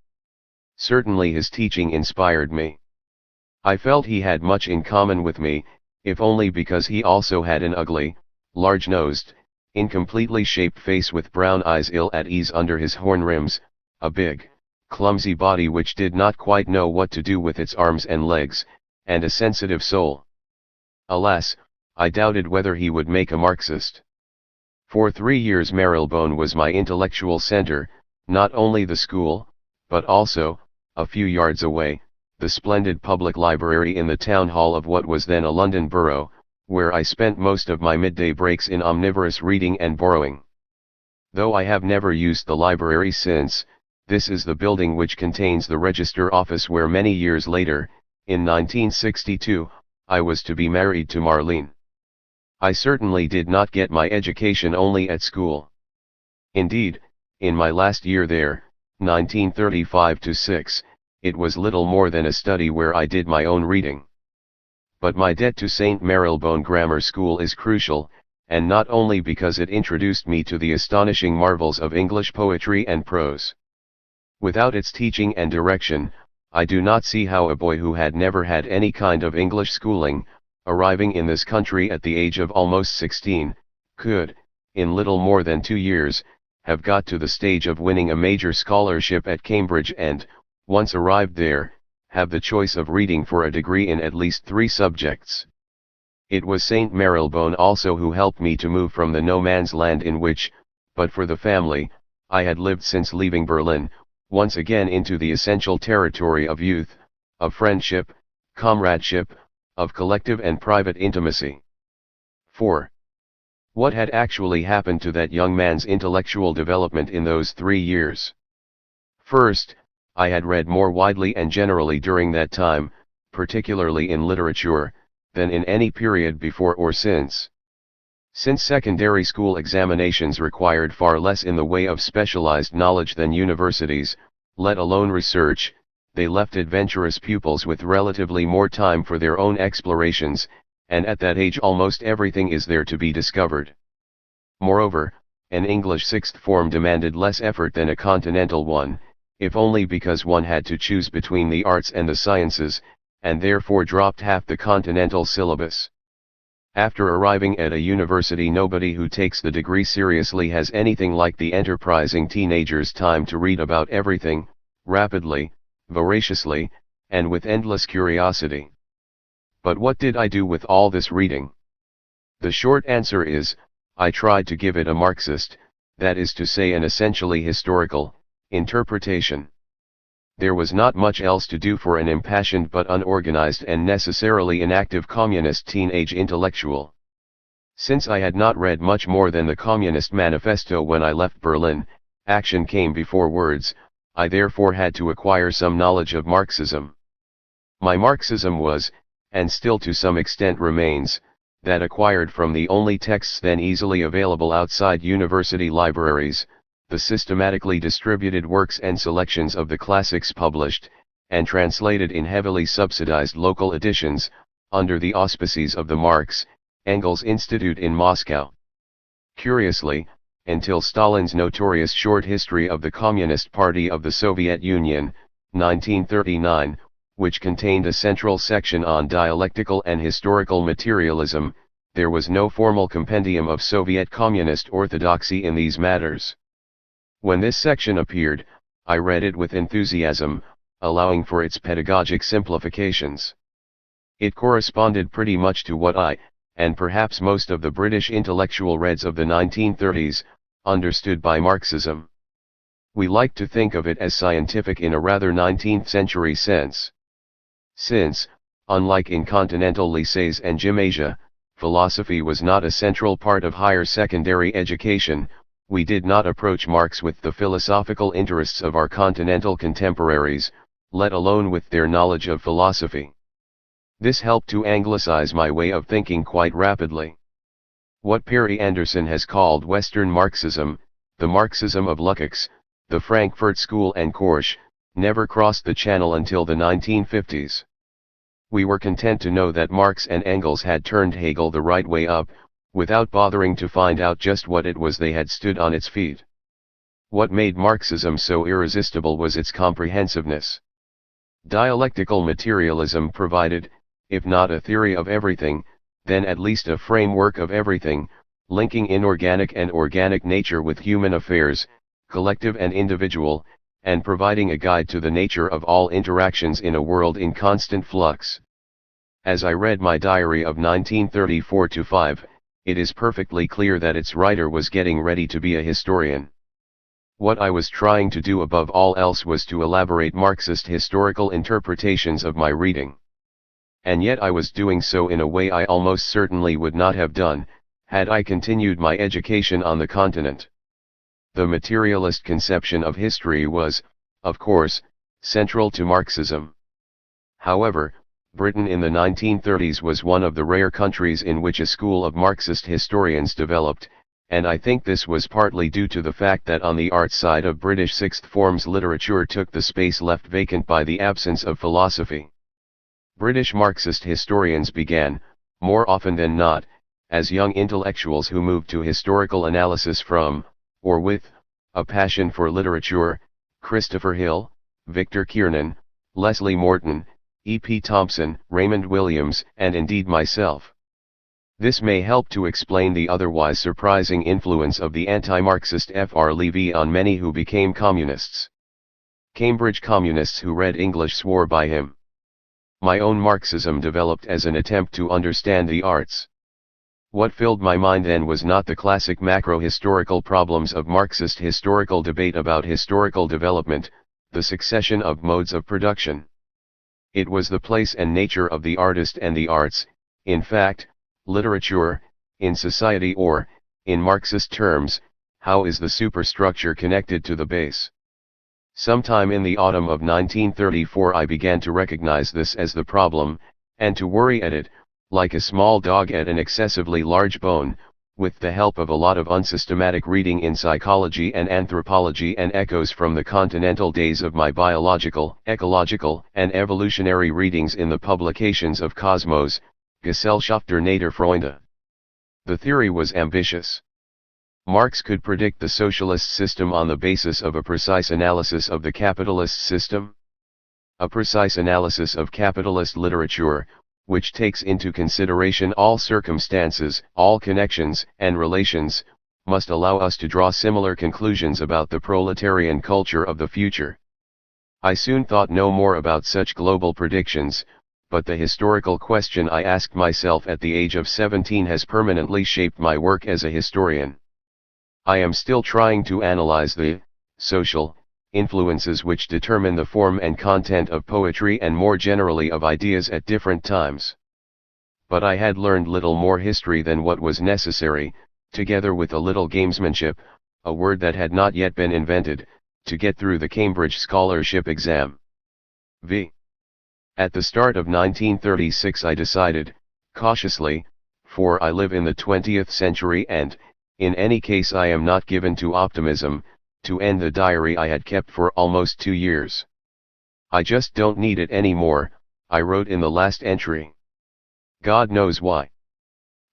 Certainly his teaching inspired me. I felt he had much in common with me, if only because he also had an ugly, large-nosed, incompletely shaped face with brown eyes ill at ease under his horn rims, a big, clumsy body which did not quite know what to do with its arms and legs, and a sensitive soul. Alas, I doubted whether he would make a Marxist. For 3 years Marylebone was my intellectual center, not only the school, but also, a few yards away, the splendid public library in the town hall of what was then a London borough, where I spent most of my midday breaks in omnivorous reading and borrowing. Though I have never used the library since, this is the building which contains the register office where many years later, in 1962, I was to be married to Marlene. I certainly did not get my education only at school. Indeed, in my last year there, 1935-6, it was little more than a study where I did my own reading. But my debt to St. Marylebone Grammar School is crucial, and not only because it introduced me to the astonishing marvels of English poetry and prose. Without its teaching and direction, I do not see how a boy who had never had any kind of English schooling, arriving in this country at the age of almost 16, could, in little more than 2 years, have got to the stage of winning a major scholarship at Cambridge and, once arrived there, have the choice of reading for a degree in at least 3 subjects. It was St. Marylebone also who helped me to move from the no man's land in which, but for the family, I had lived since leaving Berlin, once again into the essential territory of youth, of friendship, comradeship, of collective and private intimacy. 4. What had actually happened to that young man's intellectual development in those 3 years? First, I had read more widely and generally during that time, particularly in literature, than in any period before or since. Since secondary school examinations required far less in the way of specialized knowledge than universities, let alone research, they left adventurous pupils with relatively more time for their own explorations, and at that age almost everything is there to be discovered. Moreover, an English sixth form demanded less effort than a continental one, if only because one had to choose between the arts and the sciences, and therefore dropped half the continental syllabus. After arriving at a university, nobody who takes the degree seriously has anything like the enterprising teenager's time to read about everything, rapidly, voraciously, and with endless curiosity. But what did I do with all this reading? The short answer is, I tried to give it a Marxist, that is to say an essentially historical, interpretation. There was not much else to do for an impassioned but unorganized and necessarily inactive communist teenage intellectual. Since I had not read much more than the Communist Manifesto when I left Berlin, action came before words, I therefore had to acquire some knowledge of Marxism. My Marxism was, and still to some extent remains, that acquired from the only texts then easily available outside university libraries, the systematically distributed works and selections of the classics published, and translated in heavily subsidized local editions, under the auspices of the Marx, Engels Institute in Moscow. Curiously, until Stalin's notorious short history of the Communist Party of the Soviet Union, 1939, which contained a central section on dialectical and historical materialism, there was no formal compendium of Soviet communist orthodoxy in these matters. When this section appeared, I read it with enthusiasm, allowing for its pedagogic simplifications. It corresponded pretty much to what I, and perhaps most of the British intellectual Reds of the 1930s, understood by Marxism. We like to think of it as scientific in a rather 19th century sense. Since, unlike in continental lycées and gymnasia, philosophy was not a central part of higher secondary education, we did not approach Marx with the philosophical interests of our continental contemporaries, let alone with their knowledge of philosophy. This helped to anglicize my way of thinking quite rapidly. What Perry Anderson has called Western Marxism, the Marxism of Lukács, the Frankfurt School and Korsch, never crossed the Channel until the 1950s. We were content to know that Marx and Engels had turned Hegel the right way up, without bothering to find out just what it was they had stood on its feet. What made Marxism so irresistible was its comprehensiveness. Dialectical materialism provided, if not a theory of everything, then at least a framework of everything, linking inorganic and organic nature with human affairs, collective and individual, and providing a guide to the nature of all interactions in a world in constant flux. As I read my diary of 1934-5, it is perfectly clear that its writer was getting ready to be a historian. What I was trying to do above all else was to elaborate Marxist historical interpretations of my reading. And yet I was doing so in a way I almost certainly would not have done, had I continued my education on the continent. The materialist conception of history was, of course, central to Marxism. However, Britain in the 1930s was one of the rare countries in which a school of Marxist historians developed, and I think this was partly due to the fact that on the art side of British sixth forms literature took the space left vacant by the absence of philosophy. British Marxist historians began, more often than not, as young intellectuals who moved to historical analysis from, or with, a passion for literature: Christopher Hill, Victor Kiernan, Leslie Morton, E.P. Thompson, Raymond Williams, and indeed myself. This may help to explain the otherwise surprising influence of the anti-Marxist Fr. Levy on many who became communists. Cambridge communists who read English swore by him. My own Marxism developed as an attempt to understand the arts. What filled my mind then was not the classic macro-historical problems of Marxist historical debate about historical development, the succession of modes of production. It was the place and nature of the artist and the arts, in fact, literature, in society, or, in Marxist terms, how is the superstructure connected to the base? Sometime in the autumn of 1934 I began to recognize this as the problem, and to worry at it, like a small dog at an excessively large bone, with the help of a lot of unsystematic reading in psychology and anthropology and echoes from the continental days of my biological, ecological, and evolutionary readings in the publications of Kosmos, Gesellschaft der Naturfreunde. The theory was ambitious. Marx could predict the socialist system on the basis of a precise analysis of the capitalist system. A precise analysis of capitalist literature, which takes into consideration all circumstances, all connections and relations, must allow us to draw similar conclusions about the proletarian culture of the future. I soon thought no more about such global predictions, but the historical question I asked myself at the age of 17 has permanently shaped my work as a historian. I am still trying to analyze the social influences which determine the form and content of poetry and more generally of ideas at different times. But I had learned little more history than what was necessary, together with a little gamesmanship, a word that had not yet been invented, to get through the Cambridge scholarship exam. At the start of 1936 I decided, cautiously, for I live in the 20th century and, in any case I am not given to optimism, to end the diary I had kept for almost 2 years. I just don't need it anymore, I wrote in the last entry. God knows why.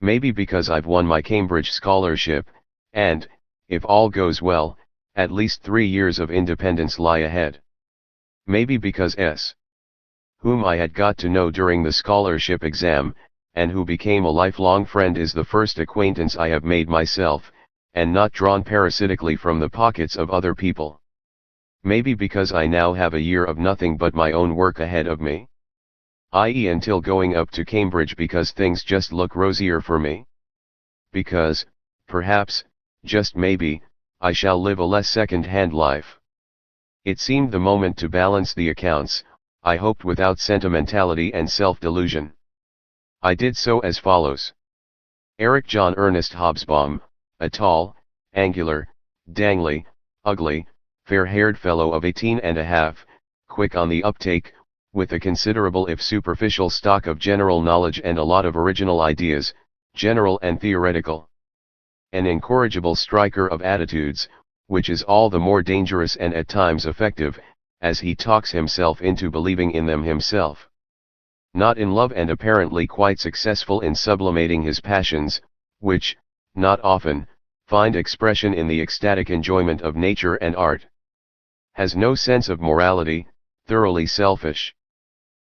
Maybe because I've won my Cambridge scholarship, and, if all goes well, at least 3 years of independence lie ahead. Maybe because S. whom I had got to know during the scholarship exam, and who became a lifelong friend is the first acquaintance I have made myself, and not drawn parasitically from the pockets of other people. Maybe because I now have a year of nothing but my own work ahead of me. I.e. until going up to Cambridge because things just look rosier for me. Because, perhaps, just maybe, I shall live a less second-hand life. It seemed the moment to balance the accounts, I hoped without sentimentality and self-delusion. I did so as follows. Eric John Ernest Hobsbawm, a tall, angular, dangly, ugly, fair-haired fellow of 18 and a half, quick on the uptake, with a considerable if superficial stock of general knowledge and a lot of original ideas, general and theoretical. An incorrigible striker of attitudes, which is all the more dangerous and at times effective, as he talks himself into believing in them himself. Not in love and apparently quite successful in sublimating his passions, which, not often, find expression in the ecstatic enjoyment of nature and art. Has no sense of morality, thoroughly selfish.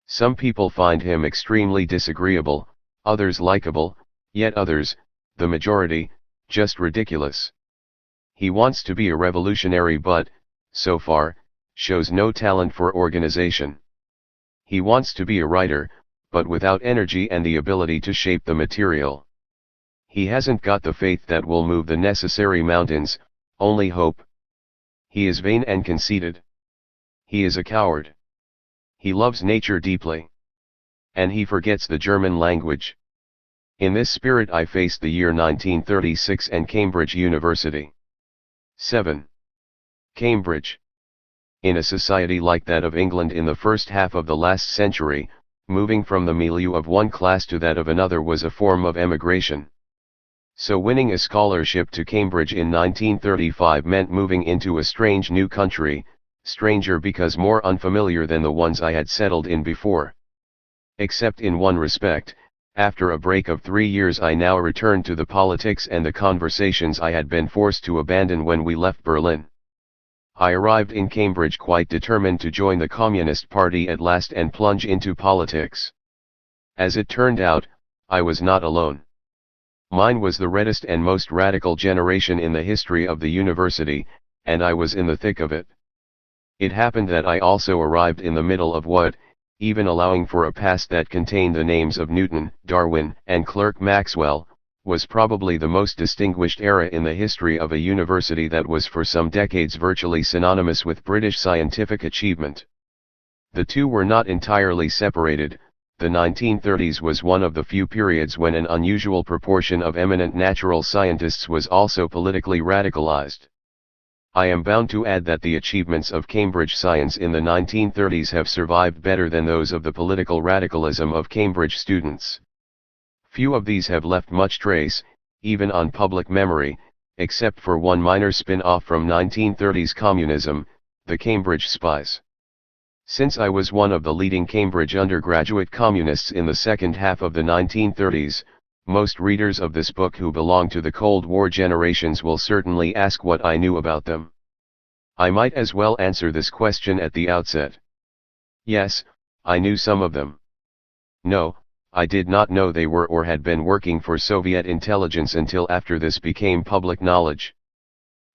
Some people find him extremely disagreeable, others likable, yet others, the majority, just ridiculous. He wants to be a revolutionary but, so far, shows no talent for organization. He wants to be a writer, but without energy and the ability to shape the material. He hasn't got the faith that will move the necessary mountains, only hope. He is vain and conceited. He is a coward. He loves nature deeply. And he forgets the German language. In this spirit I faced the year 1936 and Cambridge University. 7. Cambridge. In a society like that of England in the first half of the last century, moving from the milieu of one class to that of another was a form of emigration. So winning a scholarship to Cambridge in 1935 meant moving into a strange new country, stranger because more unfamiliar than the ones I had settled in before. Except in one respect, after a break of 3 years I now returned to the politics and the conversations I had been forced to abandon when we left Berlin. I arrived in Cambridge quite determined to join the Communist Party at last and plunge into politics. As it turned out, I was not alone. Mine was the reddest and most radical generation in the history of the university, and I was in the thick of it. It happened that I also arrived in the middle of what, even allowing for a past that contained the names of Newton, Darwin, and Clerk Maxwell, was probably the most distinguished era in the history of a university that was for some decades virtually synonymous with British scientific achievement. The two were not entirely separated. The 1930s was one of the few periods when an unusual proportion of eminent natural scientists was also politically radicalized. I am bound to add that the achievements of Cambridge science in the 1930s have survived better than those of the political radicalism of Cambridge students. Few of these have left much trace, even on public memory, except for one minor spin-off from 1930s communism, the Cambridge Spies. Since I was one of the leading Cambridge undergraduate communists in the second half of the 1930s, most readers of this book who belong to the Cold War generations will certainly ask what I knew about them. I might as well answer this question at the outset. Yes, I knew some of them. No, I did not know they were or had been working for Soviet intelligence until after this became public knowledge.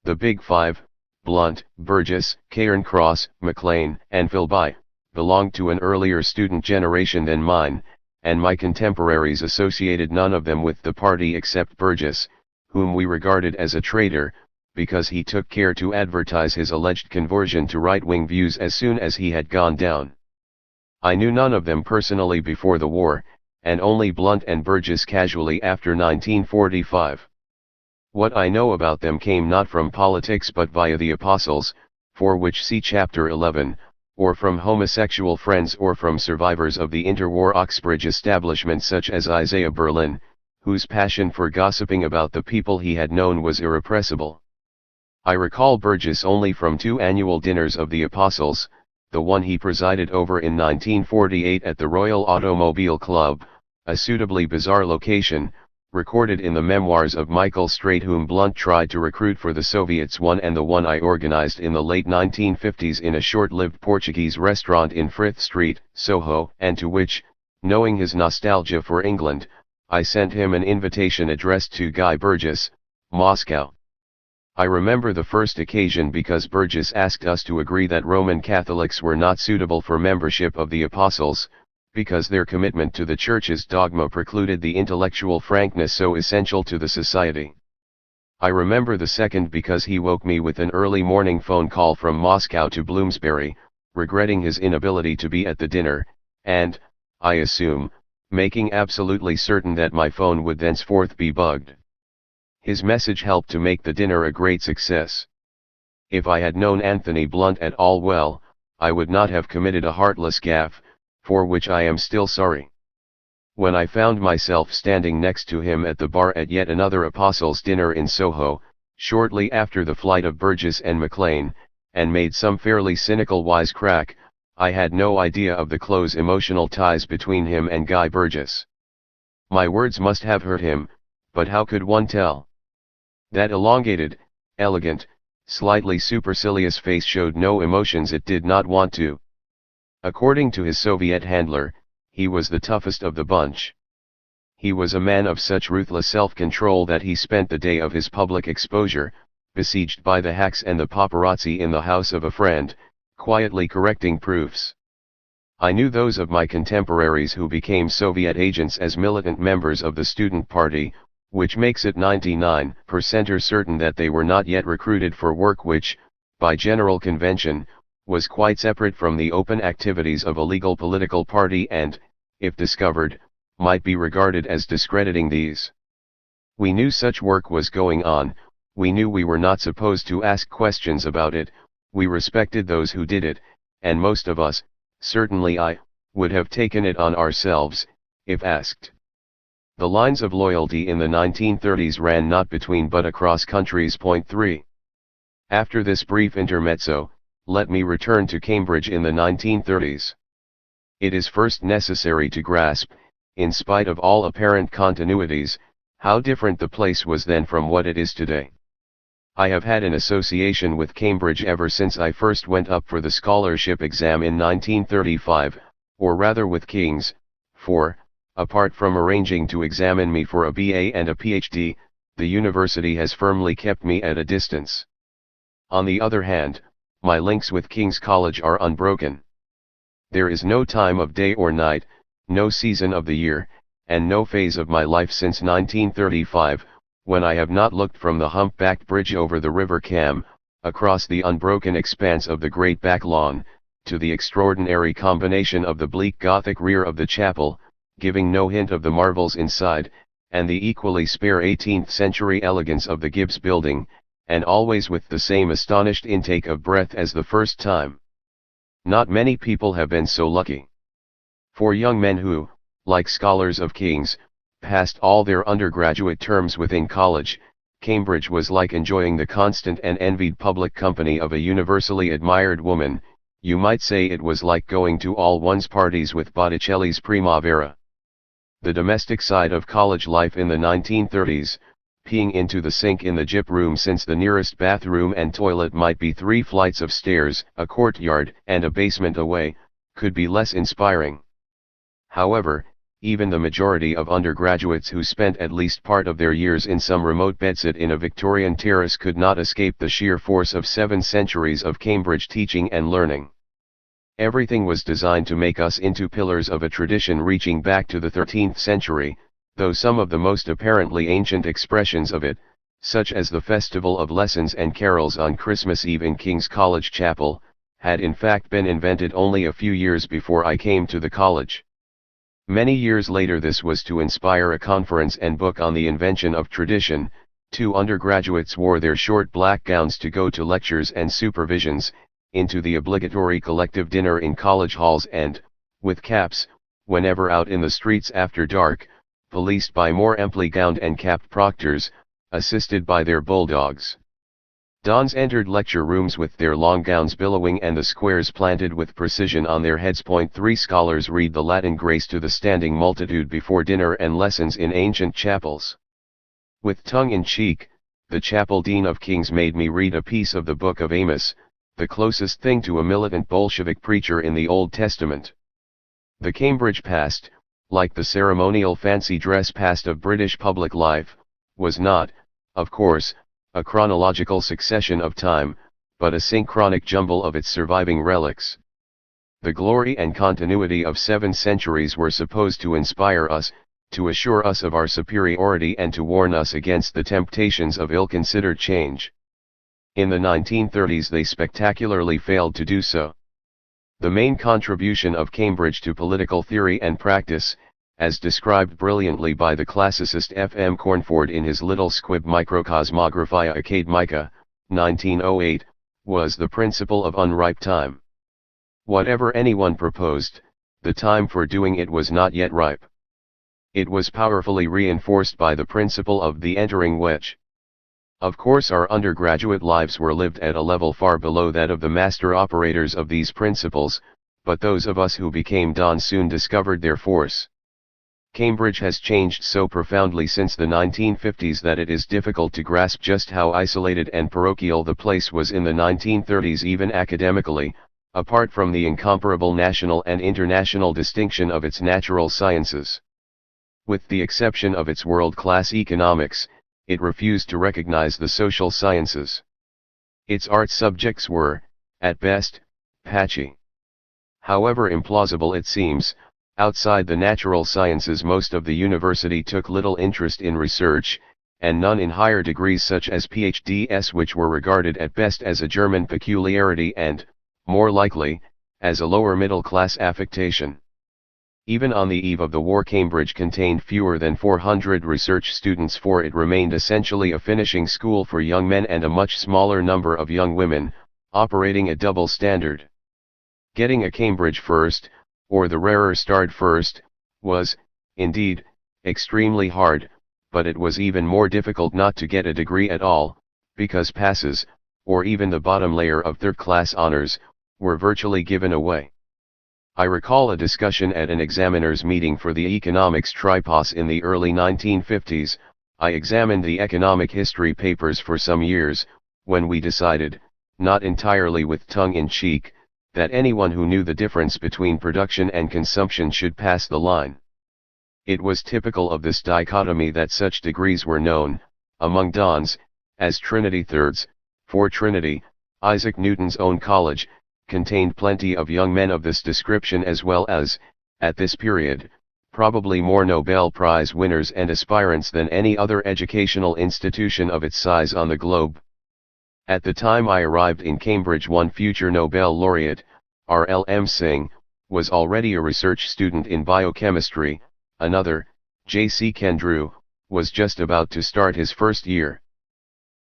The Big Five, Blunt, Burgess, Cairncross, McLean, and Philby, belonged to an earlier student generation than mine, and my contemporaries associated none of them with the party except Burgess, whom we regarded as a traitor, because he took care to advertise his alleged conversion to right-wing views as soon as he had gone down. I knew none of them personally before the war, and only Blunt and Burgess casually after 1945. What I know about them came not from politics but via the apostles, for which see chapter 11, or from homosexual friends or from survivors of the interwar Oxbridge establishment such as Isaiah Berlin, whose passion for gossiping about the people he had known was irrepressible. I recall Burgess only from 2 annual dinners of the apostles, the one he presided over in 1948 at the Royal Automobile Club, a suitably bizarre location, recorded in the memoirs of Michael Straight, whom Blunt tried to recruit for the Soviets, and the one I organized in the late 1950s in a short-lived Portuguese restaurant in Frith Street, Soho, and to which, knowing his nostalgia for England, I sent him an invitation addressed to Guy Burgess, Moscow. I remember the first occasion because Burgess asked us to agree that Roman Catholics were not suitable for membership of the Apostles, because their commitment to the Church's dogma precluded the intellectual frankness so essential to the society. I remember the second because he woke me with an early morning phone call from Moscow to Bloomsbury, regretting his inability to be at the dinner, and, I assume, making absolutely certain that my phone would thenceforth be bugged. His message helped to make the dinner a great success. If I had known Anthony Blunt at all well, I would not have committed a heartless gaffe, for which I am still sorry. When I found myself standing next to him at the bar at yet another Apostles' dinner in Soho, shortly after the flight of Burgess and McLean, and made some fairly cynical wisecrack, I had no idea of the close emotional ties between him and Guy Burgess. My words must have hurt him, but how could one tell? That elongated, elegant, slightly supercilious face showed no emotions it did not want to. According to his Soviet handler, he was the toughest of the bunch. He was a man of such ruthless self-control that he spent the day of his public exposure, besieged by the hacks and the paparazzi in the house of a friend, quietly correcting proofs. I knew those of my contemporaries who became Soviet agents as militant members of the student party, which makes it 99% certain that they were not yet recruited for work which, by general convention, was quite separate from the open activities of a legal political party and, if discovered, might be regarded as discrediting these. We knew such work was going on, we knew we were not supposed to ask questions about it, we respected those who did it, and most of us, certainly I, would have taken it on ourselves, if asked. The lines of loyalty in the 1930s ran not between but across countries. Point 3. After this brief intermezzo, let me return to Cambridge in the 1930s. It is first necessary to grasp, in spite of all apparent continuities, how different the place was then from what it is today. I have had an association with Cambridge ever since I first went up for the scholarship exam in 1935, or rather with King's, for, apart from arranging to examine me for a BA and a PhD, the university has firmly kept me at a distance. On the other hand, my links with King's College are unbroken. There is no time of day or night, no season of the year, and no phase of my life since 1935, when I have not looked from the humpbacked bridge over the River Cam, across the unbroken expanse of the great back lawn, to the extraordinary combination of the bleak Gothic rear of the chapel, giving no hint of the marvels inside, and the equally spare 18th-century elegance of the Gibbs building, and always with the same astonished intake of breath as the first time. Not many people have been so lucky. For young men who, like scholars of King's, passed all their undergraduate terms within college, Cambridge was like enjoying the constant and envied public company of a universally admired woman. You might say it was like going to all one's parties with Botticelli's Primavera. The domestic side of college life in the 1930s, peeing into the sink in the gyp room since the nearest bathroom and toilet might be 3 flights of stairs, a courtyard, and a basement away, could be less inspiring. However, even the majority of undergraduates who spent at least part of their years in some remote bedsit in a Victorian terrace could not escape the sheer force of 7 centuries of Cambridge teaching and learning. Everything was designed to make us into pillars of a tradition reaching back to the 13th century, though some of the most apparently ancient expressions of it, such as the Festival of Lessons and carols on Christmas Eve in King's College Chapel, had in fact been invented only a few years before I came to the college. Many years later this was to inspire a conference and book on the invention of tradition. 2 undergraduates wore their short black gowns to go to lectures and supervisions, into the obligatory collective dinner in college halls and, with caps, whenever out in the streets after dark, policed by more amply gowned and capped proctors, assisted by their bulldogs. Dons entered lecture rooms with their long gowns billowing and the squares planted with precision on their heads. 3 Scholars read the Latin grace to the standing multitude before dinner and lessons in ancient chapels. With tongue in cheek, the chapel dean of King's made me read a piece of the Book of Amos, the closest thing to a militant Bolshevik preacher in the Old Testament. The Cambridge past, like the ceremonial fancy dress past of British public life, was not, of course, a chronological succession of time, but a synchronic jumble of its surviving relics. The glory and continuity of 7 centuries were supposed to inspire us, to assure us of our superiority and to warn us against the temptations of ill-considered change. In the 1930s they spectacularly failed to do so. The main contribution of Cambridge to political theory and practice, as described brilliantly by the classicist F. M. Cornford in his little squib Microcosmographia Academica, 1908, was the principle of unripe time. Whatever anyone proposed, the time for doing it was not yet ripe. It was powerfully reinforced by the principle of the entering wedge. Of course our undergraduate lives were lived at a level far below that of the master operators of these principles, but those of us who became dons soon discovered their force. Cambridge has changed so profoundly since the 1950s that it is difficult to grasp just how isolated and parochial the place was in the 1930s even academically, apart from the incomparable national and international distinction of its natural sciences. With the exception of its world-class economics, it refused to recognize the social sciences. Its art subjects were, at best, patchy. However implausible it seems, outside the natural sciences most of the university took little interest in research, and none in higher degrees such as PhDs, which were regarded at best as a German peculiarity and, more likely, as a lower middle class affectation. Even on the eve of the war Cambridge contained fewer than 400 research students, for it remained essentially a finishing school for young men and a much smaller number of young women, operating a double standard. Getting a Cambridge first, or the rarer starred first, was, indeed, extremely hard, but it was even more difficult not to get a degree at all, because passes, or even the bottom layer of third-class honors, were virtually given away. I recall a discussion at an examiners' meeting for the economics tripos in the early 1950s. I examined the economic history papers for some years, when we decided, not entirely with tongue in cheek, that anyone who knew the difference between production and consumption should pass the line. It was typical of this dichotomy that such degrees were known, among dons, as Trinity Thirds, for Trinity, Isaac Newton's own college, contained plenty of young men of this description as well as, at this period, probably more Nobel Prize winners and aspirants than any other educational institution of its size on the globe. At the time I arrived in Cambridge, one future Nobel laureate, R. L. M. Singh, was already a research student in biochemistry, another, J. C. Kendrew, was just about to start his first year.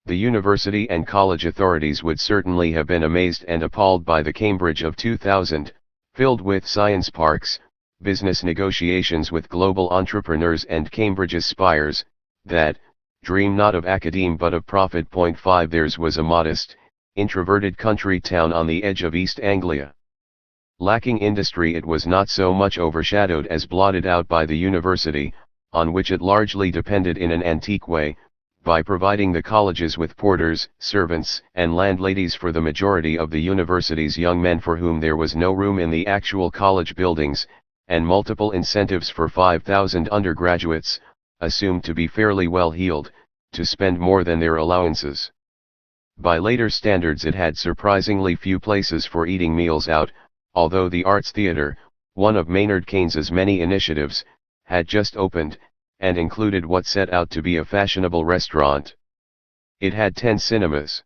the university and college authorities would certainly have been amazed and appalled by the Cambridge of 2000, filled with science parks, business negotiations with global entrepreneurs and Cambridge's spires, that, dream not of academe but of profit. 5 Theirs was a modest, introverted country town on the edge of East Anglia. Lacking industry, it was not so much overshadowed as blotted out by the university, on which it largely depended in an antique way, by providing the colleges with porters, servants, and landladies for the majority of the university's young men for whom there was no room in the actual college buildings, and multiple incentives for 5,000 undergraduates, assumed to be fairly well-heeled, to spend more than their allowances. By later standards it had surprisingly few places for eating meals out, although the Arts Theatre, one of Maynard Keynes's many initiatives, had just opened, and included what set out to be a fashionable restaurant. It had 10 cinemas.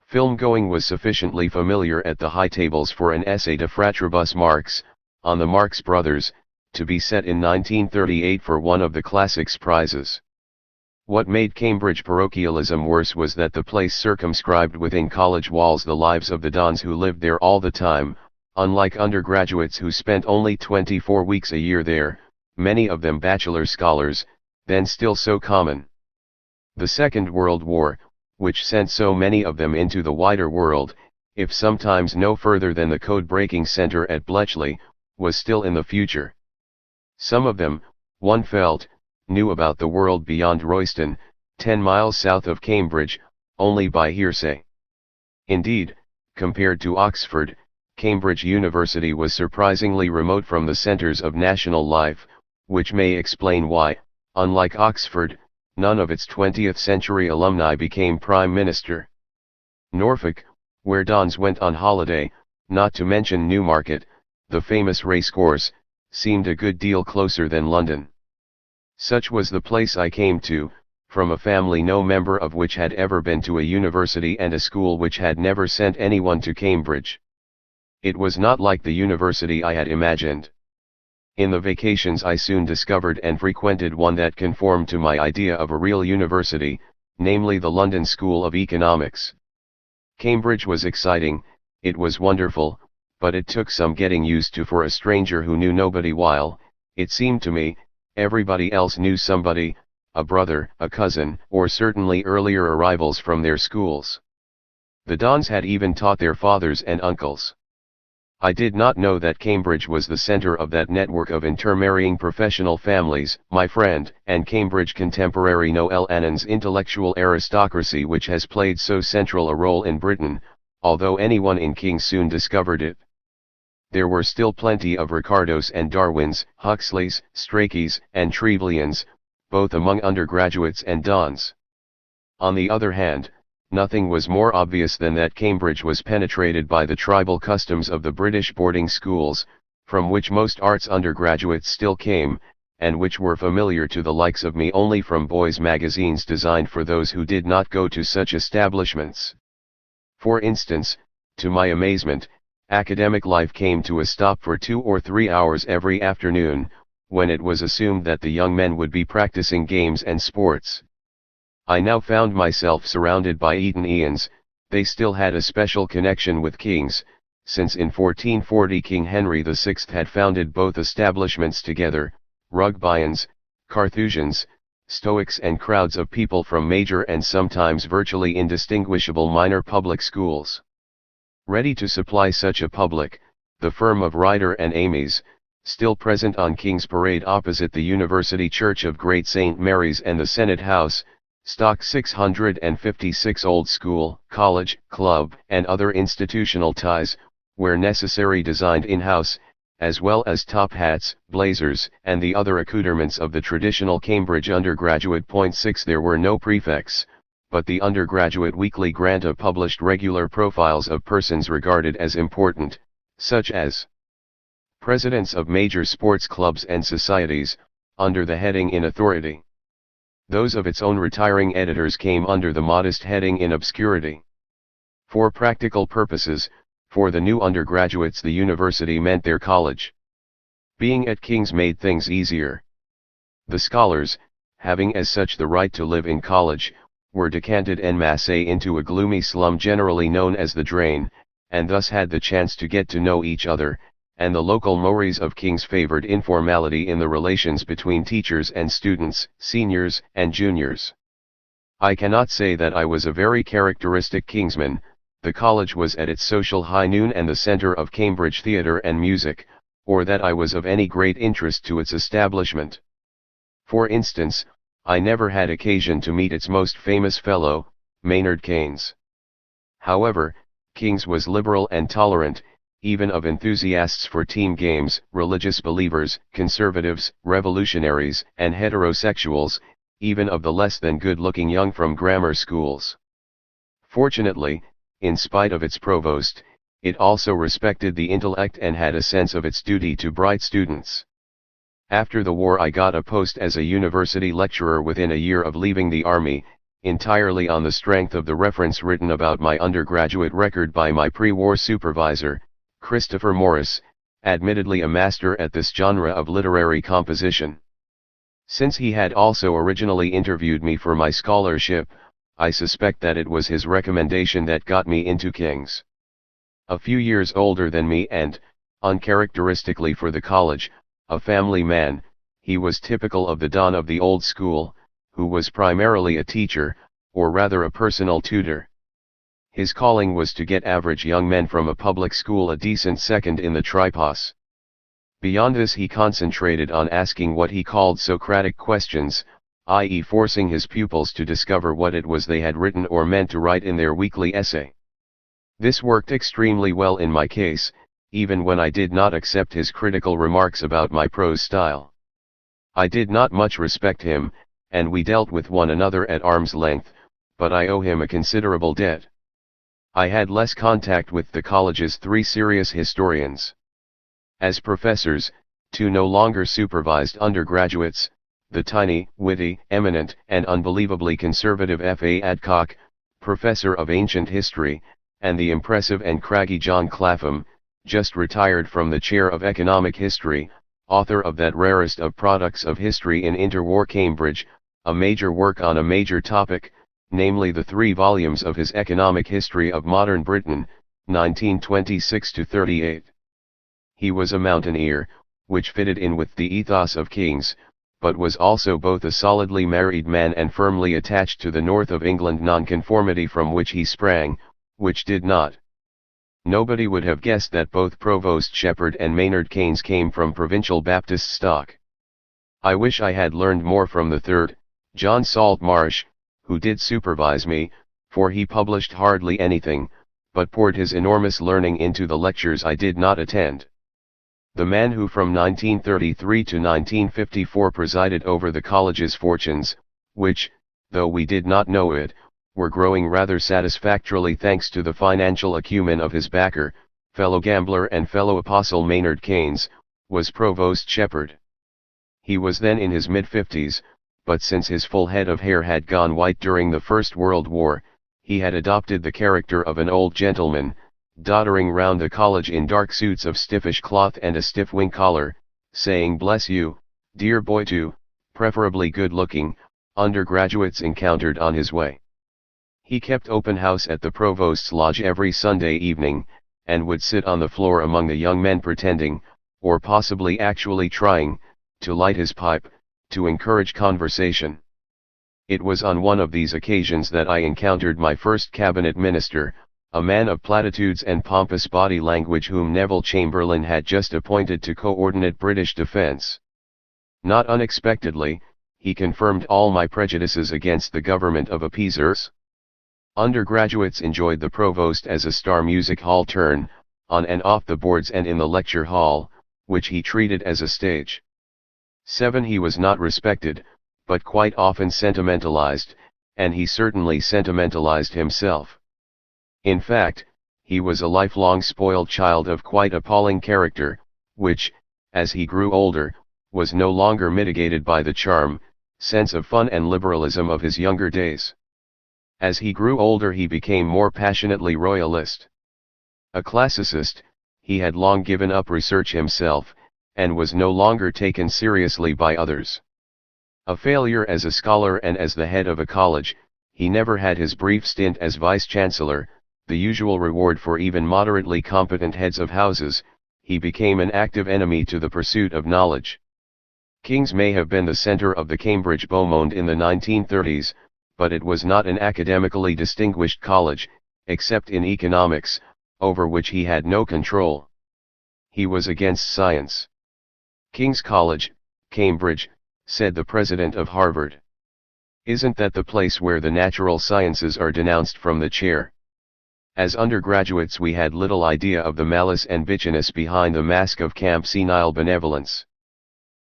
Film-going was sufficiently familiar at the high tables for an essay de fratribus Marx, on the Marx Brothers, to be set in 1938 for one of the Classics prizes. What made Cambridge parochialism worse was that the place circumscribed within college walls the lives of the dons who lived there all the time, unlike undergraduates who spent only 24 weeks a year there, many of them bachelor scholars, then still so common. The Second World War, which sent so many of them into the wider world, if sometimes no further than the code-breaking center at Bletchley, was still in the future. Some of them, one felt, knew about the world beyond Royston, 10 miles south of Cambridge, only by hearsay. Indeed, compared to Oxford, Cambridge University was surprisingly remote from the centers of national life, which may explain why, unlike Oxford, none of its 20th century alumni became Prime Minister. Norfolk, where dons went on holiday, not to mention Newmarket, the famous racecourse, seemed a good deal closer than London. Such was the place I came to, from a family no member of which had ever been to a university and a school which had never sent anyone to Cambridge. It was not like the university I had imagined. In the vacations I soon discovered and frequented one that conformed to my idea of a real university, namely the London School of Economics. Cambridge was exciting, it was wonderful, but it took some getting used to for a stranger who knew nobody while, it seemed to me, everybody else knew somebody, a brother, a cousin, or certainly earlier arrivals from their schools. The dons had even taught their fathers and uncles. I did not know that Cambridge was the center of that network of intermarrying professional families, my friend, and Cambridge contemporary Noel Annan's intellectual aristocracy, which has played so central a role in Britain, although anyone in King's soon discovered it. There were still plenty of Ricardos and Darwins, Huxleys, Strakeys, and Trevelians, both among undergraduates and dons. On the other hand, nothing was more obvious than that Cambridge was penetrated by the tribal customs of the British boarding schools, from which most arts undergraduates still came, and which were familiar to the likes of me only from boys' magazines designed for those who did not go to such establishments. For instance, to my amazement, academic life came to a stop for 2 or 3 hours every afternoon, when it was assumed that the young men would be practicing games and sports. I now found myself surrounded by Eton-ians. They still had a special connection with King's, since in 1440 King Henry VI had founded both establishments together, Rugbyans, Carthusians, Stoics, and crowds of people from major and sometimes virtually indistinguishable minor public schools. Ready to supply such a public, the firm of Ryder and Amy's, still present on King's Parade opposite the University Church of Great St. Mary's and the Senate House, stock 656 old school, college, club, and other institutional ties, where necessary designed in-house, as well as top hats, blazers, and the other accoutrements of the traditional Cambridge undergraduate. 6 There were no prefects, but the undergraduate weekly granta published regular profiles of persons regarded as important, such as presidents of major sports clubs and societies, under the heading in authority. Those of its own retiring editors came under the modest heading in obscurity. For practical purposes, for the new undergraduates the university meant their college. Being at King's made things easier. The scholars, having as such the right to live in college, were decanted en masse into a gloomy slum generally known as the Drain, and thus had the chance to get to know each other, and the local mores of Kings favored informality in the relations between teachers and students, seniors and juniors. I cannot say that I was a very characteristic Kingsman. The college was at its social high noon and the center of Cambridge theatre and music, or that I was of any great interest to its establishment. For instance, I never had occasion to meet its most famous fellow, Maynard Keynes. However, King's was liberal and tolerant, even of enthusiasts for team games, religious believers, conservatives, revolutionaries, and heterosexuals, even of the less than good-looking young from grammar schools. Fortunately, in spite of its provost, it also respected the intellect and had a sense of its duty to bright students. After the war I got a post as a university lecturer within a year of leaving the army, entirely on the strength of the reference written about my undergraduate record by my pre-war supervisor, Christopher Morris, admittedly a master at this genre of literary composition. Since he had also originally interviewed me for my scholarship, I suspect that it was his recommendation that got me into King's. A few years older than me and, uncharacteristically for the college, a family man, he was typical of the don of the old school, who was primarily a teacher, or rather a personal tutor. His calling was to get average young men from a public school a decent second in the tripos. Beyond this he concentrated on asking what he called Socratic questions, i.e. forcing his pupils to discover what it was they had written or meant to write in their weekly essay. This worked extremely well in my case, even when I did not accept his critical remarks about my prose style. I did not much respect him, and we dealt with one another at arm's length, but I owe him a considerable debt. I had less contact with the college's three serious historians. As professors, two no longer supervised undergraduates, the tiny, witty, eminent, and unbelievably conservative F.A. Adcock, professor of ancient history, and the impressive and craggy John Clapham, just retired from the chair of economic history, author of that rarest of products of history in interwar Cambridge, a major work on a major topic, namely the 3 volumes of his Economic History of Modern Britain, 1926–38. He was a mountaineer, which fitted in with the ethos of King's, but was also both a solidly married man and firmly attached to the north of England nonconformity from which he sprang, which did not. Nobody would have guessed that both Provost Shepherd and Maynard Keynes came from provincial Baptist stock. I wish I had learned more from the third, John Saltmarsh, who did supervise me, for he published hardly anything, but poured his enormous learning into the lectures I did not attend. The man who from 1933 to 1954 presided over the college's fortunes, which, though we did not know it, were growing rather satisfactorily thanks to the financial acumen of his backer, fellow gambler and fellow apostle Maynard Keynes, was Provost Shepherd. He was then in his mid-50s, but since his full head of hair had gone white during the First World War, he had adopted the character of an old gentleman, doddering round the college in dark suits of stiffish cloth and a stiff wing collar, saying "Bless you, dear boy" to, preferably good-looking, undergraduates encountered on his way. He kept open house at the Provost's Lodge every Sunday evening, and would sit on the floor among the young men pretending, or possibly actually trying, to light his pipe, to encourage conversation. It was on one of these occasions that I encountered my first cabinet minister, a man of platitudes and pompous body language whom Neville Chamberlain had just appointed to coordinate British defence. Not unexpectedly, he confirmed all my prejudices against the government of appeasers. Undergraduates enjoyed the provost as a star music hall turn, on and off the boards and in the lecture hall, which he treated as a stage. 7. He was not respected, but quite often sentimentalized, and he certainly sentimentalized himself. In fact, he was a lifelong spoiled child of quite appalling character, which, as he grew older, was no longer mitigated by the charm, sense of fun and liberalism of his younger days. As he grew older he became more passionately royalist. A classicist, he had long given up research himself, and was no longer taken seriously by others. A failure as a scholar and as the head of a college, he never had his brief stint as vice-chancellor, the usual reward for even moderately competent heads of houses. He became an active enemy to the pursuit of knowledge. King's may have been the center of the Cambridge beau monde in the 1930s, but it was not an academically distinguished college, except in economics, over which he had no control. He was against science. King's College, Cambridge, said the president of Harvard. Isn't that the place where the natural sciences are denounced from the chair? As undergraduates we had little idea of the malice and bitterness behind the mask of camp senile benevolence.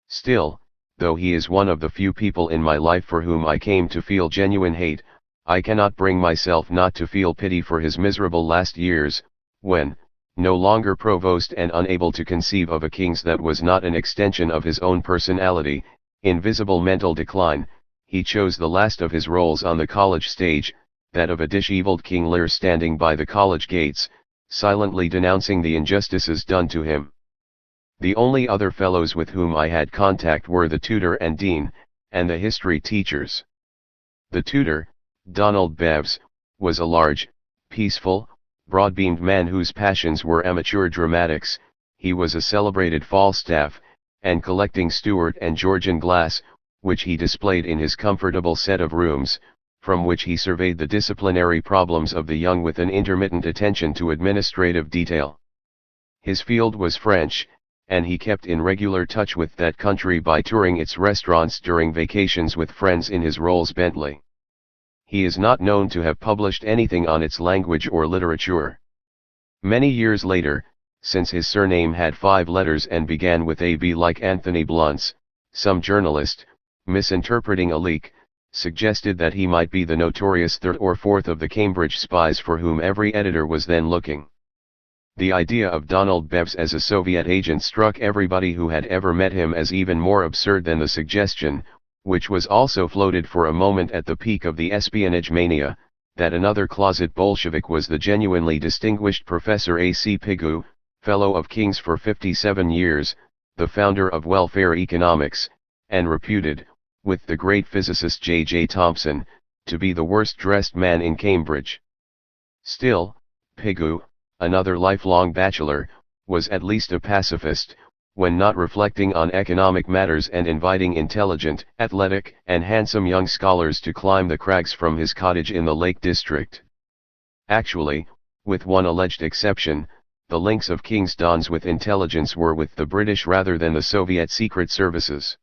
Still, though he is one of the few people in my life for whom I came to feel genuine hate, I cannot bring myself not to feel pity for his miserable last years, when, no longer provost and unable to conceive of a king's that was not an extension of his own personality, in visible mental decline, he chose the last of his roles on the college stage, that of a disheveled King Lear standing by the college gates, silently denouncing the injustices done to him. The only other fellows with whom I had contact were the tutor and dean, and the history teachers. The tutor, Donald Beves, was a large, peaceful, broad-beamed man whose passions were amateur dramatics. He was a celebrated Falstaff, and collecting Stuart and Georgian glass, which he displayed in his comfortable set of rooms, from which he surveyed the disciplinary problems of the young with an intermittent attention to administrative detail. His field was French, and he kept in regular touch with that country by touring its restaurants during vacations with friends in his Rolls Bentley. He is not known to have published anything on its language or literature. Many years later, since his surname had 5 letters and began with AB like Anthony Blunt's, some journalist, misinterpreting a leak, suggested that he might be the notorious 3rd or 4th of the Cambridge spies for whom every editor was then looking. The idea of Donald Beves as a Soviet agent struck everybody who had ever met him as even more absurd than the suggestion, which was also floated for a moment at the peak of the espionage mania, that another closet Bolshevik was the genuinely distinguished Professor A.C. Pigou, Fellow of King's for 57 years, the founder of welfare economics, and reputed, with the great physicist J.J. Thomson, to be the worst-dressed man in Cambridge. Still, Pigou, another lifelong bachelor, was at least a pacifist, when not reflecting on economic matters and inviting intelligent, athletic, and handsome young scholars to climb the crags from his cottage in the Lake District. Actually, with one alleged exception, the links of King's dons with intelligence were with the British rather than the Soviet secret services.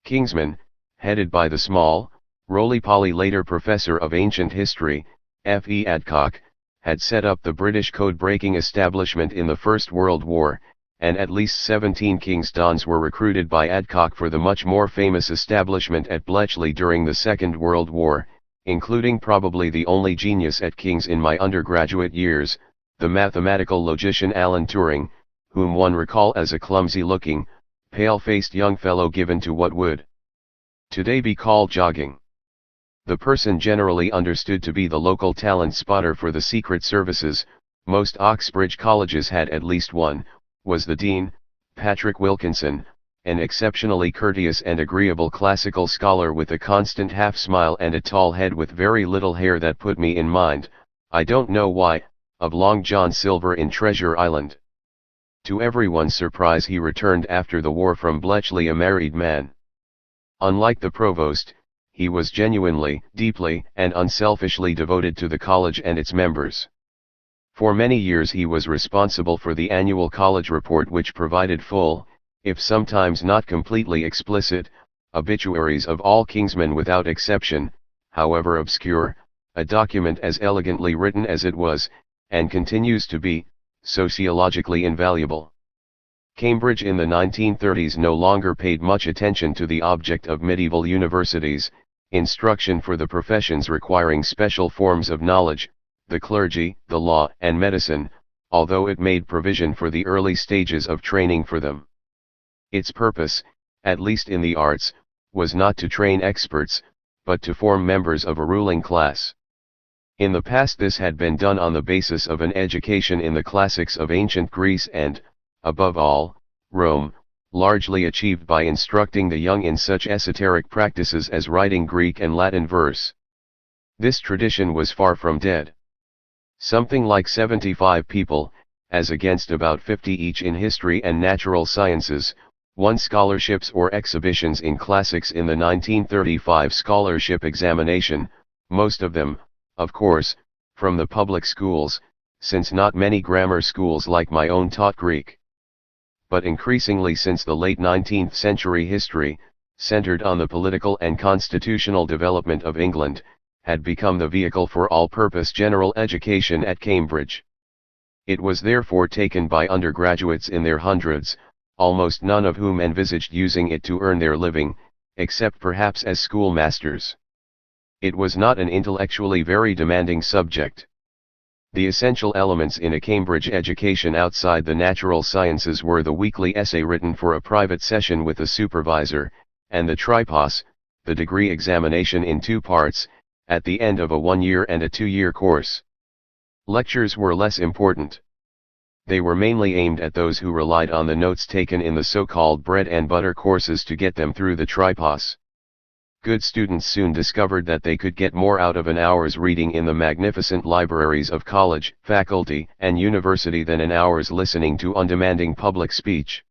Kingsmen, headed by the small, roly-poly later professor of ancient history, F.E. Adcock, had set up the British code-breaking establishment in the First World War, and at least 17 King's dons were recruited by Adcock for the much more famous establishment at Bletchley during the Second World War, including probably the only genius at King's in my undergraduate years, the mathematical logician Alan Turing, whom one recall as a clumsy-looking, pale-faced young fellow given to what would today be called jogging. The person generally understood to be the local talent spotter for the secret services, most Oxbridge colleges had at least one, was the dean, Patrick Wilkinson, an exceptionally courteous and agreeable classical scholar with a constant half-smile and a tall head with very little hair that put me in mind, I don't know why, of Long John Silver in Treasure Island. To everyone's surprise he returned after the war from Bletchley a married man. Unlike the provost, he was genuinely, deeply, and unselfishly devoted to the college and its members. For many years he was responsible for the annual college report which provided full, if sometimes not completely explicit, obituaries of all Kingsmen without exception, however obscure, a document as elegantly written as it was, and continues to be, sociologically invaluable. Cambridge in the 1930s no longer paid much attention to the object of medieval universities, instruction for the professions requiring special forms of knowledge, the clergy, the law, and medicine, although it made provision for the early stages of training for them. Its purpose, at least in the arts, was not to train experts, but to form members of a ruling class. In the past this had been done on the basis of an education in the classics of ancient Greece and, above all, Rome, largely achieved by instructing the young in such esoteric practices as writing Greek and Latin verse. This tradition was far from dead. Something like 75 people, as against about 50 each in history and natural sciences, won scholarships or exhibitions in classics in the 1935 scholarship examination, most of them, of course, from the public schools, since not many grammar schools like my own taught Greek. But increasingly since the late 19th century, history, centered on the political and constitutional development of England, had become the vehicle for all-purpose general education at Cambridge. It was therefore taken by undergraduates in their hundreds, almost none of whom envisaged using it to earn their living, except perhaps as schoolmasters. It was not an intellectually very demanding subject. The essential elements in a Cambridge education outside the natural sciences were the weekly essay written for a private session with a supervisor, and the tripos, the degree examination in 2 parts, at the end of a 1-year and a 2-year course. Lectures were less important. They were mainly aimed at those who relied on the notes taken in the so-called bread and butter courses to get them through the tripos. Good students soon discovered that they could get more out of an hour's reading in the magnificent libraries of college, faculty, and university than an hour's listening to undemanding public speech.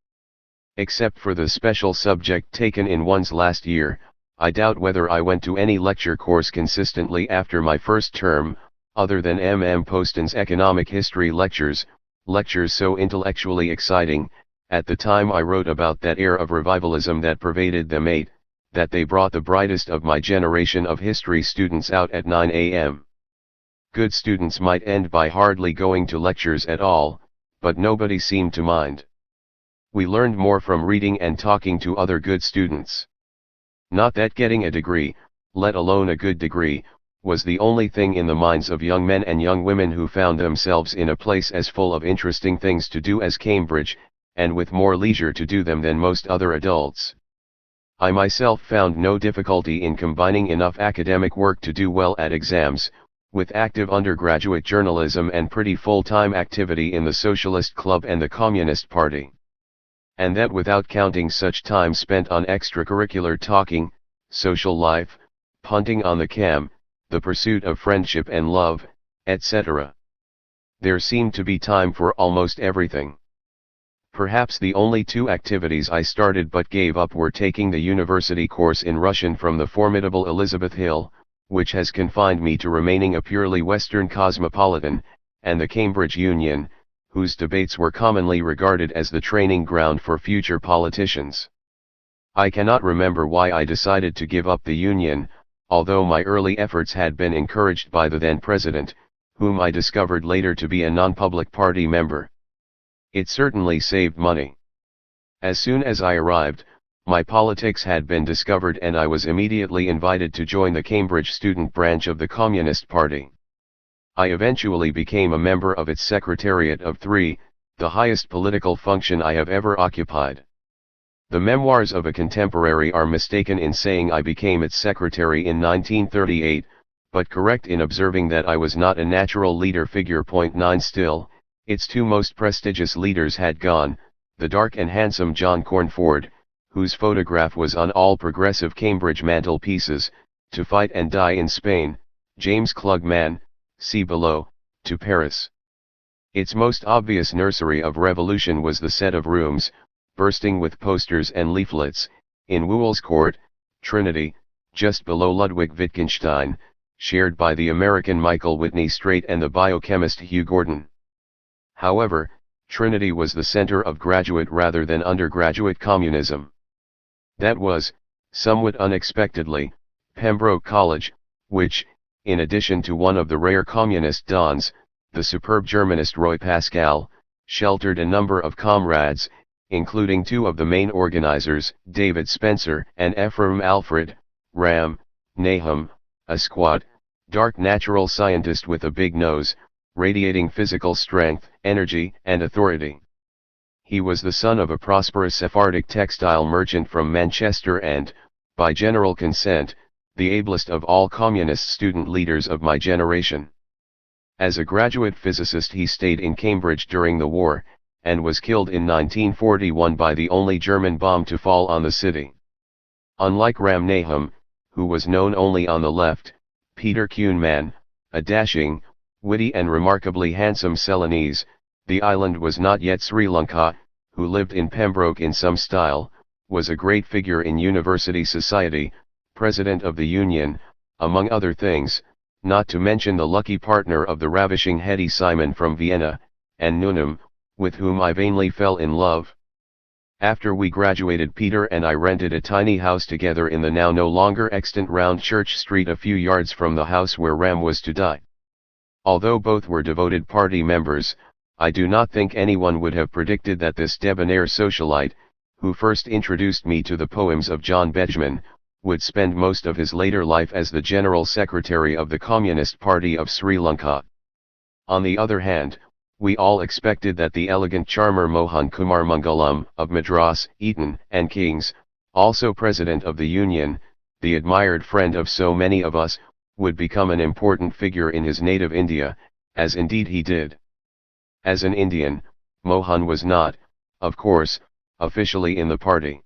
Except for the special subject taken in one's last year, I doubt whether I went to any lecture course consistently after my first term, other than M. Poston's economic history lectures so intellectually exciting, at the time I wrote about that air of revivalism that pervaded them, that they brought the brightest of my generation of history students out at 9 a.m. Good students might end by hardly going to lectures at all, but nobody seemed to mind. We learned more from reading and talking to other good students. Not that getting a degree, let alone a good degree, was the only thing in the minds of young men and young women who found themselves in a place as full of interesting things to do as Cambridge, and with more leisure to do them than most other adults. I myself found no difficulty in combining enough academic work to do well at exams, with active undergraduate journalism and pretty full-time activity in the Socialist Club and the Communist Party. And that without counting such time spent on extracurricular talking, social life, punting on the cam, the pursuit of friendship and love, etc. There seemed to be time for almost everything. Perhaps the only 2 activities I started but gave up were taking the university course in Russian from the formidable Elizabeth Hill, which has confined me to remaining a purely Western cosmopolitan, and the Cambridge Union, whose debates were commonly regarded as the training ground for future politicians. I cannot remember why I decided to give up the Union, although my early efforts had been encouraged by the then president, whom I discovered later to be a non-public party member. It certainly saved money. As soon as I arrived, my politics had been discovered and I was immediately invited to join the Cambridge student branch of the Communist Party. I eventually became a member of its Secretariat of 3, the highest political function I have ever occupied. The memoirs of a contemporary are mistaken in saying I became its secretary in 1938, but correct in observing that I was not a natural leader. Figure 9 Still, its 2 most prestigious leaders had gone, the dark and handsome John Cornford, whose photograph was on all progressive Cambridge mantelpieces, to fight and die in Spain, James Klugman, see below, to Paris. Its most obvious nursery of revolution was the set of rooms, bursting with posters and leaflets, in Wooll's Court, Trinity, just below Ludwig Wittgenstein, shared by the American Michael Whitney Straight and the biochemist Hugh Gordon. However, Trinity was the center of graduate rather than undergraduate communism. That was, somewhat unexpectedly, Pembroke College, which, in addition to one of the rare communist dons, the superb Germanist Roy Pascal, sheltered a number of comrades, including 2 of the main organizers, David Spencer and Ephraim Alfred, Ram Nahum, a squat, dark natural scientist with a big nose, radiating physical strength, energy, and authority. He was the son of a prosperous Sephardic textile merchant from Manchester and, by general consent, the ablest of all communist student leaders of my generation. As a graduate physicist he stayed in Cambridge during the war, and was killed in 1941 by the only German bomb to fall on the city. Unlike Ram Nahum, who was known only on the left, Peter Kuhnman, a dashing, witty and remarkably handsome Ceylonese. The island was not yet Sri Lanka, who lived in Pembroke in some style, was a great figure in university society, president of the Union, among other things, not to mention the lucky partner of the ravishing Hetty Simon from Vienna, and Newnham, with whom I vainly fell in love. After we graduated, Peter and I rented a tiny house together in the now no longer extant Round Church Street, a few yards from the house where Ram was to die. Although both were devoted party members, I do not think anyone would have predicted that this debonair socialite, who first introduced me to the poems of John Betjeman, would spend most of his later life as the General Secretary of the Communist Party of Sri Lanka. On the other hand, we all expected that the elegant charmer Mohan Kumar Mangalam of Madras, Eton, and King's, also President of the Union, the admired friend of so many of us, would become an important figure in his native India, as indeed he did. As an Indian, Mohan was not, of course, officially in the party.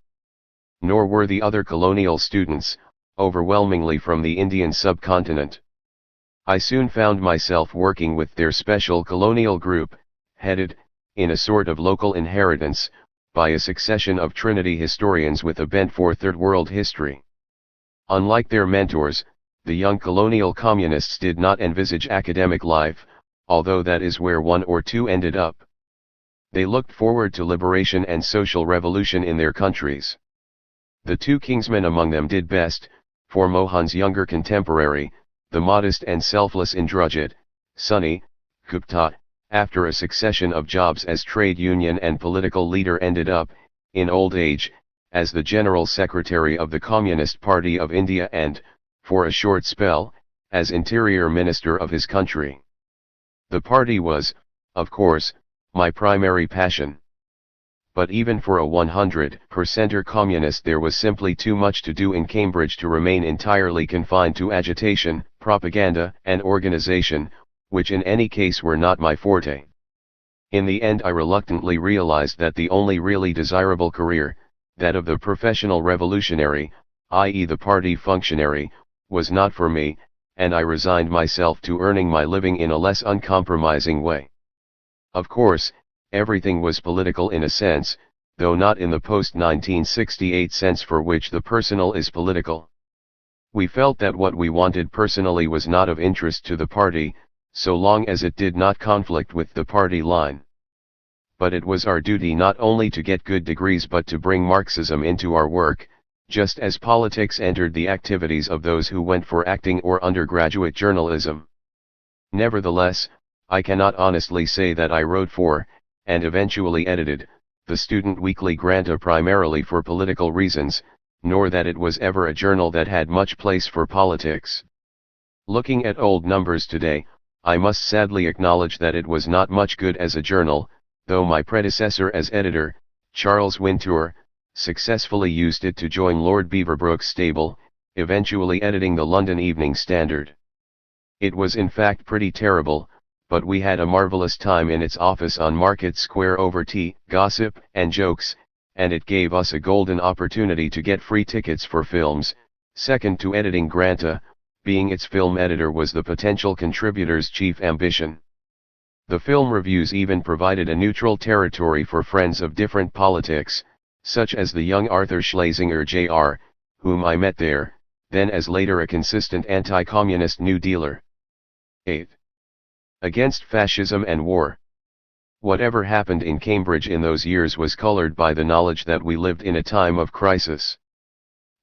Nor were the other colonial students, overwhelmingly from the Indian subcontinent. I soon found myself working with their special colonial group, headed, in a sort of local inheritance, by a succession of Trinity historians with a bent for Third World history. Unlike their mentors, the young colonial communists did not envisage academic life, although that is where one or two ended up. They looked forward to liberation and social revolution in their countries. The two Kingsmen among them did best, for Mohan's younger contemporary, the modest and selfless Indrajit, Sunny, Gupta, after a succession of jobs as trade union and political leader, ended up, in old age, as the General Secretary of the Communist Party of India and, for a short spell, as Interior Minister of his country. The party was, of course, my primary passion. But even for a 100%er communist, there was simply too much to do in Cambridge to remain entirely confined to agitation, propaganda, and organization, which in any case were not my forte. In the end, I reluctantly realized that the only really desirable career, that of the professional revolutionary, i.e. the party functionary, was not for me, and I resigned myself to earning my living in a less uncompromising way. Of course, everything was political in a sense, though not in the post-1968 sense for which the personal is political. We felt that what we wanted personally was not of interest to the party, so long as it did not conflict with the party line. But it was our duty not only to get good degrees but to bring Marxism into our work, just as politics entered the activities of those who went for acting or undergraduate journalism. Nevertheless, I cannot honestly say that I wrote for, and eventually edited, the Student Weekly Granta primarily for political reasons, nor that it was ever a journal that had much place for politics. Looking at old numbers today, I must sadly acknowledge that it was not much good as a journal, though my predecessor as editor, Charles Wintour, successfully used it to join Lord Beaverbrook's stable, eventually editing the London Evening Standard. It was in fact pretty terrible, but we had a marvellous time in its office on Market Square over tea, gossip, and jokes, and it gave us a golden opportunity to get free tickets for films. Second to editing Granta, being its film editor was the potential contributor's chief ambition. The film reviews even provided a neutral territory for friends of different politics, such as the young Arthur Schlesinger Jr., whom I met there, then as later a consistent anti-communist New Dealer. 8. Against fascism and war. Whatever happened in Cambridge in those years was colored by the knowledge that we lived in a time of crisis.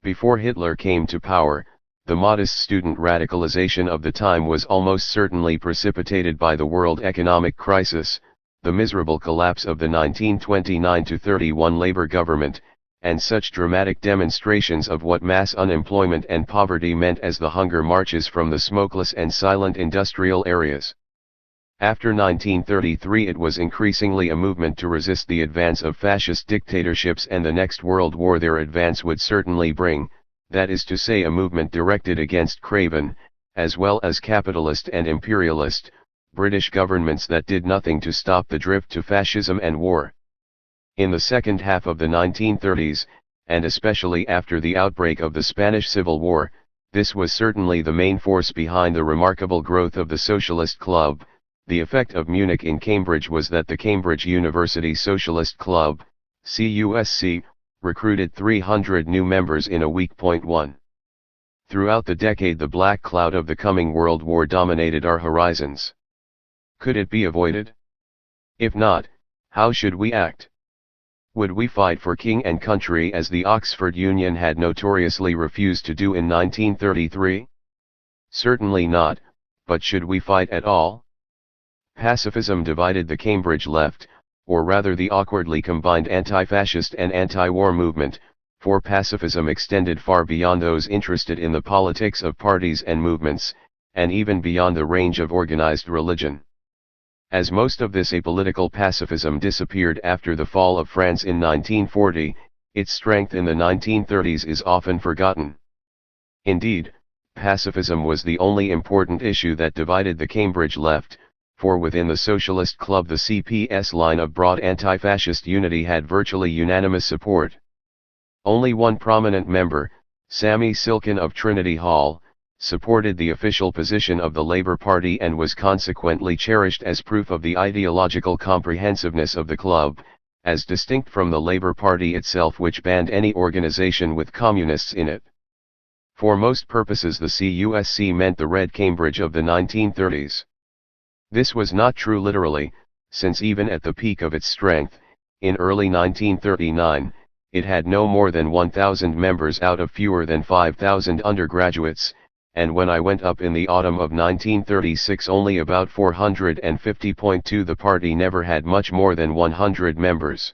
Before Hitler came to power, the modest student radicalization of the time was almost certainly precipitated by the world economic crisis, the miserable collapse of the 1929-31 Labour government, and such dramatic demonstrations of what mass unemployment and poverty meant as the hunger marches from the smokeless and silent industrial areas. After 1933 it was increasingly a movement to resist the advance of fascist dictatorships and the next world war their advance would certainly bring, that is to say a movement directed against craven, as well as capitalist and imperialist, British governments that did nothing to stop the drift to fascism and war. In the second half of the 1930s, and especially after the outbreak of the Spanish Civil War, This was certainly the main force behind the remarkable growth of the Socialist Club. The effect of Munich in Cambridge was that the Cambridge University Socialist Club, CUSC, recruited 300 new members in a week. 1. Throughout the decade, the black cloud of the coming World War dominated our horizons. Could it be avoided? If not, how should we act? Would we fight for king and country as the Oxford Union had notoriously refused to do in 1933? Certainly not, but should we fight at all? Pacifism divided the Cambridge left, or rather the awkwardly combined anti-fascist and anti-war movement, for pacifism extended far beyond those interested in the politics of parties and movements, and even beyond the range of organized religion. As most of this apolitical pacifism disappeared after the fall of France in 1940, its strength in the 1930s is often forgotten. Indeed, pacifism was the only important issue that divided the Cambridge left, for within the Socialist Club the CPS line of broad anti-fascist unity had virtually unanimous support. Only one prominent member, Sammy Silkin of Trinity Hall, supported the official position of the Labour Party and was consequently cherished as proof of the ideological comprehensiveness of the club, as distinct from the Labour Party itself, which banned any organization with communists in it. For most purposes the CUSC meant the Red Cambridge of the 1930s. This was not true literally, since even at the peak of its strength, in early 1939, it had no more than 1,000 members out of fewer than 5,000 undergraduates, and when I went up in the autumn of 1936 only about 450.2. The party never had much more than 100 members.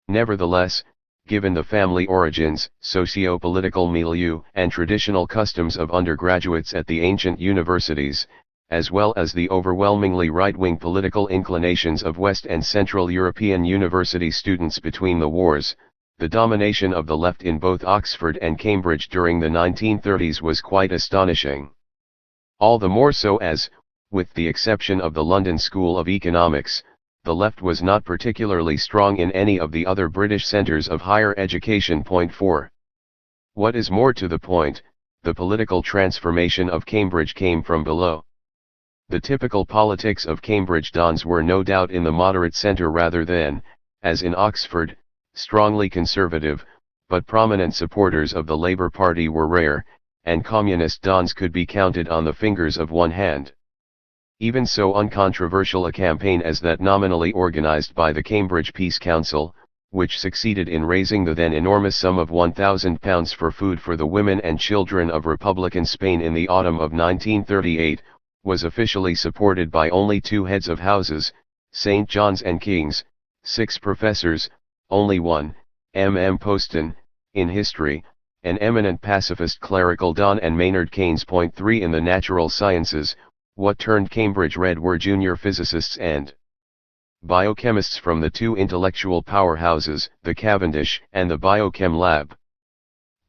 Nevertheless, given the family origins, socio-political milieu, and traditional customs of undergraduates at the ancient universities, as well as the overwhelmingly right-wing political inclinations of West and Central European university students between the wars, the domination of the left in both Oxford and Cambridge during the 1930s was quite astonishing. All the more so as, with the exception of the London School of Economics, the left was not particularly strong in any of the other British centres of higher education. 4. What is more to the point, the political transformation of Cambridge came from below. The typical politics of Cambridge dons were no doubt in the moderate centre rather than, as in Oxford, strongly conservative, but prominent supporters of the Labour Party were rare, and communist dons could be counted on the fingers of one hand. Even so uncontroversial a campaign as that nominally organised by the Cambridge Peace Council, which succeeded in raising the then enormous sum of £1,000 for food for the women and children of Republican Spain in the autumn of 1938, was officially supported by only 2 heads of houses, St. John's and King's, 6 professors, only one, M. Poston, in history, an eminent pacifist clerical don, and Maynard Keynes. 3 In the natural sciences, what turned Cambridge red were junior physicists and biochemists from the 2 intellectual powerhouses, the Cavendish and the Biochem Lab.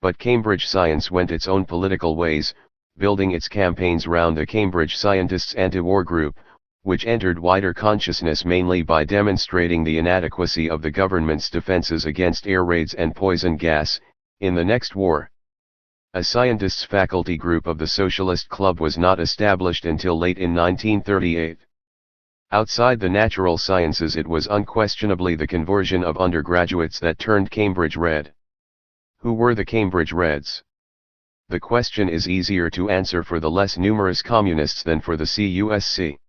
But Cambridge science went its own political ways, building its campaigns round the Cambridge Scientists' anti-war group, which entered wider consciousness mainly by demonstrating the inadequacy of the government's defenses against air raids and poison gas, in the next war. A scientists' faculty group of the Socialist Club was not established until late in 1938. Outside the natural sciences, it was unquestionably the conversion of undergraduates that turned Cambridge red. Who were the Cambridge Reds? The question is easier to answer for the less numerous communists than for the CUSC.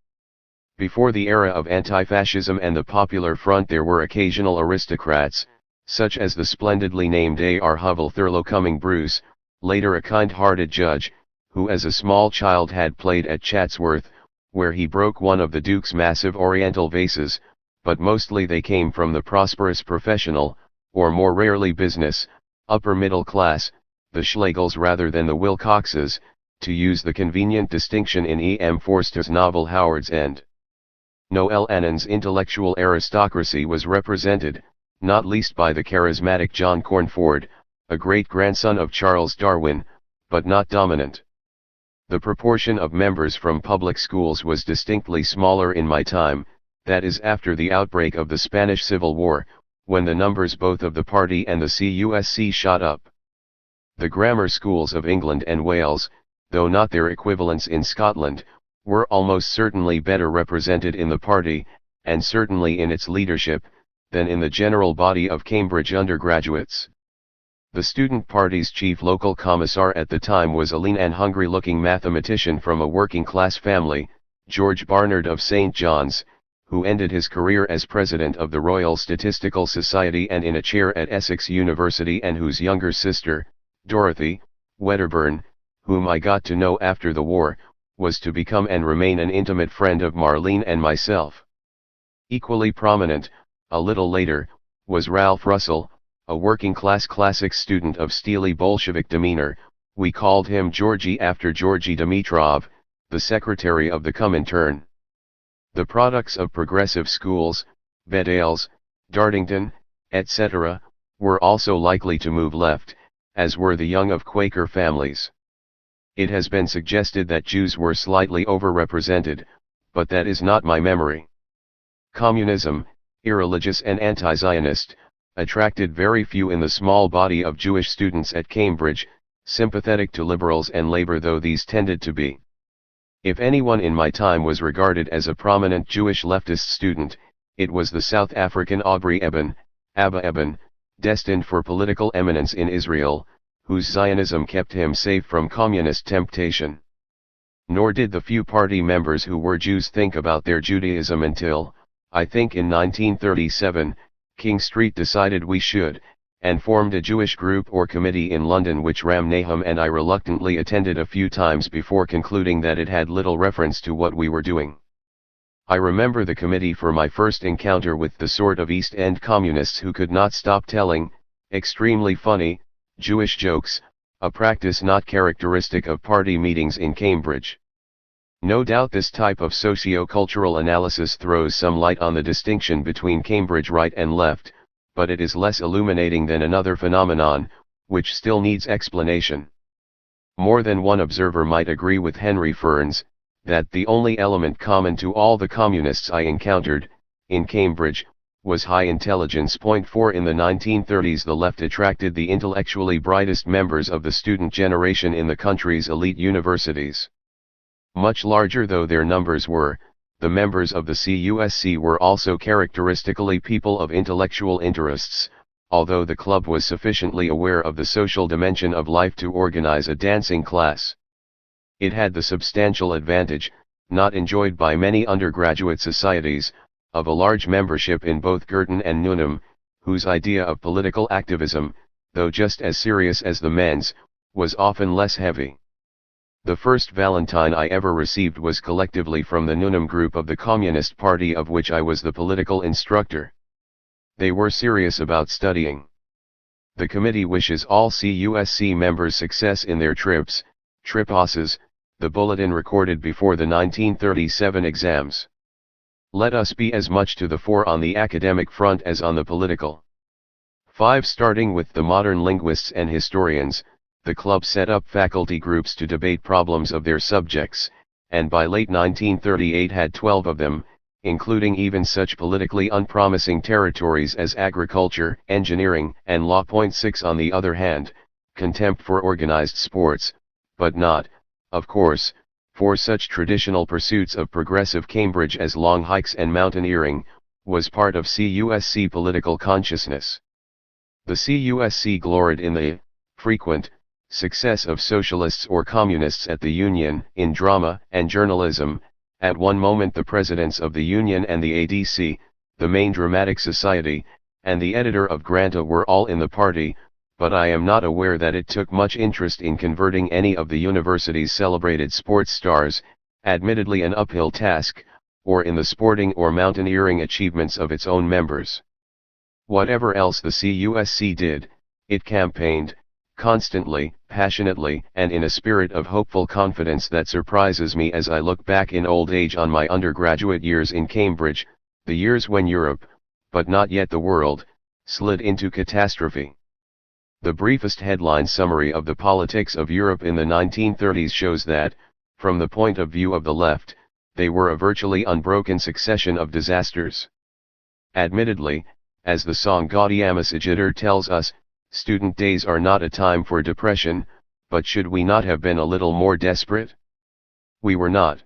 Before the era of anti-fascism and the Popular Front, there were occasional aristocrats, such as the splendidly named A.R. Hovell Thurlow Cumming Bruce, later a kind-hearted judge, who as a small child had played at Chatsworth, where he broke one of the Duke's massive oriental vases, but mostly they came from the prosperous professional, or more rarely business, upper middle class, the Schlegels rather than the Wilcoxes, to use the convenient distinction in E. M. Forster's novel Howard's End. Noel Annan's intellectual aristocracy was represented, not least by the charismatic John Cornford, a great-grandson of Charles Darwin, but not dominant. The proportion of members from public schools was distinctly smaller in my time, that is after the outbreak of the Spanish Civil War, when the numbers both of the party and the CUSC shot up. The grammar schools of England and Wales, though not their equivalents in Scotland, were almost certainly better represented in the party, and certainly in its leadership, than in the general body of Cambridge undergraduates. The student party's chief local commissar at the time was a lean and hungry-looking mathematician from a working-class family, George Barnard of St. John's, who ended his career as president of the Royal Statistical Society and in a chair at Essex University, and whose younger sister, Dorothy Wedderburn, whom I got to know after the war, was to become and remain an intimate friend of Marlene and myself. Equally prominent, a little later, was Ralph Russell, a working-class classics student of steely Bolshevik demeanor. We called him Georgie after Georgy Dimitrov, the secretary of the Comintern. The products of progressive schools, Bedales, Dartington, etc., were also likely to move left, as were the young of Quaker families. It has been suggested that Jews were slightly overrepresented, but that is not my memory. Communism, irreligious and anti-Zionist, attracted very few in the small body of Jewish students at Cambridge, sympathetic to liberals and labor though these tended to be. If anyone in my time was regarded as a prominent Jewish leftist student, it was the South African Aubrey Eben, Abba Eben, destined for political eminence in Israel, whose Zionism kept him safe from communist temptation. Nor did the few party members who were Jews think about their Judaism until, I think in 1937, King Street decided we should, and formed a Jewish group or committee in London which Ram Nahum and I reluctantly attended a few times before concluding that it had little reference to what we were doing. I remember the committee for my first encounter with the sort of East End communists who could not stop telling, extremely funny, Jewish jokes, a practice not characteristic of party meetings in Cambridge. No doubt this type of socio-cultural analysis throws some light on the distinction between Cambridge right and left, but it is less illuminating than another phenomenon, which still needs explanation. More than one observer might agree with Henry Ferns, that the only element common to all the communists I encountered, in Cambridge, was high intelligence. Point 4 In the 1930s the left attracted the intellectually brightest members of the student generation in the country's elite universities. Much larger though their numbers were, the members of the CUSC were also characteristically people of intellectual interests, although the club was sufficiently aware of the social dimension of life to organize a dancing class. It had the substantial advantage, not enjoyed by many undergraduate societies, of a large membership in both Girton and Newnham, whose idea of political activism, though just as serious as the men's, was often less heavy. The first Valentine I ever received was collectively from the Newnham group of the Communist Party, of which I was the political instructor. They were serious about studying. The committee wishes all CUSC members success in their trips, tripasses, the bulletin recorded before the 1937 exams. Let us be as much to the fore on the academic front as on the political. 5. Starting with the modern linguists and historians, the club set up faculty groups to debate problems of their subjects, and by late 1938 had 12 of them, including even such politically unpromising territories as agriculture, engineering, and law. 6 On the other hand, contempt for organized sports, but not, of course, for such traditional pursuits of progressive Cambridge as long hikes and mountaineering, was part of CUSC political consciousness. The CUSC gloried in the frequent success of socialists or communists at the Union in drama and journalism. At one moment the presidents of the Union and the ADC, the main dramatic society, and the editor of Granta were all in the party, but I am not aware that it took much interest in converting any of the university's celebrated sports stars, admittedly an uphill task, or in the sporting or mountaineering achievements of its own members. Whatever else the CUSC did, it campaigned, constantly, passionately, and in a spirit of hopeful confidence that surprises me as I look back in old age on my undergraduate years in Cambridge, the years when Europe, but not yet the world, slid into catastrophe. The briefest headline summary of the politics of Europe in the 1930s shows that, from the point of view of the left, they were a virtually unbroken succession of disasters. Admittedly, as the song Gaudiamus Igitur tells us, Student days are not a time for depression, but should we not have been a little more desperate? We were not.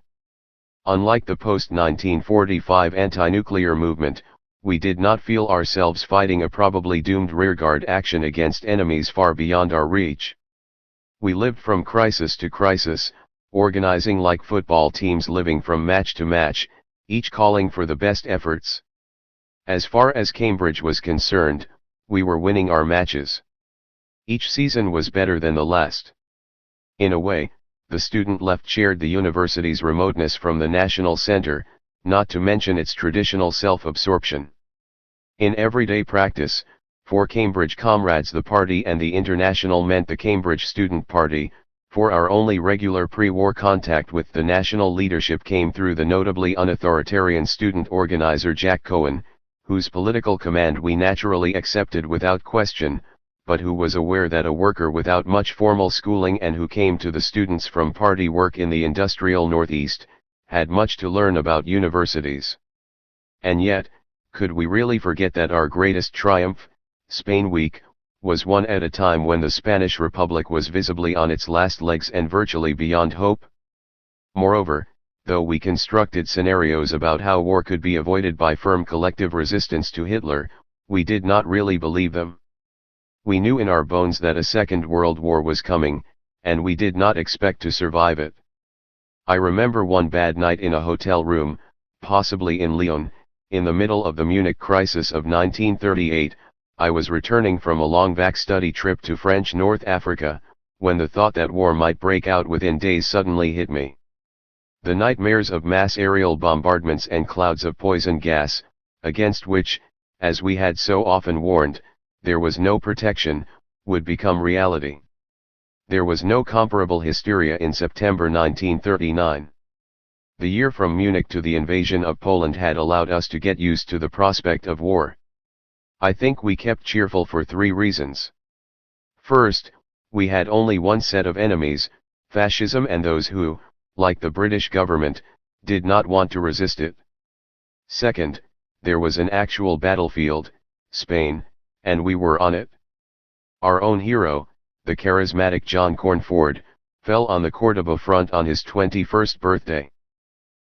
Unlike the post-1945 anti-nuclear movement, we did not feel ourselves fighting a probably doomed rearguard action against enemies far beyond our reach. We lived from crisis to crisis, organizing like football teams, living from match to match, each calling for the best efforts. As far as Cambridge was concerned, we were winning our matches. Each season was better than the last. In a way, the student left shared the university's remoteness from the national center, not to mention its traditional self-absorption. In everyday practice, for Cambridge comrades the party and the international meant the Cambridge Student Party. For our only regular pre-war contact with the national leadership came through the notably unauthoritarian student organizer Jack Cohen, whose political command we naturally accepted without question, but who was aware that a worker without much formal schooling and who came to the students from party work in the industrial Northeast, had much to learn about universities. And yet, could we really forget that our greatest triumph, Spain Week, was won at a time when the Spanish Republic was visibly on its last legs and virtually beyond hope? Moreover, though we constructed scenarios about how war could be avoided by firm collective resistance to Hitler, we did not really believe them. We knew in our bones that a Second World War was coming, and we did not expect to survive it. I remember one bad night in a hotel room, possibly in Lyon, in the middle of the Munich crisis of 1938, I was returning from a long vac study trip to French North Africa, when the thought that war might break out within days suddenly hit me. The nightmares of mass aerial bombardments and clouds of poison gas, against which, as we had so often warned, there was no protection, would become reality. There was no comparable hysteria in September 1939. The year from Munich to the invasion of Poland had allowed us to get used to the prospect of war. I think we kept cheerful for three reasons. First, we had only one set of enemies, fascism and those who, like the British government, did not want to resist it. Second, there was an actual battlefield, Spain, and we were on it. Our own hero, the charismatic John Cornford, fell on the Córdoba front on his 21st birthday.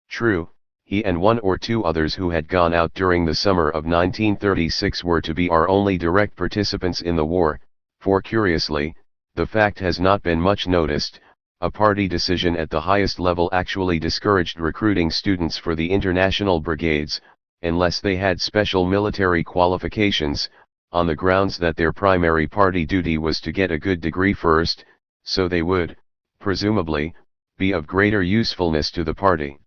True, he and one or two others who had gone out during the summer of 1936 were to be our only direct participants in the war, for curiously, the fact has not been much noticed, a party decision at the highest level actually discouraged recruiting students for the international brigades, unless they had special military qualifications, on the grounds that their primary party duty was to get a good degree first, so they would, presumably, be of greater usefulness to the party.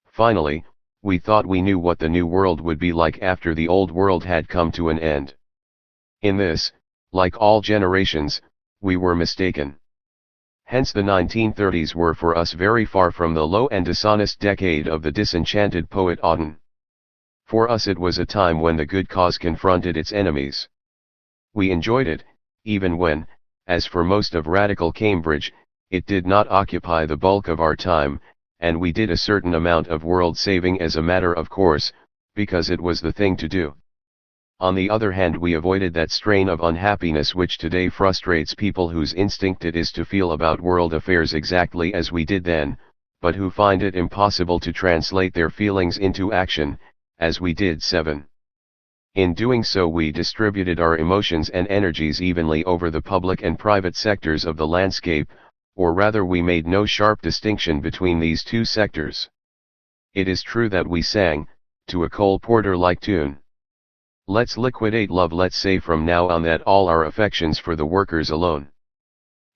Finally, we thought we knew what the new world would be like after the old world had come to an end. In this, like all generations, we were mistaken. Hence the 1930s were for us very far from the low and dishonest decade of the disenchanted poet Auden. For us it was a time when the good cause confronted its enemies. We enjoyed it, even when, as for most of radical Cambridge, it did not occupy the bulk of our time, and we did a certain amount of world saving as a matter of course, because it was the thing to do. On the other hand, we avoided that strain of unhappiness which today frustrates people whose instinct it is to feel about world affairs exactly as we did then, but who find it impossible to translate their feelings into action, as we did 7. In doing so we distributed our emotions and energies evenly over the public and private sectors of the landscape, or rather we made no sharp distinction between these two sectors. It is true that we sang, to a Cole Porter-like tune, "Let's liquidate love, let's say from now on that all our affections for the workers alone.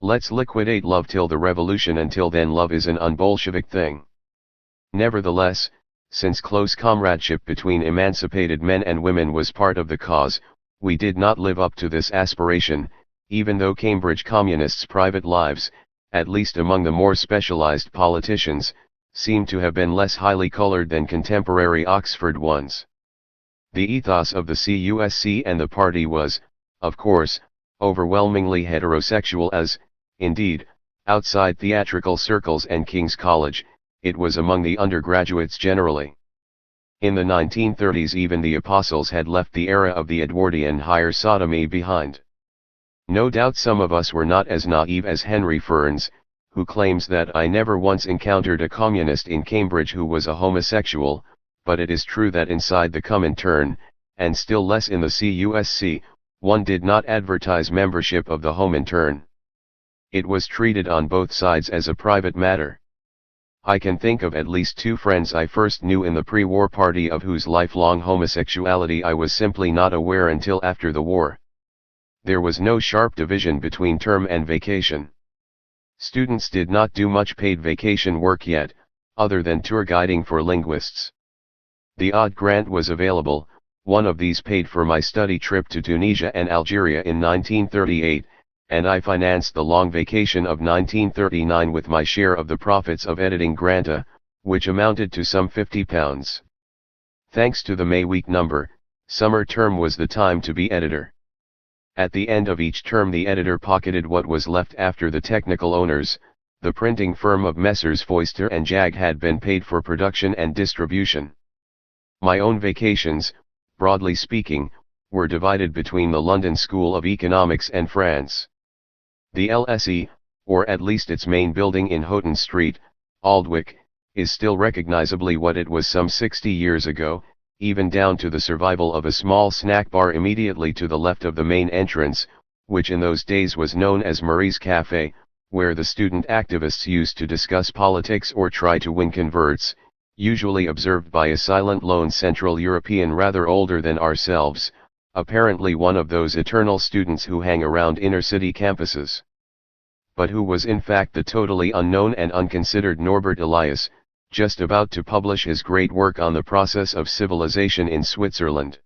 Let's liquidate love till the revolution, until then love is an un-Bolshevik thing." Nevertheless, since close comradeship between emancipated men and women was part of the cause, we did not live up to this aspiration, even though Cambridge communists' private lives, at least among the more specialized politicians, seem to have been less highly colored than contemporary Oxford ones. The ethos of the CUSC and the party was, of course, overwhelmingly heterosexual as, indeed, outside theatrical circles and King's College, it was among the undergraduates generally. In the 1930s even the apostles had left the era of the Edwardian higher sodomy behind. No doubt some of us were not as naive as Henry Ferns, who claims that I never once encountered a communist in Cambridge who was a homosexual, but it is true that inside the Comintern, and still less in the CUSC, one did not advertise membership of the Comintern. It was treated on both sides as a private matter. I can think of at least 2 friends I first knew in the pre-war party of whose lifelong homosexuality I was simply not aware until after the war. There was no sharp division between term and vacation. Students did not do much paid vacation work yet, other than tour guiding for linguists. The odd grant was available, one of these paid for my study trip to Tunisia and Algeria in 1938, and I financed the long vacation of 1939 with my share of the profits of editing Granta, which amounted to some £50. Thanks to the May week number, summer term was the time to be editor. At the end of each term the editor pocketed what was left after the technical owners, the printing firm of Messrs. Foister and Jag, had been paid for production and distribution. My own vacations, broadly speaking, were divided between the London School of Economics and France. The LSE, or at least its main building in Houghton Street, Aldwych, is still recognizably what it was some 60 years ago, even down to the survival of a small snack bar immediately to the left of the main entrance, which in those days was known as Marie's Café, where the student activists used to discuss politics or try to win converts, usually observed by a silent lone Central European rather older than ourselves, apparently one of those eternal students who hang around inner-city campuses. But who was in fact the totally unknown and unconsidered Norbert Elias, just about to publish his great work on the process of civilization in Switzerland.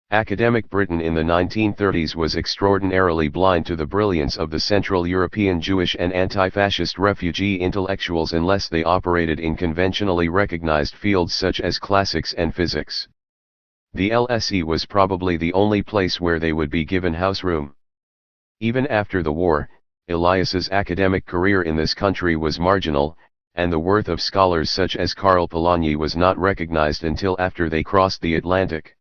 Academic Britain in the 1930s was extraordinarily blind to the brilliance of the Central European Jewish and anti-fascist refugee intellectuals unless they operated in conventionally recognized fields such as classics and physics. The LSE was probably the only place where they would be given house room. Even after the war, Elias's academic career in this country was marginal, and the worth of scholars such as Karl Polanyi was not recognized until after they crossed the Atlantic.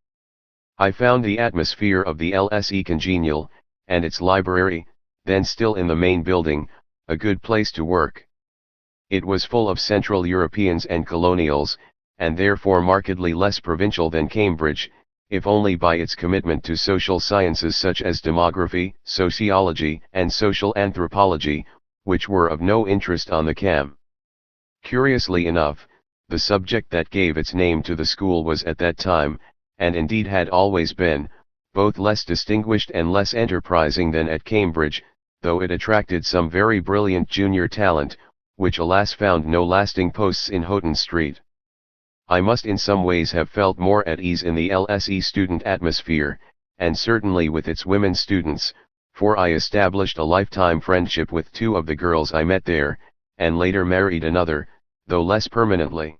I found the atmosphere of the LSE congenial, and its library, then still in the main building, a good place to work. It was full of Central Europeans and colonials, and therefore markedly less provincial than Cambridge, if only by its commitment to social sciences such as demography, sociology, and social anthropology, which were of no interest on the CAM. Curiously enough, the subject that gave its name to the school was at that time, and indeed had always been, both less distinguished and less enterprising than at Cambridge, though it attracted some very brilliant junior talent, which alas found no lasting posts in Houghton Street. I must in some ways have felt more at ease in the LSE student atmosphere, and certainly with its women students, for I established a lifetime friendship with 2 of the girls I met there, and later married another, though less permanently.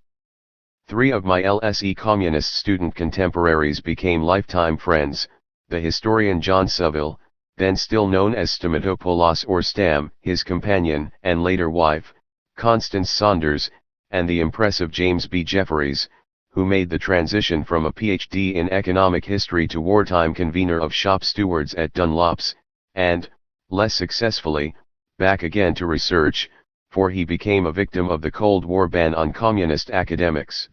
3 of my LSE communist student contemporaries became lifetime friends, the historian John Saville, then still known as Stamatopoulos or Stam, his companion and later wife, Constance Saunders, and the impressive James B. Jefferies, who made the transition from a PhD in economic history to wartime convener of shop stewards at Dunlop's, and, less successfully, back again to research, for he became a victim of the Cold War ban on communist academics.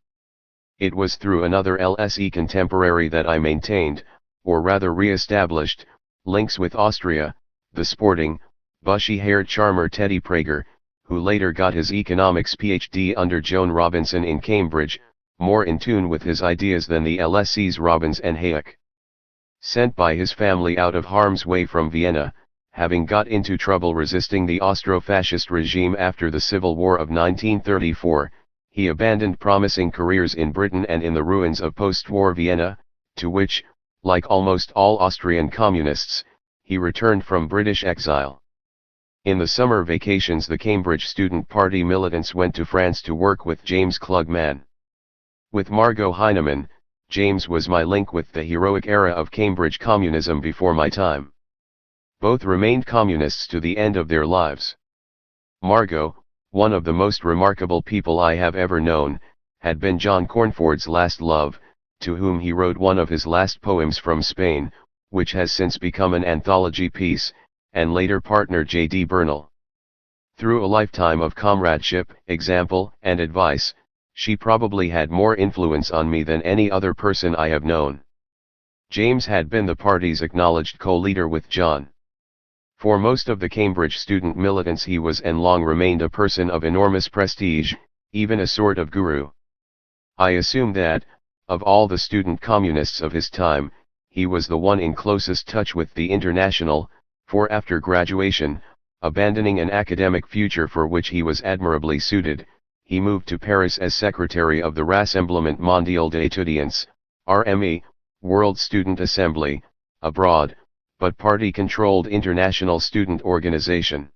It was through another LSE contemporary that I maintained, or rather re-established, links with Austria, the sporting, bushy-haired charmer Teddy Prager, who later got his economics PhD under Joan Robinson in Cambridge, more in tune with his ideas than the LSE's Robbins and Hayek. Sent by his family out of harm's way from Vienna, having got into trouble resisting the Austro-fascist regime after the Civil War of 1934, he abandoned promising careers in Britain and in the ruins of post-war Vienna, to which, like almost all Austrian communists, he returned from British exile. In the summer vacations the Cambridge Student Party militants went to France to work with James Klugman. With Margot Heinemann, James was my link with the heroic era of Cambridge communism before my time. Both remained communists to the end of their lives. Margot, one of the most remarkable people I have ever known, had been John Cornford's last love, to whom he wrote one of his last poems from Spain, which has since become an anthology piece, and later partner J.D. Bernal. Through a lifetime of comradeship, example, and advice, she probably had more influence on me than any other person I have known. James had been the party's acknowledged co-leader with John. For most of the Cambridge student militants he was and long remained a person of enormous prestige, even a sort of guru. I assume that, of all the student communists of his time, he was the one in closest touch with the International, for after graduation, abandoning an academic future for which he was admirably suited, he moved to Paris as secretary of the Rassemblement Mondial d'étudiants, RME, World Student Assembly, abroad, but party-controlled international student organization.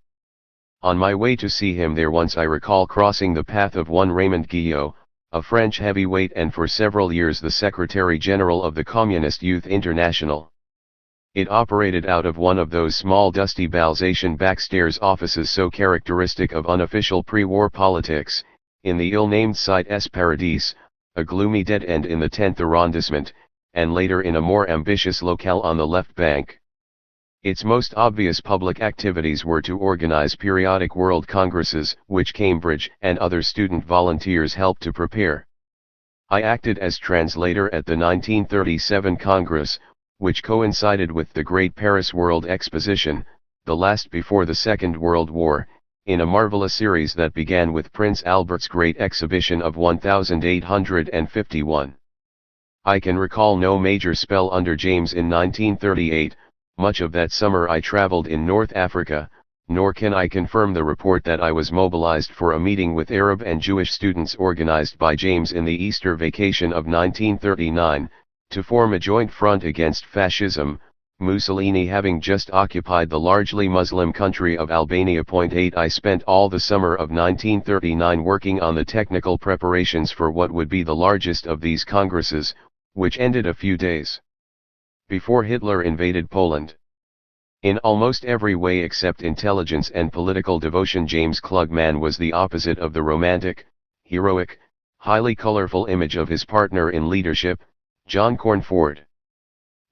On my way to see him there once I recall crossing the path of one Raymond Guillot, a French heavyweight and for several years the Secretary-General of the Communist Youth International. It operated out of one of those small dusty Balsatian backstairs offices so characteristic of unofficial pre-war politics, in the ill-named site S Paradis, a gloomy dead end in the 10th arrondissement, and later in a more ambitious locale on the left bank. Its most obvious public activities were to organize periodic world congresses, which Cambridge and other student volunteers helped to prepare. I acted as translator at the 1937 Congress, which coincided with the Great Paris World Exposition, the last before the Second World War, in a marvelous series that began with Prince Albert's Great Exhibition of 1851. I can recall no major spell under James in 1938, much of that summer I traveled in North Africa, nor can I confirm the report that I was mobilized for a meeting with Arab and Jewish students organized by James in the Easter vacation of 1939, to form a joint front against fascism, Mussolini having just occupied the largely Muslim country of Albania. 8 I spent all the summer of 1939 working on the technical preparations for what would be the largest of these congresses, which ended a few days before Hitler invaded Poland. In almost every way except intelligence and political devotion James Klugman was the opposite of the romantic, heroic, highly colorful image of his partner in leadership, John Cornford.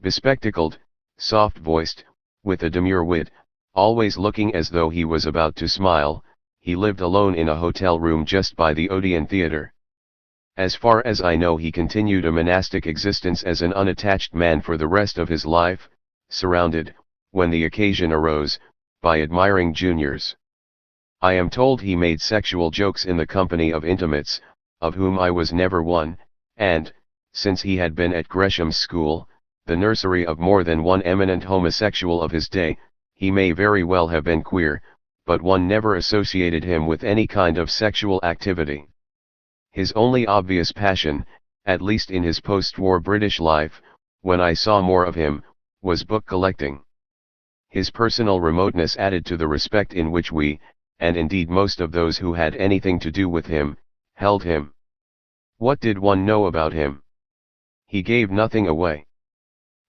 Bespectacled, soft-voiced, with a demure wit, always looking as though he was about to smile, he lived alone in a hotel room just by the Odeon Theatre. As far as I know he continued a monastic existence as an unattached man for the rest of his life, surrounded, when the occasion arose, by admiring juniors. I am told he made sexual jokes in the company of intimates, of whom I was never one, and, since he had been at Gresham's school, the nursery of more than one eminent homosexual of his day, he may very well have been queer, but one never associated him with any kind of sexual activity. His only obvious passion, at least in his post-war British life, when I saw more of him, was book collecting. His personal remoteness added to the respect in which we, and indeed most of those who had anything to do with him, held him. What did one know about him? He gave nothing away.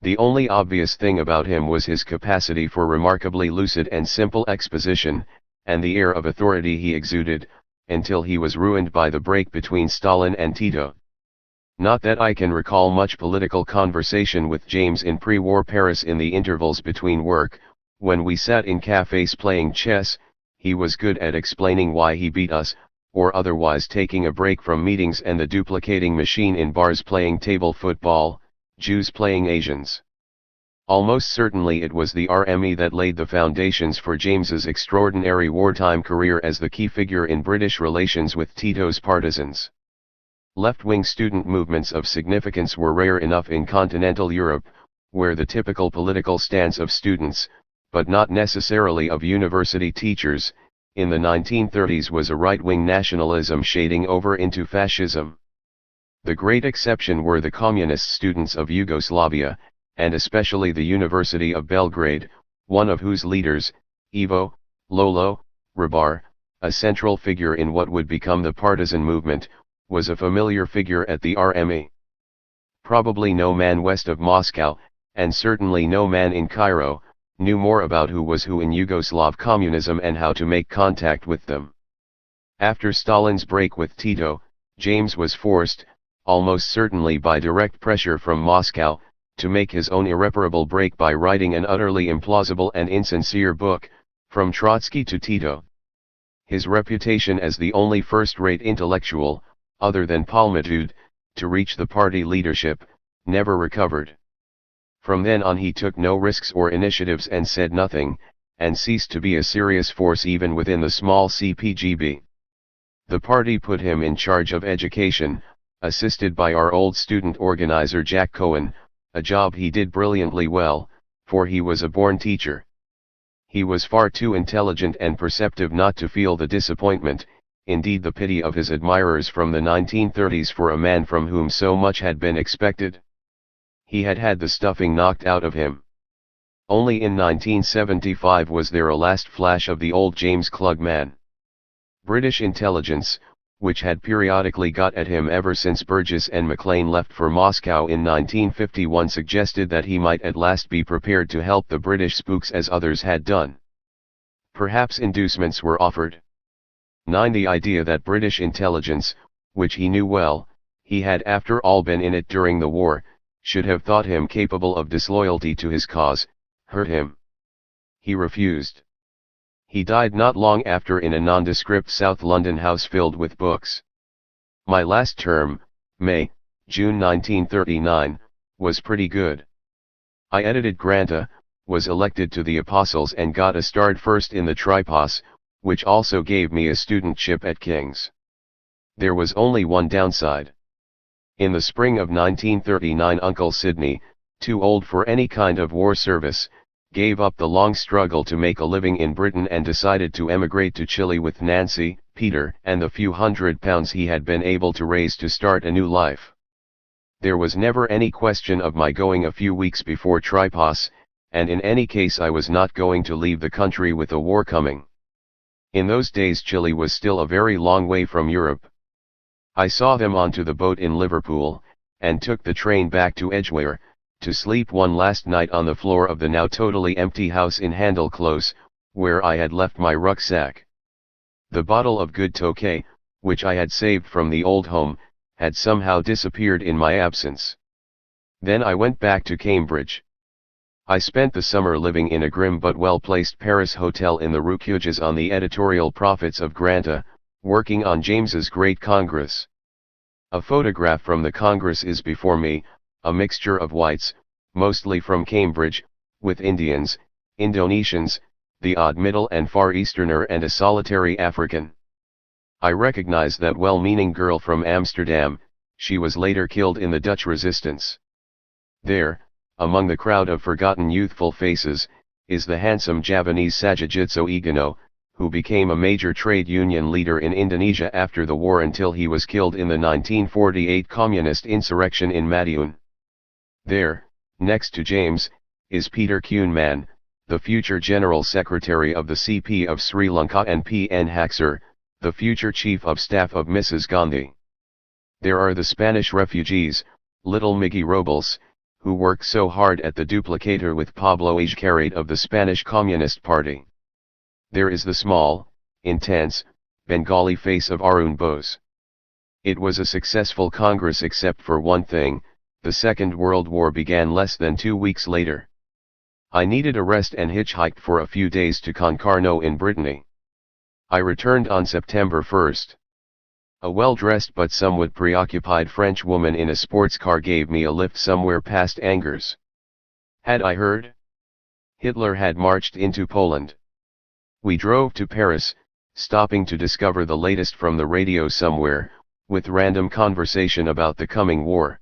The only obvious thing about him was his capacity for remarkably lucid and simple exposition, and the air of authority he exuded, until he was ruined by the break between Stalin and Tito. Not that I can recall much political conversation with James in pre-war Paris in the intervals between work, when we sat in cafes playing chess. He was good at explaining why he beat us, or otherwise taking a break from meetings and the duplicating machine in bars playing table football, Jews playing Asians. Almost certainly it was the RME that laid the foundations for James's extraordinary wartime career as the key figure in British relations with Tito's partisans. Left-wing student movements of significance were rare enough in continental Europe, where the typical political stance of students, but not necessarily of university teachers, in the 1930s was a right-wing nationalism shading over into fascism. The great exception were the communist students of Yugoslavia, and especially the University of Belgrade, one of whose leaders, Ivo, Lolo, Hribar, a central figure in what would become the partisan movement, was a familiar figure at the RME. Probably no man west of Moscow, and certainly no man in Cairo, knew more about who was who in Yugoslav communism and how to make contact with them. After Stalin's break with Tito, James was forced, almost certainly by direct pressure from Moscow, to make his own irreparable break by writing an utterly implausible and insincere book, From Trotsky to Tito. His reputation as the only first-rate intellectual, other than Palmatude, to reach the party leadership, never recovered. From then on he took no risks or initiatives and said nothing, and ceased to be a serious force even within the small CPGB. The party put him in charge of education, assisted by our old student organizer Jack Cohen, a job he did brilliantly well, for he was a born teacher. He was far too intelligent and perceptive not to feel the disappointment, indeed the pity of his admirers from the 1930s for a man from whom so much had been expected. He had had the stuffing knocked out of him. Only in 1975 was there a last flash of the old James Clug man. British intelligence, which had periodically got at him ever since Burgess and Maclean left for Moscow in 1951, suggested that he might at last be prepared to help the British spooks as others had done. Perhaps inducements were offered. 9. The idea that British intelligence, which he knew well, he had after all been in it during the war, should have thought him capable of disloyalty to his cause, hurt him. He refused. He died not long after in a nondescript South London house filled with books. My last term, June 1939, was pretty good. I edited Granta, was elected to the Apostles and got a starred first in the Tripos, which also gave me a studentship at King's. There was only one downside. In the spring of 1939 Uncle Sidney, too old for any kind of war service, gave up the long struggle to make a living in Britain and decided to emigrate to Chile with Nancy, Peter, and the few £100 he had been able to raise to start a new life. There was never any question of my going a few weeks before Tripos, and in any case I was not going to leave the country with a war coming. In those days Chile was still a very long way from Europe. I saw them onto the boat in Liverpool, and took the train back to Edgware, to sleep one last night on the floor of the now totally empty house in Handel Close, where I had left my rucksack. The bottle of good Tokay, which I had saved from the old home, had somehow disappeared in my absence. Then I went back to Cambridge. I spent the summer living in a grim but well-placed Paris hotel in the Rue Cuges on the editorial profits of Granta, working on James's Great Congress. A photograph from the Congress is before me, a mixture of whites, mostly from Cambridge, with Indians, Indonesians, the odd Middle and Far Easterner and a solitary African. I recognize that well-meaning girl from Amsterdam, she was later killed in the Dutch resistance. There, among the crowd of forgotten youthful faces, is the handsome Javanese Sajidjitso Igano, who became a major trade union leader in Indonesia after the war until he was killed in the 1948 communist insurrection in Madiun. There, next to James, is Peter Kuhnman, the future General Secretary of the CP of Sri Lanka, and P.N. Haksar, the future Chief of Staff of Mrs. Gandhi. There are the Spanish refugees, little Miggy Robles, who work so hard at the duplicator with Pablo Ejcarate of the Spanish Communist Party. There is the small, intense, Bengali face of Arun Bose. It was a successful Congress except for one thing: the Second World War began less than 2 weeks later. I needed a rest and hitchhiked for a few days to Concarneau in Brittany. I returned on September 1st. A well-dressed but somewhat preoccupied French woman in a sports car gave me a lift somewhere past Angers. Had I heard? Hitler had marched into Poland. We drove to Paris, stopping to discover the latest from the radio somewhere, with random conversation about the coming war.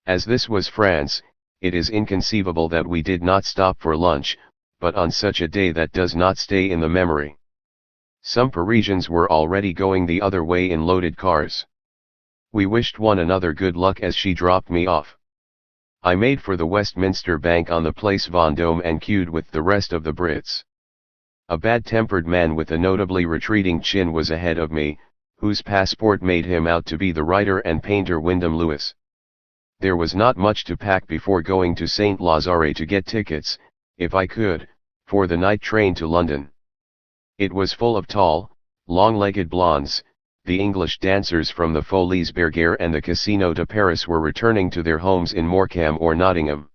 As this was France, it is inconceivable that we did not stop for lunch, but on such a day that does not stay in the memory. Some Parisians were already going the other way in loaded cars. We wished one another good luck as she dropped me off. I made for the Westminster Bank on the Place Vendôme and queued with the rest of the Brits. A bad-tempered man with a notably retreating chin was ahead of me, whose passport made him out to be the writer and painter Wyndham Lewis. There was not much to pack before going to St. Lazare to get tickets, if I could, for the night train to London. It was full of tall, long-legged blondes. The English dancers from the Folies Bergère and the Casino de Paris were returning to their homes in Morecambe or Nottingham.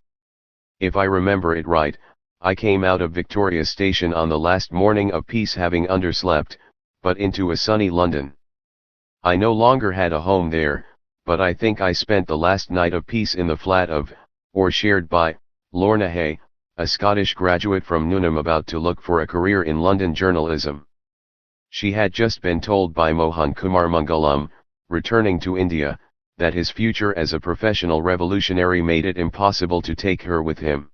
If I remember it right, I came out of Victoria Station on the last morning of peace having underslept, but into a sunny London. I no longer had a home there, but I think I spent the last night of peace in the flat of, or shared by, Lorna Hay, a Scottish graduate from Newnham about to look for a career in London journalism. She had just been told by Mohan Kumar Mangalam, returning to India, that his future as a professional revolutionary made it impossible to take her with him.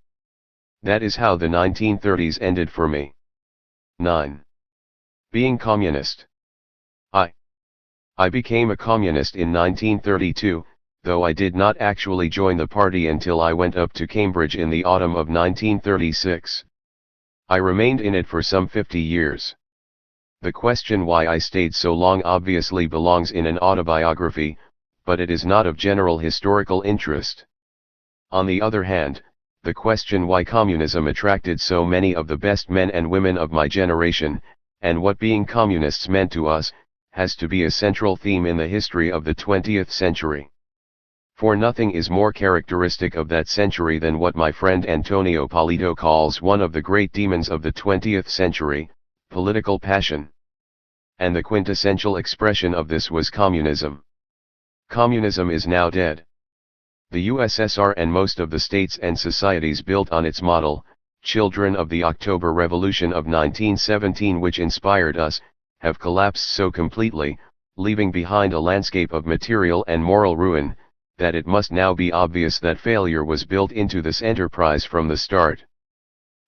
That is how the 1930s ended for me. 9. Being communist. I became a communist in 1932, though I did not actually join the party until I went up to Cambridge in the autumn of 1936. I remained in it for some 50 years. The question why I stayed so long obviously belongs in an autobiography, but it is not of general historical interest. On the other hand, the question why communism attracted so many of the best men and women of my generation, and what being communists meant to us, has to be a central theme in the history of the 20th century. For nothing is more characteristic of that century than what my friend Antonio Polito calls one of the great demons of the 20th century, political passion. And the quintessential expression of this was communism. Communism is now dead. The USSR and most of the states and societies built on its model, children of the October Revolution of 1917 which inspired us, have collapsed so completely, leaving behind a landscape of material and moral ruin, that it must now be obvious that failure was built into this enterprise from the start.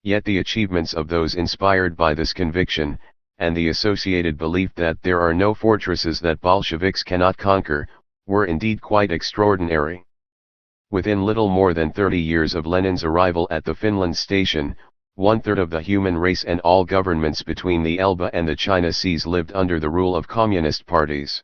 Yet the achievements of those inspired by this conviction, and the associated belief that there are no fortresses that Bolsheviks cannot conquer, were indeed quite extraordinary. Within little more than 30 years of Lenin's arrival at the Finland station, 1/3 of the human race and all governments between the Elbe and the China Seas lived under the rule of communist parties.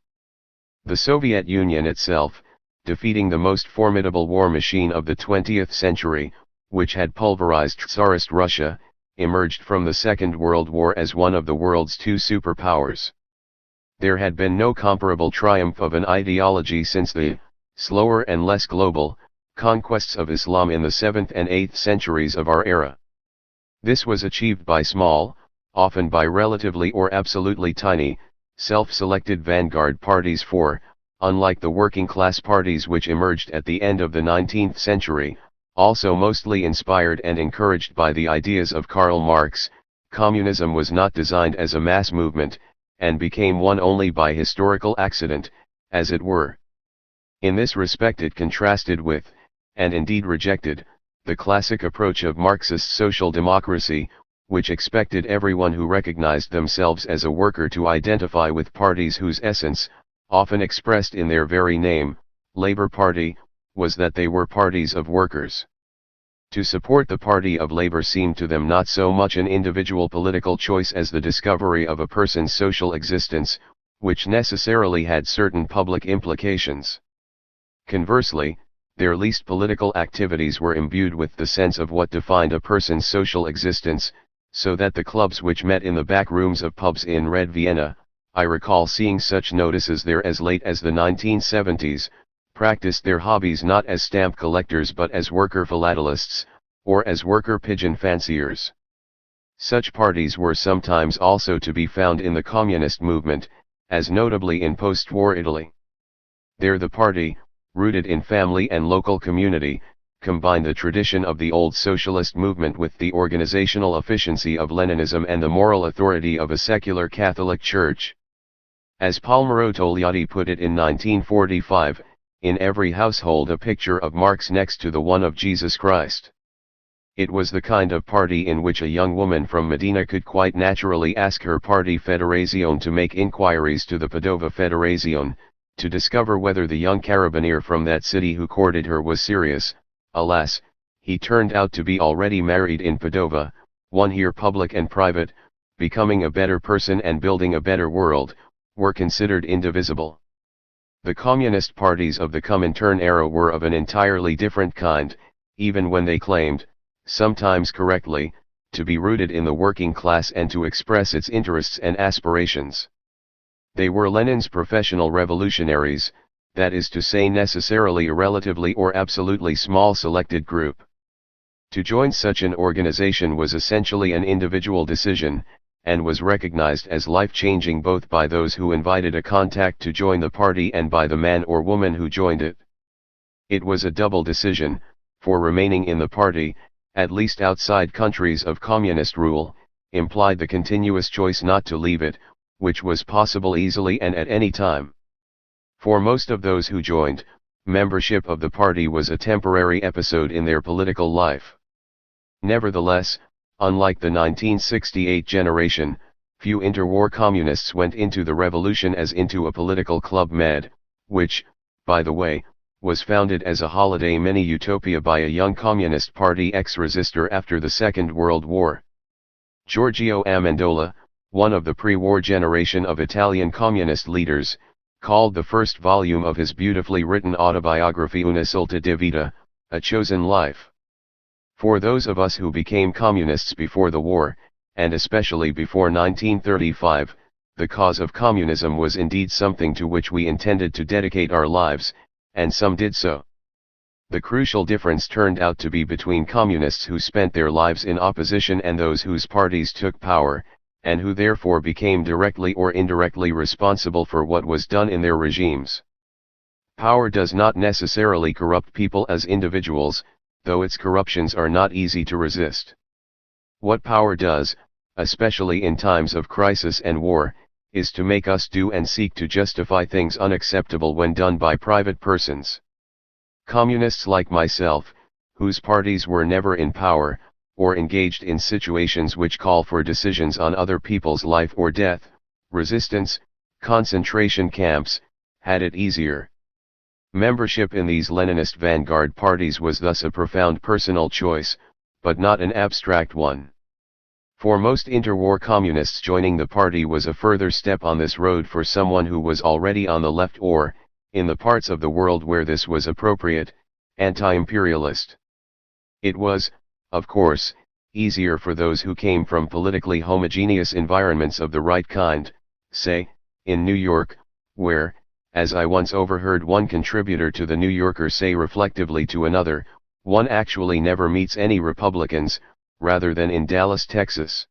The Soviet Union itself, defeating the most formidable war machine of the 20th century, which had pulverized Tsarist Russia, emerged from the Second World War as one of the world's two superpowers. There had been no comparable triumph of an ideology since the, slower and less global, conquests of Islam in the 7th and 8th centuries of our era. This was achieved by small, often by relatively or absolutely tiny, self-selected vanguard parties for, unlike the working-class parties which emerged at the end of the 19th century, also mostly inspired and encouraged by the ideas of Karl Marx, communism was not designed as a mass movement, and became one only by historical accident, as it were. In this respect it contrasted with, and indeed rejected, the classic approach of Marxist social democracy, which expected everyone who recognized themselves as a worker to identify with parties whose essence, often expressed in their very name, Labour Party, was that they were parties of workers. To support the Party of Labour seemed to them not so much an individual political choice as the discovery of a person's social existence, which necessarily had certain public implications. Conversely, their least political activities were imbued with the sense of what defined a person's social existence, so that the clubs which met in the back rooms of pubs in Red Vienna, I recall seeing such notices there as late as the 1970s, practiced their hobbies not as stamp collectors but as worker philatelists, or as worker pigeon fanciers. Such parties were sometimes also to be found in the communist movement, as notably in post-war Italy. There the party, rooted in family and local community, combined the tradition of the old socialist movement with the organizational efficiency of Leninism and the moral authority of a secular Catholic Church. As Palmiro Togliatti put it in 1945, in every household a picture of Marx next to the one of Jesus Christ. It was the kind of party in which a young woman from Medina could quite naturally ask her party Federazione to make inquiries to the Padova Federazione, to discover whether the young carabinier from that city who courted her was serious. Alas, he turned out to be already married in Padova, one here public and private, becoming a better person and building a better world, were considered indivisible. The communist parties of the Comintern era were of an entirely different kind, even when they claimed, sometimes correctly, to be rooted in the working class and to express its interests and aspirations. They were Lenin's professional revolutionaries, that is to say necessarily a relatively or absolutely small selected group. To join such an organization was essentially an individual decision, and was recognized as life-changing both by those who invited a contact to join the party and by the man or woman who joined it. It was a double decision, for remaining in the party, at least outside countries of communist rule, implied the continuous choice not to leave it, which was possible easily and at any time. For most of those who joined, membership of the party was a temporary episode in their political life. Nevertheless, unlike the 1968 generation, few interwar communists went into the revolution as into a political club med, which, by the way, was founded as a holiday mini-utopia by a young Communist Party ex-resistor after the Second World War. Giorgio Amendola, one of the pre-war generation of Italian communist leaders, called the first volume of his beautifully written autobiography Una scelta di vita, A Chosen Life. For those of us who became communists before the war, and especially before 1935, the cause of communism was indeed something to which we intended to dedicate our lives, and some did so. The crucial difference turned out to be between communists who spent their lives in opposition and those whose parties took power, and who therefore became directly or indirectly responsible for what was done in their regimes. Power does not necessarily corrupt people as individuals, though its corruptions are not easy to resist. What power does, especially in times of crisis and war, is to make us do and seek to justify things unacceptable when done by private persons. Communists like myself, whose parties were never in power, or engaged in situations which call for decisions on other people's life or death, resistance, concentration camps, had it easier. Membership in these Leninist vanguard parties was thus a profound personal choice, but not an abstract one. For most interwar communists, joining the party was a further step on this road for someone who was already on the left or, in the parts of the world where this was appropriate, anti-imperialist. It was, of course, easier for those who came from politically homogeneous environments of the right kind, say, in New York, where, as I once overheard one contributor to the New Yorker say reflectively to another, one actually never meets any Republicans, rather than in Dallas, Texas.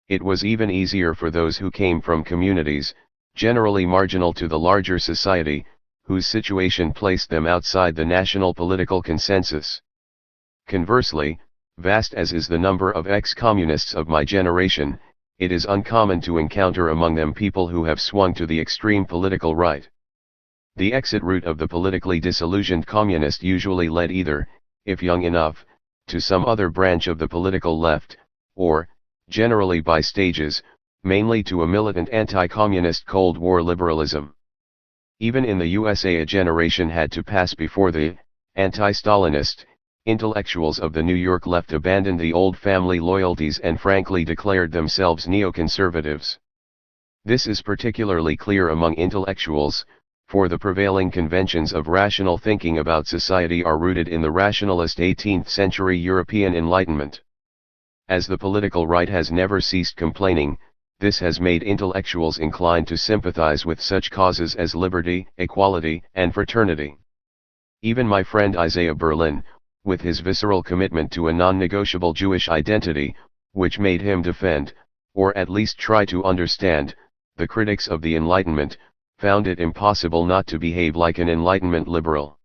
It was even easier for those who came from communities, generally marginal to the larger society, whose situation placed them outside the national political consensus. Conversely, vast as is the number of ex-communists of my generation, it is uncommon to encounter among them people who have swung to the extreme political right. The exit route of the politically disillusioned communist usually led either, if young enough, to some other branch of the political left, or, generally by stages, mainly to a militant anti-communist Cold War liberalism. Even in the USA, a generation had to pass before the anti-Stalinist intellectuals of the New York left abandoned the old family loyalties and frankly declared themselves neoconservatives. This is particularly clear among intellectuals, for the prevailing conventions of rational thinking about society are rooted in the rationalist 18th century European Enlightenment. As the political right has never ceased complaining, this has made intellectuals inclined to sympathize with such causes as liberty, equality, and fraternity. Even my friend Isaiah Berlin, with his visceral commitment to a non-negotiable Jewish identity, which made him defend, or at least try to understand, the critics of the Enlightenment, found it impossible not to behave like an Enlightenment liberal.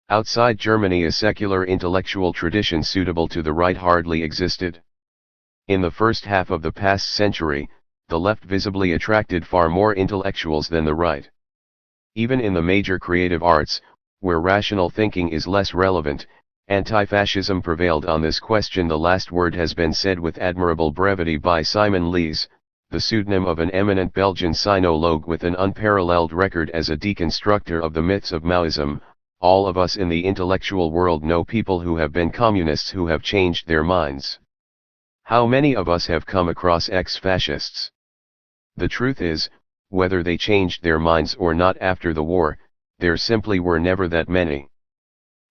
Outside Germany, a secular intellectual tradition suitable to the right hardly existed. In the first half of the past century, the left visibly attracted far more intellectuals than the right. Even in the major creative arts, where rational thinking is less relevant, anti-fascism prevailed on this question. The last word has been said with admirable brevity by Simon Leys, the pseudonym of an eminent Belgian sinologue with an unparalleled record as a deconstructor of the myths of Maoism. All of us in the intellectual world know people who have been communists who have changed their minds. How many of us have come across ex-fascists? The truth is, whether they changed their minds or not after the war, there simply were never that many.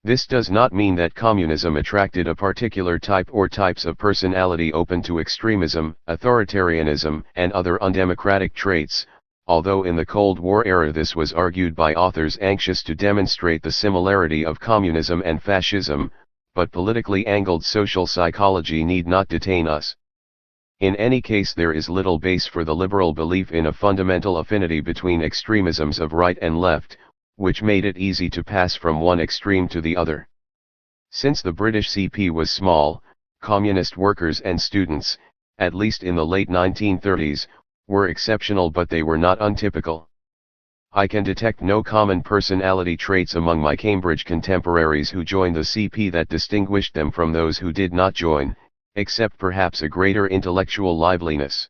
This does not mean that communism attracted a particular type or types of personality open to extremism, authoritarianism, and other undemocratic traits, although in the Cold War era this was argued by authors anxious to demonstrate the similarity of communism and fascism, but politically angled social psychology need not detain us. In any case, there is little base for the liberal belief in a fundamental affinity between extremisms of right and left, which made it easy to pass from one extreme to the other. Since the British CP was small, communist workers and students, at least in the late 1930s, were exceptional, but they were not untypical. I can detect no common personality traits among my Cambridge contemporaries who joined the CP that distinguished them from those who did not join, except perhaps a greater intellectual liveliness.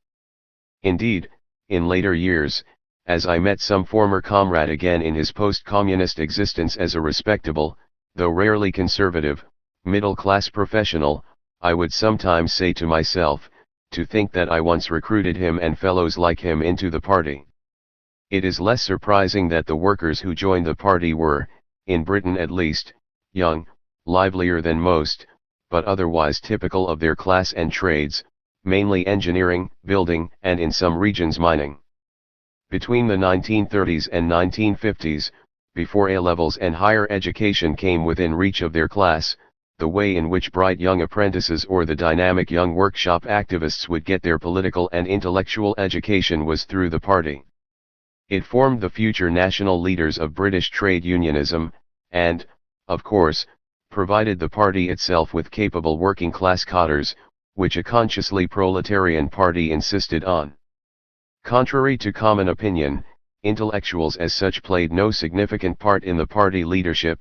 Indeed, in later years, as I met some former comrade again in his post-communist existence as a respectable, though rarely conservative, middle-class professional, I would sometimes say to myself, to think that I once recruited him and fellows like him into the party. It is less surprising that the workers who joined the party were, in Britain at least, young, livelier than most, but otherwise typical of their class and trades, mainly engineering, building, and in some regions mining. Between the 1930s and 1950s, before A-levels and higher education came within reach of their class, the way in which bright young apprentices or the dynamic young workshop activists would get their political and intellectual education was through the party. It formed the future national leaders of British trade unionism, and, of course, provided the party itself with capable working-class cadres, which a consciously proletarian party insisted on. Contrary to common opinion, intellectuals as such played no significant part in the party leadership,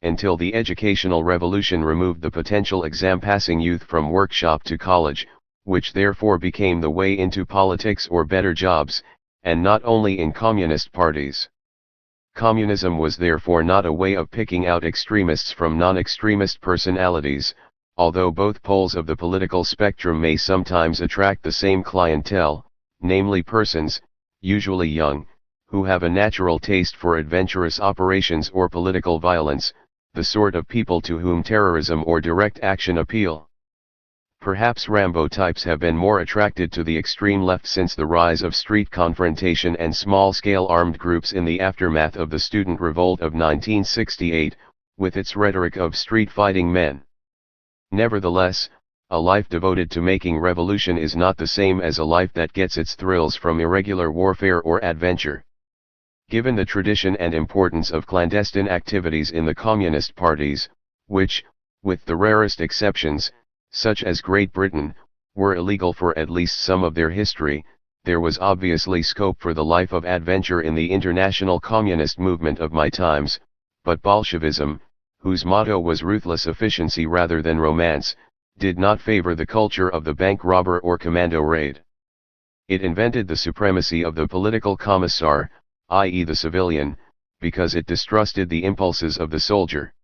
until the educational revolution removed the potential exam-passing youth from workshop to college, which therefore became the way into politics or better jobs, and not only in communist parties. Communism was therefore not a way of picking out extremists from non-extremist personalities, although both poles of the political spectrum may sometimes attract the same clientele, namely persons, usually young, who have a natural taste for adventurous operations or political violence, the sort of people to whom terrorism or direct action appeal. Perhaps Rambo types have been more attracted to the extreme left since the rise of street confrontation and small-scale armed groups in the aftermath of the student revolt of 1968, with its rhetoric of street-fighting men. Nevertheless, a life devoted to making revolution is not the same as a life that gets its thrills from irregular warfare or adventure. Given the tradition and importance of clandestine activities in the communist parties, which, with the rarest exceptions, such as Great Britain, were illegal for at least some of their history, there was obviously scope for the life of adventure in the international communist movement of my times, but Bolshevism, whose motto was ruthless efficiency rather than romance, did not favor the culture of the bank robber or commando raid. It invented the supremacy of the political commissar, i.e. the civilian, because it distrusted the impulses of the soldier.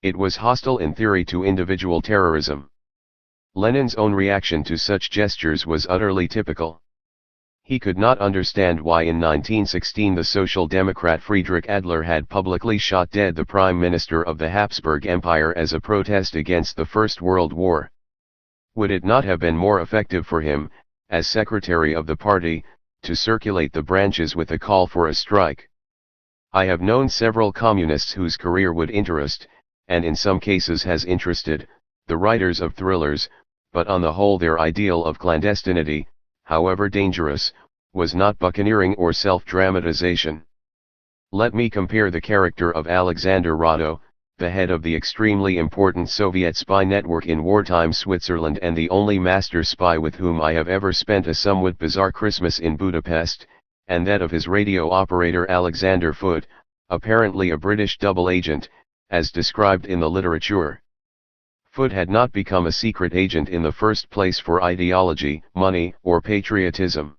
It was hostile in theory to individual terrorism. Lenin's own reaction to such gestures was utterly typical. He could not understand why in 1916 the Social Democrat Friedrich Adler had publicly shot dead the Prime Minister of the Habsburg Empire as a protest against the First World War. Would it not have been more effective for him, as secretary of the party, to circulate the branches with a call for a strike? I have known several communists whose career would interest, and in some cases has interested, the writers of thrillers, but on the whole their ideal of clandestinity, however dangerous, was not buccaneering or self-dramatization. Let me compare the character of Alexander Rado, the head of the extremely important Soviet spy network in wartime Switzerland and the only master spy with whom I have ever spent a somewhat bizarre Christmas in Budapest, and that of his radio operator Alexander Foote, apparently a British double agent, as described in the literature. Foote had not become a secret agent in the first place for ideology, money, or patriotism.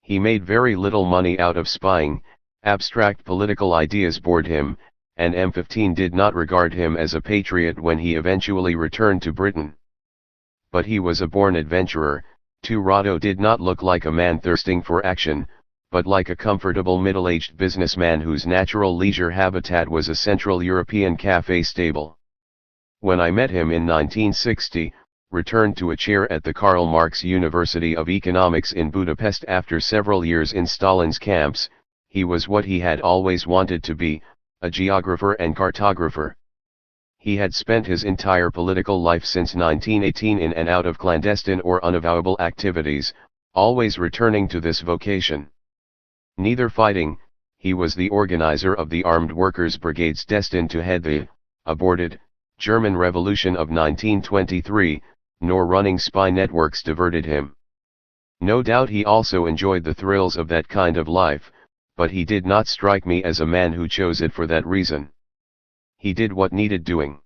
He made very little money out of spying, abstract political ideas bored him, and M15 did not regard him as a patriot when he eventually returned to Britain. But he was a born adventurer. Too. Rado did not look like a man thirsting for action, but like a comfortable middle-aged businessman whose natural leisure habitat was a Central European cafe stable. When I met him in 1960, returned to a chair at the Karl Marx University of Economics in Budapest after several years in Stalin's camps, he was what he had always wanted to be, a geographer and cartographer. He had spent his entire political life since 1918 in and out of clandestine or unavowable activities, always returning to this vocation. Neither fighting, he was the organizer of the armed workers' brigades destined to head the aborted German Revolution of 1923, nor running spy networks diverted him. No doubt he also enjoyed the thrills of that kind of life, but he did not strike me as a man who chose it for that reason. He did what needed doing.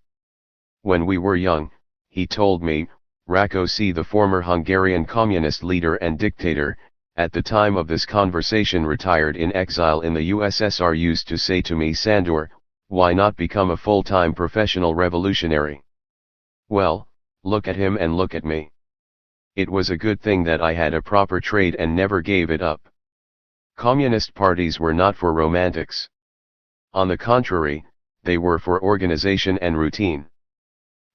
When we were young, he told me, Rákóczi, the former Hungarian communist leader and dictator, at the time of this conversation retired in exile in the USSR, used to say to me, Sándor, why not become a full-time professional revolutionary? Well, look at him and look at me. It was a good thing that I had a proper trade and never gave it up. Communist parties were not for romantics. On the contrary, they were for organization and routine.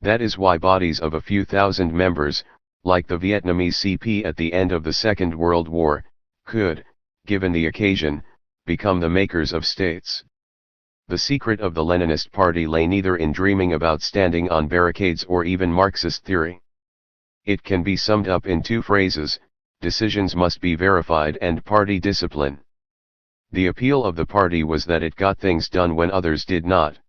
That is why bodies of a few thousand members, like the Vietnamese CP at the end of the Second World War, could, given the occasion, become the makers of states. The secret of the Leninist party lay neither in dreaming about standing on barricades or even Marxist theory. It can be summed up in two phrases: decisions must be verified and party discipline. The appeal of the party was that it got things done when others did not.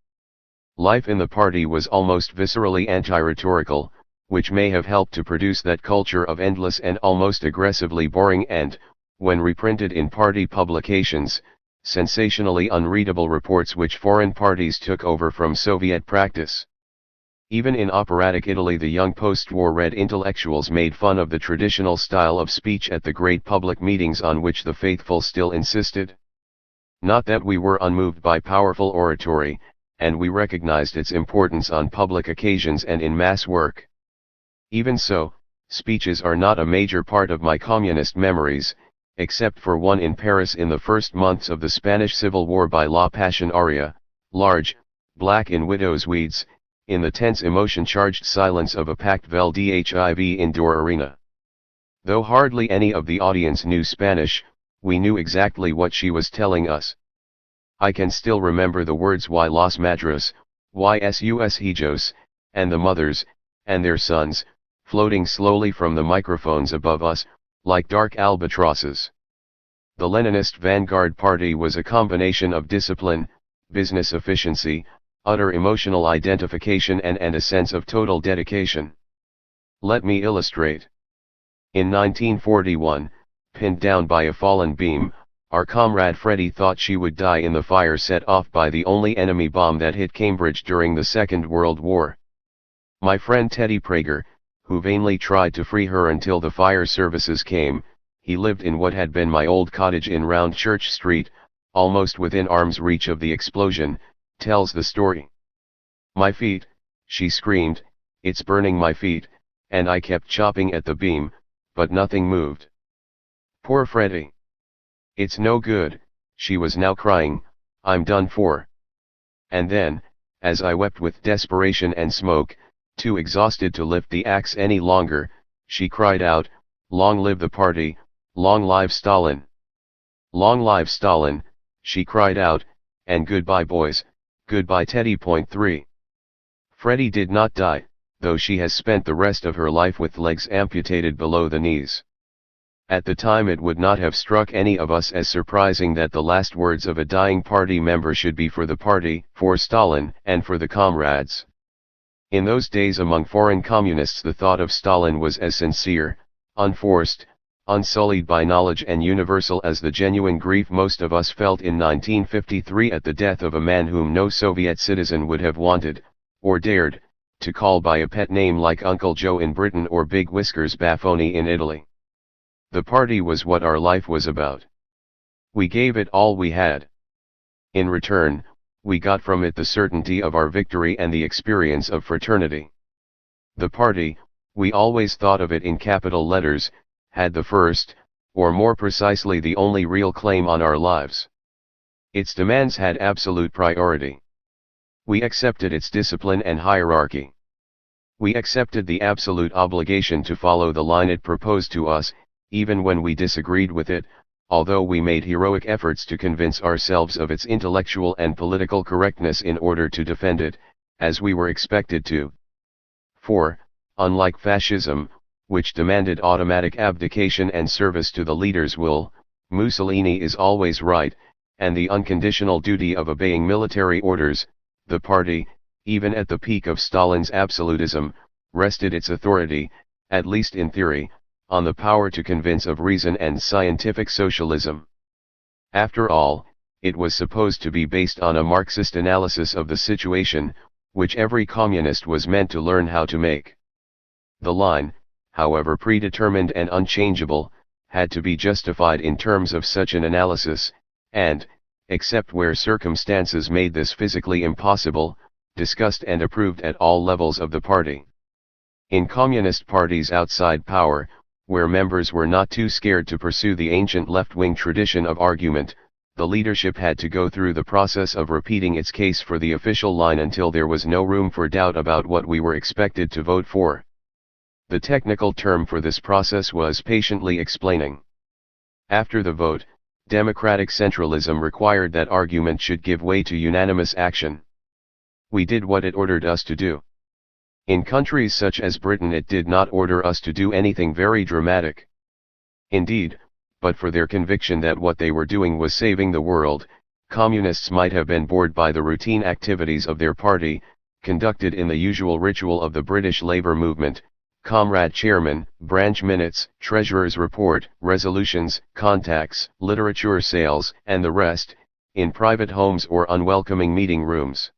Life in the party was almost viscerally anti-rhetorical, which may have helped to produce that culture of endless and almost aggressively boring and, when reprinted in party publications, sensationally unreadable reports which foreign parties took over from Soviet practice. Even in operatic Italy, the young post-war red intellectuals made fun of the traditional style of speech at the great public meetings on which the faithful still insisted. Not that we were unmoved by powerful oratory, and we recognized its importance on public occasions and in mass work. Even so, speeches are not a major part of my communist memories, except for one in Paris in the first months of the Spanish Civil War by La Passion aria, large, black in widow's weeds, in the tense emotion-charged silence of a packed VDHIV indoor arena. Though hardly any of the audience knew Spanish, we knew exactly what she was telling us. I can still remember the words "Y las madres, y sus hijos," and the mothers, and their sons, floating slowly from the microphones above us, like dark albatrosses. The Leninist vanguard party was a combination of discipline, business efficiency, utter emotional identification and a sense of total dedication. Let me illustrate. In 1941, pinned down by a fallen beam, our comrade Freddie thought she would die in the fire set off by the only enemy bomb that hit Cambridge during the Second World War. My friend Teddy Prager, who vainly tried to free her until the fire services came, he lived in what had been my old cottage in Round Church Street, almost within arm's reach of the explosion, tells the story. "My feet," she screamed, "it's burning my feet," and I kept chopping at the beam, but nothing moved. Poor Freddie. "It's no good," she was now crying, "I'm done for." And then, as I wept with desperation and smoke, too exhausted to lift the axe any longer, she cried out, "Long live the party, long live Stalin! Long live Stalin," she cried out, "and goodbye boys, goodbye Teddy. 3. Freddie did not die, though she has spent the rest of her life with legs amputated below the knees. At the time it would not have struck any of us as surprising that the last words of a dying party member should be for the party, for Stalin, and for the comrades. In those days among foreign communists the thought of Stalin was as sincere, unforced, unsullied by knowledge and universal as the genuine grief most of us felt in 1953 at the death of a man whom no Soviet citizen would have wanted, or dared, to call by a pet name like Uncle Joe in Britain or Big Whiskers Baffoni in Italy. The party was what our life was about. We gave it all we had. In return, we got from it the certainty of our victory and the experience of fraternity. The party, we always thought of it in capital letters, had the first, or more precisely the only real claim on our lives. Its demands had absolute priority. We accepted its discipline and hierarchy. We accepted the absolute obligation to follow the line it proposed to us, even when we disagreed with it, although we made heroic efforts to convince ourselves of its intellectual and political correctness in order to defend it, as we were expected to. For, unlike fascism, which demanded automatic abdication and service to the leader's will, Mussolini is always right, and the unconditional duty of obeying military orders. The party, even at the peak of Stalin's absolutism, rested its authority, at least in theory, on the power to convince of reason and scientific socialism. After all, it was supposed to be based on a Marxist analysis of the situation, which every communist was meant to learn how to make. The line, however predetermined and unchangeable, had to be justified in terms of such an analysis, and, except where circumstances made this physically impossible, discussed and approved at all levels of the party. In communist parties outside power, where members were not too scared to pursue the ancient left-wing tradition of argument, the leadership had to go through the process of repeating its case for the official line until there was no room for doubt about what we were expected to vote for. The technical term for this process was patiently explaining. After the vote, democratic centralism required that argument should give way to unanimous action. We did what it ordered us to do. In countries such as Britain, it did not order us to do anything very dramatic. Indeed, but for their conviction that what they were doing was saving the world, communists might have been bored by the routine activities of their party, conducted in the usual ritual of the British Labour movement: comrade chairman, branch minutes, treasurer's report, resolutions, contacts, literature sales, and the rest, in private homes or unwelcoming meeting rooms.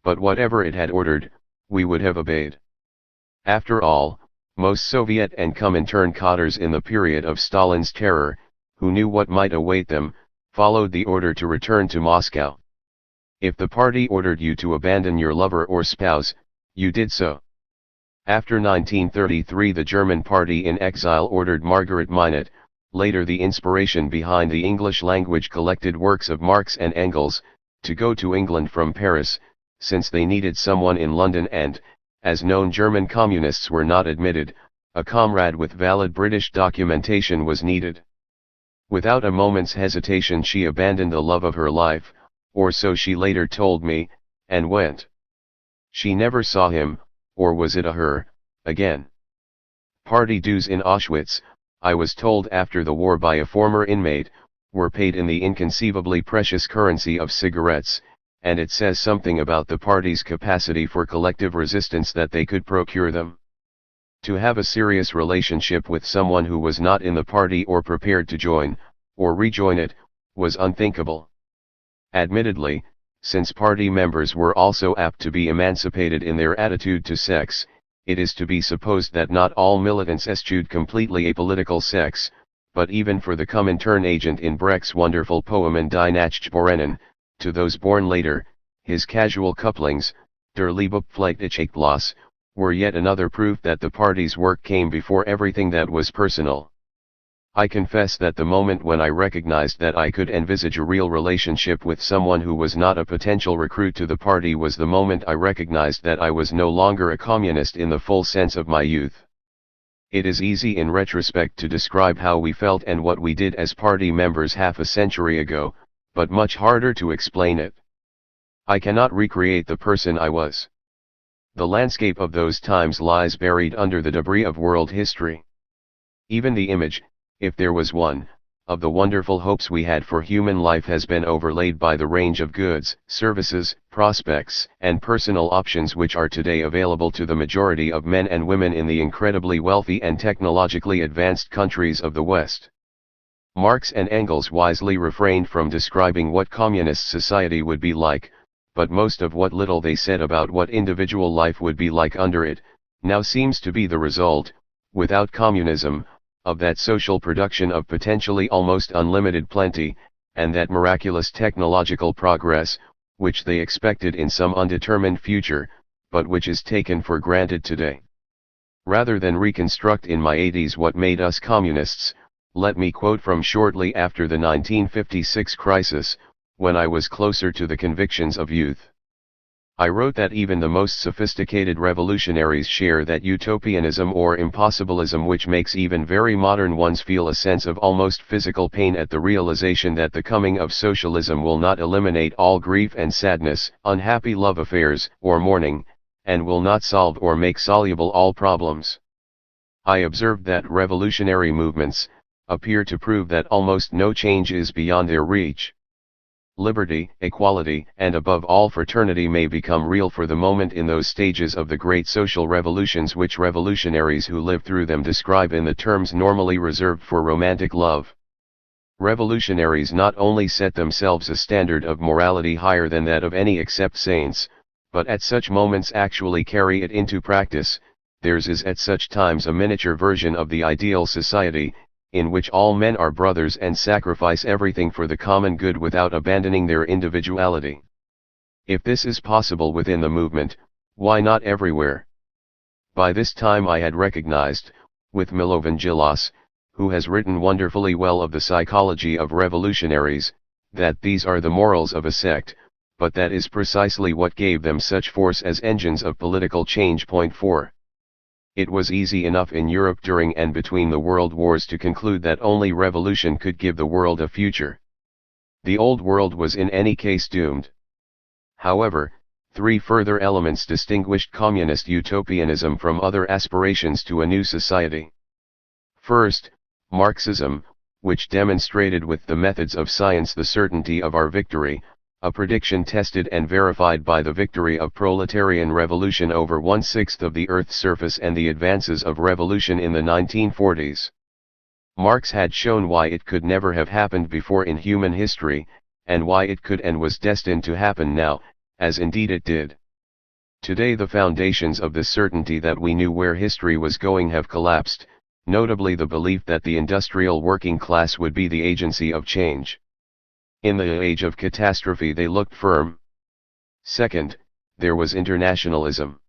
But whatever it had ordered, we would have obeyed. After all, most Soviet and Comintern cadres in the period of Stalin's terror, who knew what might await them, followed the order to return to Moscow. If the party ordered you to abandon your lover or spouse, you did so. After 1933, the German party in exile ordered Margaret Minot, later the inspiration behind the English-language collected works of Marx and Engels, to go to England from Paris, since they needed someone in London and, as known German communists were not admitted, a comrade with valid British documentation was needed. Without a moment's hesitation she abandoned the love of her life, or so she later told me, and went. She never saw him, or was it a her, again. Party dues in Auschwitz, I was told after the war by a former inmate, were paid in the inconceivably precious currency of cigarettes, and it says something about the party's capacity for collective resistance that they could procure them. To have a serious relationship with someone who was not in the party or prepared to join, or rejoin it, was unthinkable. Admittedly, since party members were also apt to be emancipated in their attitude to sex, it is to be supposed that not all militants eschewed completely apolitical sex, but even for the Comintern agent in Brecht's wonderful poem In die Nachtgeborenen, to those born later, his casual couplings, der Liebe pflichtig Los, were yet another proof that the party's work came before everything that was personal. I confess that the moment when I recognized that I could envisage a real relationship with someone who was not a potential recruit to the party was the moment I recognized that I was no longer a communist in the full sense of my youth. It is easy in retrospect to describe how we felt and what we did as party members half a century ago, but much harder to explain it. I cannot recreate the person I was. The landscape of those times lies buried under the debris of world history. Even the image, if there was one, of the wonderful hopes we had for human life has been overlaid by the range of goods, services, prospects, and personal options which are today available to the majority of men and women in the incredibly wealthy and technologically advanced countries of the West. Marx and Engels wisely refrained from describing what communist society would be like, but most of what little they said about what individual life would be like under it, now seems to be the result, without communism, of that social production of potentially almost unlimited plenty, and that miraculous technological progress, which they expected in some undetermined future, but which is taken for granted today. Rather than reconstruct in my 80s what made us communists, let me quote from shortly after the 1956 crisis, when I was closer to the convictions of youth. I wrote that even the most sophisticated revolutionaries share that utopianism or impossibilism which makes even very modern ones feel a sense of almost physical pain at the realization that the coming of socialism will not eliminate all grief and sadness, unhappy love affairs, or mourning, and will not solve or make soluble all problems. I observed that revolutionary movements appear to prove that almost no change is beyond their reach. Liberty, equality, and above all fraternity may become real for the moment in those stages of the great social revolutions which revolutionaries who live through them describe in the terms normally reserved for romantic love. Revolutionaries not only set themselves a standard of morality higher than that of any except saints, but at such moments actually carry it into practice. Theirs is at such times a miniature version of the ideal society, in which all men are brothers and sacrifice everything for the common good without abandoning their individuality. If this is possible within the movement, why not everywhere? By this time I had recognized, with Milovan, who has written wonderfully well of the psychology of revolutionaries, that these are the morals of a sect, but that is precisely what gave them such force as engines of political change. Point 4. It was easy enough in Europe during and between the world wars to conclude that only revolution could give the world a future. The old world was in any case doomed. However, three further elements distinguished communist utopianism from other aspirations to a new society. First, Marxism, which demonstrated with the methods of science the certainty of our victory, a prediction tested and verified by the victory of proletarian revolution over 1/6 of the Earth's surface and the advances of revolution in the 1940s. Marx had shown why it could never have happened before in human history, and why it could and was destined to happen now, as indeed it did. Today the foundations of this certainty that we knew where history was going have collapsed, notably the belief that the industrial working class would be the agency of change. In the age of catastrophe they looked firm. Second, there was internationalism.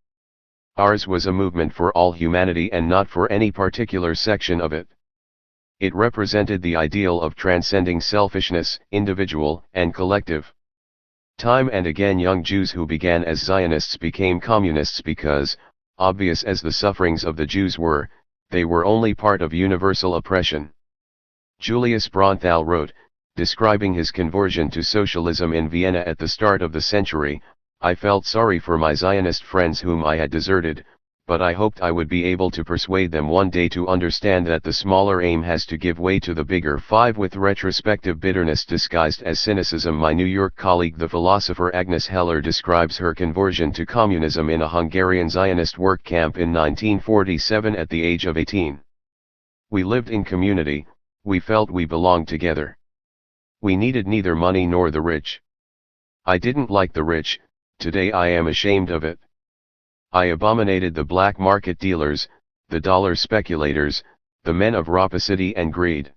Ours was a movement for all humanity and not for any particular section of it. It represented the ideal of transcending selfishness, individual and collective. Time and again young Jews who began as Zionists became communists because, obvious as the sufferings of the Jews were, they were only part of universal oppression. Julius Bronthal wrote, describing his conversion to socialism in Vienna at the start of the century, I felt sorry for my Zionist friends whom I had deserted, but I hoped I would be able to persuade them one day to understand that the smaller aim has to give way to the bigger. 5. With retrospective bitterness disguised as cynicism, my New York colleague the philosopher Agnes Heller describes her conversion to communism in a Hungarian Zionist work camp in 1947 at the age of 18. We lived in community, we felt we belonged together. We needed neither money nor the rich. I didn't like the rich, today I am ashamed of it. I abominated the black market dealers, the dollar speculators, the men of rapacity and greed.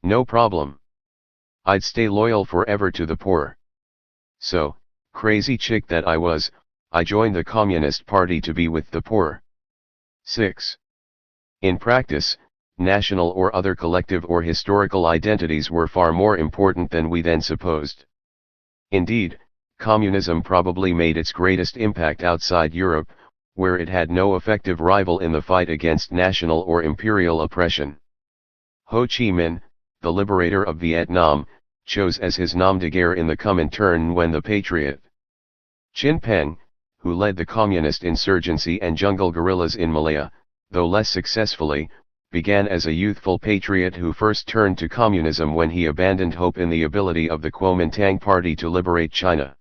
No problem. I'd stay loyal forever to the poor. So, crazy chick that I was, I joined the Communist Party to be with the poor. 6. In practice, national or other collective or historical identities were far more important than we then supposed. Indeed, communism probably made its greatest impact outside Europe, where it had no effective rival in the fight against national or imperial oppression. Ho Chi Minh, the liberator of Vietnam, chose as his nom de guerre in the Comintern when the patriot. Chin Peng, who led the communist insurgency and jungle guerrillas in Malaya, though less successfully, began as a youthful patriot who first turned to communism when he abandoned hope in the ability of the Kuomintang Party to liberate China.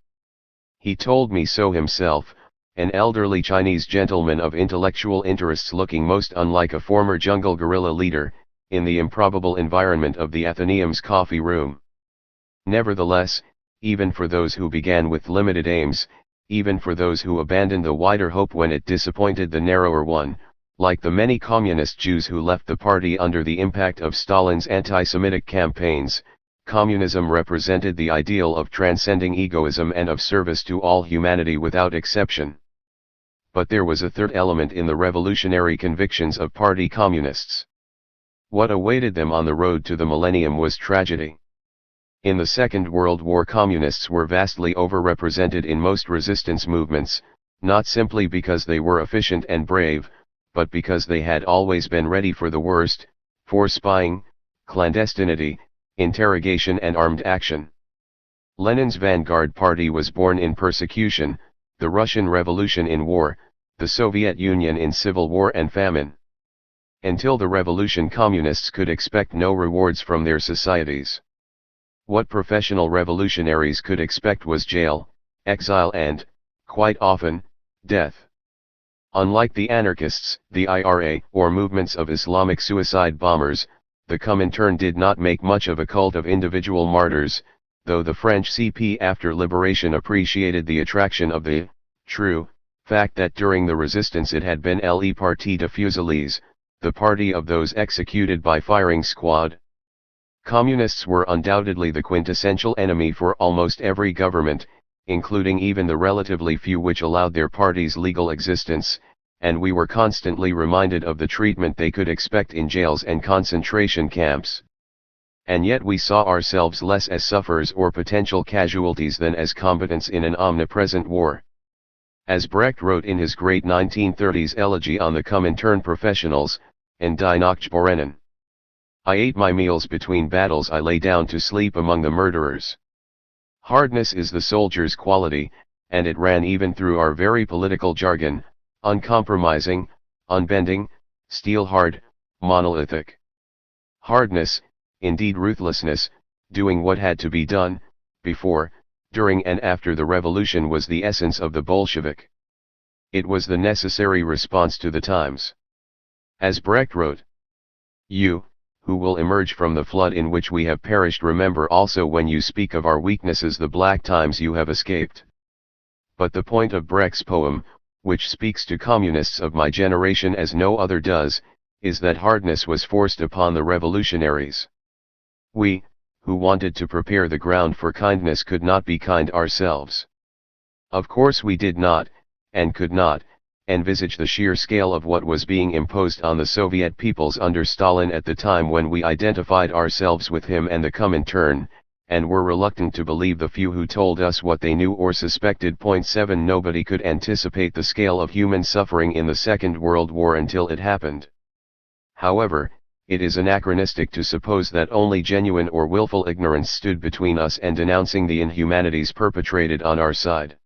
He told me so himself, an elderly Chinese gentleman of intellectual interests looking most unlike a former jungle guerrilla leader, in the improbable environment of the Athenaeum's coffee room. Nevertheless, even for those who began with limited aims, even for those who abandoned the wider hope when it disappointed the narrower one, like the many communist Jews who left the party under the impact of Stalin's anti-Semitic campaigns, communism represented the ideal of transcending egoism and of service to all humanity without exception. But there was a third element in the revolutionary convictions of party communists. What awaited them on the road to the millennium was tragedy. In the Second World War, communists were vastly overrepresented in most resistance movements, not simply because they were efficient and brave, but because they had always been ready for the worst, for spying, clandestinity, interrogation and armed action. Lenin's vanguard party was born in persecution, the Russian Revolution in war, the Soviet Union in civil war and famine. Until the revolution, communists could expect no rewards from their societies. What professional revolutionaries could expect was jail, exile and, quite often, death. Unlike the anarchists, the IRA, or movements of Islamic suicide bombers, the Comintern did not make much of a cult of individual martyrs, though the French CP after liberation appreciated the attraction of the true fact that during the resistance it had been Le Parti de Fusiliers, the party of those executed by firing squad. Communists were undoubtedly the quintessential enemy for almost every government, including even the relatively few which allowed their parties legal existence, and we were constantly reminded of the treatment they could expect in jails and concentration camps. And yet we saw ourselves less as sufferers or potential casualties than as combatants in an omnipresent war. As Brecht wrote in his great 1930s elegy on the Comintern professionals, En die Nachtborennen, I ate my meals between battles, I lay down to sleep among the murderers. Hardness is the soldier's quality, and it ran even through our very political jargon: uncompromising, unbending, steel-hard, monolithic. Hardness, indeed ruthlessness, doing what had to be done, before, during and after the revolution, was the essence of the Bolshevik. It was the necessary response to the times. As Brecht wrote, "You, who will emerge from the flood in which we have perished, remember also when you speak of our weaknesses the black times you have escaped." But the point of Brecht's poem, which speaks to communists of my generation as no other does, is that hardness was forced upon the revolutionaries. We, who wanted to prepare the ground for kindness, could not be kind ourselves. Of course we did not, and could not, envisage the sheer scale of what was being imposed on the Soviet peoples under Stalin at the time when we identified ourselves with him and the Comintern, and were reluctant to believe the few who told us what they knew or suspected. 7 Nobody could anticipate the scale of human suffering in the Second World War until it happened. However, it is anachronistic to suppose that only genuine or willful ignorance stood between us and denouncing the inhumanities perpetrated on our side.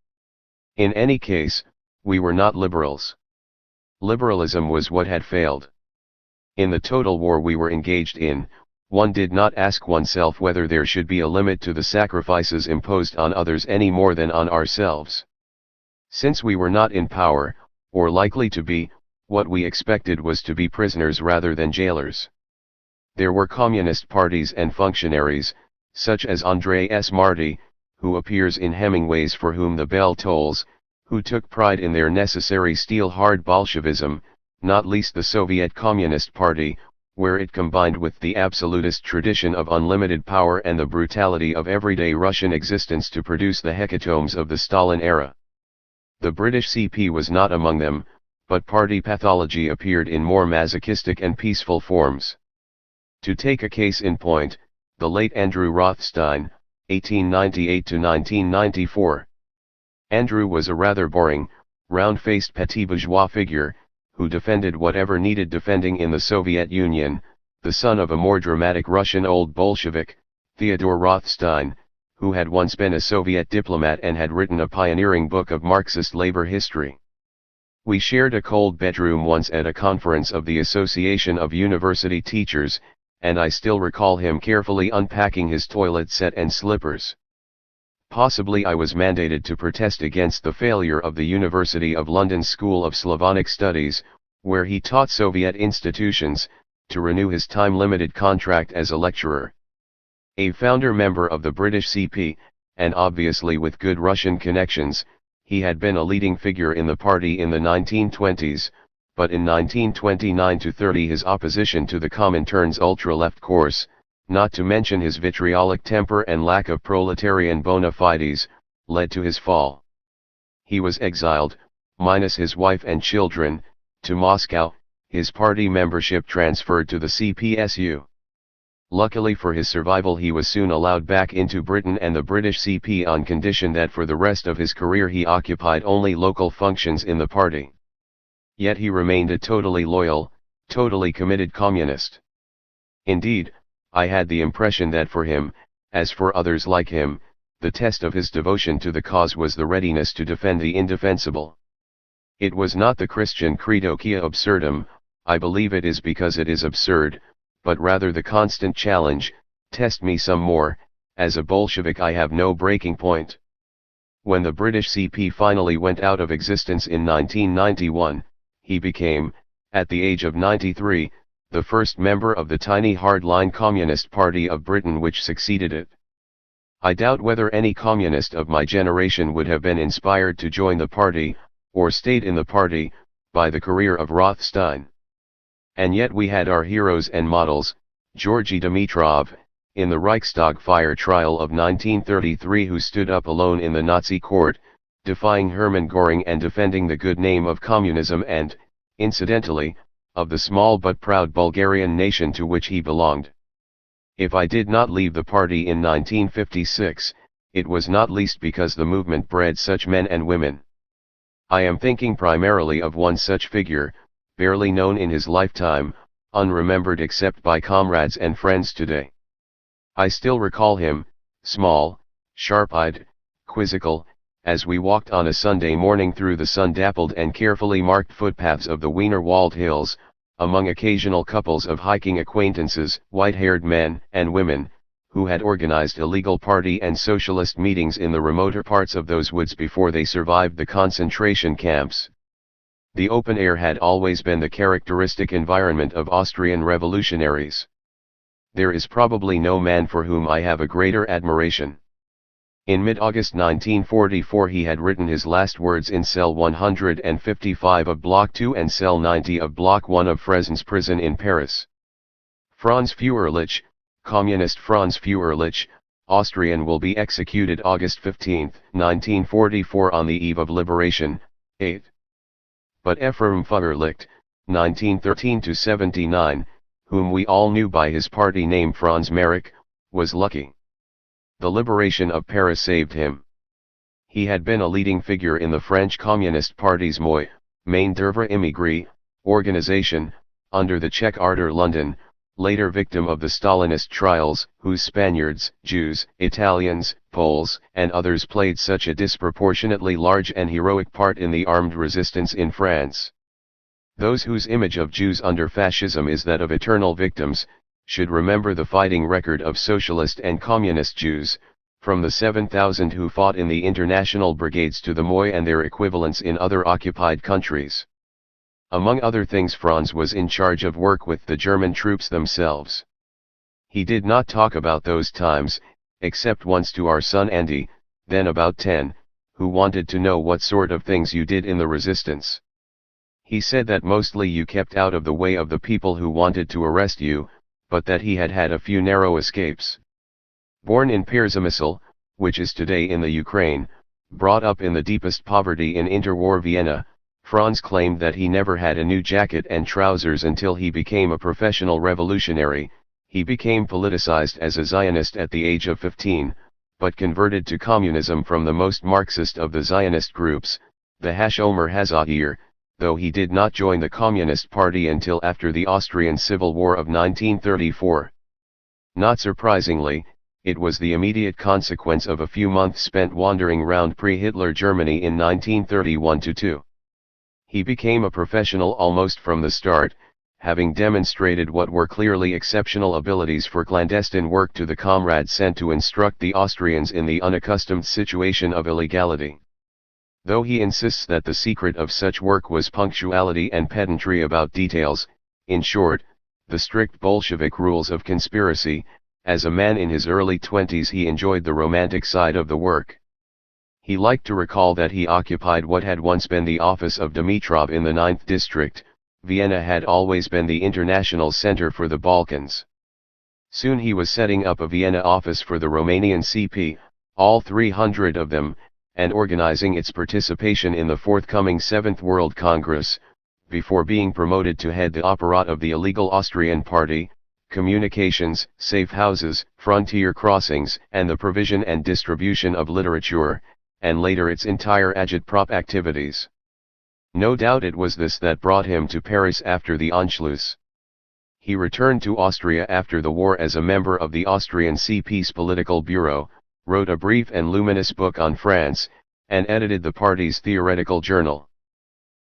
In any case, we were not liberals. Liberalism was what had failed. In the total war we were engaged in, one did not ask oneself whether there should be a limit to the sacrifices imposed on others any more than on ourselves. Since we were not in power, or likely to be, what we expected was to be prisoners rather than jailers. There were communist parties and functionaries, such as André S. Marty, who appears in Hemingway's For Whom the Bell Tolls, who took pride in their necessary steel-hard Bolshevism, not least the Soviet Communist Party, where it combined with the absolutist tradition of unlimited power and the brutality of everyday Russian existence to produce the hecatombs of the Stalin era. The British CP was not among them, but party pathology appeared in more masochistic and peaceful forms. To take a case in point, the late Andrew Rothstein, 1898 to 1994. Andrew was a rather boring, round-faced petit bourgeois figure, who defended whatever needed defending in the Soviet Union, the son of a more dramatic Russian old Bolshevik, Theodore Rothstein, who had once been a Soviet diplomat and had written a pioneering book of Marxist labor history. We shared a cold bedroom once at a conference of the Association of University Teachers, and I still recall him carefully unpacking his toilet set and slippers. Possibly I was mandated to protest against the failure of the University of London's School of Slavonic Studies, where he taught Soviet institutions, to renew his time-limited contract as a lecturer. A founder member of the British CP, and obviously with good Russian connections, he had been a leading figure in the party in the 1920s, but in 1929-30 his opposition to the Comintern's ultra-left course, not to mention his vitriolic temper and lack of proletarian bona fides, led to his fall. He was exiled, minus his wife and children, to Moscow, his party membership transferred to the CPSU. Luckily for his survival, he was soon allowed back into Britain and the British CP on condition that for the rest of his career he occupied only local functions in the party. Yet he remained a totally loyal, totally committed communist. Indeed, I had the impression that for him, as for others like him, the test of his devotion to the cause was the readiness to defend the indefensible. It was not the Christian credo quia absurdum, I believe it is because it is absurd, but rather the constant challenge, test me some more. As a Bolshevik I have no breaking point. When the British CP finally went out of existence in 1991, he became, at the age of 93, the first member of the tiny hardline Communist Party of Britain which succeeded it. I doubt whether any communist of my generation would have been inspired to join the party, or stayed in the party, by the career of Rothstein. And yet we had our heroes and models, Georgy Dimitrov, in the Reichstag fire trial of 1933, who stood up alone in the Nazi court, defying Hermann Göring and defending the good name of communism and, incidentally, of the small but proud Bulgarian nation to which he belonged. If I did not leave the party in 1956, it was not least because the movement bred such men and women. I am thinking primarily of one such figure, barely known in his lifetime, unremembered except by comrades and friends today. I still recall him, small, sharp-eyed, quizzical, as we walked on a Sunday morning through the sun-dappled and carefully marked footpaths of the Wienerwald Hills, among occasional couples of hiking acquaintances, white-haired men and women, who had organized illegal party and socialist meetings in the remoter parts of those woods before they survived the concentration camps. The open air had always been the characteristic environment of Austrian revolutionaries. There is probably no man for whom I have a greater admiration. In mid-August 1944 he had written his last words in cell 155 of Block 2 and cell 90 of Block 1 of Freznes prison in Paris. Franz Führerlich, Communist Franz Führerlich, Austrian, will be executed August 15, 1944 on the eve of liberation. 8. But Ephraim Führerlich, 1913-79, whom we all knew by his party name Franz Marek, was lucky. The liberation of Paris saved him. He had been a leading figure in the French Communist Party's Main d'œuvre immigré organization, under the Czech Ardor London, later victim of the Stalinist trials, whose Spaniards, Jews, Italians, Poles, and others played such a disproportionately large and heroic part in the armed resistance in France. Those whose image of Jews under fascism is that of eternal victims, should remember the fighting record of socialist and communist Jews, from the 7,000 who fought in the international brigades to the Moi and their equivalents in other occupied countries. Among other things, Franz was in charge of work with the German troops themselves. He did not talk about those times, except once to our son Andy, then about 10, who wanted to know what sort of things you did in the resistance. He said that mostly you kept out of the way of the people who wanted to arrest you, but that he had had a few narrow escapes. Born in Przemysl, which is today in the Ukraine, brought up in the deepest poverty in interwar Vienna, Franz claimed that he never had a new jacket and trousers until he became a professional revolutionary. He became politicized as a Zionist at the age of 15, but converted to communism from the most Marxist of the Zionist groups, the Hashomer Hazair, though he did not join the Communist Party until after the Austrian Civil War of 1934. Not surprisingly, it was the immediate consequence of a few months spent wandering round pre-Hitler Germany in 1931-2. He became a professional almost from the start, having demonstrated what were clearly exceptional abilities for clandestine work to the comrades sent to instruct the Austrians in the unaccustomed situation of illegality. Though he insists that the secret of such work was punctuality and pedantry about details, in short, the strict Bolshevik rules of conspiracy, as a man in his early 20s he enjoyed the romantic side of the work. He liked to recall that he occupied what had once been the office of Dimitrov in the 9th district. Vienna had always been the international center for the Balkans. Soon he was setting up a Vienna office for the Romanian CP, all 300 of them, and organizing its participation in the forthcoming 7th World Congress, before being promoted to head the operate of the illegal Austrian Party, communications, safe houses, frontier crossings, and the provision and distribution of literature, and later its entire agitprop activities. No doubt it was this that brought him to Paris after the Anschluss. He returned to Austria after the war as a member of the Austrian CP's political bureau, wrote a brief and luminous book on France, and edited the party's theoretical journal.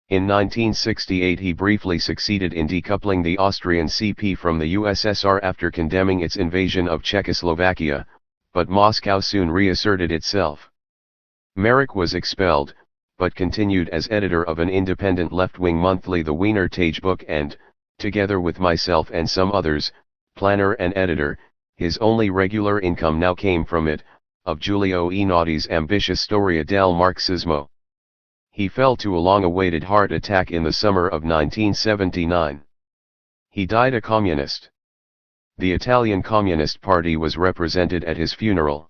In 1968 he briefly succeeded in decoupling the Austrian CP from the USSR after condemning its invasion of Czechoslovakia, but Moscow soon reasserted itself. Merrick was expelled, but continued as editor of an independent left-wing monthly, the Wiener Tagebuch, and, together with myself and some others, planner and editor, his only regular income now came from it, of Giulio Einaudi's ambitious Storia del Marxismo. He fell to a long-awaited heart attack in the summer of 1979. He died a communist. The Italian Communist Party was represented at his funeral.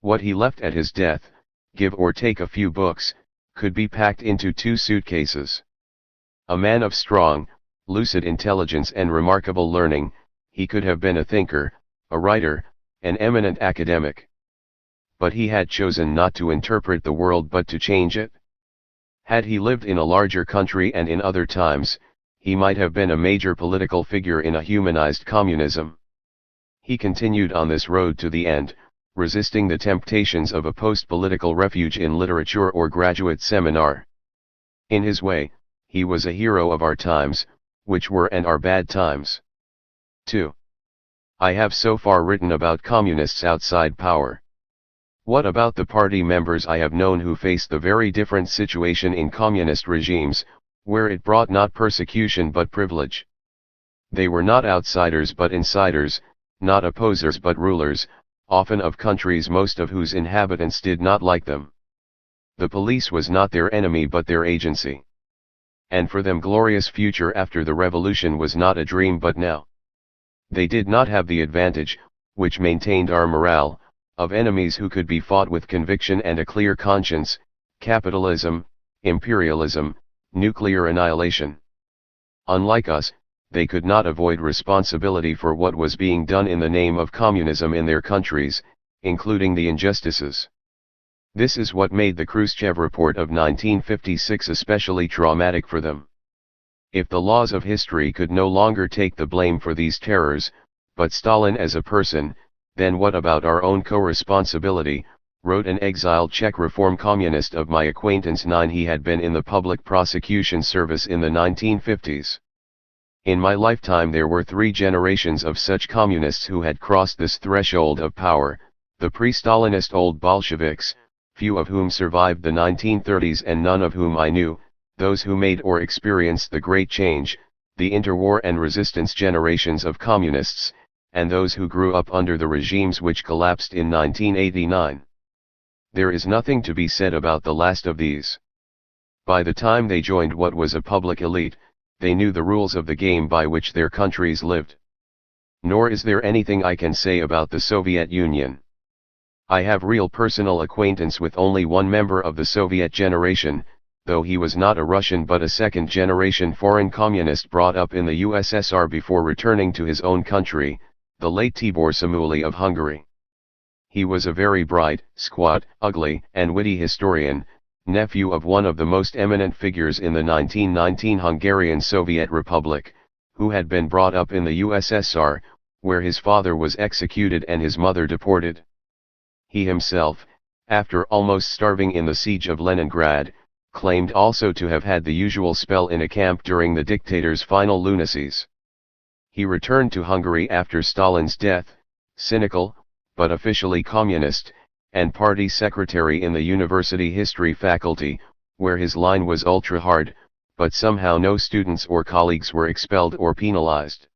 What he left at his death, give or take a few books, could be packed into 2 suitcases. A man of strong, lucid intelligence and remarkable learning, he could have been a thinker, a writer, an eminent academic. But he had chosen not to interpret the world but to change it. Had he lived in a larger country and in other times, he might have been a major political figure in a humanized communism. He continued on this road to the end, resisting the temptations of a post-political refuge in literature or graduate seminar. In his way, he was a hero of our times, which were and are bad times. 2. I have so far written about communists outside power. What about the party members I have known who faced the very different situation in communist regimes, where it brought not persecution but privilege? They were not outsiders but insiders, not opposers but rulers, often of countries most of whose inhabitants did not like them. The police was not their enemy but their agency. And for them glorious future after the revolution was not a dream but now. They did not have the advantage, which maintained our morale, of enemies who could be fought with conviction and a clear conscience: capitalism, imperialism, nuclear annihilation. Unlike us, they could not avoid responsibility for what was being done in the name of communism in their countries, including the injustices. This is what made the Khrushchev report of 1956 especially traumatic for them. If the laws of history could no longer take the blame for these terrors, but Stalin as a person, then what about our own co-responsibility, wrote an exiled Czech reform communist of my acquaintance. 9 He had been in the public prosecution service in the 1950s. In my lifetime there were 3 generations of such communists who had crossed this threshold of power, the pre-Stalinist old Bolsheviks, few of whom survived the 1930s and none of whom I knew, those who made or experienced the Great Change, the interwar and resistance generations of communists, and those who grew up under the regimes which collapsed in 1989. There is nothing to be said about the last of these. By the time they joined what was a public elite, they knew the rules of the game by which their countries lived. Nor is there anything I can say about the Soviet Union. I have real personal acquaintance with only one member of the Soviet generation, though he was not a Russian but a second-generation foreign communist brought up in the USSR before returning to his own country, the late Tibor Samuli of Hungary. He was a very bright, squat, ugly, and witty historian, nephew of one of the most eminent figures in the 1919 Hungarian Soviet Republic, who had been brought up in the USSR, where his father was executed and his mother deported. He himself, after almost starving in the siege of Leningrad, claimed also to have had the usual spell in a camp during the dictator's final lunacies. He returned to Hungary after Stalin's death, cynical, but officially communist, and party secretary in the university history faculty, where his line was ultra-hard, but somehow no students or colleagues were expelled or penalized.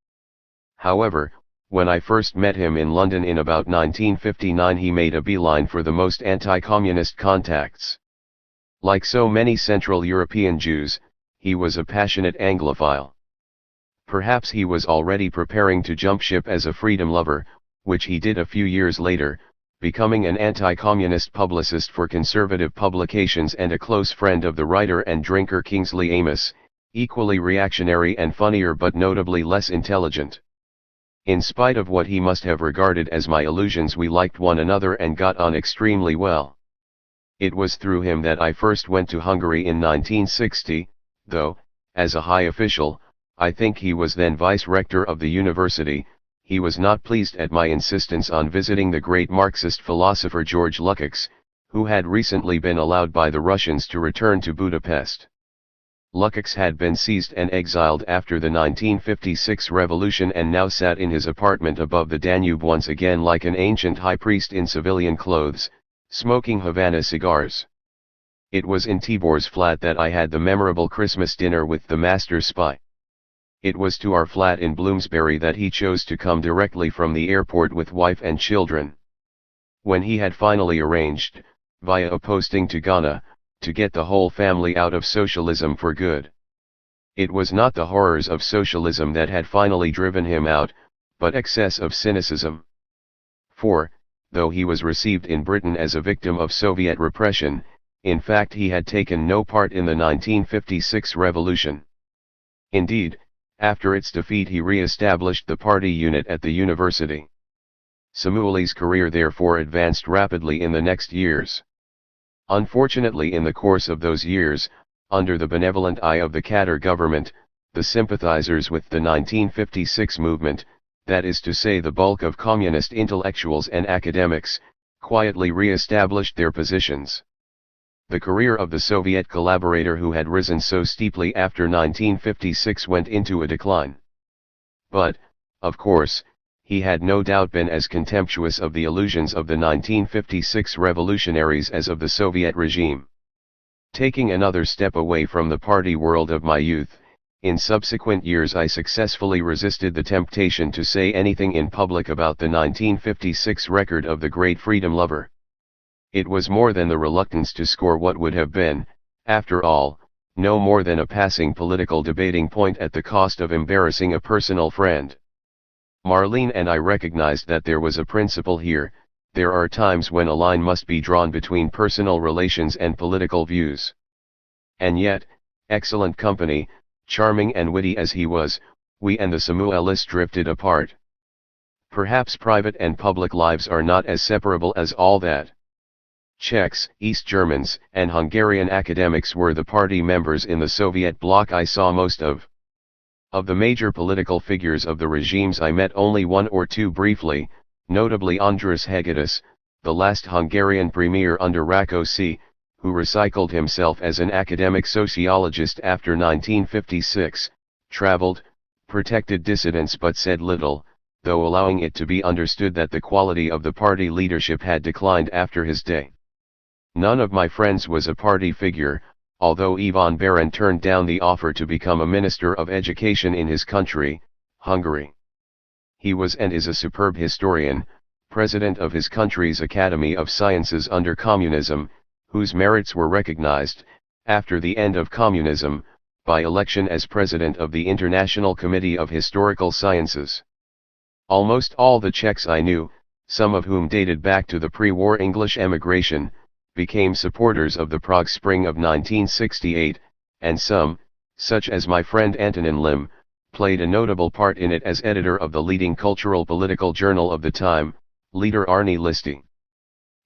However, when I first met him in London in about 1959, he made a beeline for the most anti-communist contacts. Like so many Central European Jews, he was a passionate Anglophile. Perhaps he was already preparing to jump ship as a freedom lover, which he did a few years later, becoming an anti-communist publicist for conservative publications and a close friend of the writer and drinker Kingsley Amis, equally reactionary and funnier but notably less intelligent. In spite of what he must have regarded as my illusions, we liked one another and got on extremely well. It was through him that I first went to Hungary in 1960, though, as a high official, I think he was then vice-rector of the university, he was not pleased at my insistence on visiting the great Marxist philosopher George Lukács, who had recently been allowed by the Russians to return to Budapest. Lukács had been seized and exiled after the 1956 revolution and now sat in his apartment above the Danube once again like an ancient high priest in civilian clothes, smoking Havana cigars. It was in Tibor's flat that I had the memorable Christmas dinner with the master spy. It was to our flat in Bloomsbury that he chose to come directly from the airport with wife and children. When he had finally arranged, via a posting to Ghana, to get the whole family out of socialism for good. It was not the horrors of socialism that had finally driven him out, but excess of cynicism. For, though he was received in Britain as a victim of Soviet repression, in fact he had taken no part in the 1956 revolution. Indeed, after its defeat he re-established the party unit at the university. Samueli's career therefore advanced rapidly in the next years. Unfortunately, in the course of those years, under the benevolent eye of the Katar government, the sympathizers with the 1956 movement, that is to say the bulk of communist intellectuals and academics, quietly re-established their positions. The career of the Soviet collaborator who had risen so steeply after 1956 went into a decline. But, of course, he had no doubt been as contemptuous of the illusions of the 1956 revolutionaries as of the Soviet regime. Taking another step away from the party world of my youth, in subsequent years I successfully resisted the temptation to say anything in public about the 1956 record of the great freedom lover. It was more than the reluctance to score what would have been, after all, no more than a passing political debating point at the cost of embarrassing a personal friend. Marlene and I recognized that there was a principle here. There are times when a line must be drawn between personal relations and political views. And yet, excellent company, charming and witty as he was, we and the Samuelis drifted apart. Perhaps private and public lives are not as separable as all that. Czechs, East Germans, and Hungarian academics were the party members in the Soviet bloc I saw most of. Of the major political figures of the regimes I met only one or two briefly, notably András Hegedűs, the last Hungarian premier under Rákosi, who recycled himself as an academic sociologist after 1956, traveled, protected dissidents but said little, though allowing it to be understood that the quality of the party leadership had declined after his day. None of my friends was a party figure, although Ivan Baron turned down the offer to become a minister of education in his country, Hungary. He was and is a superb historian, president of his country's Academy of Sciences under communism, whose merits were recognized, after the end of communism, by election as president of the International Committee of Historical Sciences. Almost all the Czechs I knew, some of whom dated back to the pre-war English emigration, became supporters of the Prague Spring of 1968, and some, such as my friend Antonin Lim, played a notable part in it as editor of the leading cultural political journal of the time, Leader Arni Listi.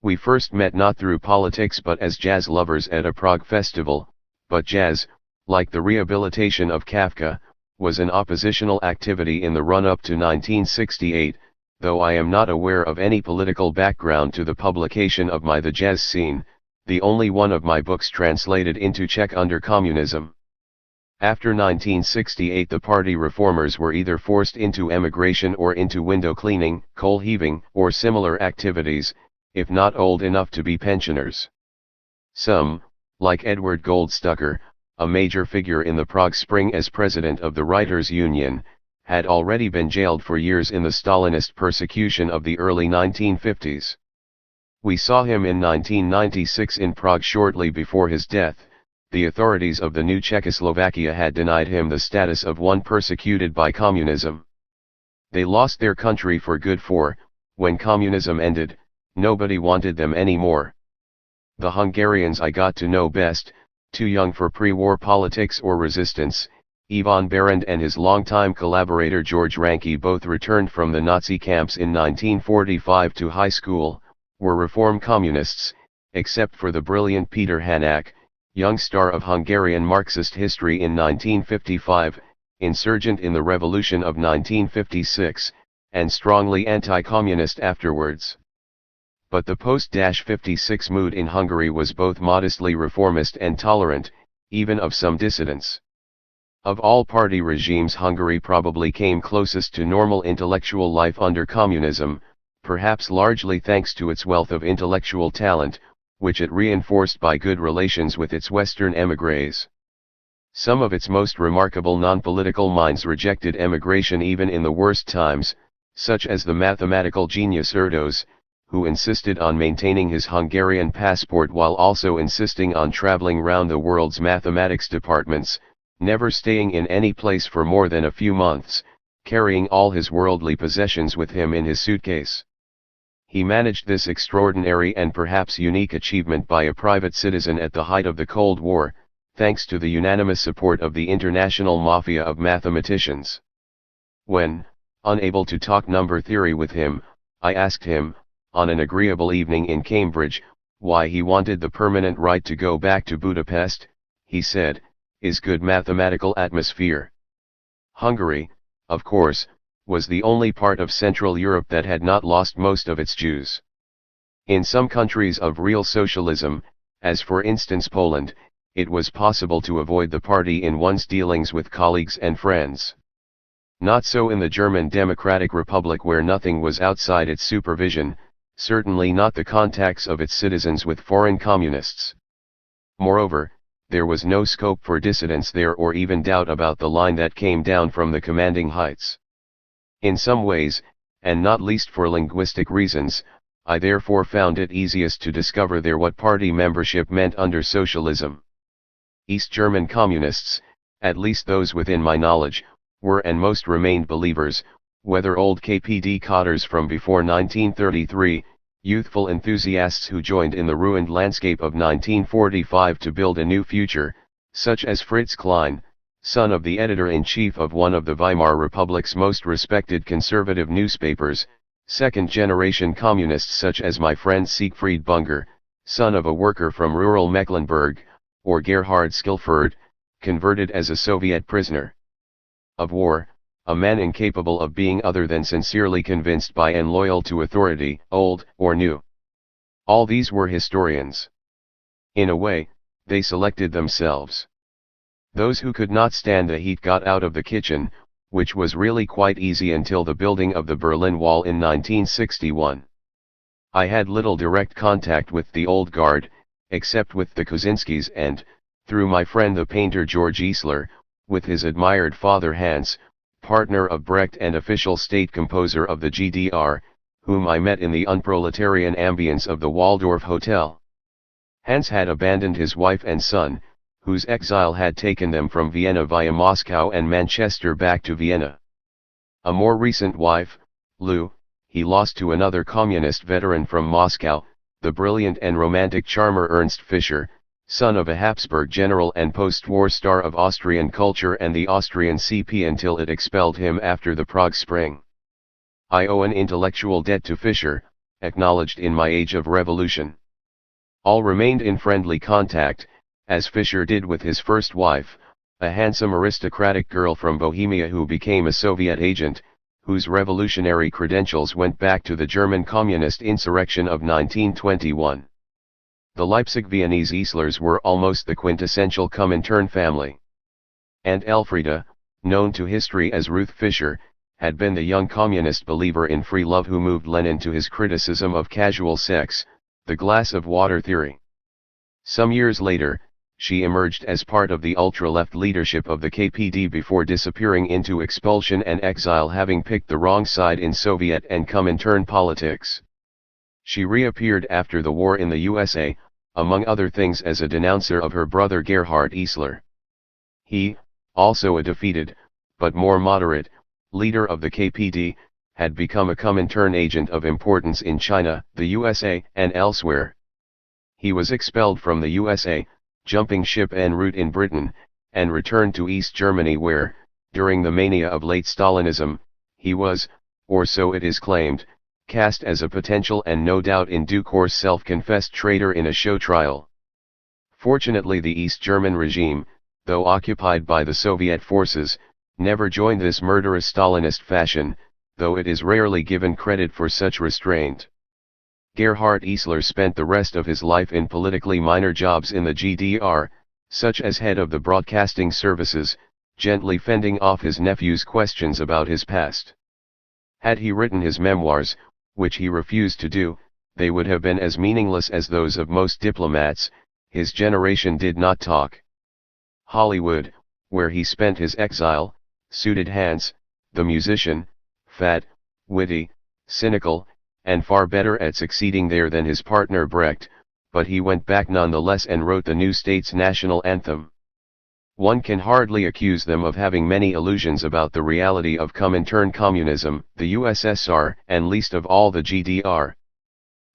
We first met not through politics but as jazz lovers at a Prague festival, but jazz, like the rehabilitation of Kafka, was an oppositional activity in the run-up to 1968, though I am not aware of any political background to the publication of my The Jazz Scene, the only one of my books translated into Czech under communism. After 1968 the party reformers were either forced into emigration or into window cleaning, coal heaving, or similar activities, if not old enough to be pensioners. Some, like Edward Goldstucker, a major figure in the Prague Spring as president of the Writers' Union, had already been jailed for years in the Stalinist persecution of the early 1950s. We saw him in 1996 in Prague shortly before his death. The authorities of the new Czechoslovakia had denied him the status of one persecuted by communism. They lost their country for good for, when communism ended, nobody wanted them anymore. The Hungarians I got to know best, too young for pre-war politics or resistance, Ivan Berend and his longtime collaborator George Ranke both returned from the Nazi camps in 1945 to high school, were reform communists, except for the brilliant Peter Hanak, young star of Hungarian Marxist history in 1955, insurgent in the revolution of 1956, and strongly anti-communist afterwards. But the post-56 mood in Hungary was both modestly reformist and tolerant, even of some dissidents. Of all party regimes, Hungary probably came closest to normal intellectual life under communism, perhaps largely thanks to its wealth of intellectual talent, which it reinforced by good relations with its Western émigrés. Some of its most remarkable non-political minds rejected emigration even in the worst times, such as the mathematical genius Erdős, who insisted on maintaining his Hungarian passport while also insisting on traveling round the world's mathematics departments, never staying in any place for more than a few months, carrying all his worldly possessions with him in his suitcase. He managed this extraordinary and perhaps unique achievement by a private citizen at the height of the Cold War, thanks to the unanimous support of the international mafia of mathematicians. When, unable to talk number theory with him, I asked him, on an agreeable evening in Cambridge, why he wanted the permanent right to go back to Budapest, he said, "Is good mathematical atmosphere." Hungary, of course, was the only part of Central Europe that had not lost most of its Jews. In some countries of real socialism, as for instance Poland, it was possible to avoid the party in one's dealings with colleagues and friends. Not so in the German Democratic Republic, where nothing was outside its supervision, certainly not the contacts of its citizens with foreign communists. Moreover, there was no scope for dissidence there or even doubt about the line that came down from the commanding heights. In some ways, and not least for linguistic reasons, I therefore found it easiest to discover there what party membership meant under socialism. East German communists, at least those within my knowledge, were and most remained believers, whether old KPD cotters from before 1933, youthful enthusiasts who joined in the ruined landscape of 1945 to build a new future, such as Fritz Klein, son of the editor-in-chief of one of the Weimar Republic's most respected conservative newspapers, second-generation communists such as my friend Siegfried Bunger, son of a worker from rural Mecklenburg, or Gerhard Skilford, converted as a Soviet prisoner of war, a man incapable of being other than sincerely convinced by and loyal to authority, old or new. All these were historians. In a way, they selected themselves. Those who could not stand the heat got out of the kitchen, which was really quite easy until the building of the Berlin Wall in 1961. I had little direct contact with the old guard, except with the Kozinskis and, through my friend the painter George Eisler, with his admired father Hans, partner of Brecht and official state composer of the GDR, whom I met in the unproletarian ambience of the Waldorf Hotel. Hans had abandoned his wife and son, whose exile had taken them from Vienna via Moscow and Manchester back to Vienna. A more recent wife, Lou, he lost to another communist veteran from Moscow, the brilliant and romantic charmer Ernst Fischer, son of a Habsburg general and post-war star of Austrian culture and the Austrian CP until it expelled him after the Prague Spring. I owe an intellectual debt to Fischer, acknowledged in my age of revolution. All remained in friendly contact, as Fischer did with his first wife, a handsome aristocratic girl from Bohemia who became a Soviet agent, whose revolutionary credentials went back to the German Communist insurrection of 1921. The Leipzig-Viennese Eislers were almost the quintessential Comintern family. Aunt Elfriede, known to history as Ruth Fischer, had been the young communist believer in free love who moved Lenin to his criticism of casual sex, the glass of water theory. Some years later, she emerged as part of the ultra-left leadership of the KPD before disappearing into expulsion and exile, having picked the wrong side in Soviet and Comintern politics. She reappeared after the war in the USA, among other things as a denouncer of her brother Gerhard Eisler. He, also a defeated, but more moderate, leader of the KPD, had become a Comintern agent of importance in China, the USA, and elsewhere. He was expelled from the USA, jumping ship en route in Britain, and returned to East Germany where, during the mania of late Stalinism, he was, or so it is claimed, cast as a potential and no doubt in due course self-confessed traitor in a show trial. Fortunately the East German regime, though occupied by the Soviet forces, never joined this murderous Stalinist fashion, though it is rarely given credit for such restraint. Gerhard Eisler spent the rest of his life in politically minor jobs in the GDR, such as head of the broadcasting services, gently fending off his nephew's questions about his past. Had he written his memoirs, which he refused to do, they would have been as meaningless as those of most diplomats. His generation did not talk. Hollywood, where he spent his exile, suited Hans, the musician, fat, witty, cynical, and far better at succeeding there than his partner Brecht, but he went back nonetheless and wrote the new state's national anthem. One can hardly accuse them of having many illusions about the reality of Comintern communism, the USSR, and least of all the GDR.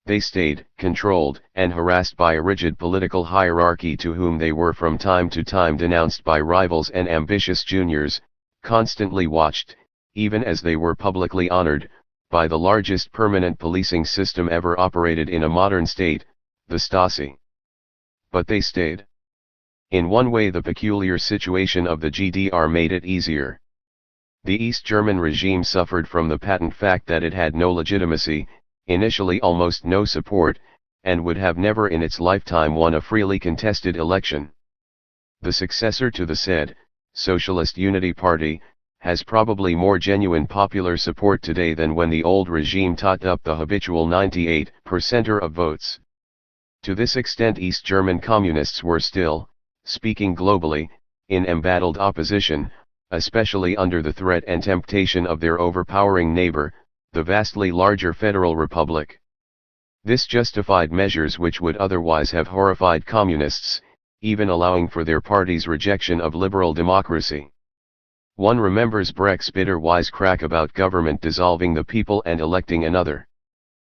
They stayed, controlled, and harassed by a rigid political hierarchy to whom they were from time to time denounced by rivals and ambitious juniors, constantly watched, even as they were publicly honored, by the largest permanent policing system ever operated in a modern state, the Stasi. But they stayed. In one way the peculiar situation of the GDR made it easier. The East German regime suffered from the patent fact that it had no legitimacy, initially almost no support, and would have never in its lifetime won a freely contested election. The successor to the said Socialist Unity Party has probably more genuine popular support today than when the old regime tot up the habitual 98% of votes. To this extent East German communists were still, speaking globally, in embattled opposition, especially under the threat and temptation of their overpowering neighbor, the vastly larger Federal Republic. This justified measures which would otherwise have horrified communists, even allowing for their party's rejection of liberal democracy. One remembers Brecht's bitter wisecrack about government dissolving the people and electing another.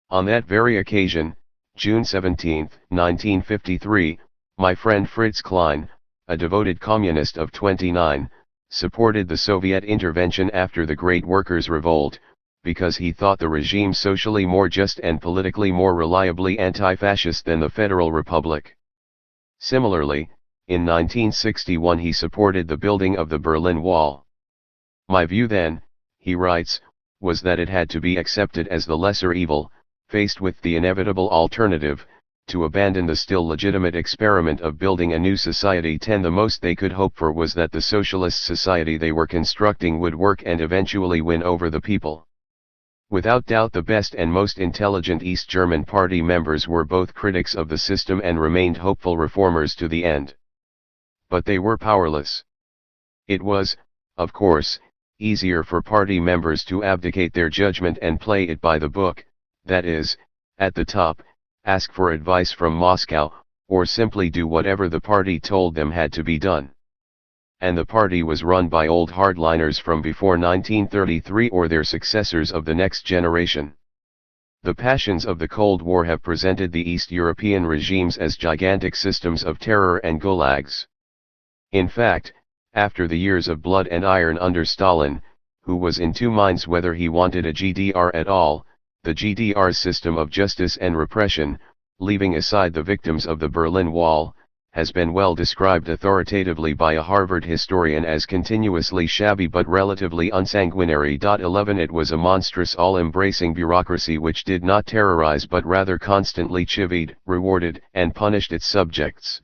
On that very occasion, June 17, 1953, my friend Fritz Klein, a devoted communist of 29, supported the Soviet intervention after the Great Workers' Revolt, because he thought the regime socially more just and politically more reliably anti-fascist than the Federal Republic. Similarly, in 1961 he supported the building of the Berlin Wall. My view then, he writes, was that it had to be accepted as the lesser evil, faced with the inevitable alternative, to abandon the still legitimate experiment of building a new society. The most they could hope for was that the socialist society they were constructing would work and eventually win over the people. Without doubt the best and most intelligent East German party members were both critics of the system and remained hopeful reformers to the end. But they were powerless. It was, of course, easier for party members to abdicate their judgment and play it by the book, that is, at the top, ask for advice from Moscow, or simply do whatever the party told them had to be done. And the party was run by old hardliners from before 1933 or their successors of the next generation. The passions of the Cold War have presented the East European regimes as gigantic systems of terror and gulags. In fact, after the years of blood and iron under Stalin, who was in two minds whether he wanted a GDR at all, the GDR's system of justice and repression, leaving aside the victims of the Berlin Wall, has been well described authoritatively by a Harvard historian as continuously shabby but relatively unsanguinary. 11 It was a monstrous all-embracing bureaucracy which did not terrorize but rather constantly chivied, rewarded, and punished its subjects.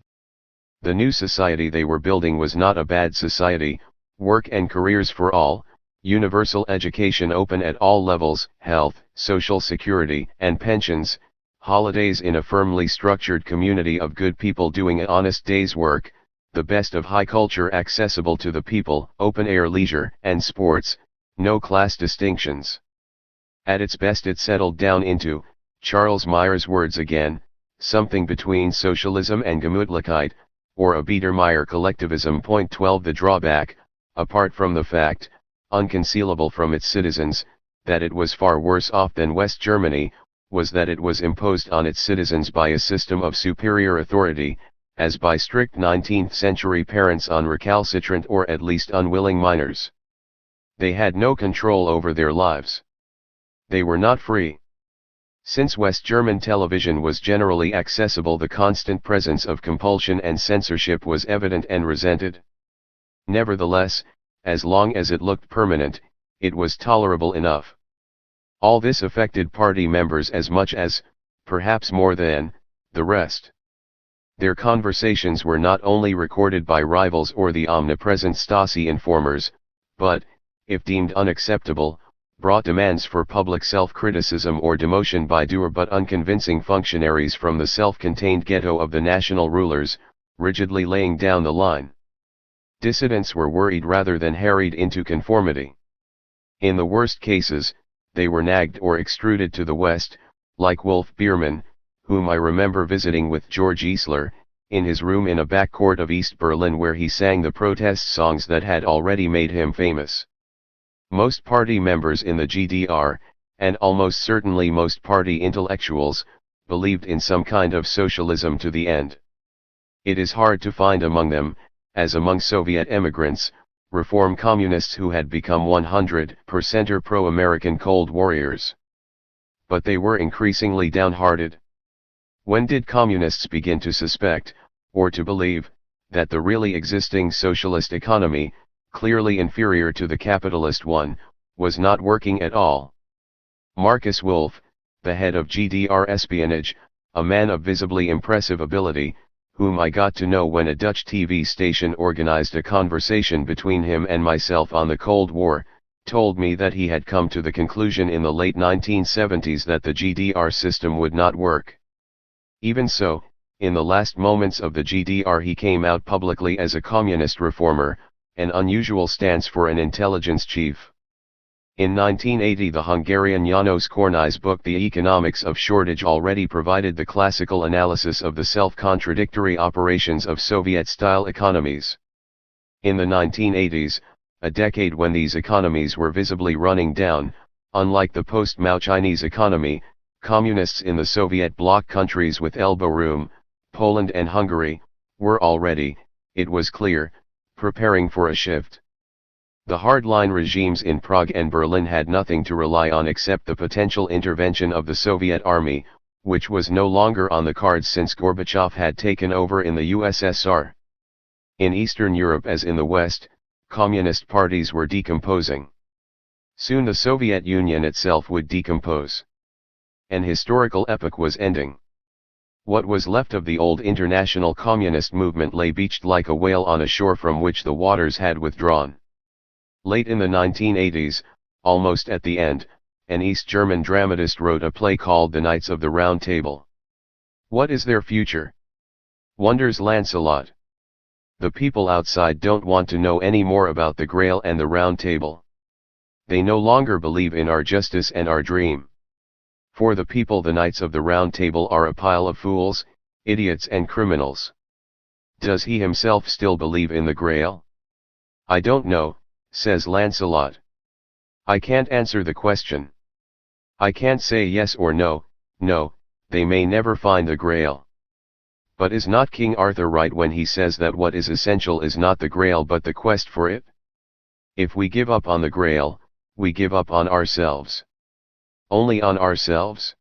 The new society they were building was not a bad society: work and careers for all, universal education open at all levels, health, social security, and pensions, holidays in a firmly structured community of good people doing an honest day's work, the best of high culture accessible to the people, open-air leisure and sports, no class distinctions. At its best it settled down into, Charles Meyer's words again, something between socialism and Gemütlichkeit, or a Biedermeier collectivism. 12 The drawback, apart from the fact, unconcealable from its citizens, that it was far worse off than West Germany, was that it was imposed on its citizens by a system of superior authority, as by strict 19th century parents on recalcitrant or at least unwilling minors. They had no control over their lives. They were not free. Since West German television was generally accessible, the constant presence of compulsion and censorship was evident and resented. Nevertheless, as long as it looked permanent, it was tolerable enough. All this affected party members as much as, perhaps more than, the rest. Their conversations were not only recorded by rivals or the omnipresent Stasi informers, but, if deemed unacceptable, brought demands for public self-criticism or demotion by dour but unconvincing functionaries from the self-contained ghetto of the national rulers, rigidly laying down the line. Dissidents were worried rather than harried into conformity. In the worst cases, they were nagged or extruded to the west, like Wolf Biermann, whom I remember visiting with George Eisler, in his room in a back court of East Berlin where he sang the protest songs that had already made him famous. Most party members in the GDR, and almost certainly most party intellectuals, believed in some kind of socialism to the end. It is hard to find among them, as among Soviet emigrants, reform communists who had become 100% pro-American Cold Warriors. But they were increasingly downhearted. When did communists begin to suspect, or to believe, that the really existing socialist economy, clearly inferior to the capitalist one, was not working at all? Marcus Wolf, the head of GDR espionage, a man of visibly impressive ability, whom I got to know when a Dutch TV station organized a conversation between him and myself on the Cold War, told me that he had come to the conclusion in the late 1970s that the GDR system would not work. Even so, in the last moments of the GDR he came out publicly as a communist reformer, an unusual stance for an intelligence chief. In 1980 the Hungarian János Kornai's book The Economics of Shortage already provided the classical analysis of the self-contradictory operations of Soviet-style economies. In the 1980s, a decade when these economies were visibly running down, unlike the post-Mao Chinese economy, communists in the Soviet bloc countries with elbow room, Poland and Hungary, were already, it was clear, preparing for a shift. The hardline regimes in Prague and Berlin had nothing to rely on except the potential intervention of the Soviet army, which was no longer on the cards since Gorbachev had taken over in the USSR. In Eastern Europe as in the West, communist parties were decomposing. Soon the Soviet Union itself would decompose. An historical epoch was ending. What was left of the old international communist movement lay beached like a whale on a shore from which the waters had withdrawn. Late in the 1980s, almost at the end, an East German dramatist wrote a play called The Knights of the Round Table. What is their future? Wonders Lancelot. The people outside don't want to know any more about the Grail and the Round Table. They no longer believe in our justice and our dream. For the people the Knights of the Round Table are a pile of fools, idiots and criminals. Does he himself still believe in the Grail? I don't know, says Lancelot. I can't answer the question. I can't say yes or no, they may never find the Grail. But is not King Arthur right when he says that what is essential is not the Grail but the quest for it? If we give up on the Grail, we give up on ourselves. Only on ourselves?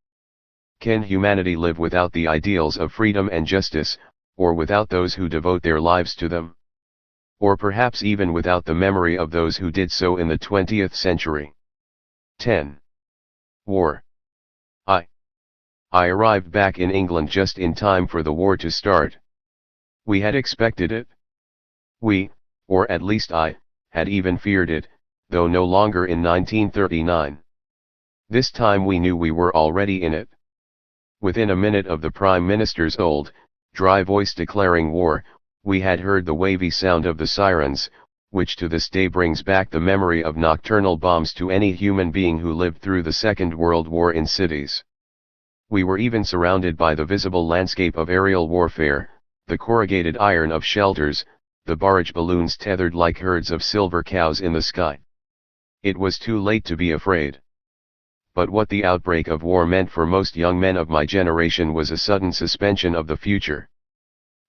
Can humanity live without the ideals of freedom and justice, or without those who devote their lives to them? Or perhaps even without the memory of those who did so in the 20th century? 10. War. I arrived back in England just in time for the war to start. We had expected it. We, or at least I, had even feared it, though no longer in 1939. This time we knew we were already in it. Within a minute of the Prime Minister's old, dry voice declaring war, we had heard the wavy sound of the sirens, which to this day brings back the memory of nocturnal bombs to any human being who lived through the Second World War in cities. We were even surrounded by the visible landscape of aerial warfare, the corrugated iron of shelters, the barrage balloons tethered like herds of silver cows in the sky. It was too late to be afraid. But what the outbreak of war meant for most young men of my generation was a sudden suspension of the future.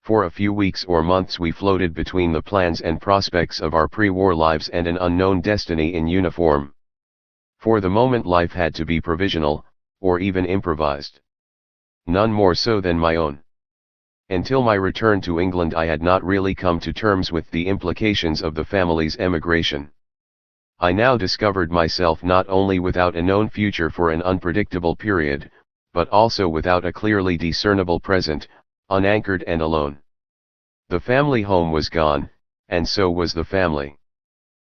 For a few weeks or months we floated between the plans and prospects of our pre-war lives and an unknown destiny in uniform. For the moment life had to be provisional, or even improvised. None more so than my own. Until my return to England I had not really come to terms with the implications of the family's emigration. I now discovered myself not only without a known future for an unpredictable period, but also without a clearly discernible present, unanchored and alone. The family home was gone, and so was the family.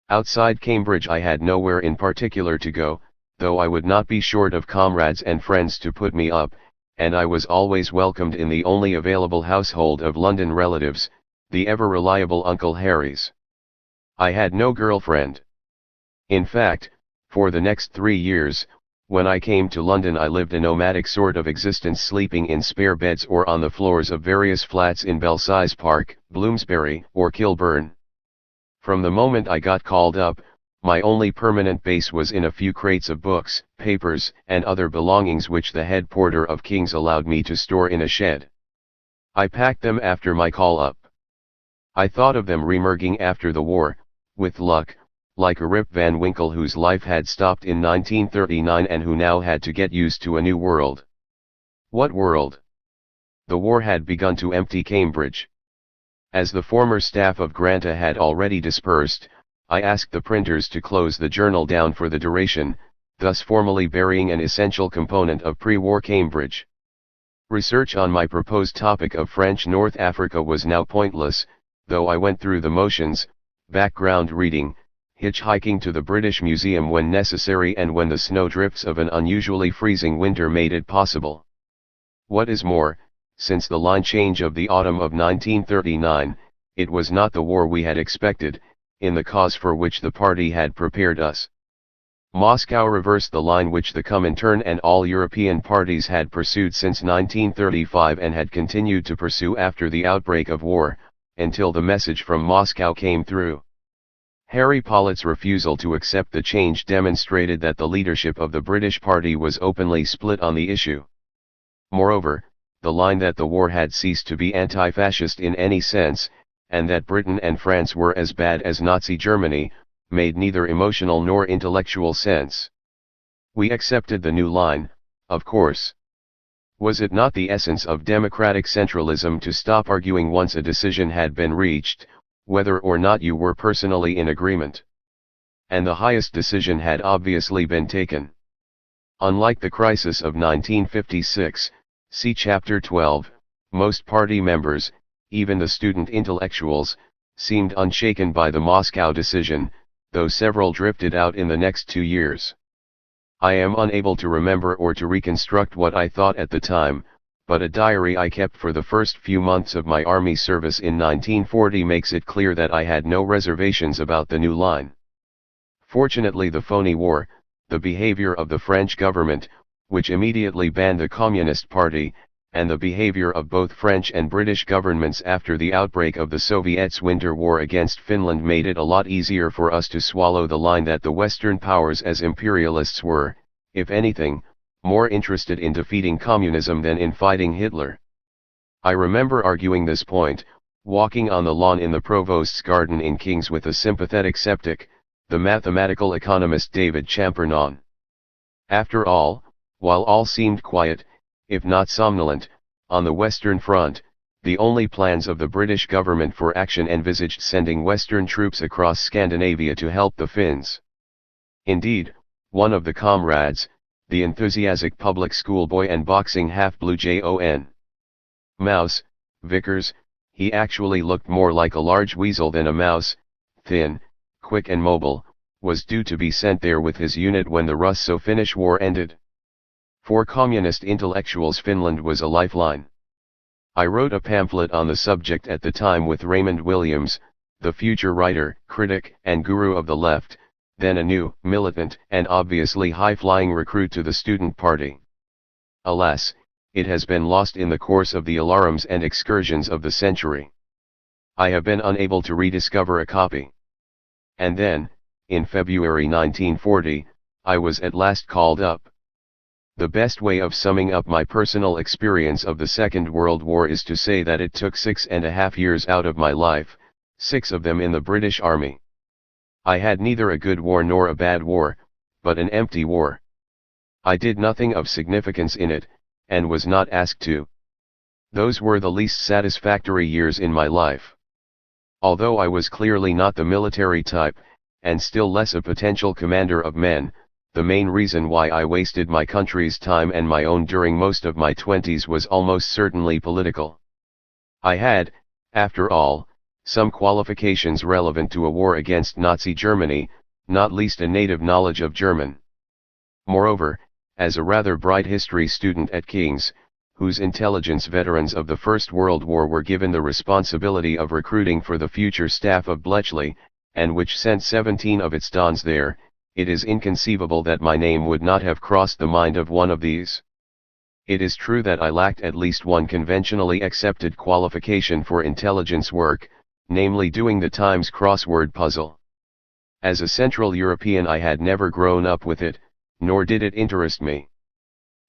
Outside Cambridge I had nowhere in particular to go, though I would not be short of comrades and friends to put me up, and I was always welcomed in the only available household of London relatives, the ever-reliable Uncle Harry's. I had no girlfriend. In fact, for the next 3 years, when I came to London I lived a nomadic sort of existence, sleeping in spare beds or on the floors of various flats in Belsize Park, Bloomsbury, or Kilburn. From the moment I got called up, my only permanent base was in a few crates of books, papers, and other belongings which the head porter of King's allowed me to store in a shed. I packed them after my call up. I thought of them reemerging after the war, with luck, like a Rip Van Winkle whose life had stopped in 1939 and who now had to get used to a new world. What world? The war had begun to empty Cambridge. As the former staff of Granta had already dispersed, I asked the printers to close the journal down for the duration, thus formally burying an essential component of pre-war Cambridge. Research on my proposed topic of French North Africa was now pointless, though I went through the motions, background reading, hitchhiking to the British Museum when necessary and when the snowdrifts of an unusually freezing winter made it possible. What is more, since the line change of the autumn of 1939, it was not the war we had expected, in the cause for which the party had prepared us. Moscow reversed the line which the Comintern and all European parties had pursued since 1935 and had continued to pursue after the outbreak of war, until the message from Moscow came through. Harry Pollitt's refusal to accept the change demonstrated that the leadership of the British party was openly split on the issue. Moreover, the line that the war had ceased to be anti-fascist in any sense, and that Britain and France were as bad as Nazi Germany, made neither emotional nor intellectual sense. We accepted the new line, of course. Was it not the essence of democratic centralism to stop arguing once a decision had been reached, whether or not you were personally in agreement? And the highest decision had obviously been taken. Unlike the crisis of 1956, see Chapter 12, most party members, even the student intellectuals, seemed unshaken by the Moscow decision, though several drifted out in the next 2 years. I am unable to remember or to reconstruct what I thought at the time, but a diary I kept for the first few months of my army service in 1940 makes it clear that I had no reservations about the new line. Fortunately, the phony war, the behavior of the French government, which immediately banned the Communist Party, and the behavior of both French and British governments after the outbreak of the Soviets' winter war against Finland made it a lot easier for us to swallow the line that the Western powers as imperialists were, if anything, more interested in defeating communism than in fighting Hitler. I remember arguing this point, walking on the lawn in the Provost's garden in King's with a sympathetic sceptic, the mathematical economist David Champernowne. After all, while all seemed quiet, if not somnolent, on the Western Front, the only plans of the British government for action envisaged sending Western troops across Scandinavia to help the Finns. Indeed, one of the comrades, the enthusiastic public school boy and boxing half-blue John Mouse, Vickers, he actually looked more like a large weasel than a mouse, thin, quick and mobile, was due to be sent there with his unit when the Russo-Finnish War ended. For communist intellectuals Finland was a lifeline. I wrote a pamphlet on the subject at the time with Raymond Williams, the future writer, critic, and guru of the left, then a new, militant, and obviously high-flying recruit to the student party. Alas, it has been lost in the course of the alarums and excursions of the century. I have been unable to rediscover a copy. And then, in February 1940, I was at last called up. The best way of summing up my personal experience of the Second World War is to say that it took 6.5 years out of my life, 6 of them in the British Army. I had neither a good war nor a bad war, but an empty war. I did nothing of significance in it, and was not asked to. Those were the least satisfactory years in my life. Although I was clearly not the military type, and still less a potential commander of men, the main reason why I wasted my country's time and my own during most of my 20s was almost certainly political. I had, after all, some qualifications relevant to a war against Nazi Germany, not least a native knowledge of German. Moreover, as a rather bright history student at King's, whose intelligence veterans of the First World War were given the responsibility of recruiting for the future staff of Bletchley, and which sent 17 of its dons there, it is inconceivable that my name would not have crossed the mind of one of these. It is true that I lacked at least one conventionally accepted qualification for intelligence work, namely doing the Times crossword puzzle. As a Central European I had never grown up with it, nor did it interest me.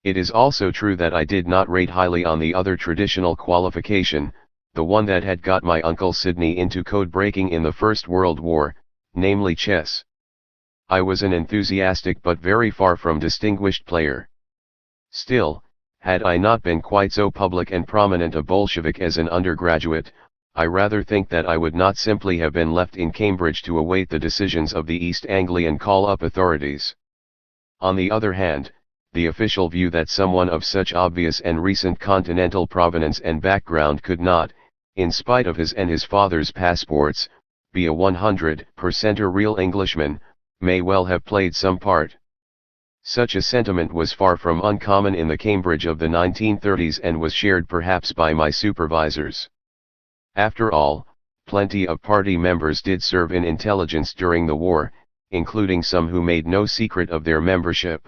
It is also true that I did not rate highly on the other traditional qualification, the one that had got my Uncle Sidney into code breaking in the First World War, namely chess. I was an enthusiastic but very far from distinguished player. Still, had I not been quite so public and prominent a Bolshevik as an undergraduate, I rather think that I would not simply have been left in Cambridge to await the decisions of the East Anglian call-up authorities. On the other hand, the official view that someone of such obvious and recent continental provenance and background could not, in spite of his and his father's passports, be a 100% real Englishman, may well have played some part. Such a sentiment was far from uncommon in the Cambridge of the 1930s and was shared perhaps by my supervisors. After all, plenty of party members did serve in intelligence during the war, including some who made no secret of their membership.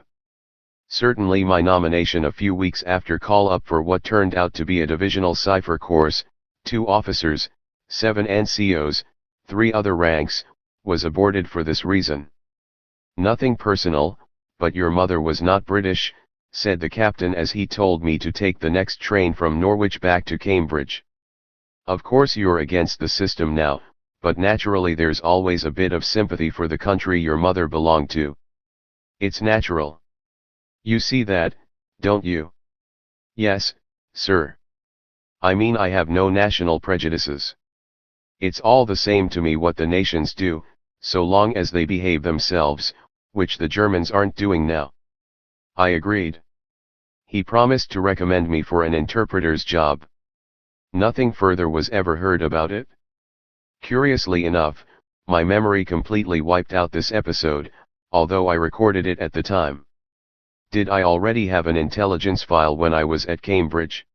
Certainly my nomination a few weeks after call-up for what turned out to be a divisional cipher course, 2 officers, 7 NCOs, 3 other ranks, was aborted for this reason. "Nothing personal, but your mother was not British," said the captain as he told me to take the next train from Norwich back to Cambridge. "Of course you're against the system now, but naturally there's always a bit of sympathy for the country your mother belonged to. It's natural. You see that, don't you?" "Yes, sir. I mean I have no national prejudices. It's all the same to me what the nations do, so long as they behave themselves, which the Germans aren't doing now." I agreed. He promised to recommend me for an interpreter's job. Nothing further was ever heard about it. Curiously enough, my memory completely wiped out this episode, although I recorded it at the time. Did I already have an intelligence file when I was at Cambridge?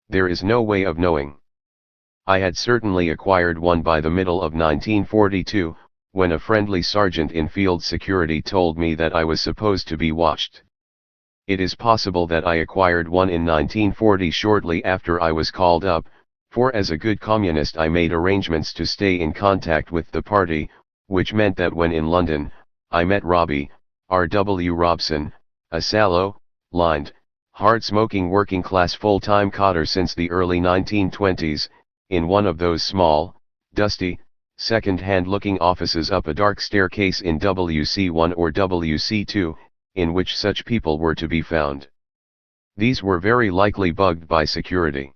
There is no way of knowing. I had certainly acquired one by the middle of 1942, when a friendly sergeant in field security told me that I was supposed to be watched. It is possible that I acquired one in 1940 shortly after I was called up, for as a good communist I made arrangements to stay in contact with the party, which meant that when in London, I met Robbie, R.W. Robson, a sallow, lined, hard-smoking working-class full-time codder since the early 1920s, in one of those small, dusty, second-hand looking offices up a dark staircase in WC1 or WC2, in which such people were to be found. These were very likely bugged by security.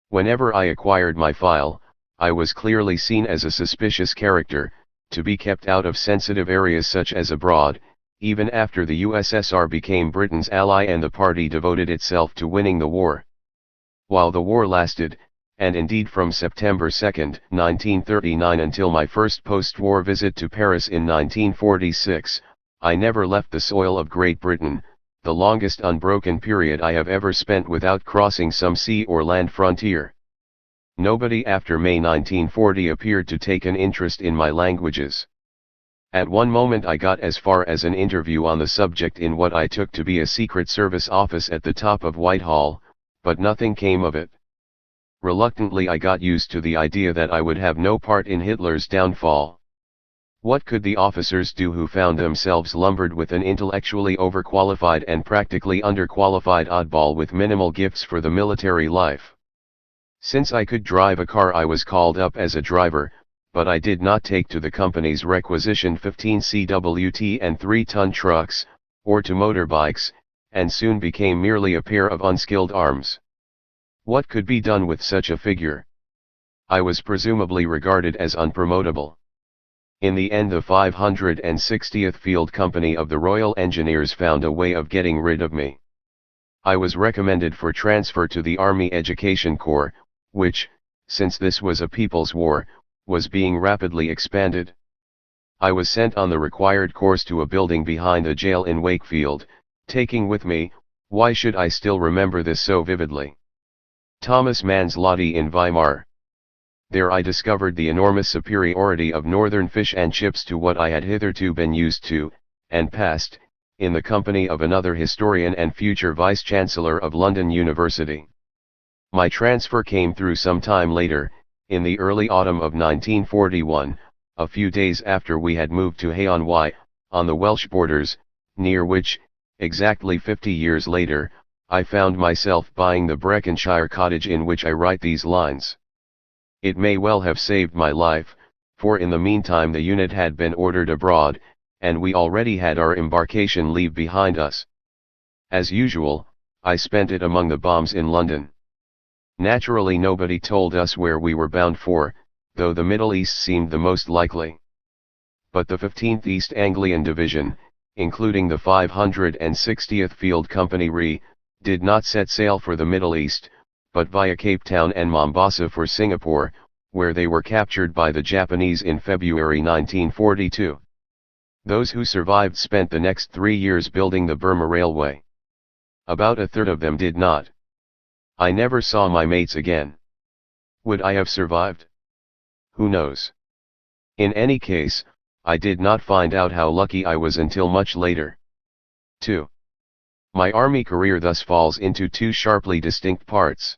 Whenever I acquired my file, I was clearly seen as a suspicious character, to be kept out of sensitive areas such as abroad, even after the USSR became Britain's ally and the party devoted itself to winning the war. While the war lasted, and indeed from September 2, 1939 until my first post-war visit to Paris in 1946, I never left the soil of Great Britain, the longest unbroken period I have ever spent without crossing some sea or land frontier. Nobody after May 1940 appeared to take an interest in my languages. At one moment I got as far as an interview on the subject in what I took to be a Secret Service office at the top of Whitehall, but nothing came of it. Reluctantly I got used to the idea that I would have no part in Hitler's downfall. What could the officers do who found themselves lumbered with an intellectually overqualified and practically underqualified oddball with minimal gifts for the military life? Since I could drive a car, I was called up as a driver, but I did not take to the company's requisitioned 15 CWT and 3-ton trucks, or to motorbikes, and soon became merely a pair of unskilled arms. What could be done with such a figure? I was presumably regarded as unpromotable. In the end, the 560th Field Company of the Royal Engineers found a way of getting rid of me. I was recommended for transfer to the Army Education Corps, which, since this was a people's war, was being rapidly expanded. I was sent on the required course to a building behind a jail in Wakefield, taking with me, why should I still remember this so vividly? Thomas Mann's Lottie in Weimar. There I discovered the enormous superiority of northern fish and chips to what I had hitherto been used to, and passed, in the company of another historian and future Vice-Chancellor of London University. My transfer came through some time later, in the early autumn of 1941, a few days after we had moved to Hay-on-Wye, on the Welsh borders, near which, exactly 50 years later, I found myself buying the Breckenshire cottage in which I write these lines. It may well have saved my life, for in the meantime the unit had been ordered abroad, and we already had our embarkation leave behind us. As usual, I spent it among the bombs in London. Naturally nobody told us where we were bound for, though the Middle East seemed the most likely. But the 15th East Anglian Division, including the 560th Field Company RE, did not set sail for the Middle East, but via Cape Town and Mombasa for Singapore, where they were captured by the Japanese in February 1942. Those who survived spent the next 3 years building the Burma Railway. About a third of them did not. I never saw my mates again. Would I have survived? Who knows? In any case, I did not find out how lucky I was until much later. 2. My army career thus falls into two sharply distinct parts.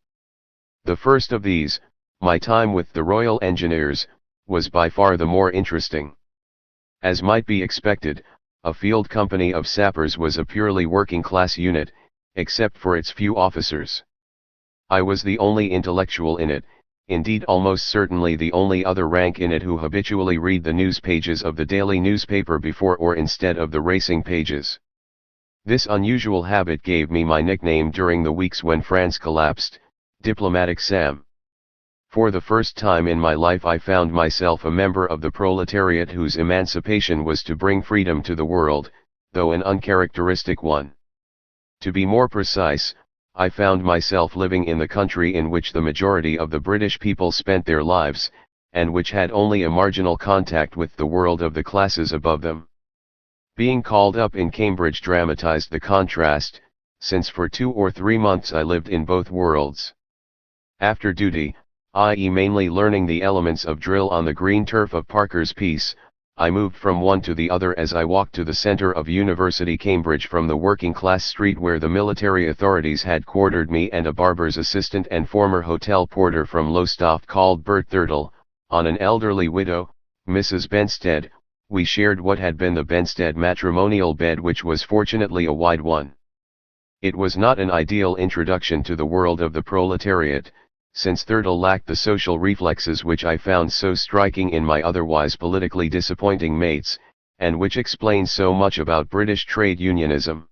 The first of these, my time with the Royal Engineers, was by far the more interesting. As might be expected, a field company of sappers was a purely working-class unit, except for its few officers. I was the only intellectual in it, indeed almost certainly the only other rank in it who habitually read the news pages of the daily newspaper before or instead of the racing pages. This unusual habit gave me my nickname during the weeks when France collapsed, Diplomatic Sam. For the first time in my life I found myself a member of the proletariat whose emancipation was to bring freedom to the world, though an uncharacteristic one. To be more precise, I found myself living in the country in which the majority of the British people spent their lives, and which had only a marginal contact with the world of the classes above them. Being called up in Cambridge dramatized the contrast, since for 2 or 3 months I lived in both worlds. After duty, i.e. mainly learning the elements of drill on the green turf of Parker's Piece, I moved from one to the other as I walked to the centre of University Cambridge from the working-class street where the military authorities had quartered me and a barber's assistant and former hotel porter from Lowestoft called Bert Thirtle, on an elderly widow, Mrs. Benstead. We shared what had been the Benstead matrimonial bed, which was fortunately a wide one. It was not an ideal introduction to the world of the proletariat, since Thirtle lacked the social reflexes which I found so striking in my otherwise politically disappointing mates, and which explain so much about British trade unionism.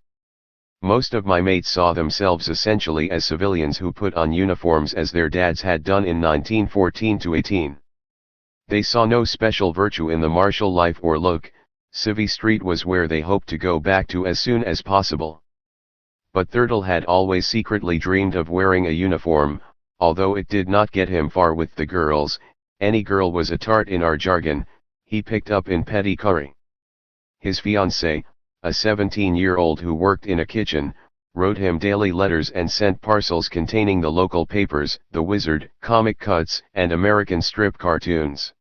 Most of my mates saw themselves essentially as civilians who put on uniforms as their dads had done in 1914-18. They saw no special virtue in the martial life or look. Civvy Street was where they hoped to go back to as soon as possible. But Thirtle had always secretly dreamed of wearing a uniform, although it did not get him far with the girls. Any girl was a tart in our jargon, he picked up in petty curry. His fiancée, a 17-year-old who worked in a kitchen, wrote him daily letters and sent parcels containing the local papers, The Wizard, comic cuts, and American strip cartoons.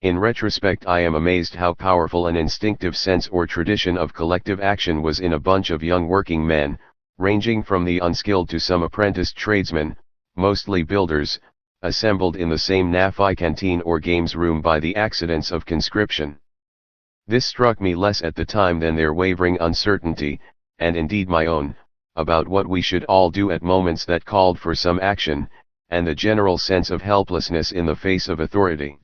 In retrospect, I am amazed how powerful an instinctive sense or tradition of collective action was in a bunch of young working men, ranging from the unskilled to some apprenticed tradesmen, mostly builders, assembled in the same NAFI canteen or games room by the accidents of conscription. This struck me less at the time than their wavering uncertainty, and indeed my own, about what we should all do at moments that called for some action, and the general sense of helplessness in the face of authority.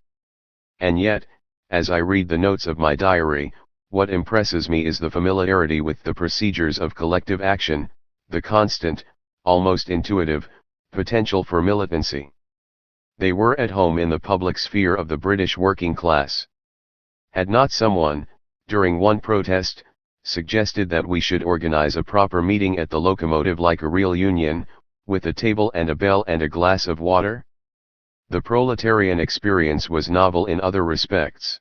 And yet, as I read the notes of my diary, what impresses me is the familiarity with the procedures of collective action, the constant, almost intuitive, potential for militancy. They were at home in the public sphere of the British working class. Had not someone, during one protest, suggested that we should organize a proper meeting at the locomotive like a real union, with a table and a bell and a glass of water? The proletarian experience was novel in other respects.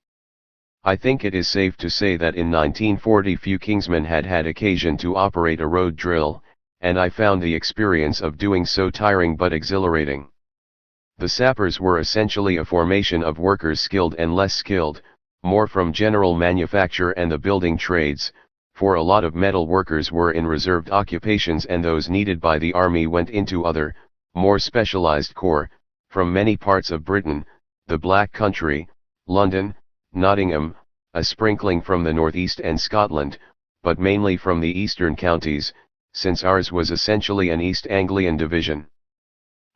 I think it is safe to say that in 1940 few Kingsmen had had occasion to operate a road drill, and I found the experience of doing so tiring but exhilarating. The sappers were essentially a formation of workers skilled and less skilled, more from general manufacture and the building trades, for a lot of metal workers were in reserved occupations and those needed by the army went into other, more specialized corps, from many parts of Britain, the Black Country, London, Nottingham, a sprinkling from the northeast and Scotland, but mainly from the eastern counties, since ours was essentially an East Anglian division.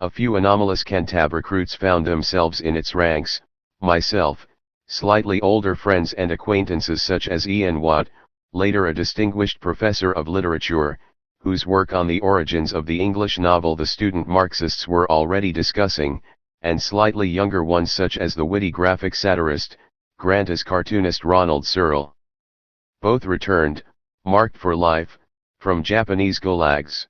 A few anomalous Cantab recruits found themselves in its ranks, myself, slightly older friends and acquaintances such as Ian Watt, later a distinguished professor of literature, whose work on the origins of the English novel the student Marxists were already discussing, and slightly younger ones such as the witty graphic satirist, Grant as cartoonist Ronald Searle. Both returned, marked for life, from Japanese gulags.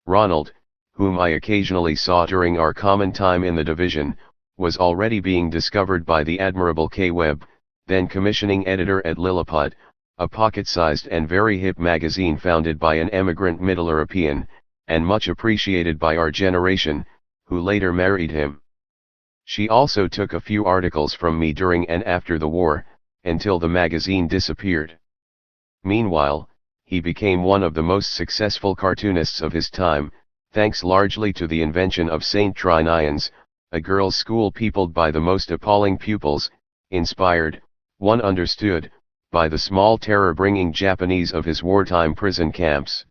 Ronald, whom I occasionally saw during our common time in the division, was already being discovered by the admirable K. Webb, then commissioning editor at Lilliput, a pocket-sized and very hip magazine founded by an emigrant Middle European, and much appreciated by our generation, who later married him. She also took a few articles from me during and after the war, until the magazine disappeared. Meanwhile, he became one of the most successful cartoonists of his time, thanks largely to the invention of St. Trinian's, a girls' school peopled by the most appalling pupils, inspired, one understood, by the small terror-bringing Japanese of his wartime prison camps.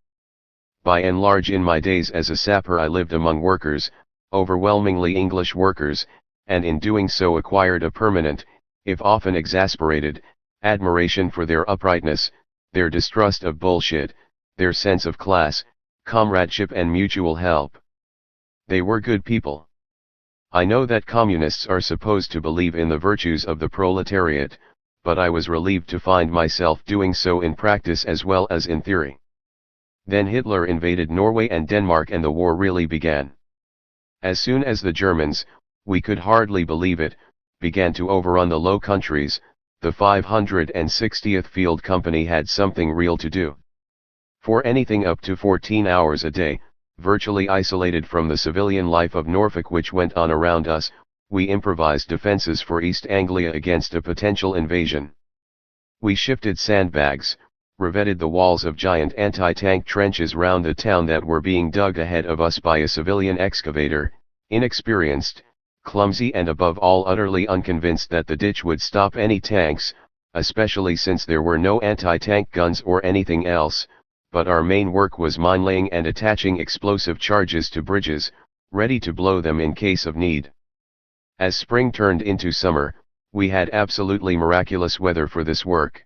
By and large in my days as a sapper I lived among workers, overwhelmingly English workers, and in doing so acquired a permanent, if often exasperated, admiration for their uprightness, their distrust of bullshit, their sense of class, comradeship and mutual help. They were good people. I know that communists are supposed to believe in the virtues of the proletariat, but I was relieved to find myself doing so in practice as well as in theory. Then Hitler invaded Norway and Denmark and the war really began. As soon as the Germans, we could hardly believe it, began to overrun the Low Countries, the 560th Field Company had something real to do. For anything up to 14 hours a day, virtually isolated from the civilian life of Norfolk which went on around us, we improvised defenses for East Anglia against a potential invasion. We shifted sandbags, revetted the walls of giant anti-tank trenches round the town that were being dug ahead of us by a civilian excavator, inexperienced, clumsy and above all utterly unconvinced that the ditch would stop any tanks, especially since there were no anti-tank guns or anything else, but our main work was mine-laying and attaching explosive charges to bridges, ready to blow them in case of need. As spring turned into summer, we had absolutely miraculous weather for this work.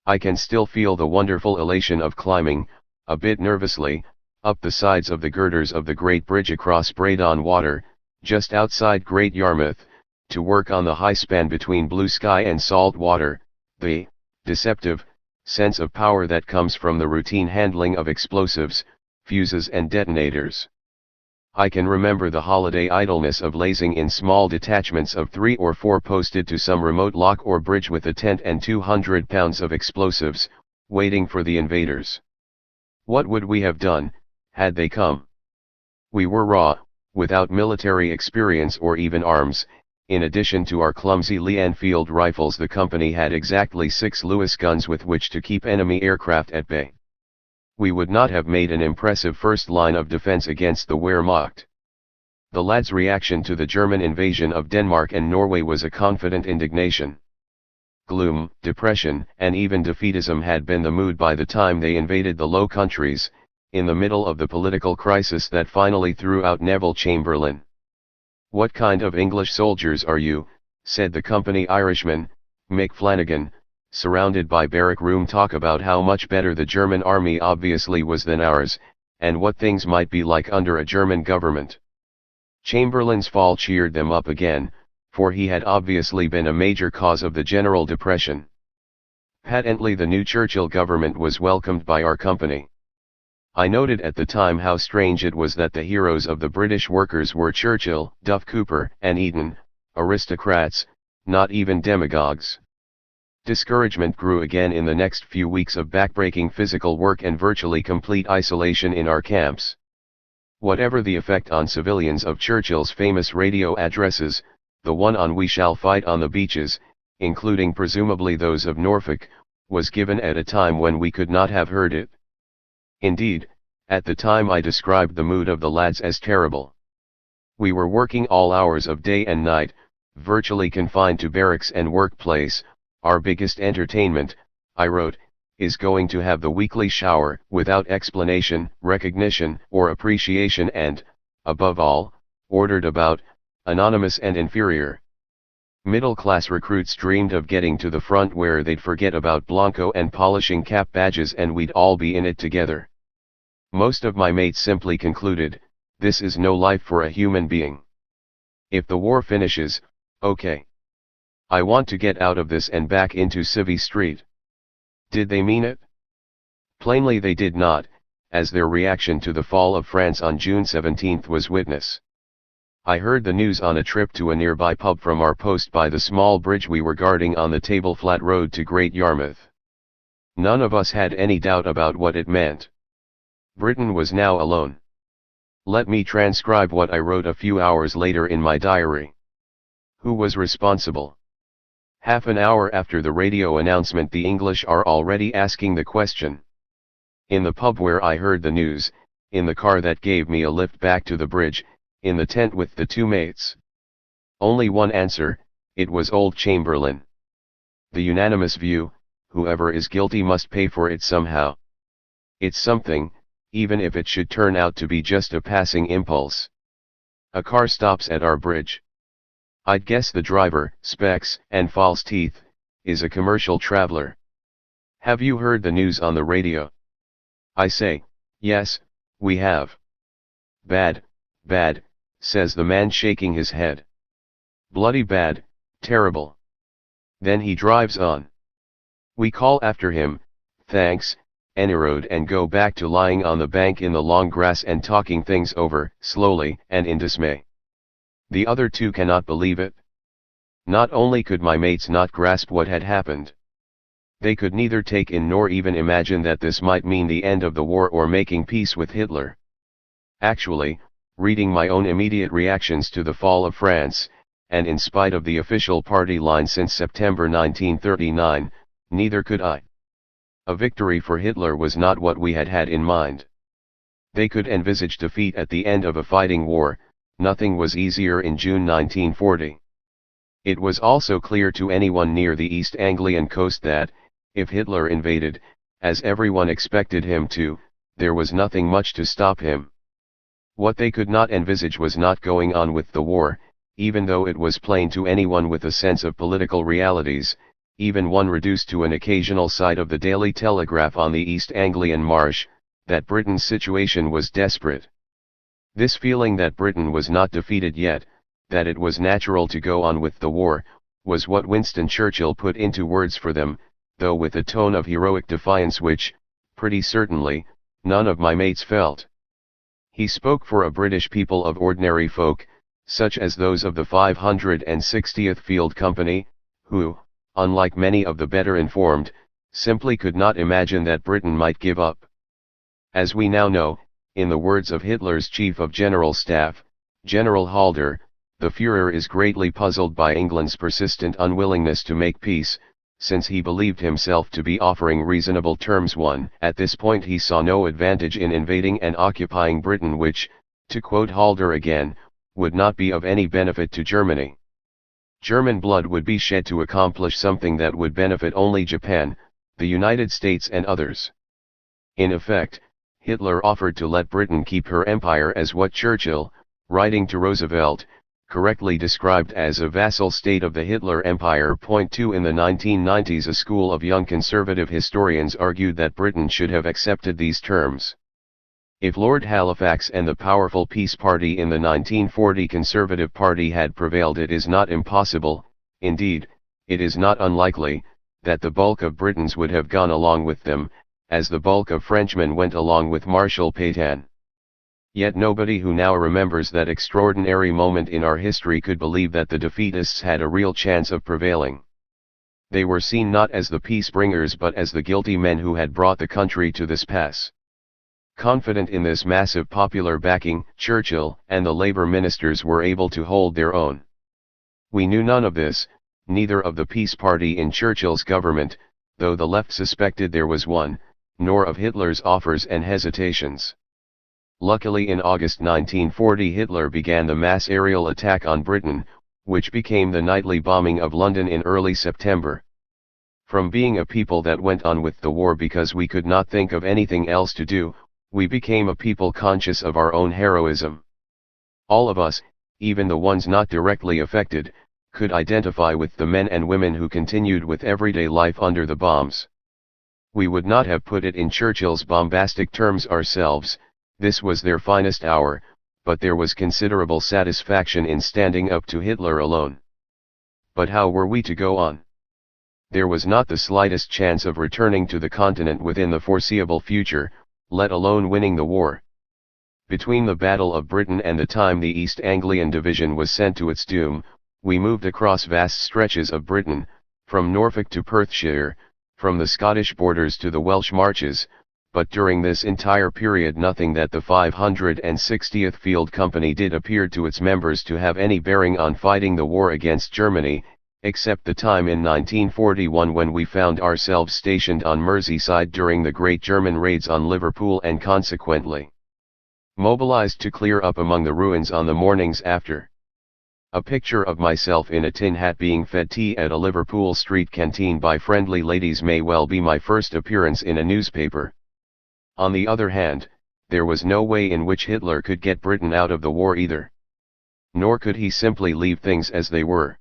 I can still feel the wonderful elation of climbing, a bit nervously, up the sides of the girders of the great bridge across Braydon Water, just outside Great Yarmouth, to work on the high span between blue sky and salt water, the deceptive sense of power that comes from the routine handling of explosives, fuses and detonators. I can remember the holiday idleness of lazing in small detachments of 3 or 4 posted to some remote lock or bridge with a tent and 200 pounds of explosives, waiting for the invaders. What would we have done, had they come? We were raw, without military experience or even arms. In addition to our clumsy Lee Enfield rifles, the company had exactly 6 Lewis guns with which to keep enemy aircraft at bay. We would not have made an impressive first line of defense against the Wehrmacht. The lads' reaction to the German invasion of Denmark and Norway was a confident indignation. gloom, depression, and even defeatism had been the mood by the time they invaded the Low Countries, in the middle of the political crisis that finally threw out Neville Chamberlain. "What kind of English soldiers are you?" said the company Irishman, Mick Flanagan, surrounded by barrack room talk about how much better the German army obviously was than ours, and what things might be like under a German government. Chamberlain's fall cheered them up again, for he had obviously been a major cause of the general depression. Patently the new Churchill government was welcomed by our company. I noted at the time how strange it was that the heroes of the British workers were Churchill, Duff Cooper, and Eton, aristocrats, not even demagogues. Discouragement grew again in the next few weeks of backbreaking physical work and virtually complete isolation in our camps. Whatever the effect on civilians of Churchill's famous radio addresses, the one on "We shall fight on the beaches," including presumably those of Norfolk, was given at a time when we could not have heard it. Indeed, at the time I described the mood of the lads as terrible. "We were working all hours of day and night, virtually confined to barracks and workplace. Our biggest entertainment," I wrote, "is going to have the weekly shower, without explanation, recognition, or appreciation and, above all, ordered about, anonymous and inferior." Middle-class recruits dreamed of getting to the front where they'd forget about Blanco and polishing cap badges and we'd all be in it together. Most of my mates simply concluded, this is no life for a human being. If the war finishes, okay. I want to get out of this and back into Civvy Street. Did they mean it? Plainly they did not, as their reaction to the fall of France on June 17 was witness. I heard the news on a trip to a nearby pub from our post by the small bridge we were guarding on the Table Flat Road to Great Yarmouth. None of us had any doubt about what it meant. Britain was now alone. Let me transcribe what I wrote a few hours later in my diary. Who was responsible? Half an hour after the radio announcement, the English are already asking the question. In the pub where I heard the news, in the car that gave me a lift back to the bridge, in the tent with the two mates. Only one answer: it was old Chamberlain. The unanimous view: whoever is guilty must pay for it somehow. It's something, even if it should turn out to be just a passing impulse. A car stops at our bridge. I'd guess the driver, specs and false teeth, is a commercial traveler. "Have you heard the news on the radio?" I say, "Yes, we have." "Bad, bad," says the man shaking his head. "Bloody bad, terrible." Then he drives on. We call after him, "Thanks, Enerode," and go back to lying on the bank in the long grass and talking things over, slowly and in dismay. The other two cannot believe it. Not only could my mates not grasp what had happened, they could neither take in nor even imagine that this might mean the end of the war or making peace with Hitler. Actually, reading my own immediate reactions to the fall of France, and in spite of the official party line since September 1939, neither could I. A victory for Hitler was not what we had had in mind. They could envisage defeat at the end of a fighting war. Nothing was easier in June 1940. It was also clear to anyone near the East Anglian coast that, if Hitler invaded, as everyone expected him to, there was nothing much to stop him. What they could not envisage was not going on with the war, even though it was plain to anyone with a sense of political realities, even one reduced to an occasional sight of the Daily Telegraph on the East Anglian marsh, that Britain's situation was desperate. This feeling that Britain was not defeated yet, that it was natural to go on with the war, was what Winston Churchill put into words for them, though with a tone of heroic defiance which, pretty certainly, none of my mates felt. He spoke for a British people of ordinary folk, such as those of the 560th Field Company, who, unlike many of the better informed, simply could not imagine that Britain might give up. As we now know, in the words of Hitler's Chief of General Staff, General Halder, the Führer is greatly puzzled by England's persistent unwillingness to make peace, since he believed himself to be offering reasonable terms. At this point he saw no advantage in invading and occupying Britain, which, to quote Halder again, would not be of any benefit to Germany. German blood would be shed to accomplish something that would benefit only Japan, the United States and others. In effect, Hitler offered to let Britain keep her empire as what Churchill, writing to Roosevelt, correctly described as a vassal state of the Hitler Empire. 2 In the 1990s, a school of young conservative historians argued that Britain should have accepted these terms. If Lord Halifax and the powerful Peace Party in the 1940 Conservative Party had prevailed, it is not impossible, indeed, it is not unlikely, that the bulk of Britons would have gone along with them, as the bulk of Frenchmen went along with Marshal Pétain. Yet nobody who now remembers that extraordinary moment in our history could believe that the defeatists had a real chance of prevailing. They were seen not as the peace bringers but as the guilty men who had brought the country to this pass. Confident in this massive popular backing, Churchill and the Labour ministers were able to hold their own. We knew none of this, neither of the Peace Party in Churchill's government, though the left suspected there was one, nor of Hitler's offers and hesitations. Luckily, in August 1940, Hitler began the mass aerial attack on Britain, which became the nightly bombing of London in early September. From being a people that went on with the war because we could not think of anything else to do, we became a people conscious of our own heroism. All of us, even the ones not directly affected, could identify with the men and women who continued with everyday life under the bombs. We would not have put it in Churchill's bombastic terms ourselves. This was their finest hour, but there was considerable satisfaction in standing up to Hitler alone. But how were we to go on? There was not the slightest chance of returning to the continent within the foreseeable future, let alone winning the war. Between the Battle of Britain and the time the East Anglian Division was sent to its doom, we moved across vast stretches of Britain, from Norfolk to Perthshire, from the Scottish borders to the Welsh marches, but during this entire period nothing that the 560th Field Company did appeared to its members to have any bearing on fighting the war against Germany, except the time in 1941 when we found ourselves stationed on Merseyside during the great German raids on Liverpool and consequently mobilized to clear up among the ruins on the mornings after. A picture of myself in a tin hat being fed tea at a Liverpool street canteen by friendly ladies may well be my first appearance in a newspaper. On the other hand, there was no way in which Hitler could get Britain out of the war either. Nor could he simply leave things as they were.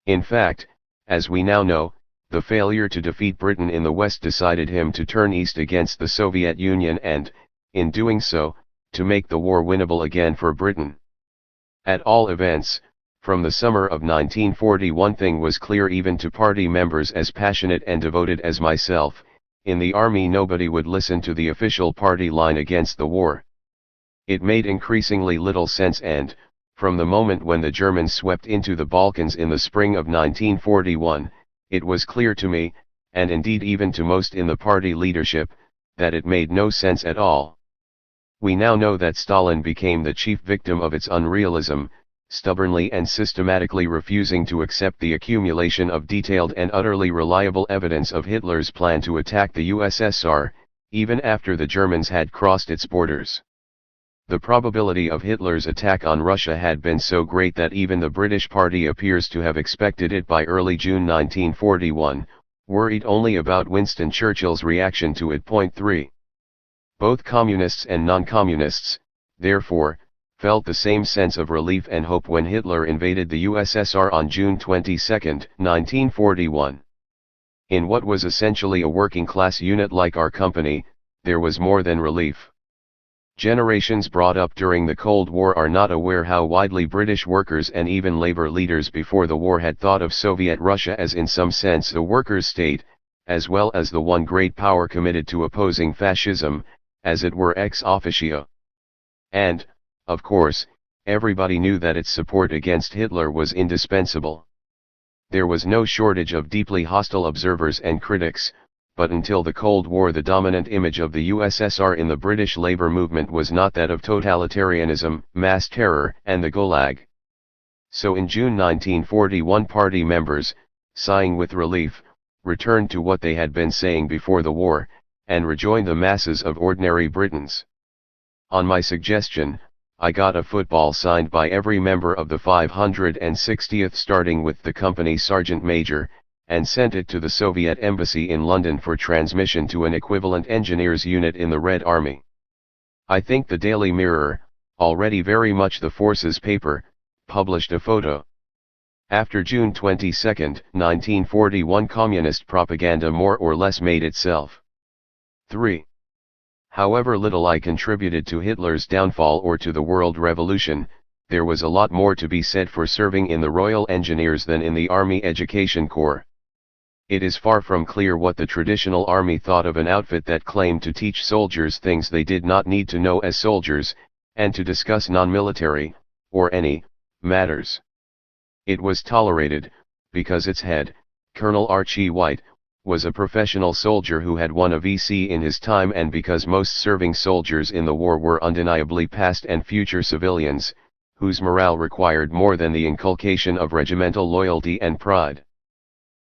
In fact, as we now know, the failure to defeat Britain in the West decided him to turn east against the Soviet Union and, in doing so, to make the war winnable again for Britain. At all events, from the summer of 1940 one thing was clear even to party members as passionate and devoted as myself: in the army nobody would listen to the official party line against the war. It made increasingly little sense, and, from the moment when the Germans swept into the Balkans in the spring of 1941, it was clear to me, and indeed even to most in the party leadership, that it made no sense at all. We now know that Stalin became the chief victim of its unrealism, stubbornly and systematically refusing to accept the accumulation of detailed and utterly reliable evidence of Hitler's plan to attack the USSR, even after the Germans had crossed its borders. The probability of Hitler's attack on Russia had been so great that even the British Party appears to have expected it by early June 1941, worried only about Winston Churchill's reaction to it. 3. Both communists and non-communists, therefore, felt the same sense of relief and hope when Hitler invaded the USSR on June 22, 1941. In what was essentially a working-class unit like our company, there was more than relief. Generations brought up during the Cold War are not aware how widely British workers and even labor leaders before the war had thought of Soviet Russia as in some sense a workers' state, as well as the one great power committed to opposing fascism, as it were ex officio. And, of course, everybody knew that its support against Hitler was indispensable. There was no shortage of deeply hostile observers and critics, but until the Cold War the dominant image of the USSR in the British labor movement was not that of totalitarianism, mass terror, and the Gulag. So in June 1941 party members, sighing with relief, returned to what they had been saying before the war, and rejoined the masses of ordinary Britons. On my suggestion, I got a football signed by every member of the 560th starting with the company sergeant major, and sent it to the Soviet embassy in London for transmission to an equivalent engineers unit in the Red Army. I think the Daily Mirror, already very much the forces paper, published a photo. After June 22, 1941, communist propaganda more or less made itself. 3. However little I contributed to Hitler's downfall or to the world revolution, there was a lot more to be said for serving in the Royal Engineers than in the Army Education Corps. It is far from clear what the traditional army thought of an outfit that claimed to teach soldiers things they did not need to know as soldiers, and to discuss non-military, or any, matters. It was tolerated, because its head, Colonel Archie White, was a professional soldier who had won a VC in his time, and because most serving soldiers in the war were undeniably past and future civilians, whose morale required more than the inculcation of regimental loyalty and pride.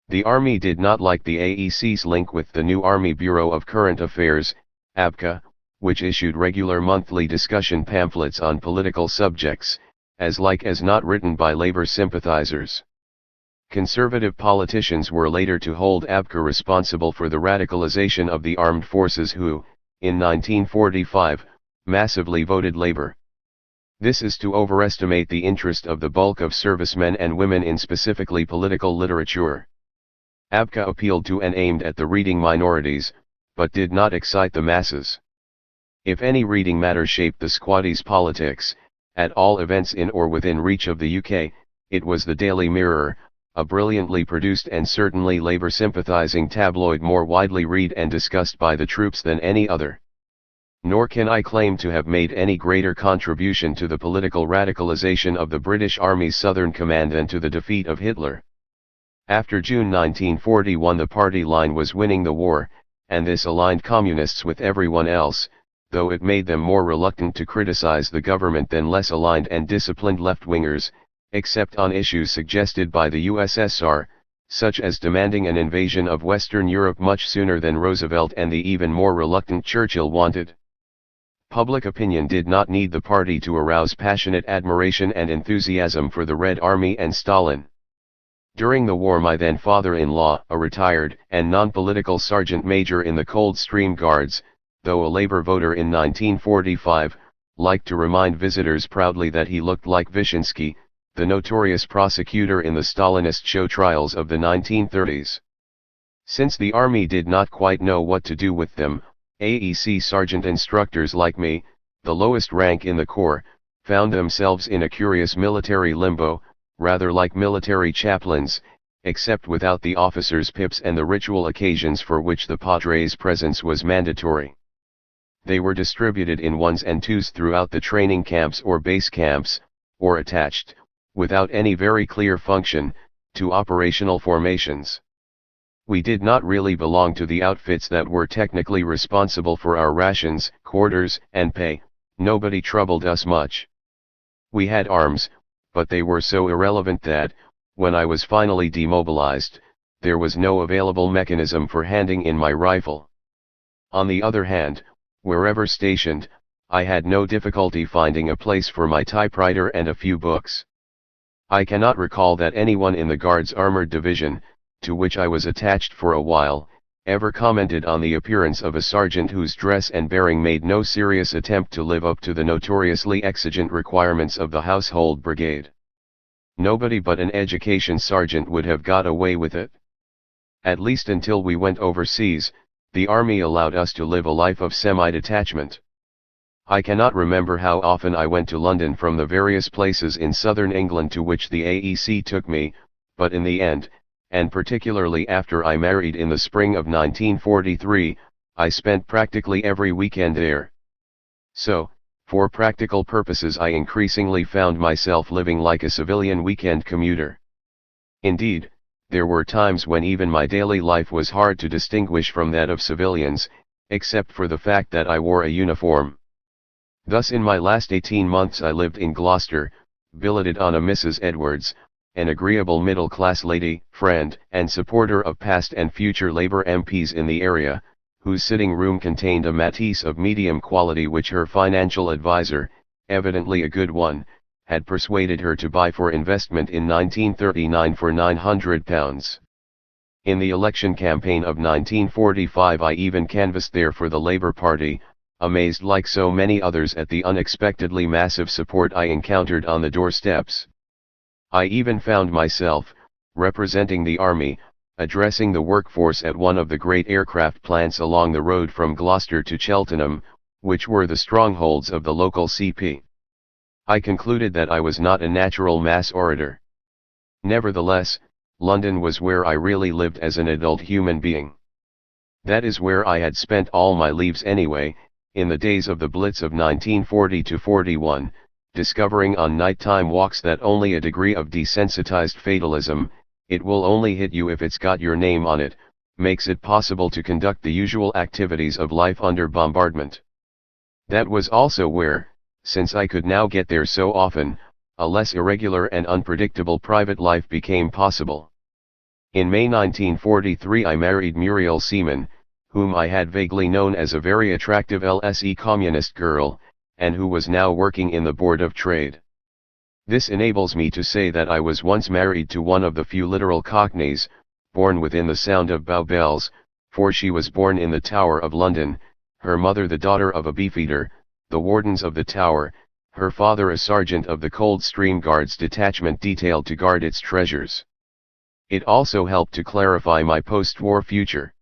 The Army did not like the AEC's link with the new Army Bureau of Current Affairs, ABCA, which issued regular monthly discussion pamphlets on political subjects, as like as not written by labor sympathizers. Conservative politicians were later to hold ABCA responsible for the radicalization of the armed forces who, in 1945, massively voted labor. This is to overestimate the interest of the bulk of servicemen and women in specifically political literature. ABCA appealed to and aimed at the reading minorities, but did not excite the masses. If any reading matter shaped the squatties' politics, at all events in or within reach of the UK, it was the Daily Mirror, a brilliantly produced and certainly labor-sympathizing tabloid more widely read and discussed by the troops than any other. Nor can I claim to have made any greater contribution to the political radicalization of the British Army's Southern Command than to the defeat of Hitler. After June 1941, the party line was winning the war, and this aligned communists with everyone else, though it made them more reluctant to criticize the government than less aligned and disciplined left-wingers, except on issues suggested by the USSR, such as demanding an invasion of Western Europe much sooner than Roosevelt and the even more reluctant Churchill wanted. Public opinion did not need the party to arouse passionate admiration and enthusiasm for the Red Army and Stalin. During the war, my then father-in-law, a retired and non-political sergeant major in the Coldstream Guards, though a Labour voter in 1945, liked to remind visitors proudly that he looked like Vyshinsky, the notorious prosecutor in the Stalinist show trials of the 1930s. Since the army did not quite know what to do with them, AEC sergeant instructors like me, the lowest rank in the Corps, found themselves in a curious military limbo, rather like military chaplains, except without the officers' pips and the ritual occasions for which the Padre's presence was mandatory. They were distributed in ones and twos throughout the training camps or base camps, or attached, without any very clear function, to operational formations. We did not really belong to the outfits that were technically responsible for our rations, quarters, and pay. Nobody troubled us much. We had arms, but they were so irrelevant that, when I was finally demobilized, there was no available mechanism for handing in my rifle. On the other hand, wherever stationed, I had no difficulty finding a place for my typewriter and a few books. I cannot recall that anyone in the Guards Armored Division, to which I was attached for a while, ever commented on the appearance of a sergeant whose dress and bearing made no serious attempt to live up to the notoriously exigent requirements of the household brigade. Nobody but an education sergeant would have got away with it. At least until we went overseas, the army allowed us to live a life of semi-detachment. I cannot remember how often I went to London from the various places in southern England to which the AEC took me, but in the end, and particularly after I married in the spring of 1943, I spent practically every weekend there. So, for practical purposes, I increasingly found myself living like a civilian weekend commuter. Indeed, there were times when even my daily life was hard to distinguish from that of civilians, except for the fact that I wore a uniform. Thus in my last 18 months I lived in Gloucester, billeted on a Mrs. Edwards, an agreeable middle-class lady, friend and supporter of past and future Labour MPs in the area, whose sitting room contained a Matisse of medium quality which her financial advisor, evidently a good one, had persuaded her to buy for investment in 1939 for £900. In the election campaign of 1945 I even canvassed there for the Labour Party, amazed like so many others at the unexpectedly massive support I encountered on the doorsteps. I even found myself, representing the army, addressing the workforce at one of the great aircraft plants along the road from Gloucester to Cheltenham, which were the strongholds of the local CP. I concluded that I was not a natural mass orator. Nevertheless, London was where I really lived as an adult human being. That is where I had spent all my leaves anyway, in the days of the Blitz of 1940–41, discovering on nighttime walks that only a degree of desensitized fatalism, it will only hit you if it's got your name on it, makes it possible to conduct the usual activities of life under bombardment. That was also where, since I could now get there so often, a less irregular and unpredictable private life became possible. In May 1943 I married Muriel Seaman, whom I had vaguely known as a very attractive LSE communist girl, and who was now working in the Board of Trade. This enables me to say that I was once married to one of the few literal cockneys, born within the sound of Bow Bells, for she was born in the Tower of London, her mother the daughter of a beefeater, the wardens of the Tower, her father a sergeant of the Coldstream Guards detachment detailed to guard its treasures. It also helped to clarify my post-war future.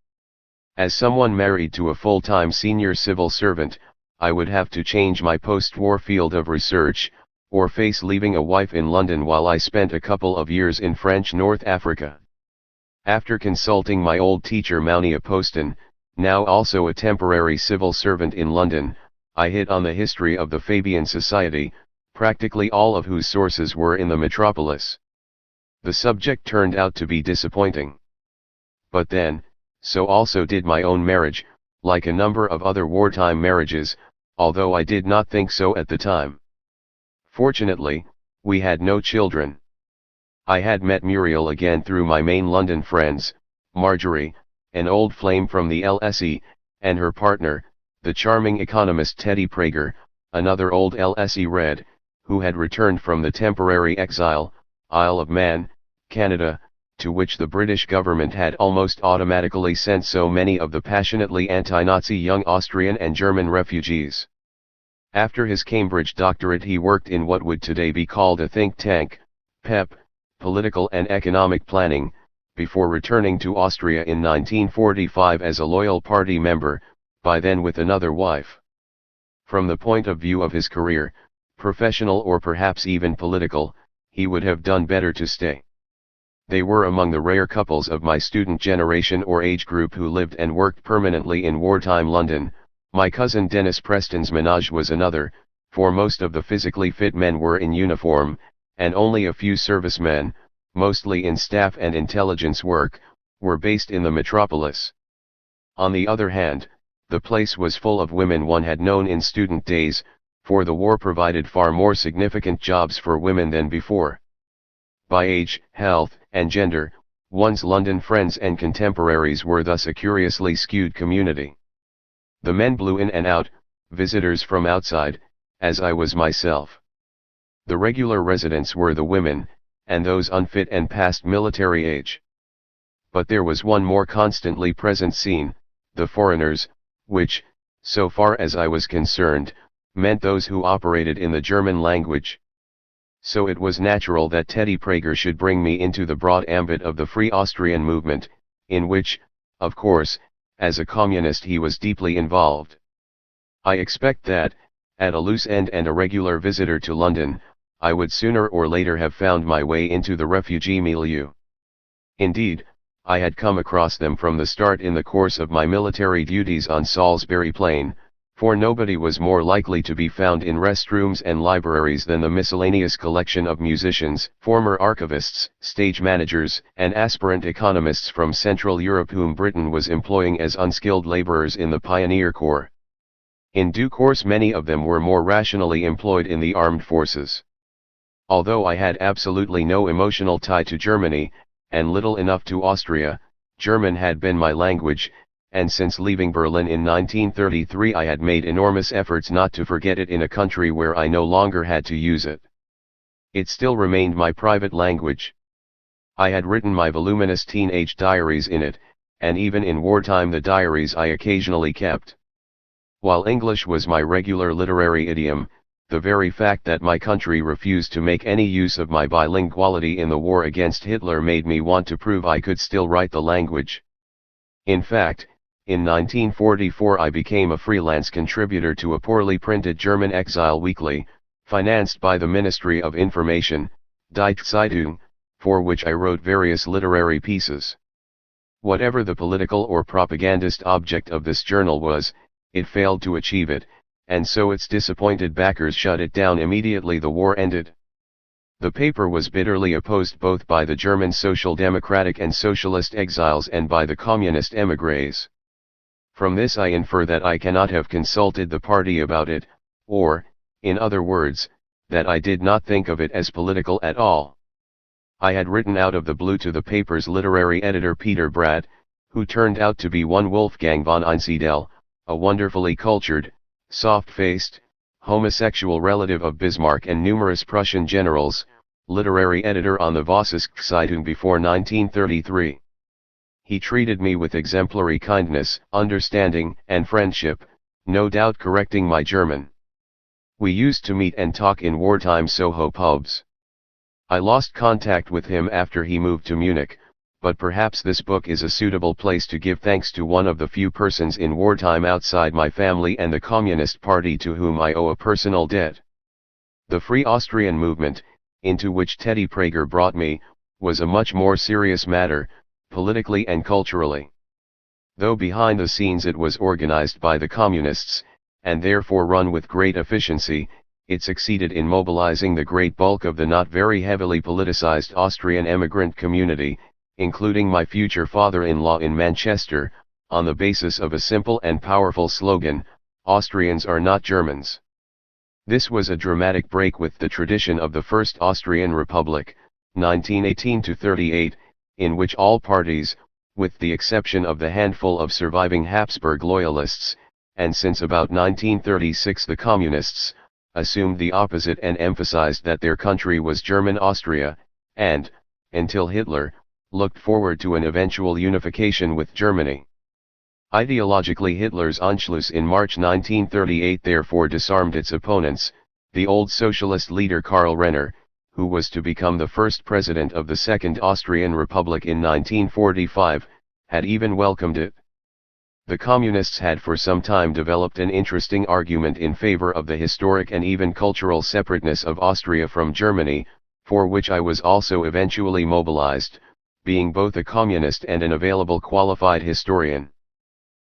As someone married to a full-time senior civil servant, I would have to change my post-war field of research, or face leaving a wife in London while I spent a couple of years in French North Africa. After consulting my old teacher Mounia Poston, now also a temporary civil servant in London, I hit on the history of the Fabian Society, practically all of whose sources were in the metropolis. The subject turned out to be disappointing. But then, so also did my own marriage, like a number of other wartime marriages, although I did not think so at the time. Fortunately, we had no children. I had met Muriel again through my main London friends, Marjorie, an old flame from the LSE, and her partner, the charming economist Teddy Prager, another old LSE Red, who had returned from the temporary exile, Isle of Man, Canada, to which the British government had almost automatically sent so many of the passionately anti-Nazi young Austrian and German refugees. After his Cambridge doctorate he worked in what would today be called a think tank, PEP, Political and Economic Planning, before returning to Austria in 1945 as a loyal party member, by then with another wife. From the point of view of his career, professional or perhaps even political, he would have done better to stay. They were among the rare couples of my student generation or age group who lived and worked permanently in wartime London. My cousin Dennis Preston's menage was another, for most of the physically fit men were in uniform, and only a few servicemen, mostly in staff and intelligence work, were based in the metropolis. On the other hand, the place was full of women one had known in student days, for the war provided far more significant jobs for women than before. By age, health, and gender, one's London friends and contemporaries were thus a curiously skewed community. The men blew in and out, visitors from outside, as I was myself. The regular residents were the women, and those unfit and past military age. But there was one more constantly present scene, the foreigners, which, so far as I was concerned, meant those who operated in the German language. So it was natural that Teddy Prager should bring me into the broad ambit of the Free Austrian movement, in which, of course, as a communist he was deeply involved. I expect that, at a loose end and a regular visitor to London, I would sooner or later have found my way into the refugee milieu. Indeed, I had come across them from the start in the course of my military duties on Salisbury Plain, for nobody was more likely to be found in restrooms and libraries than the miscellaneous collection of musicians, former archivists, stage managers, and aspirant economists from Central Europe whom Britain was employing as unskilled laborers in the Pioneer Corps. In due course many of them were more rationally employed in the armed forces. Although I had absolutely no emotional tie to Germany, and little enough to Austria, German had been my language, and since leaving Berlin in 1933 I had made enormous efforts not to forget it in a country where I no longer had to use it. It still remained my private language. I had written my voluminous teenage diaries in it, and even in wartime the diaries I occasionally kept. While English was my regular literary idiom, the very fact that my country refused to make any use of my bilinguality in the war against Hitler made me want to prove I could still write the language. In fact, in 1944 I became a freelance contributor to a poorly printed German exile weekly, financed by the Ministry of Information, Die Zeitung, for which I wrote various literary pieces. Whatever the political or propagandist object of this journal was, it failed to achieve it, and so its disappointed backers shut it down immediately the war ended. The paper was bitterly opposed both by the German Social Democratic and Socialist exiles and by the Communist émigrés. From this I infer that I cannot have consulted the party about it, or, in other words, that I did not think of it as political at all. I had written out of the blue to the paper's literary editor Peter Bratt, who turned out to be one Wolfgang von Einsiedel, a wonderfully cultured, soft-faced, homosexual relative of Bismarck and numerous Prussian generals, literary editor on the Vossische Zeitung before 1933. He treated me with exemplary kindness, understanding, and friendship, no doubt correcting my German. We used to meet and talk in wartime Soho pubs. I lost contact with him after he moved to Munich, but perhaps this book is a suitable place to give thanks to one of the few persons in wartime outside my family and the Communist Party to whom I owe a personal debt. The Free Austrian movement, into which Teddy Prager brought me, was a much more serious matter, politically and culturally. Though behind the scenes it was organized by the Communists, and therefore run with great efficiency, it succeeded in mobilizing the great bulk of the not very heavily politicized Austrian emigrant community, including my future father-in-law in Manchester, on the basis of a simple and powerful slogan, Austrians are not Germans. This was a dramatic break with the tradition of the First Austrian Republic, 1918-38, in which all parties, with the exception of the handful of surviving Habsburg loyalists, and since about 1936 the Communists, assumed the opposite and emphasized that their country was German Austria, and, until Hitler, looked forward to an eventual unification with Germany. Ideologically Hitler's Anschluss in March 1938 therefore disarmed its opponents. The old socialist leader Karl Renner, who was to become the first president of the Second Austrian Republic in 1945, had even welcomed it. The Communists had for some time developed an interesting argument in favor of the historic and even cultural separateness of Austria from Germany, for which I was also eventually mobilized, being both a communist and an available qualified historian.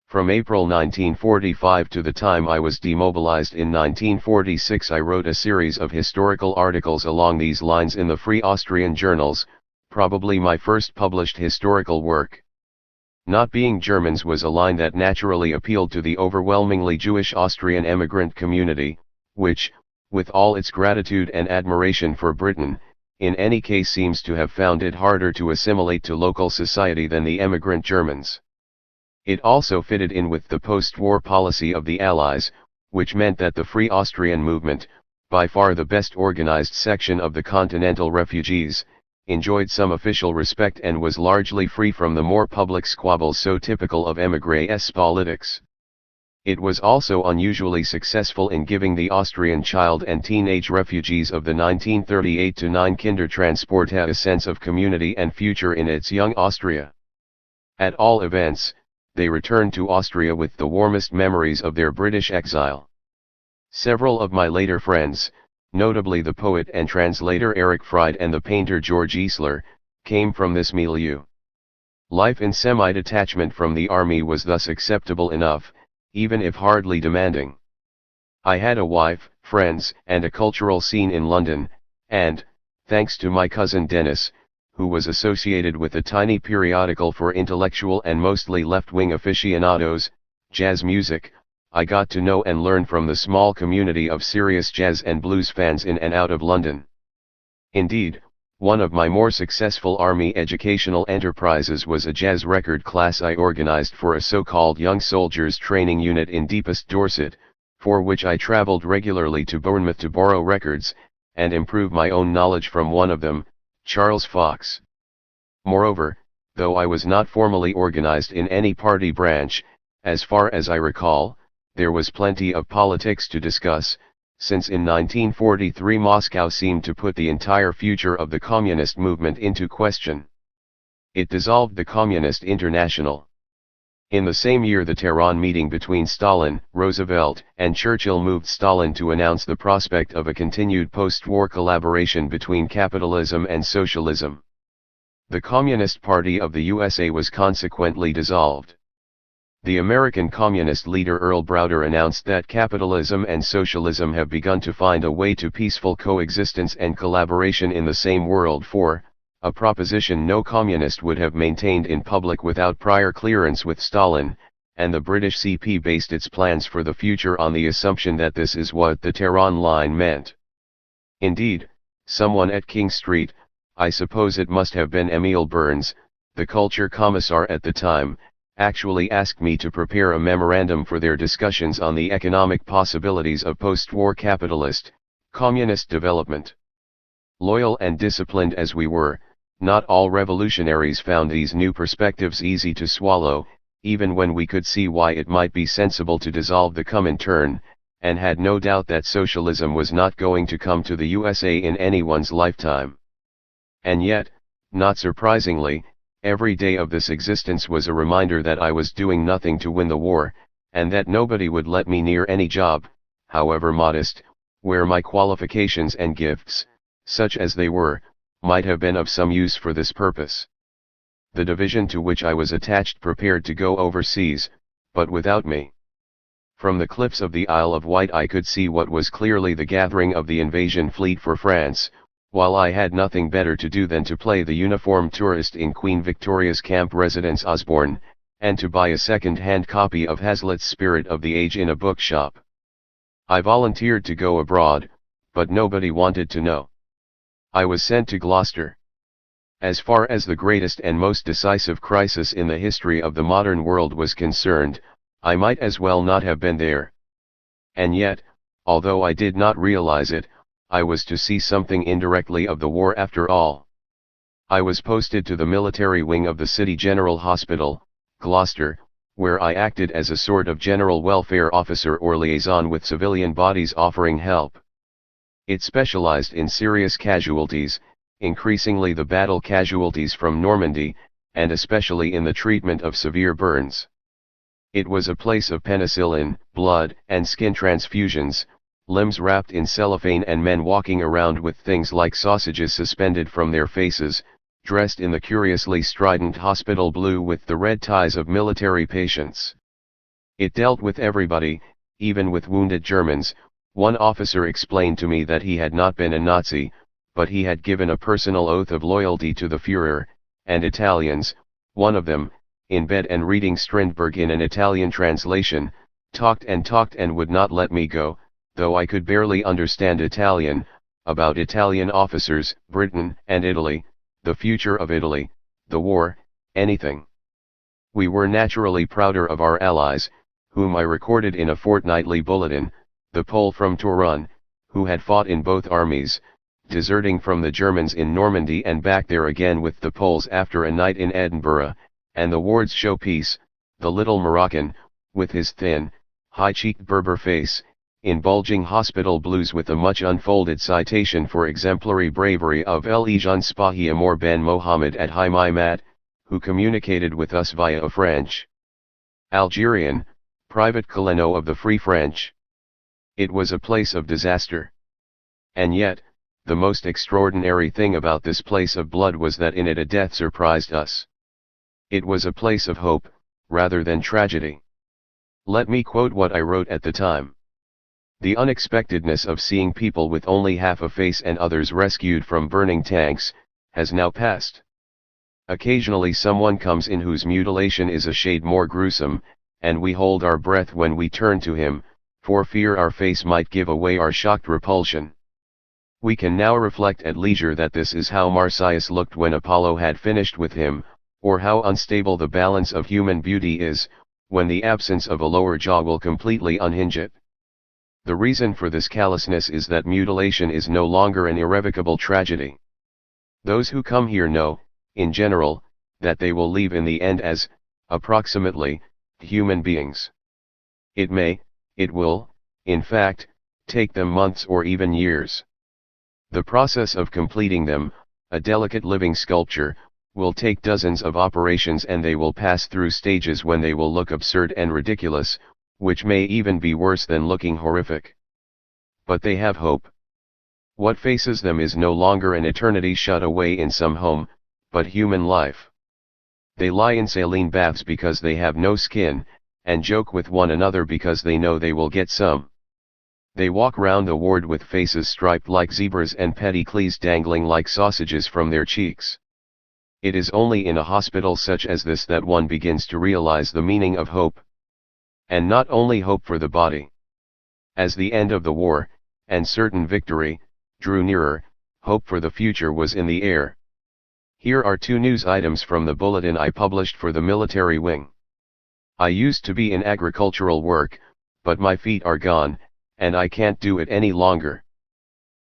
From April 1945 to the time I was demobilized in 1946 I wrote a series of historical articles along these lines in the Free Austrian journals, probably my first published historical work. Not being Germans was a line that naturally appealed to the overwhelmingly Jewish Austrian emigrant community, which, with all its gratitude and admiration for Britain, in any case seems to have found it harder to assimilate to local society than the emigrant Germans. It also fitted in with the post-war policy of the Allies, which meant that the Free Austrian movement, by far the best organized section of the continental refugees, enjoyed some official respect and was largely free from the more public squabbles so typical of émigrés politics. It was also unusually successful in giving the Austrian child and teenage refugees of the 1938-9 Kindertransporte a sense of community and future in its young Austria. At all events, they returned to Austria with the warmest memories of their British exile. Several of my later friends, notably the poet and translator Erich Fried and the painter George Easler, came from this milieu. Life in semi-detachment from the army was thus acceptable enough, even if hardly demanding. I had a wife, friends, and a cultural scene in London, and, thanks to my cousin Dennis, who was associated with a tiny periodical for intellectual and mostly left-wing aficionados, jazz music, I got to know and learn from the small community of serious jazz and blues fans in and out of London. Indeed, One of my more successful army educational enterprises was a jazz record class I organized for a so-called young soldiers training unit in deepest Dorset, for which I traveled regularly to Bournemouth to borrow records, and improve my own knowledge from one of them, Charles Fox. Moreover, though I was not formally organized in any party branch, as far as I recall, there was plenty of politics to discuss, since in 1943 Moscow seemed to put the entire future of the communist movement into question. It dissolved the Communist International. In the same year the Tehran meeting between Stalin, Roosevelt, and Churchill moved Stalin to announce the prospect of a continued post-war collaboration between capitalism and socialism. The Communist Party of the USA was consequently dissolved. The American Communist leader Earl Browder announced that capitalism and socialism have begun to find a way to peaceful coexistence and collaboration in the same world, a proposition no communist would have maintained in public without prior clearance with Stalin, and the British CP based its plans for the future on the assumption that this is what the Tehran line meant. Indeed, someone at King Street, I suppose it must have been Emil Burns, the culture commissar at the time, actually asked me to prepare a memorandum for their discussions on the economic possibilities of post-war capitalist, communist development. Loyal and disciplined as we were, not all revolutionaries found these new perspectives easy to swallow, even when we could see why it might be sensible to dissolve the Comintern, and had no doubt that socialism was not going to come to the USA in anyone's lifetime. And yet, not surprisingly, every day of this existence was a reminder that I was doing nothing to win the war, and that nobody would let me near any job, however modest, where my qualifications and gifts, such as they were, might have been of some use for this purpose. The division to which I was attached prepared to go overseas, but without me. From the cliffs of the Isle of Wight I could see what was clearly the gathering of the invasion fleet for France, while I had nothing better to do than to play the uniformed tourist in Queen Victoria's camp residence Osborne, and to buy a second-hand copy of Hazlitt's Spirit of the Age in a bookshop. I volunteered to go abroad, but nobody wanted to know. I was sent to Gloucester. As far as the greatest and most decisive crisis in the history of the modern world was concerned, I might as well not have been there. And yet, although I did not realize it, I was to see something indirectly of the war after all. I was posted to the military wing of the City General Hospital, Gloucester, where I acted as a sort of general welfare officer or liaison with civilian bodies offering help. It specialized in serious casualties, increasingly the battle casualties from Normandy, and especially in the treatment of severe burns. It was a place of penicillin, blood, and skin transfusions, limbs wrapped in cellophane and men walking around with things like sausages suspended from their faces, dressed in the curiously strident hospital blue with the red ties of military patients. It dealt with everybody, even with wounded Germans. One officer explained to me that he had not been a Nazi, but he had given a personal oath of loyalty to the Führer, and Italians, one of them, in bed and reading Strindberg in an Italian translation, talked and would not let me go, though I could barely understand Italian, about Italian officers, Britain and Italy, the future of Italy, the war, anything. We were naturally prouder of our allies, whom I recorded in a fortnightly bulletin, the Pole from Toruń, who had fought in both armies, deserting from the Germans in Normandy and back there again with the Poles after a night in Edinburgh, and the ward's showpiece, the little Moroccan, with his thin, high-cheeked Berber face, in bulging hospital blues with a much unfolded citation for exemplary bravery of El Ejan Spahi Amour Ben Mohammed at Haimat, who communicated with us via a French Algerian, private colonel of the Free French. It was a place of disaster. And yet, the most extraordinary thing about this place of blood was that in it a death surprised us. It was a place of hope, rather than tragedy. Let me quote what I wrote at the time. The unexpectedness of seeing people with only half a face and others rescued from burning tanks, has now passed. Occasionally someone comes in whose mutilation is a shade more gruesome, and we hold our breath when we turn to him, for fear our face might give away our shocked repulsion. We can now reflect at leisure that this is how Marsyas looked when Apollo had finished with him, or how unstable the balance of human beauty is, when the absence of a lower jaw will completely unhinge it. The reason for this callousness is that mutilation is no longer an irrevocable tragedy. Those who come here know, in general, that they will leave in the end as, approximately, human beings. It will, in fact, take them months or even years. The process of completing them, a delicate living sculpture, will take dozens of operations, and they will pass through stages when they will look absurd and ridiculous, which may even be worse than looking horrific. But they have hope. What faces them is no longer an eternity shut away in some home, but human life. They lie in saline baths because they have no skin, and joke with one another because they know they will get some. They walk round the ward with faces striped like zebras and petticles dangling like sausages from their cheeks. It is only in a hospital such as this that one begins to realize the meaning of hope. And not only hope for the body. As the end of the war, and certain victory, drew nearer, hope for the future was in the air. Here are 2 news items from the bulletin I published for the military wing. I used to be in agricultural work, but my feet are gone, and I can't do it any longer.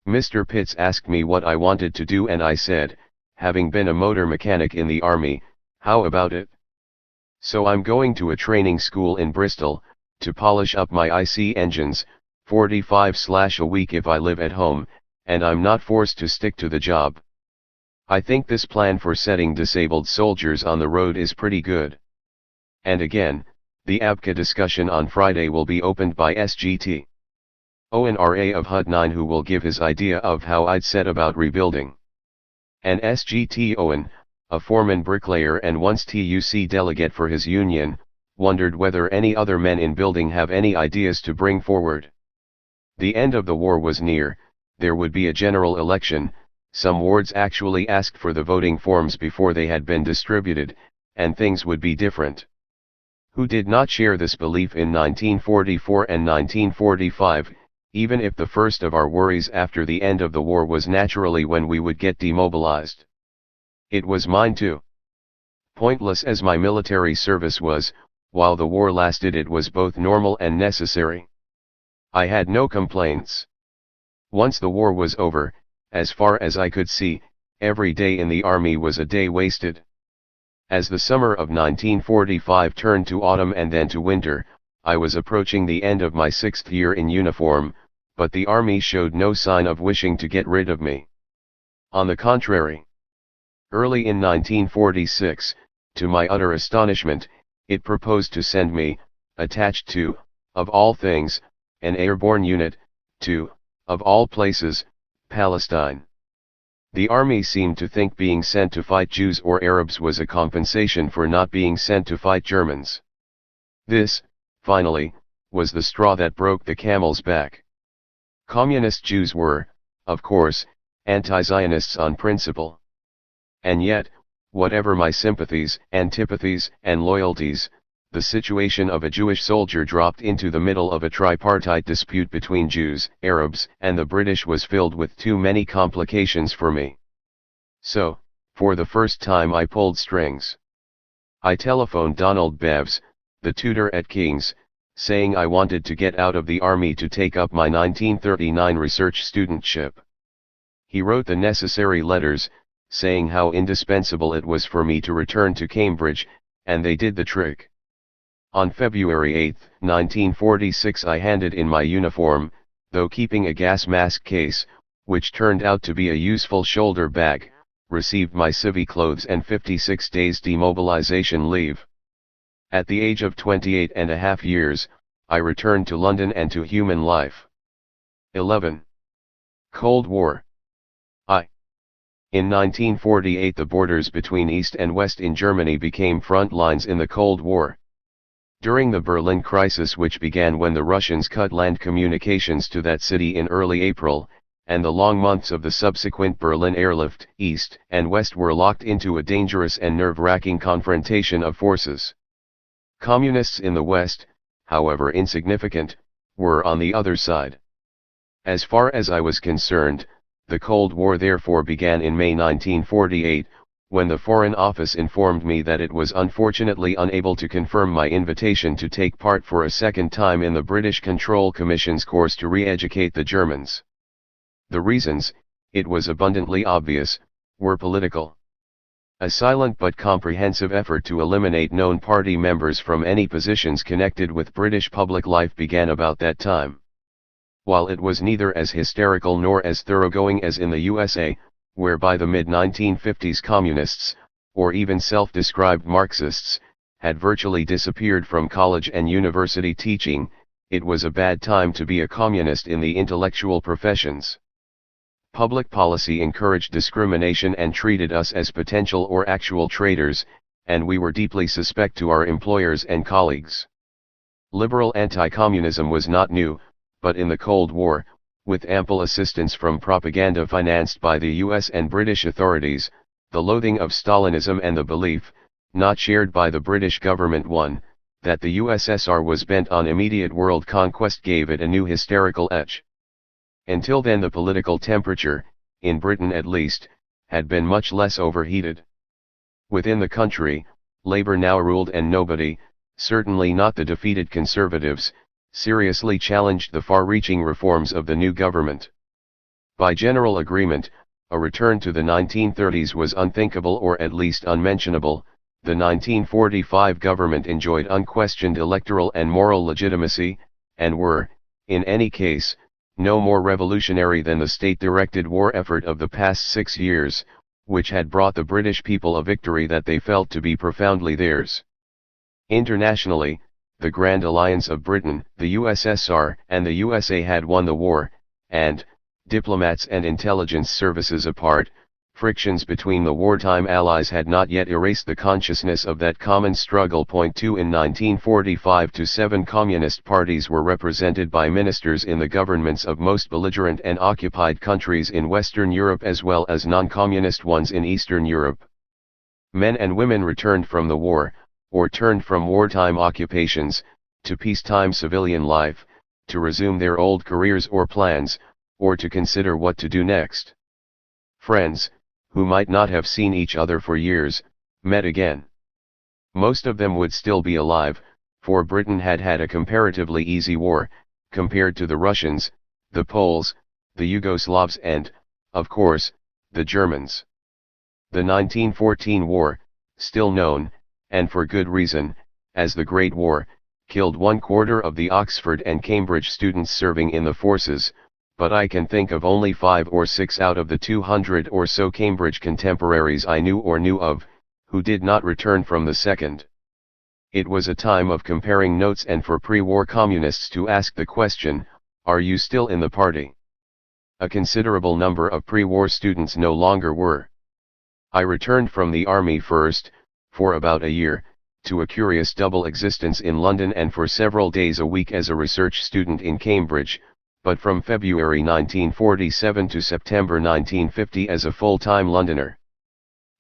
Mr. Pitts asked me what I wanted to do, and I said, having been a motor mechanic in the army, how about it? So I'm going to a training school in Bristol, to polish up my IC engines, 45 a week if I live at home, and I'm not forced to stick to the job. I think this plan for setting disabled soldiers on the road is pretty good. And again, the ABCA discussion on Friday will be opened by SGT Owen RA of HUD 9, who will give his idea of how I'd set about rebuilding. And SGT Owen, a foreman bricklayer and once TUC delegate for his union, wondered whether any other men in building have any ideas to bring forward. The end of the war was near, there would be a general election, some wards actually asked for the voting forms before they had been distributed, and things would be different. Who did not share this belief in 1944 and 1945, even if the first of our worries after the end of the war was naturally when we would get demobilized? It was mine too. Pointless as my military service was, while the war lasted it was both normal and necessary. I had no complaints. Once the war was over, as far as I could see, every day in the army was a day wasted. As the summer of 1945 turned to autumn and then to winter, I was approaching the end of my 6th year in uniform, but the army showed no sign of wishing to get rid of me. On the contrary. Early in 1946, to my utter astonishment, it proposed to send me, attached to, of all things, an airborne unit, to, of all places, Palestine. The army seemed to think being sent to fight Jews or Arabs was a compensation for not being sent to fight Germans. This, finally, was the straw that broke the camel's back. Communist Jews were, of course, anti-Zionists on principle. And yet, whatever my sympathies, antipathies, and loyalties, the situation of a Jewish soldier dropped into the middle of a tripartite dispute between Jews, Arabs, and the British was filled with too many complications for me. So, for the first time I pulled strings. I telephoned Donald Beves, the tutor at King's, saying I wanted to get out of the army to take up my 1939 research studentship. He wrote the necessary letters, saying how indispensable it was for me to return to Cambridge, and they did the trick. On February 8, 1946 I handed in my uniform, though keeping a gas mask case, which turned out to be a useful shoulder bag, received my civvy clothes and 56 days demobilization leave. At the age of 28.5 years, I returned to London and to human life. 11. Cold War. In 1948 the borders between East and West in Germany became front lines in the Cold War. During the Berlin crisis, which began when the Russians cut land communications to that city in early April, and the long months of the subsequent Berlin airlift, East and West were locked into a dangerous and nerve-wracking confrontation of forces. Communists in the West, however insignificant, were on the other side. As far as I was concerned, The Cold War therefore began in May 1948, when the Foreign Office informed me that it was unfortunately unable to confirm my invitation to take part for a second time in the British Control Commission's course to re-educate the Germans. The reasons, it was abundantly obvious, were political. A silent but comprehensive effort to eliminate known party members from any positions connected with British public life began about that time. While it was neither as hysterical nor as thoroughgoing as in the USA, where by the mid-1950s communists, or even self-described Marxists, had virtually disappeared from college and university teaching, it was a bad time to be a communist in the intellectual professions. Public policy encouraged discrimination and treated us as potential or actual traitors, and we were deeply suspect to our employers and colleagues. Liberal anti-communism was not new, but in the Cold War, with ample assistance from propaganda financed by the US and British authorities, the loathing of Stalinism and the belief, not shared by the British government that the USSR was bent on immediate world conquest gave it a new hysterical edge. Until then the political temperature, in Britain at least, had been much less overheated. Within the country, Labour now ruled and nobody, certainly not the defeated Conservatives, seriously challenged the far-reaching reforms of the new government. By general agreement, a return to the 1930s was unthinkable or at least unmentionable. The 1945 government enjoyed unquestioned electoral and moral legitimacy, and were, in any case, no more revolutionary than the state-directed war effort of the past 6 years, which had brought the British people a victory that they felt to be profoundly theirs. Internationally, the Grand Alliance of Britain, the USSR, and the USA had won the war, and, diplomats and intelligence services apart, frictions between the wartime allies had not yet erased the consciousness of that common struggle. 2 In 1945 to 7 communist parties were represented by ministers in the governments of most belligerent and occupied countries in Western Europe as well as non-communist ones in Eastern Europe. Men and women returned from the war, or turned from wartime occupations, to peacetime civilian life, to resume their old careers or plans, or to consider what to do next. Friends, who might not have seen each other for years, met again. Most of them would still be alive, for Britain had had a comparatively easy war, compared to the Russians, the Poles, the Yugoslavs and, of course, the Germans. The 1914 war, still known, and for good reason, as the Great War, killed 1/4 of the Oxford and Cambridge students serving in the forces, but I can think of only 5 or 6 out of the 200 or so Cambridge contemporaries I knew or knew of, who did not return from the second. It was a time of comparing notes and for pre-war communists to ask the question, are you still in the party? A considerable number of pre-war students no longer were. I returned from the army first, for about a year, to a curious double existence in London and for several days a week as a research student in Cambridge, but from February 1947 to September 1950 as a full-time Londoner.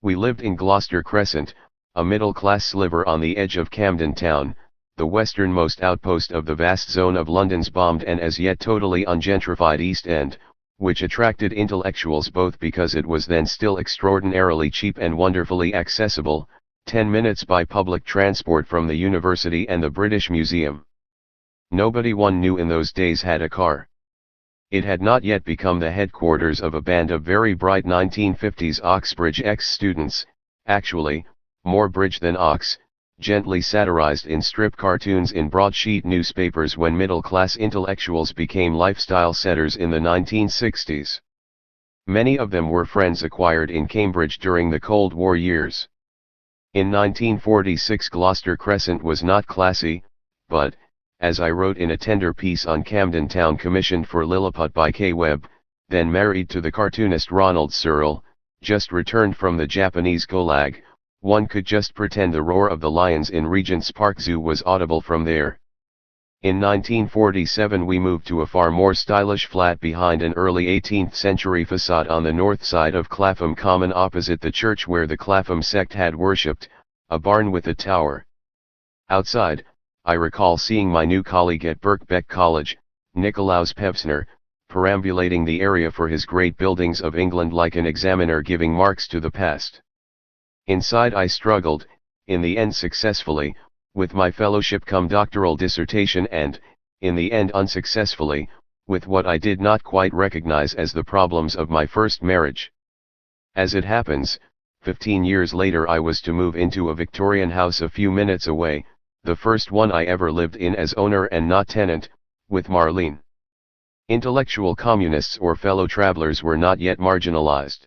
We lived in Gloucester Crescent, a middle-class sliver on the edge of Camden Town, the westernmost outpost of the vast zone of London's bombed and as yet totally ungentrified East End, which attracted intellectuals both because it was then still extraordinarily cheap and wonderfully accessible, 10 minutes by public transport from the university and the British Museum. Nobody one knew in those days had a car. It had not yet become the headquarters of a band of very bright 1950s Oxbridge ex-students, actually, more bridge than ox, gently satirized in strip cartoons in broadsheet newspapers when middle-class intellectuals became lifestyle setters in the 1960s. Many of them were friends acquired in Cambridge during the Cold War years. In 1946 Gloucester Crescent was not classy, but, as I wrote in a tender piece on Camden Town commissioned for Lilliput by K. Webb, then married to the cartoonist Ronald Searle, just returned from the Japanese Gulag, one could just pretend the roar of the lions in Regent's Park Zoo was audible from there. In 1947 we moved to a far more stylish flat behind an early 18th century facade on the north side of Clapham Common opposite the church where the Clapham sect had worshipped, a barn with a tower. Outside, I recall seeing my new colleague at Birkbeck College, Nicolaus Pevsner, perambulating the area for his great buildings of England like an examiner giving marks to the past. Inside I struggled, in the end successfully, with my fellowship cum doctoral dissertation and, in the end unsuccessfully, with what I did not quite recognize as the problems of my first marriage. As it happens, 15 years later I was to move into a Victorian house a few minutes away, the first one I ever lived in as owner and not tenant, with Marlene. Intellectual communists or fellow travelers were not yet marginalized.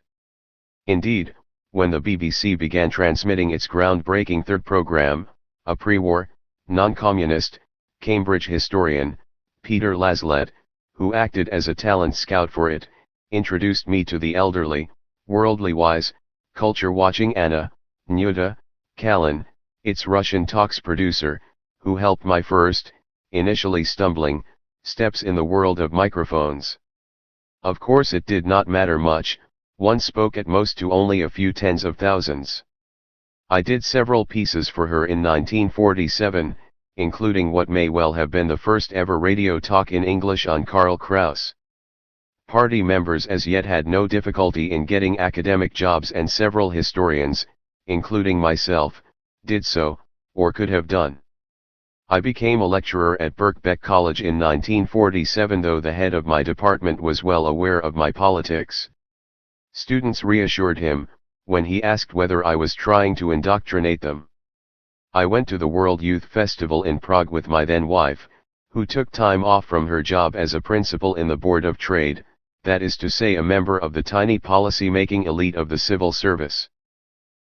Indeed, when the BBC began transmitting its groundbreaking third program, a pre-war, non-communist, Cambridge historian, Peter Laslett, who acted as a talent scout for it, introduced me to the elderly, worldly-wise, culture-watching Anna Nyuta Kalin, its Russian talks producer, who helped my first, initially stumbling, steps in the world of microphones. Of course it did not matter much, one spoke at most to only a few tens of thousands. I did several pieces for her in 1947, including what may well have been the first ever radio talk in English on Karl Kraus. Party members as yet had no difficulty in getting academic jobs, and several historians, including myself, did so, or could have done. I became a lecturer at Birkbeck College in 1947, though the head of my department was well aware of my politics. Students reassured him, when he asked whether I was trying to indoctrinate them. I went to the World Youth Festival in Prague with my then wife, who took time off from her job as a principal in the Board of Trade, that is to say a member of the tiny policy-making elite of the civil service.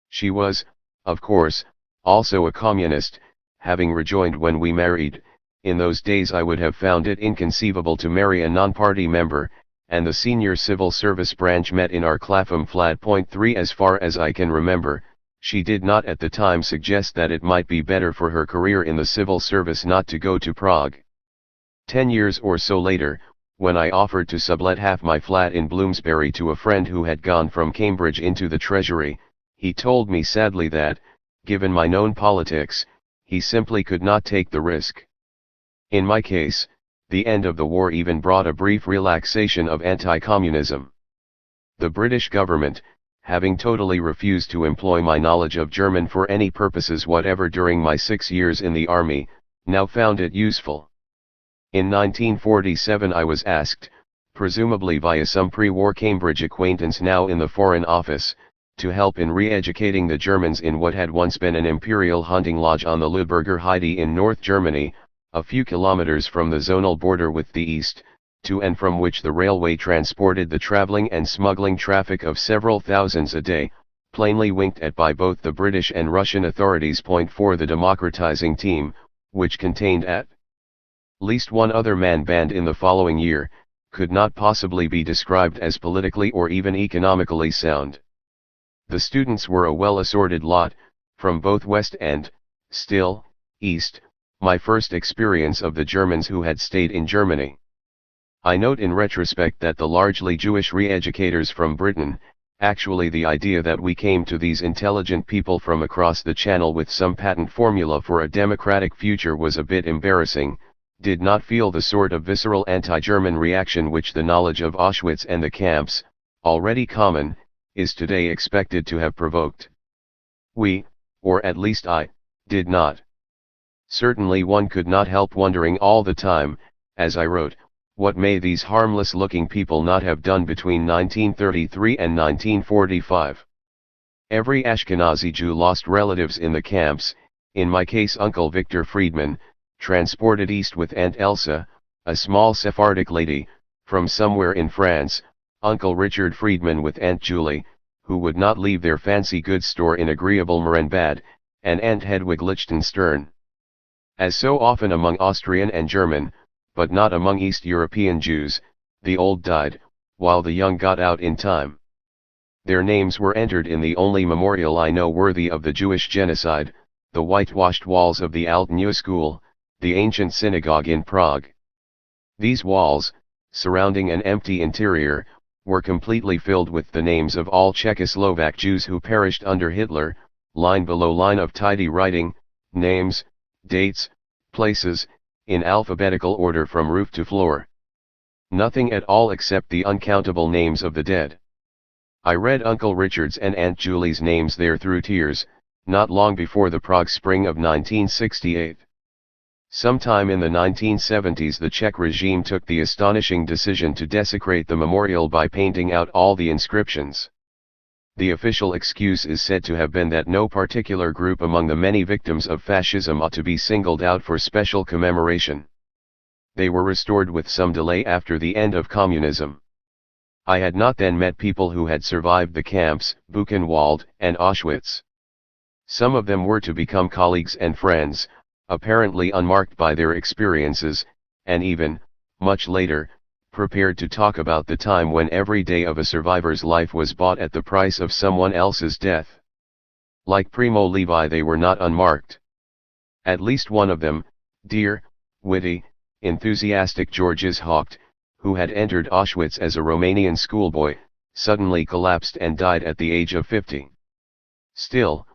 She was, of course, also a communist, having rejoined when we married. In those days I would have found it inconceivable to marry a non-party member, and the senior civil service branch met in our Clapham flat. 3 As far as I can remember, she did not at the time suggest that it might be better for her career in the civil service not to go to Prague. 10 years or so later, when I offered to sublet half my flat in Bloomsbury to a friend who had gone from Cambridge into the Treasury, he told me sadly that, given my known politics, he simply could not take the risk. In my case, the end of the war even brought a brief relaxation of anti-communism. The British government, having totally refused to employ my knowledge of German for any purposes whatever during my 6 years in the army, now found it useful. In 1947 I was asked, presumably via some pre-war Cambridge acquaintance now in the Foreign Office, to help in re-educating the Germans in what had once been an imperial hunting lodge on the Lübecker Heide in North Germany, a few kilometers from the zonal border with the east, to and from which the railway transported the traveling and smuggling traffic of several thousands a day, plainly winked at by both the British and Russian authorities. 4 The democratizing team, which contained at least one other man band in the following year, could not possibly be described as politically or even economically sound. The students were a well-assorted lot, from both West and, still, East, my first experience of the Germans who had stayed in Germany. I note in retrospect that the largely Jewish re-educators from Britain, actually the idea that we came to these intelligent people from across the channel with some patent formula for a democratic future was a bit embarrassing, did not feel the sort of visceral anti-German reaction which the knowledge of Auschwitz and the camps, already common, is today expected to have provoked. We, or at least I, did not. Certainly one could not help wondering all the time, as I wrote, what may these harmless-looking people not have done between 1933 and 1945. Every Ashkenazi Jew lost relatives in the camps, in my case Uncle Victor Friedman, transported east with Aunt Elsa, a small Sephardic lady, from somewhere in France, Uncle Richard Friedman with Aunt Julie, who would not leave their fancy goods store in agreeable Marienbad, and Aunt Hedwig Lichtenstern. As so often among Austrian and German, but not among East European Jews, the old died, while the young got out in time. Their names were entered in the only memorial I know worthy of the Jewish genocide, the whitewashed walls of the Altneu School, the ancient synagogue in Prague. These walls, surrounding an empty interior, were completely filled with the names of all Czechoslovak Jews who perished under Hitler, line below line of tidy writing, names, dates, places, in alphabetical order from roof to floor. Nothing at all except the uncountable names of the dead. I read Uncle Richard's and Aunt Julie's names there through tears, not long before the Prague Spring of 1968. Sometime in the 1970s the Czech regime took the astonishing decision to desecrate the memorial by painting out all the inscriptions. The official excuse is said to have been that no particular group among the many victims of fascism ought to be singled out for special commemoration. They were restored with some delay after the end of communism. I had not then met people who had survived the camps, Buchenwald, and Auschwitz. Some of them were to become colleagues and friends, apparently unmarked by their experiences, and even, much later, prepared to talk about the time when every day of a survivor's life was bought at the price of someone else's death. Like Primo Levi, they were not unmarked. At least one of them, dear, witty, enthusiastic Georges Haupt, who had entered Auschwitz as a Romanian schoolboy, suddenly collapsed and died at the age of 50. Still,